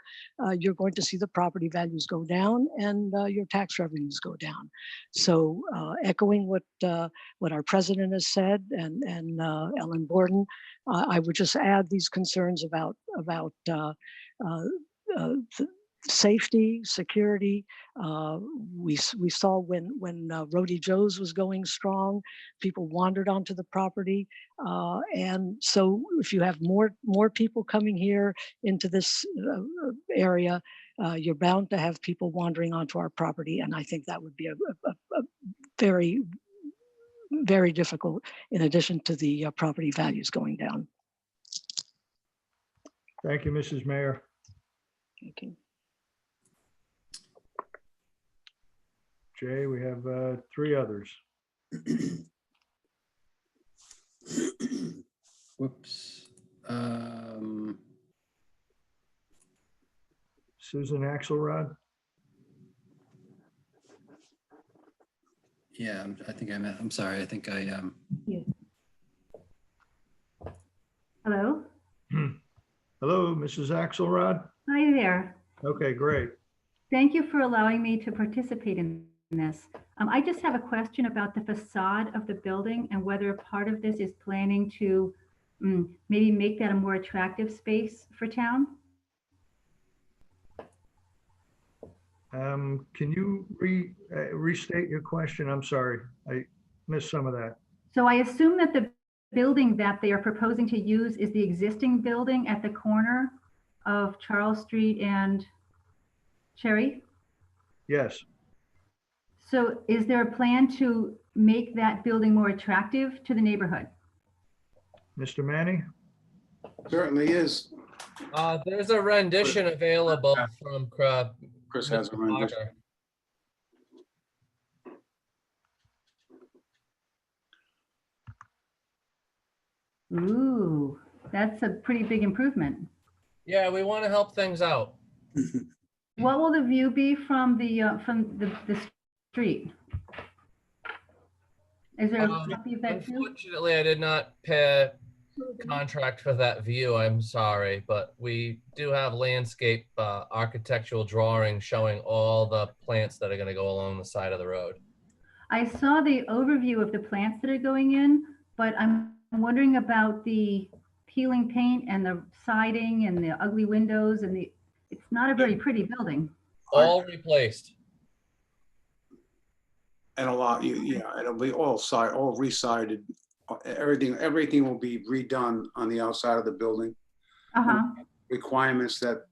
you're going to see the property values go down and your tax revenues go down. So, echoing what our president has said and Ellen Borden, I would just add these concerns about safety, security. We saw when Rody Joe's was going strong, people wandered onto the property, and so if you have more people coming here into this area, you're bound to have people wandering onto our property, and I think that would be a very, very difficult, in addition to the property values going down. Thank you, Mrs. Mayer. Thank you. Jay, we have 3 others. Whoops. Susan Axelrod. Yeah, I'm sorry. I think I Hello. Hello, Mrs. Axelrod. Hi there. Okay, great. Thank you for allowing me to participate in this. I just have a question about the facade of the building and whether part of this is planning to maybe make that a more attractive space for town. Can you restate your question? I'm sorry, I missed some of that. So I assume that the building that they are proposing to use is the existing building at the corner of Charles Street and Cherry? Yes. So is there a plan to make that building more attractive to the neighborhood? Mr. Manny? Certainly is. There's a rendition available from Chris has a rendition. Ooh, that's a pretty big improvement. Yeah, we want to help things out. What will the view be from the street? Is there a copy of that too? Unfortunately, I did not pay contract for that view. I'm sorry, but we do have landscape architectural drawings showing all the plants that are going to go along the side of the road. I saw the overview of the plants that are going in, but I'm wondering about the peeling paint and the siding and the ugly windows and it's not a very pretty building. All replaced. And a lot, yeah, it'll be all re-sided. Everything will be redone on the outside of the building. Requirements that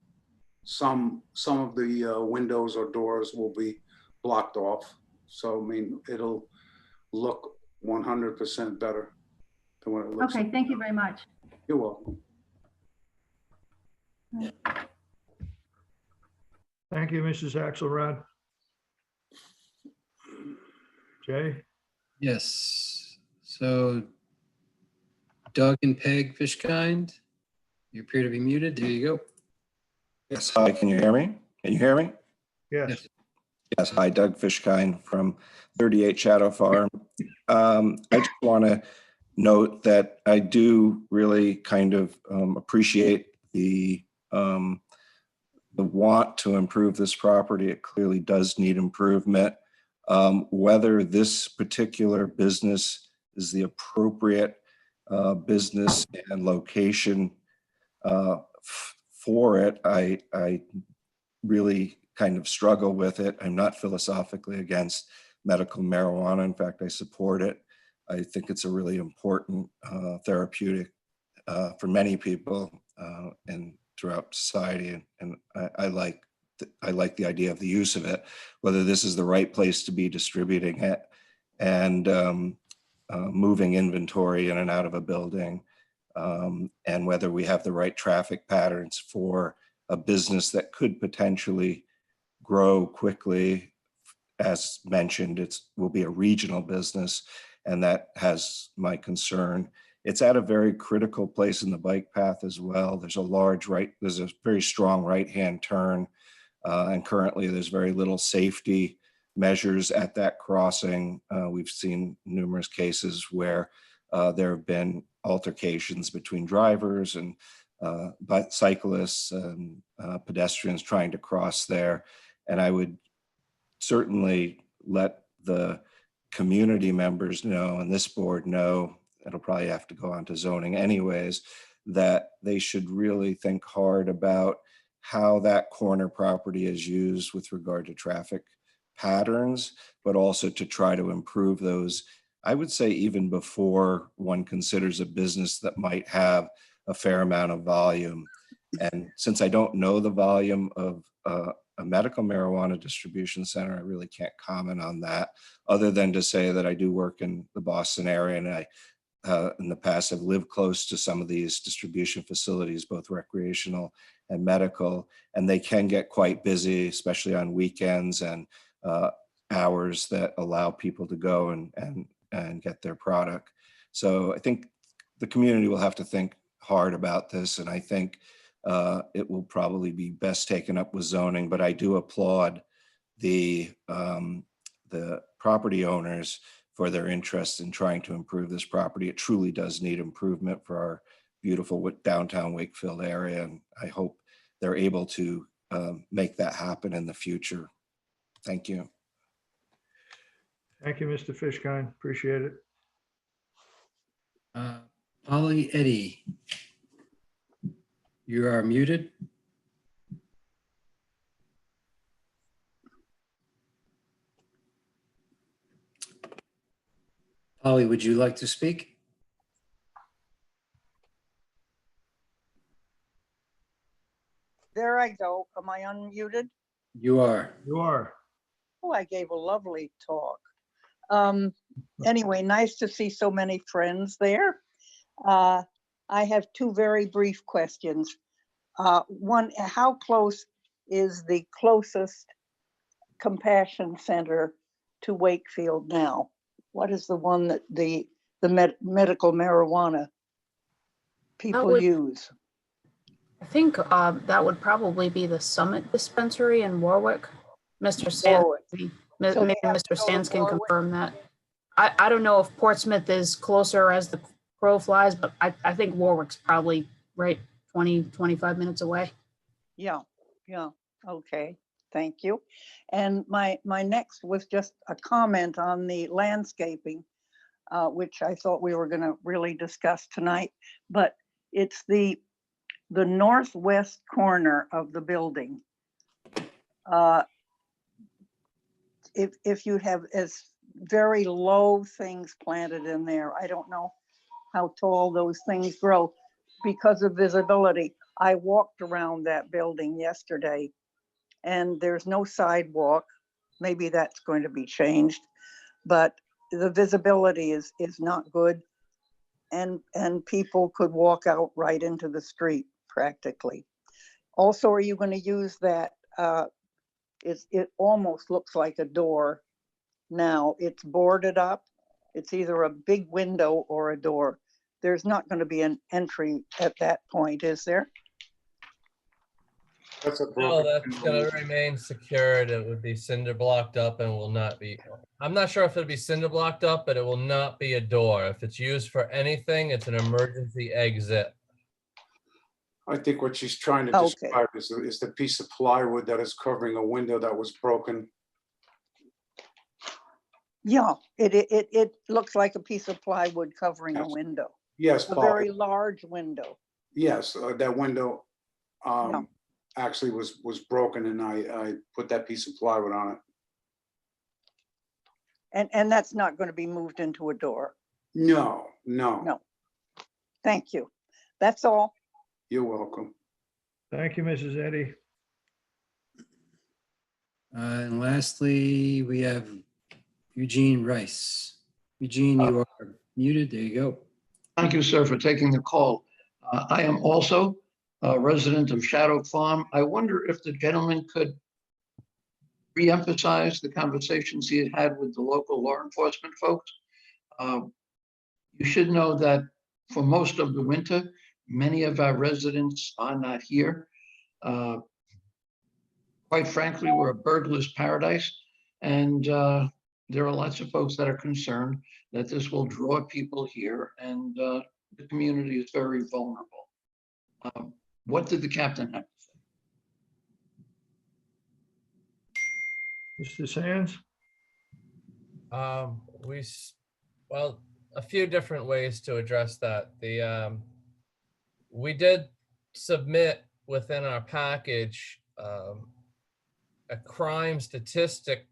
some of the windows or doors will be blocked off. So, I mean, it'll look 100% better than what it looks. Okay, thank you very much. You're welcome. Thank you, Mrs. Axelrod. Jay? Yes. So Doug and Peg Fishkind, you appear to be muted. There you go. Yes, hi, can you hear me? Can you hear me? Yes. Yes, hi, Doug Fishkind from 38 Shadow Farm. I just want to note that I do really kind of appreciate the want to improve this property. It clearly does need improvement. Whether this particular business is the appropriate business and location for it, I really kind of struggle with it. I'm not philosophically against medical marijuana. In fact, I support it. I think it's a really important therapeutic for many people and throughout society. And I like the idea of the use of it, whether this is the right place to be distributing it and moving inventory in and out of a building, and whether we have the right traffic patterns for a business that could potentially grow quickly. As mentioned, it will be a regional business, and that has my concern. It's at a very critical place in the bike path as well. There's a very strong right-hand turn, and currently there's very little safety measures at that crossing. We've seen numerous cases where there have been altercations between drivers and cyclists and pedestrians trying to cross there. And I would certainly let the community members know, and this board know, it'll probably have to go on to zoning anyways, that they should really think hard about how that corner property is used with regard to traffic patterns, but also to try to improve those, I would say, even before one considers a business that might have a fair amount of volume. And since I don't know the volume of a medical marijuana distribution center, I really can't comment on that, other than to say that I do work in the Boston area, and I in the past have lived close to some of these distribution facilities, both recreational and medical, and they can get quite busy, especially on weekends and hours that allow people to go and get their product. So I think the community will have to think hard about this, and I think it will probably be best taken up with zoning, but I do applaud the property owners for their interest in trying to improve this property. It truly does need improvement for our beautiful downtown Wakefield area, and I hope they're able to make that happen in the future. Thank you. Thank you, Mr. Fishkind. Appreciate it. Polly Eddy, you are muted. Polly, would you like to speak? There I go. Am I unmuted? You are. You are. Oh, I gave a lovely talk. Anyway, nice to see so many friends there. I have two very brief questions. One, how close is the closest compassion center to Wakefield now? What is the one that the medical marijuana people would- use? I think that would probably be the Summit Dispensary in Warwick. Mr. Sands, Warwick. maybe So they have to Mr. go to Sands can Warwick? confirm that. I don't know if Portsmouth is closer as the crow flies, but I think Warwick's probably right 20, 25 minutes away. Yeah, yeah, okay, thank you. And my next was just a comment on the landscaping, which I thought we were gonna really discuss tonight, but it's the northwest corner of the building. If you have as very low things planted in there, I don't know how tall those things grow because of visibility. I walked around that building yesterday and there's no sidewalk. Maybe that's going to be changed, but the visibility is not good. And people could walk out right into the street practically. Also, are you going to use that? It almost looks like a door now. It's boarded up. It's either a big window or a door. There's not going to be an entry at that point, is there? That's a No, broken that's gonna remain secured. It would be cinder blocked up and will not be, I'm not sure if it'll be cinder blocked up, but it will not be a door. If it's used for anything, it's an emergency exit. I think what she's trying to Okay. describe is the piece of plywood that is covering a window that was broken. Yeah, it looks like a piece of plywood covering a Yes. window, Yes, a Bob. very large window. Yes, that window actually was broken and I put that piece of plywood on it. And that's not going to be moved into a door. No. No. Thank you. That's all. You're welcome. Thank you, Mrs. Eddy. And lastly, we have Eugene Rice. Eugene, you are muted. There you go. Thank you, sir, for taking the call. I am also a resident of Shadow Farm. I wonder if the gentleman could re-emphasize the conversations he had with the local law enforcement folks. You should know that for most of the winter, many of our residents are not here. Quite frankly, we're a burglar's paradise, and there are lots of folks that are concerned that this will draw people here, and the community is very vulnerable. What did the captain have to say? Mr. Sands? Well, a few different ways to address that. We did submit within our package a crime statistic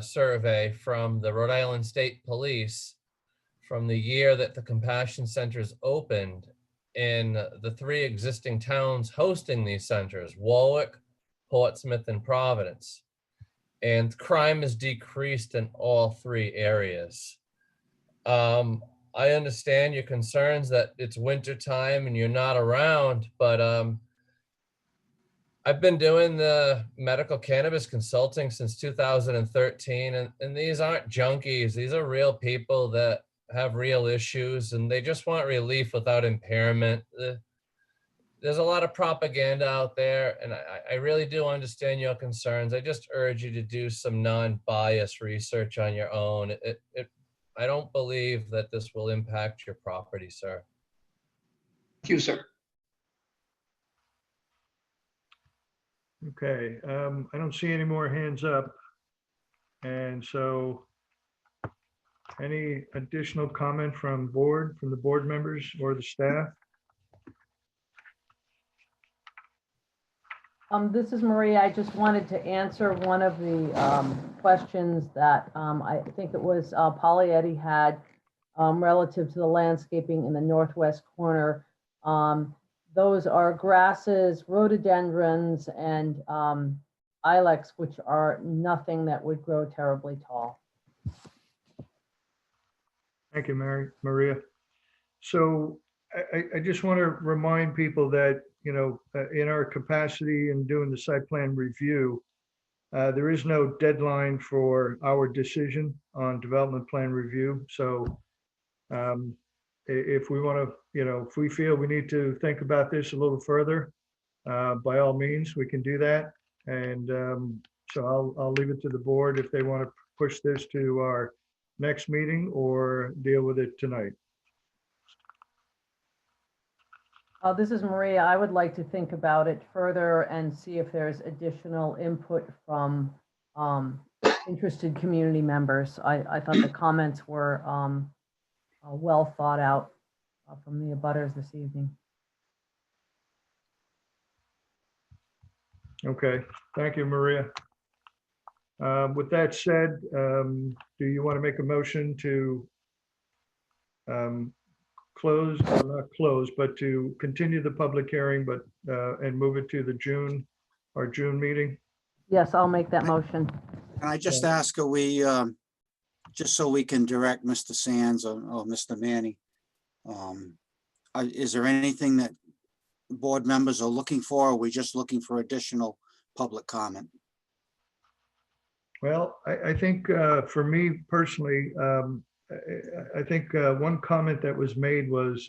survey from the Rhode Island State Police from the year that the Compassion Centers opened in the 3 existing towns hosting these centers, Warwick, Portsmouth, and Providence. And crime has decreased in all 3 areas. I understand your concerns that it's winter time and you're not around, but I've been doing the medical cannabis consulting since 2013, and these aren't junkies. These are real people that have real issues and they just want relief without impairment. There's a lot of propaganda out there, and I really do understand your concerns. I just urge you to do some non-biased research on your own. I don't believe that this will impact your property, sir. Thank you, sir. Okay, I don't see any more hands up. And so any additional comment from the board members or the staff? This is Maria. I just wanted to answer one of the questions that I think it was Polly Eddy had relative to the landscaping in the northwest corner. Those are grasses, rhododendrons, and ilex, which are nothing that would grow terribly tall. Thank you, Maria. So I just want to remind people that, you know, in our capacity in doing the site plan review, there is no deadline for our decision on development plan review. So if we want to, if we feel we need to think about this a little further, by all means, we can do that. And so I'll leave it to the board if they want to push this to our next meeting or deal with it tonight. This is Maria. I would like to think about it further and see if there's additional input from interested community members. I thought the comments were well thought out from the abutters this evening. Okay, thank you, Maria. With that said, do you want to make a motion to close, or not close, but to continue the public hearing, but and move it to the our June meeting? Yes, I'll make that motion. Can I just ask, are we, just so we can direct Mr. Sands or Mr. Manny, is there anything that board members are looking for? Or are we just looking for additional public comment? Well, I think for me personally, I think one comment that was made was,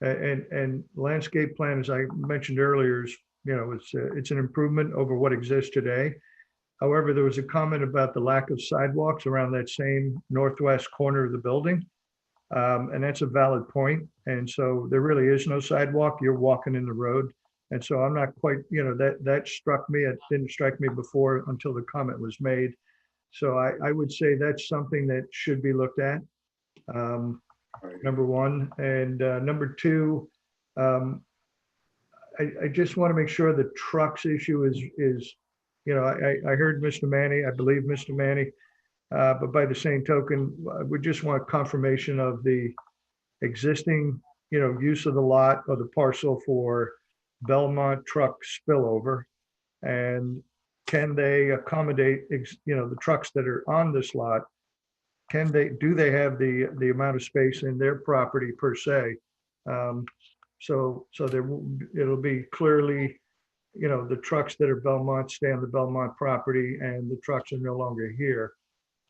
and landscape plan, as I mentioned earlier, is, it's an improvement over what exists today. However, there was a comment about the lack of sidewalks around that same northwest corner of the building. And that's a valid point. And so there really is no sidewalk. You're walking in the road. And so I'm not quite, that struck me. It didn't strike me before until the comment was made. So I would say that's something that should be looked at, number one. And number two, I just want to make sure the trucks issue is, I heard Mr. Manny, I believe Mr. Manny, but by the same token, we just want confirmation of the existing, use of the lot or the parcel for Belmont truck spillover. And can they accommodate, the trucks that are on this lot? Do they have the amount of space in their property per se? So it'll be clearly, the trucks that are Belmont stay on the Belmont property and the trucks are no longer here.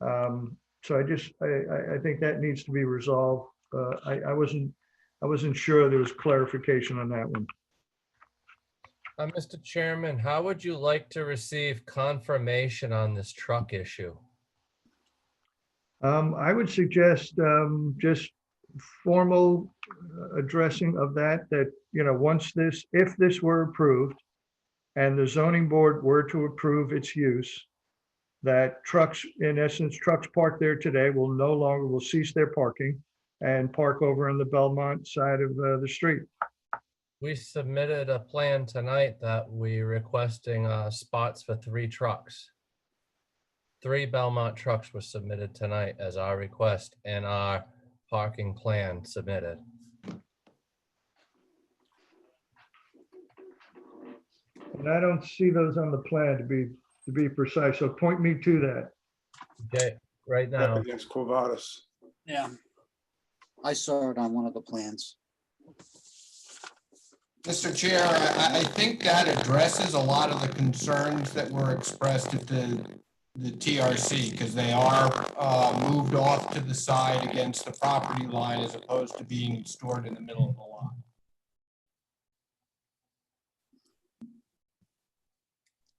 So I think that needs to be resolved. I wasn't sure there was clarification on that one. Mr. Chairman, how would you like to receive confirmation on this truck issue? I would suggest just formal addressing of that, if this were approved and the zoning board were to approve its use, that trucks, in essence, trucks parked there today will cease their parking and park over on the Belmont side of the street. We submitted a plan tonight that we're requesting spots for 3 trucks. 3 Belmont trucks were submitted tonight as our request and our parking plan submitted. And I don't see those on the plan to be precise. So point me to that. Okay, right now. Against Quo Vadis. Yeah. I saw it on one of the plans. Mr. Chair, I think that addresses a lot of the concerns that were expressed at the TRC, because they are moved off to the side against the property line as opposed to being stored in the middle of the lot.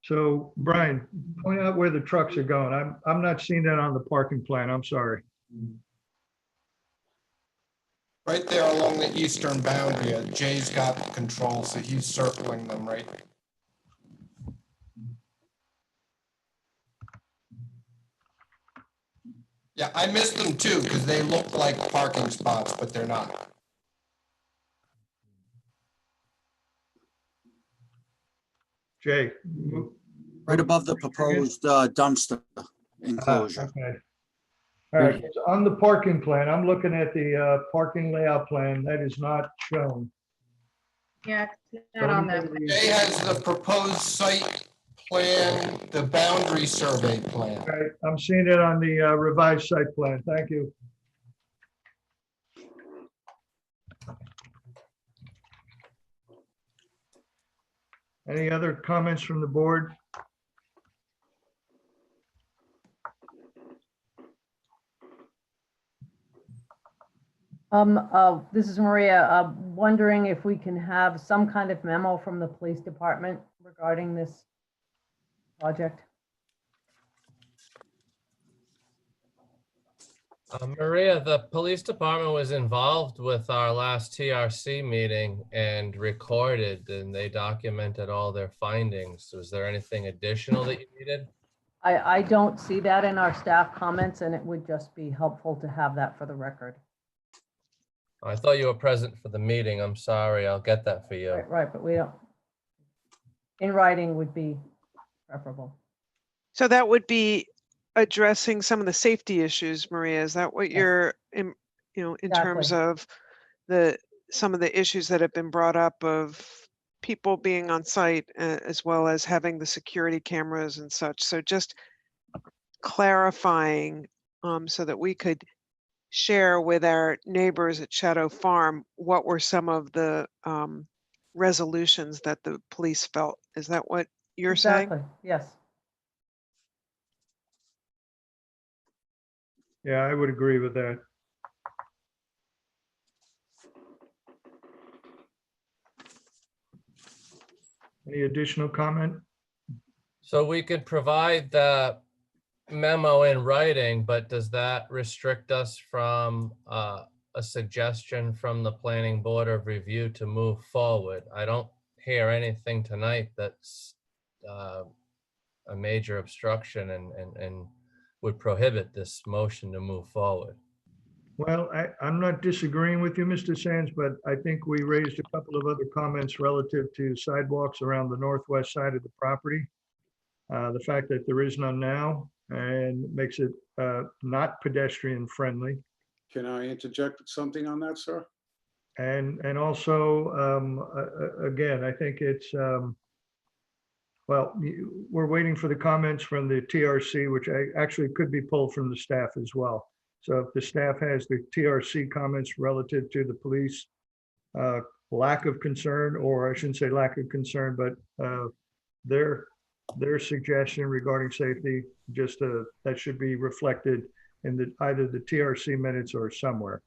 So Brian, point out where the trucks are going. I'm not seeing that on the parking plan. I'm sorry. Right there along the eastern boundary, Jay's got the control, so he's circling them, right? Yeah, I missed them too, because they look like parking spots, but they're not. Jay. Right above the proposed dumpster enclosure. Okay. All right, so on the parking plan, I'm looking at the parking layout plan. That is not shown. Yeah, it's not on that. Jay has the proposed site plan, the boundary survey plan. All right, I'm seeing it on the revised site plan. Thank you. Any other comments from the board? This is Maria. Wondering if we can have some kind of memo from the police department regarding this project. Maria, the police department was involved with our last TRC meeting and recorded, and they documented all their findings. Was there anything additional that you needed? I don't see that in our staff comments, and it would just be helpful to have that for the record. I thought you were present for the meeting. I'm sorry. I'll get that for you. Right, but we don't. In writing would be preferable. So that would be addressing some of the safety issues, Maria. Is that what you're in, in terms of some of the issues that have been brought up of people being on site as well as having the security cameras and such? So just clarifying so that we could share with our neighbors at Shadow Farm what were some of the resolutions that the police felt. Is that what you're saying? Yes. Yeah, I would agree with that. Any additional comment? So we could provide the memo in writing, but does that restrict us from a suggestion from the Planning Board of Review to move forward? I don't hear anything tonight that's a major obstruction and would prohibit this motion to move forward. Well, I'm not disagreeing with you, Mr. Sands, but I think we raised a couple of other comments relative to sidewalks around the northwest side of the property. The fact that there is none now and makes it not pedestrian friendly. Can I interject something on that, sir? And also, again, I think it's, well, we're waiting for the comments from the TRC, which actually could be pulled from the staff as well. So if the staff has the TRC comments relative to the police lack of concern, or I shouldn't say lack of concern, but their suggestion regarding safety, just that should be reflected in either the TRC minutes or somewhere.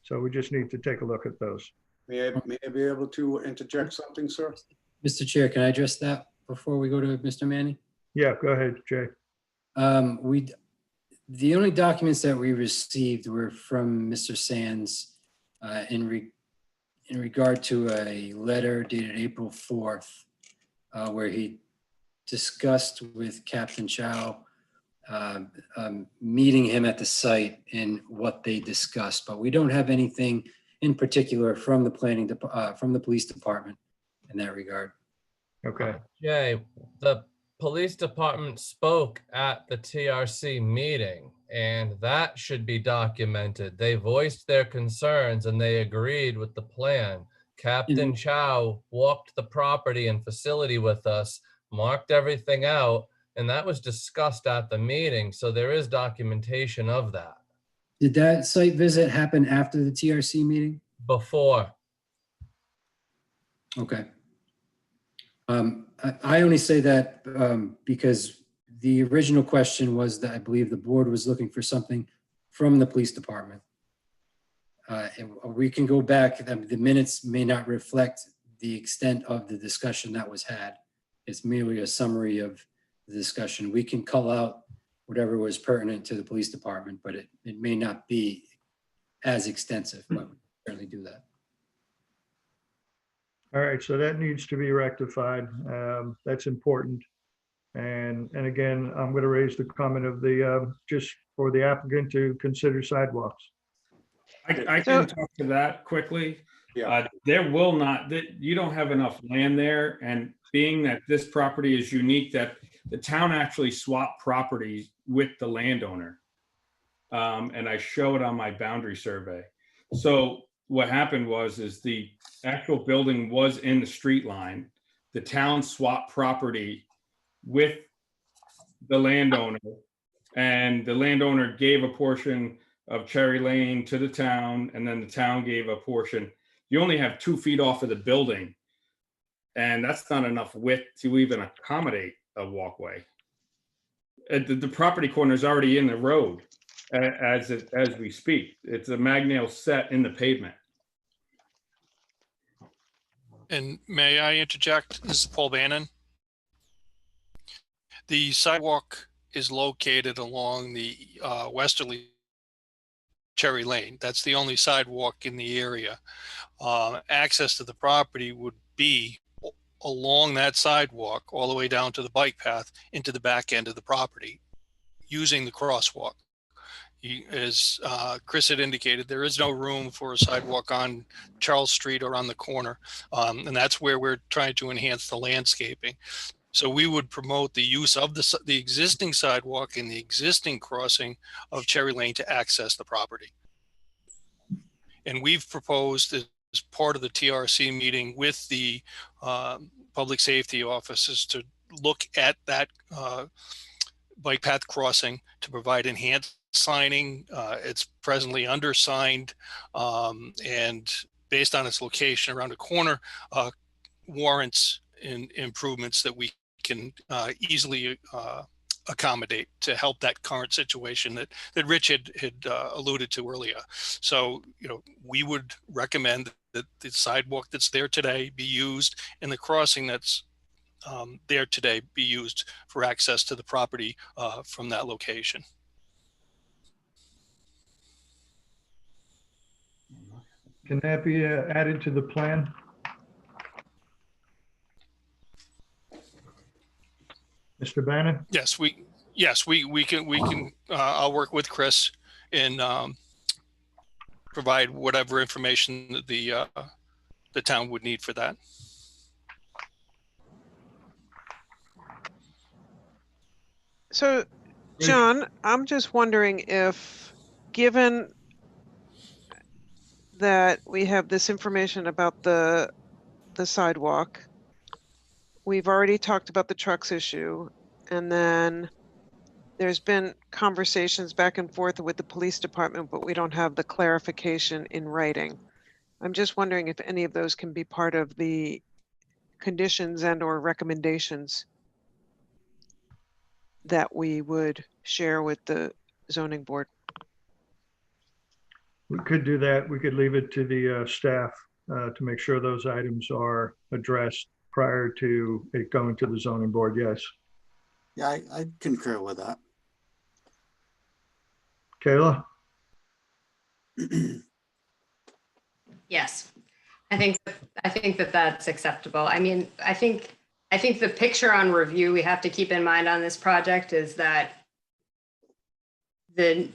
So we just need to take a look at those. May I be able to interject something, sir? Mr. Chair, can I address that before we go to Mr. Manning? Yeah, go ahead, Jay. The only documents that we received were from Mr. Sands in regard to a letter dated April 4th, where he discussed with Captain Chow, meeting him at the site and what they discussed, but we don't have anything in particular from the from the police department in that regard. Okay. Jay, the police department spoke at the TRC meeting, and that should be documented. They voiced their concerns and they agreed with the plan. Captain Chow walked the property and facility with us, marked everything out, and that was discussed at the meeting. So there is documentation of that. Did that site visit happen after the TRC meeting? Before. Okay. I only say that because the original question was that I believe the board was looking for something from the police department. And we can go back, the minutes may not reflect the extent of the discussion that was had. It's merely a summary of the discussion. We can call out whatever was pertinent to the police department, but it may not be as extensive, but we certainly do that. All right, so that needs to be rectified. That's important. And again, I'm going to raise the comment of the, just for the applicant to consider sidewalks. I can talk to that quickly. Yeah. There will not, you don't have enough land there, and being that this property is unique, that the town actually swapped properties with the landowner. And I show it on my boundary survey. So what happened is the actual building was in the street line. The town swapped property with the landowner, and the landowner gave a portion of Cherry Lane to the town, and then the town gave a portion. You only have 2 feet off of the building, and that's not enough width to even accommodate a walkway. The property corner is already in the road. as we speak. It's a magnail set in the pavement. And may I interject? This is Paul Bannon. The sidewalk is located along the westerly Cherry Lane. That's the only sidewalk in the area. Access to the property would be along that sidewalk all the way down to the bike path into the back end of the property using the crosswalk. As Chris had indicated, there is no room for a sidewalk on Charles Street or on the corner. And that's where we're trying to enhance the landscaping. So we would promote the use of the existing sidewalk and the existing crossing of Cherry Lane to access the property. And we've proposed as part of the TRC meeting with the public safety offices to look at that bike path crossing to provide enhanced signing. It's presently undersigned, and based on its location around a corner, warrants improvements that we can easily accommodate to help that current situation that Rich had alluded to earlier. So, we would recommend that the sidewalk that's there today be used and the crossing that's there today be used for access to the property from that location. Can that be added to the plan? Mr. Bannon? Yes, we can, I'll work with Chris and provide whatever information that the town would need for that. So, John, I'm just wondering if, given that we have this information about the sidewalk, we've already talked about the trucks issue, and then there's been conversations back and forth with the police department, but we don't have the clarification in writing. I'm just wondering if any of those can be part of the conditions and or recommendations that we would share with the zoning board. We could do that. We could leave it to the staff to make sure those items are addressed prior to it going to the zoning board. Yes. Yeah, I concur with that. Kayla? Yes, I think that that's acceptable. I mean, I think the picture on review we have to keep in mind on this project is that the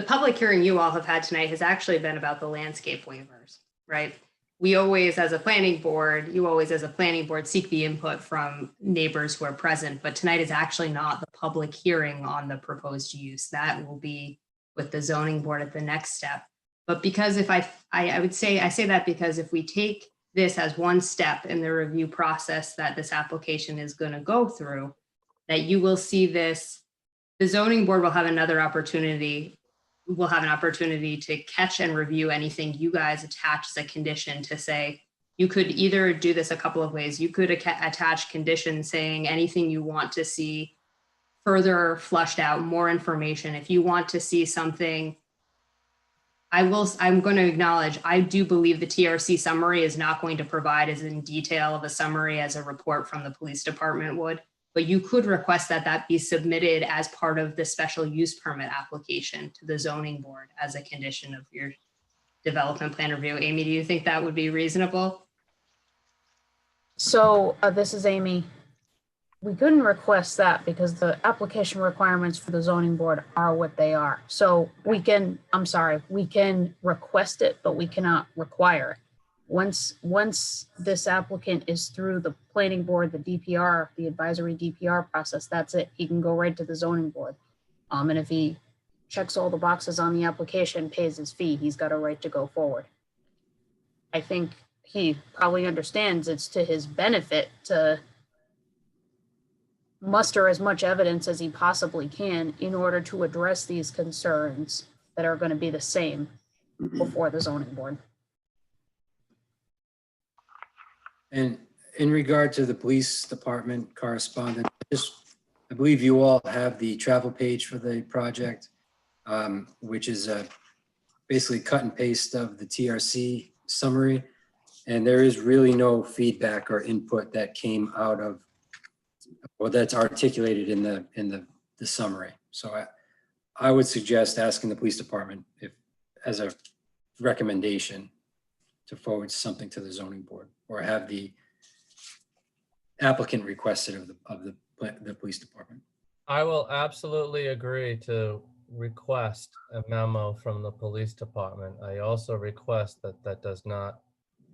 public hearing you all have had tonight has actually been about the landscape waivers, right? We always, as a planning board, you always as a planning board seek the input from neighbors who are present, but tonight is actually not the public hearing on the proposed use. That will be with the zoning board at the next step. But because if I would say, I say that because if we take this as one step in the review process that this application is going to go through, that you will see this, the zoning board will have another opportunity. We'll have an opportunity to catch and review anything you guys attach as a condition to say, you could either do this a couple of ways. You could attach conditions saying anything you want to see further flushed out, more information. If you want to see something, I'm going to acknowledge, I do believe the TRC summary is not going to provide as in detail of a summary as a report from the police department would. But you could request that that be submitted as part of the special use permit application to the zoning board as a condition of your development plan review. Amy, do you think that would be reasonable? So this is Amy. We couldn't request that because the application requirements for the zoning board are what they are. So we can, I'm sorry, we can request it, but we cannot require it. Once this applicant is through the planning board, the DPR, the advisory DPR process, that's it. He can go right to the zoning board. And if he checks all the boxes on the application, pays his fee, he's got a right to go forward. I think he probably understands it's to his benefit to muster as much evidence as he possibly can in order to address these concerns that are going to be the same before the zoning board. And in regard to the police department correspondence, I believe you all have the travel page for the project, which is basically cut and paste of the TRC summary. And there is really no feedback or input that came out of, or that's articulated in the summary. So I would suggest asking the police department if, as a recommendation, to forward something to the zoning board, or have the applicant request it of the police department. I will absolutely agree to request a memo from the police department. I also request that that does not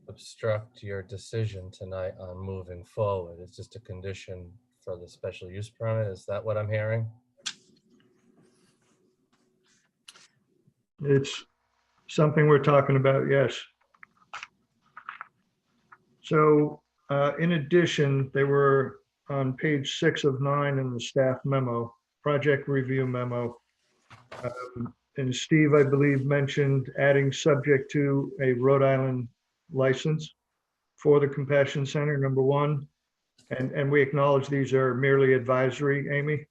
obstruct your decision tonight on moving forward. It's just a condition for the special use permit. Is that what I'm hearing? It's something we're talking about, yes. So in addition, they were on page 6 of 9 in the staff memo, project review memo. And Steve, I believe, mentioned adding subject to a Rhode Island license for the Compassion Center, number 1. And we acknowledge these are merely advisory, Amy.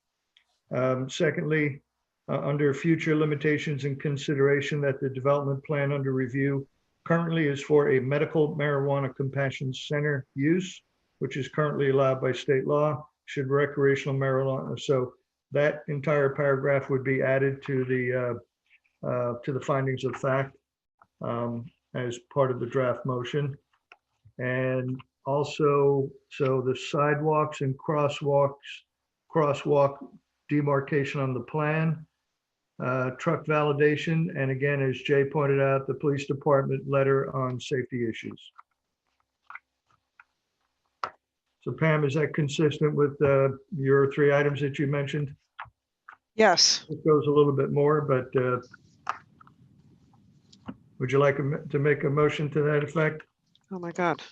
Secondly, under future limitations and consideration, that the development plan under review currently is for a medical marijuana compassion center use, which is currently allowed by state law, should recreational marijuana. So that entire paragraph would be added to the findings of fact as part of the draft motion. And also, so the sidewalks and crosswalk demarcation on the plan, truck validation, and again, as Jay pointed out, the police department letter on safety issues. So Pam, is that consistent with your 3 items that you mentioned? Yes. It goes a little bit more, but would you like to make a motion to that effect? Oh my God.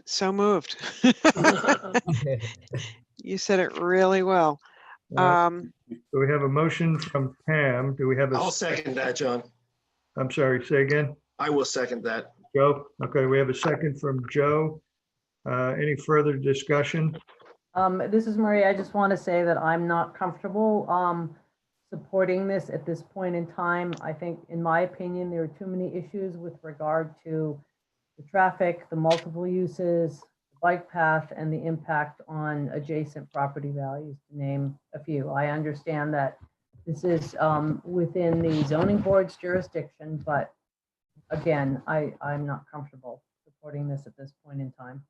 So moved. You said it really well. So we have a motion from Pam. Do we have a? I'll second that, John. I'm sorry, say again. I will second that. Joe? Okay, we have a second from Joe. Any further discussion? This is Marie. I just want to say that I'm not comfortable supporting this at this point in time. I think, in my opinion, there are too many issues with regard to the traffic, the multiple uses, the bike path, and the impact on adjacent property values, to name a few. I understand that this is within the zoning board's jurisdiction, but again, I'm not comfortable supporting this at this point in time.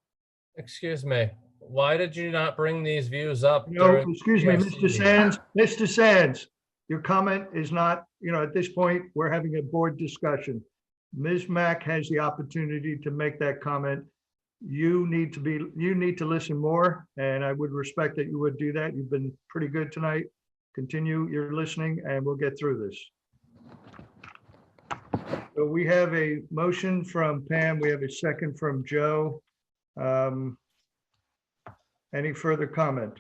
Excuse me, why did you not bring these views up? No, excuse me, Mr. Sands. Mr. Sands, your comment is not, at this point, we're having a board discussion. Ms. Mack has the opportunity to make that comment. You need to listen more, and I would respect that you would do that. You've been pretty good tonight. Continue your listening, and we'll get through this. So we have a motion from Pam. We have a second from Joe. Any further comment?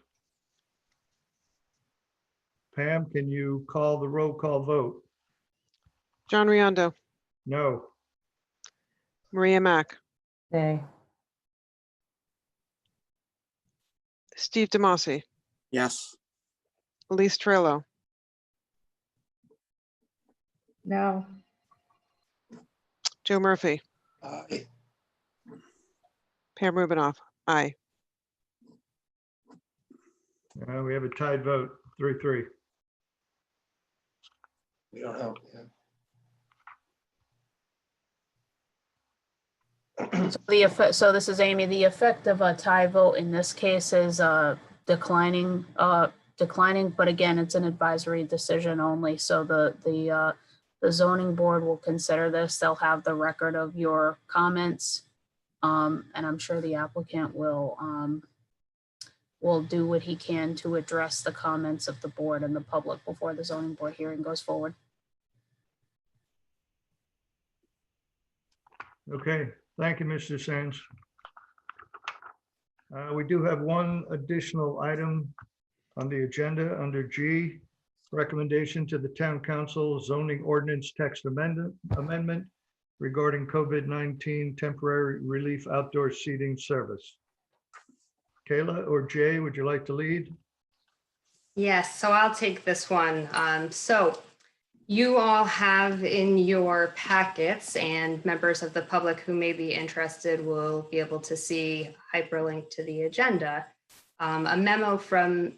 Pam, can you call the roll call vote? John Riondo. No. Maria Mack. Nay. Steve DeMasi. Yes. Elise Trillo. No. Joe Murphy. Aye. Pam Rubinoff. Aye. We have a tied vote, 3-3. We don't have. So the effect, so this is Amy, the effect of a tie vote in this case is declining, but again, it's an advisory decision only. So the zoning board will consider this. They'll have the record of your comments. And I'm sure the applicant will do what he can to address the comments of the board and the public before the zoning board hearing goes forward. Okay, thank you, Mr. Sands. We do have one additional item on the agenda under G, recommendation to the town council zoning ordinance text amendment regarding COVID-19 temporary relief outdoor seating service. Kayla or Jay, would you like to lead? Yes, so I'll take this one. So you all have in your packets, and members of the public who may be interested will be able to see hyperlink to the agenda. A memo from,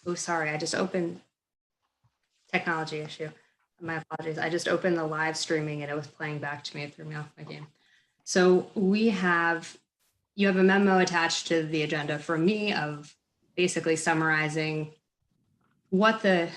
oh, sorry, I just opened technology issue. My apologies. I just opened the live streaming and it was playing back to me. It threw me off my game. So you have a memo attached to the agenda from me of basically summarizing let me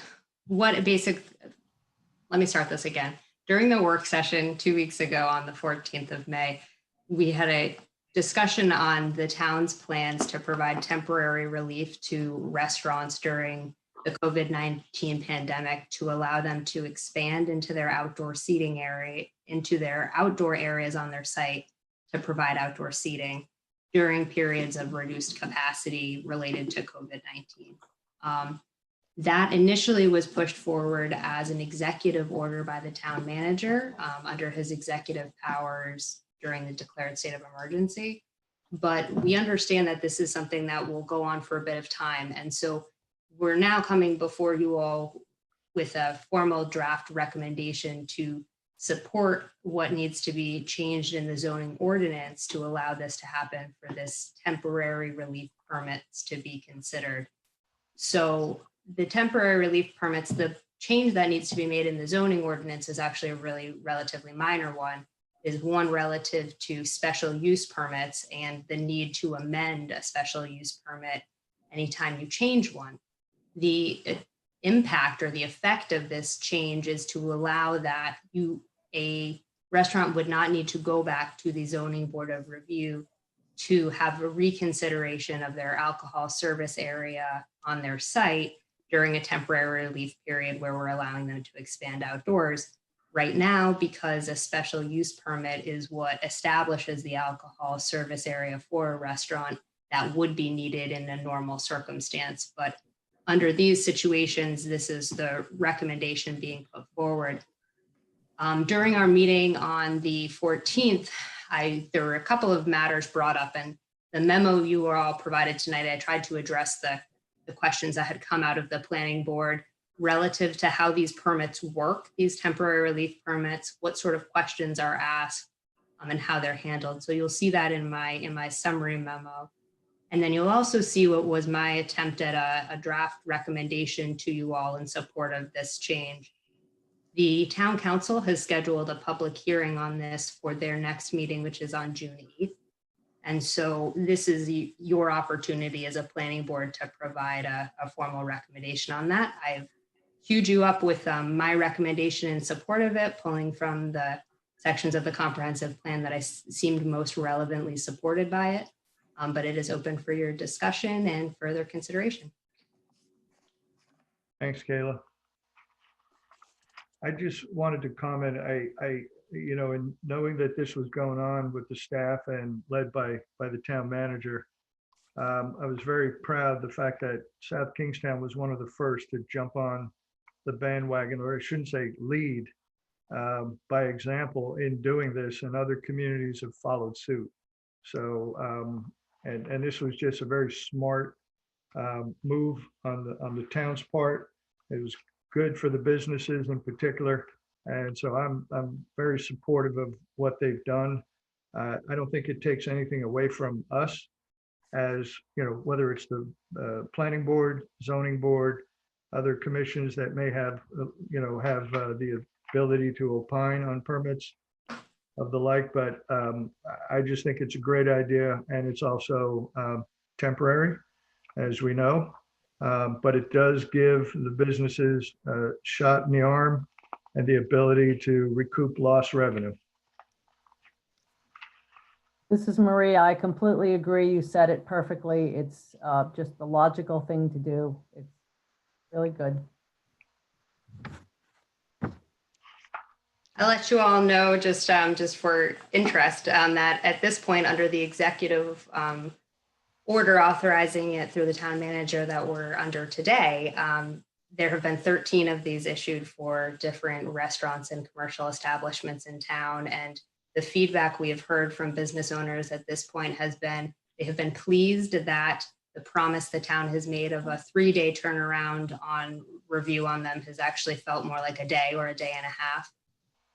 start this again. During the work session 2 weeks ago on the 14th of May, we had a discussion on the town's plans to provide temporary relief to restaurants during the COVID-19 pandemic to allow them to expand into their outdoor seating area, into their outdoor areas on their site to provide outdoor seating during periods of reduced capacity related to COVID-19. That initially was pushed forward as an executive order by the town manager under his executive powers during the declared state of emergency. But we understand that this is something that will go on for a bit of time. And so we're now coming before you all with a formal draft recommendation to support what needs to be changed in the zoning ordinance to allow this to happen for this temporary relief permits to be considered. So the temporary relief permits, the change that needs to be made in the zoning ordinance is actually a really relatively minor one, is one relative to special use permits and the need to amend a special use permit anytime you change one. The impact or the effect of this change is to allow that a restaurant would not need to go back to the zoning board of review to have a reconsideration of their alcohol service area on their site during a temporary relief period where we're allowing them to expand outdoors. Right now, because a special use permit is what establishes the alcohol service area for a restaurant, that would be needed in a normal circumstance. But under these situations, this is the recommendation being put forward. During our meeting on the 14th, there were a couple of matters brought up, and the memo you were all provided tonight, I tried to address the questions that had come out of the planning board relative to how these permits work, these temporary relief permits, what sort of questions are asked, and how they're handled. So you'll see that in my summary memo. And then you'll also see what was my attempt at a draft recommendation to you all in support of this change. The town council has scheduled a public hearing on this for their next meeting, which is on June 8th. And so this is your opportunity as a planning board to provide a formal recommendation on that. I've queued you up with my recommendation in support of it, pulling from the sections of the comprehensive plan that I seemed most relevantly supported by it. But it is open for your discussion and further consideration. Thanks, Kayla. I just wanted to comment, in knowing that this was going on with the staff and led by the town manager, I was very proud of the fact that South Kingstown was one of the first to jump on the bandwagon, or I shouldn't say lead, by example in doing this, and other communities have followed suit. So, and this was just a very smart move on the town's part. It was good for the businesses in particular. And so I'm very supportive of what they've done. I don't think it takes anything away from us as, whether it's the planning board, zoning board, other commissions that may have, have the ability to opine on permits of the like, but I just think it's a great idea, and it's also temporary, as we know, but it does give the businesses a shot in the arm and the ability to recoup lost revenue. This is Maria. I completely agree. You said it perfectly. It's just the logical thing to do. It's really good. I'll let you all know, just for interest, that at this point, under the executive order authorizing it through the town manager that we're under today, there have been 13 of these issued for different restaurants and commercial establishments in town. And the feedback we have heard from business owners at this point has been, they have been pleased that the promise the town has made of a 3-day turnaround on review on them has actually felt more like a day or a day and a half.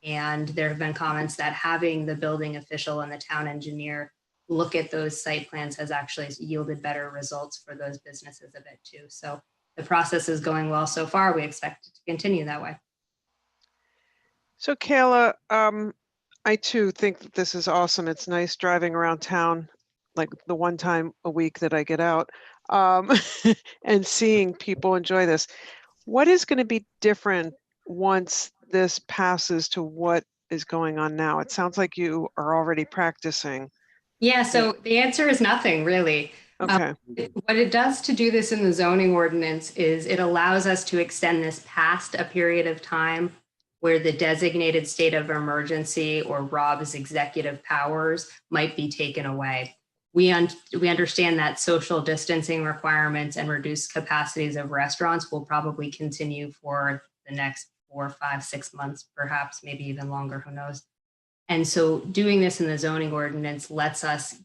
And there have been comments that having the building official and the town engineer look at those site plans has actually yielded better results for those businesses a bit too. So the process is going well so far. We expect it to continue that way. So Kayla, I too think that this is awesome. It's nice driving around town, like the one time a week that I get out, and seeing people enjoy this. What is going to be different once this passes to what is going on now? It sounds like you are already practicing. Yeah, so the answer is nothing really. Okay. What it does to do this in the zoning ordinance is it allows us to extend this past a period of time where the designated state of emergency or Rob's executive powers might be taken away. We understand that social distancing requirements and reduced capacities of restaurants will probably continue for the next 4, 5, 6 months, perhaps, maybe even longer, who knows. And so doing this in the zoning ordinance lets us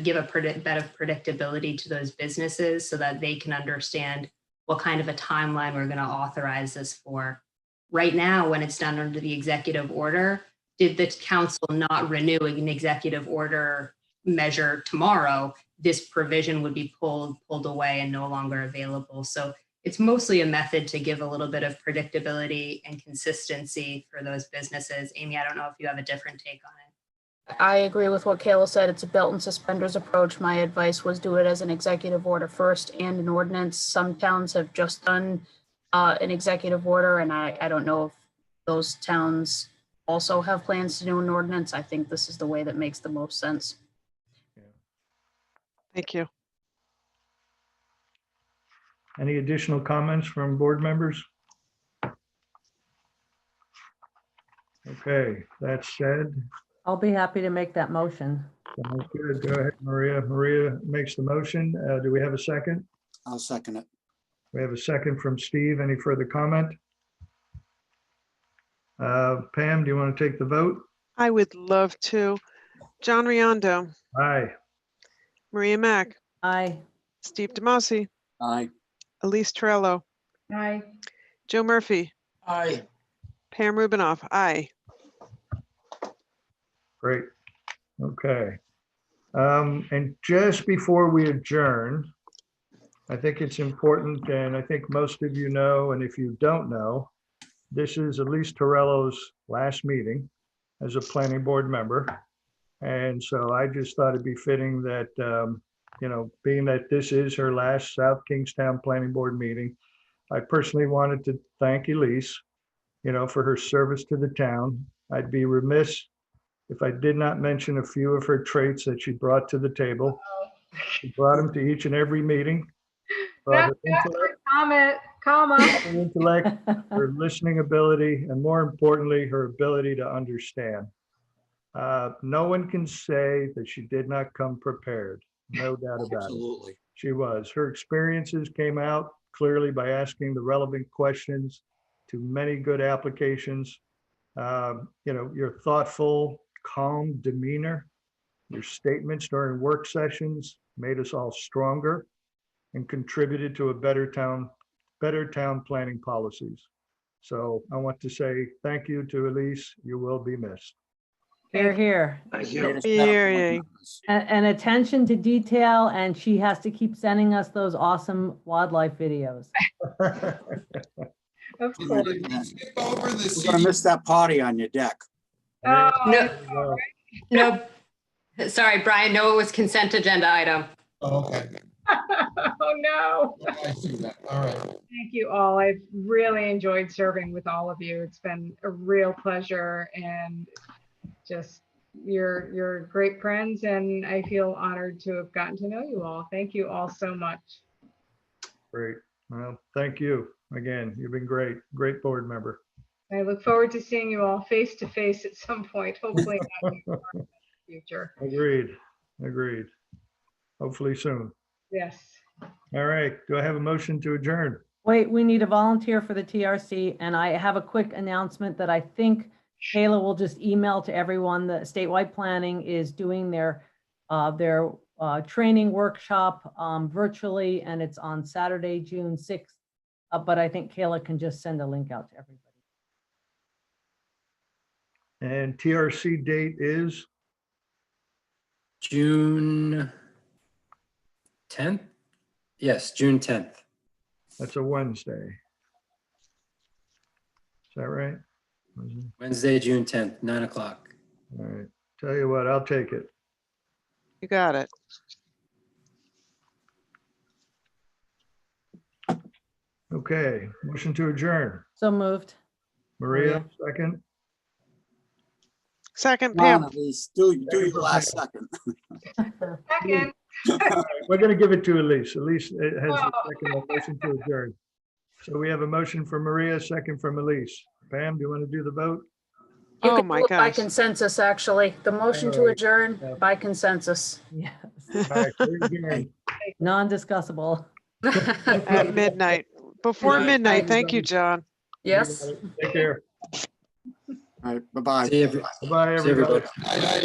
give a bit of predictability to those businesses so that they can understand what kind of a timeline we're going to authorize this for. Right now, when it's done under the executive order, did the council not renew an executive order measure tomorrow, this provision would be pulled away and no longer available. So it's mostly a method to give a little bit of predictability and consistency for those businesses. Amy, I don't know if you have a different take on it. I agree with what Kayla said. It's a belt and suspenders approach. My advice was do it as an executive order first and an ordinance. Some towns have just done an executive order, and I don't know if those towns also have plans to do an ordinance. I think this is the way that makes the most sense. Thank you. Any additional comments from board members? Okay, that said, I'll be happy to make that motion. sounds good. Go ahead, Maria. Maria makes the motion. Do we have a second? I'll second it. We have a second from Steve. Any further comment? Pam, do you want to take the vote? I would love to. John Riondo, Aye. Maria Mack, Aye. Steve DeMasi, Aye. Elise Torello, Aye. Joe Murphy, Aye. Pam Rubinoff, aye. Great. Okay. And just before we adjourn, I think it's important, and I think most of you know, and if you don't know, this is Elise Torello's last meeting as a planning board member. And so I just thought it'd be fitting that, being that this is her last South Kingstown Planning Board meeting, I personally wanted to thank Elise, for her service to the town. I'd be remiss if I did not mention a few of her traits that she brought to the table. She brought them to each and every meeting. Brought her intellect, her intellect, her listening ability, and more importantly, her ability to understand. No one can say that she did not come prepared. No doubt about Absolutely. it. She was. Her experiences came out clearly by asking the relevant questions to many good applications. Your thoughtful, calm demeanor, your statements during work sessions made us all stronger and contributed to a better town planning policies. So I want to say thank you to Elise. You will be missed. Hear, hear. Thank you. Yay. And attention to detail, and she has to keep sending us those awesome wildlife videos. Of Did course. we skip over the You're gonna miss that party on your deck. Oh, No, sorry, Brian, no, it was consent agenda item. Oh, okay. oh, no. I see that. All right. Thank you all. I've really enjoyed serving with all of you. It's been a real pleasure, and just you're great friends, and I feel honored to have gotten to know you all. Thank you all so much. Great. Well, thank you. Again, you've been great. Great board member. I look forward to seeing you all face to face at some point, hopefully not too far in the future. Agreed. Hopefully soon. Yes. All right. Do I have a motion to adjourn? Wait, we need a volunteer for the TRC, and I have a quick announcement that I think Kayla will just email to everyone. The statewide planning is doing their training workshop virtually, and it's on Saturday, June 6th. But I think Kayla can just send a link out to everybody. And TRC date is? June 10th? Yes, June 10th. That's a Wednesday. Is that right? Wednesday, June 10th, 9 o'clock. All right. Tell you what, I'll take it. You got it. Okay, motion to adjourn. So moved. Maria, second. Second, Come on, Pam. Elise, do your last second. Second. We're going to give it to Elise. Elise has the second motion to adjourn. So we have a motion from Maria, second from Elise. Pam, do you want to do the vote? You Oh can my do it by gosh. consensus, actually. The motion to All right. adjourn Yeah. by consensus. Yes. All right, we're adjourned. Non-discussable. At midnight. Before Good night, midnight. Thank you, everybody. John. Yes. Take care. All right, bye-bye. See you, Bye, see everybody. everybody. Right.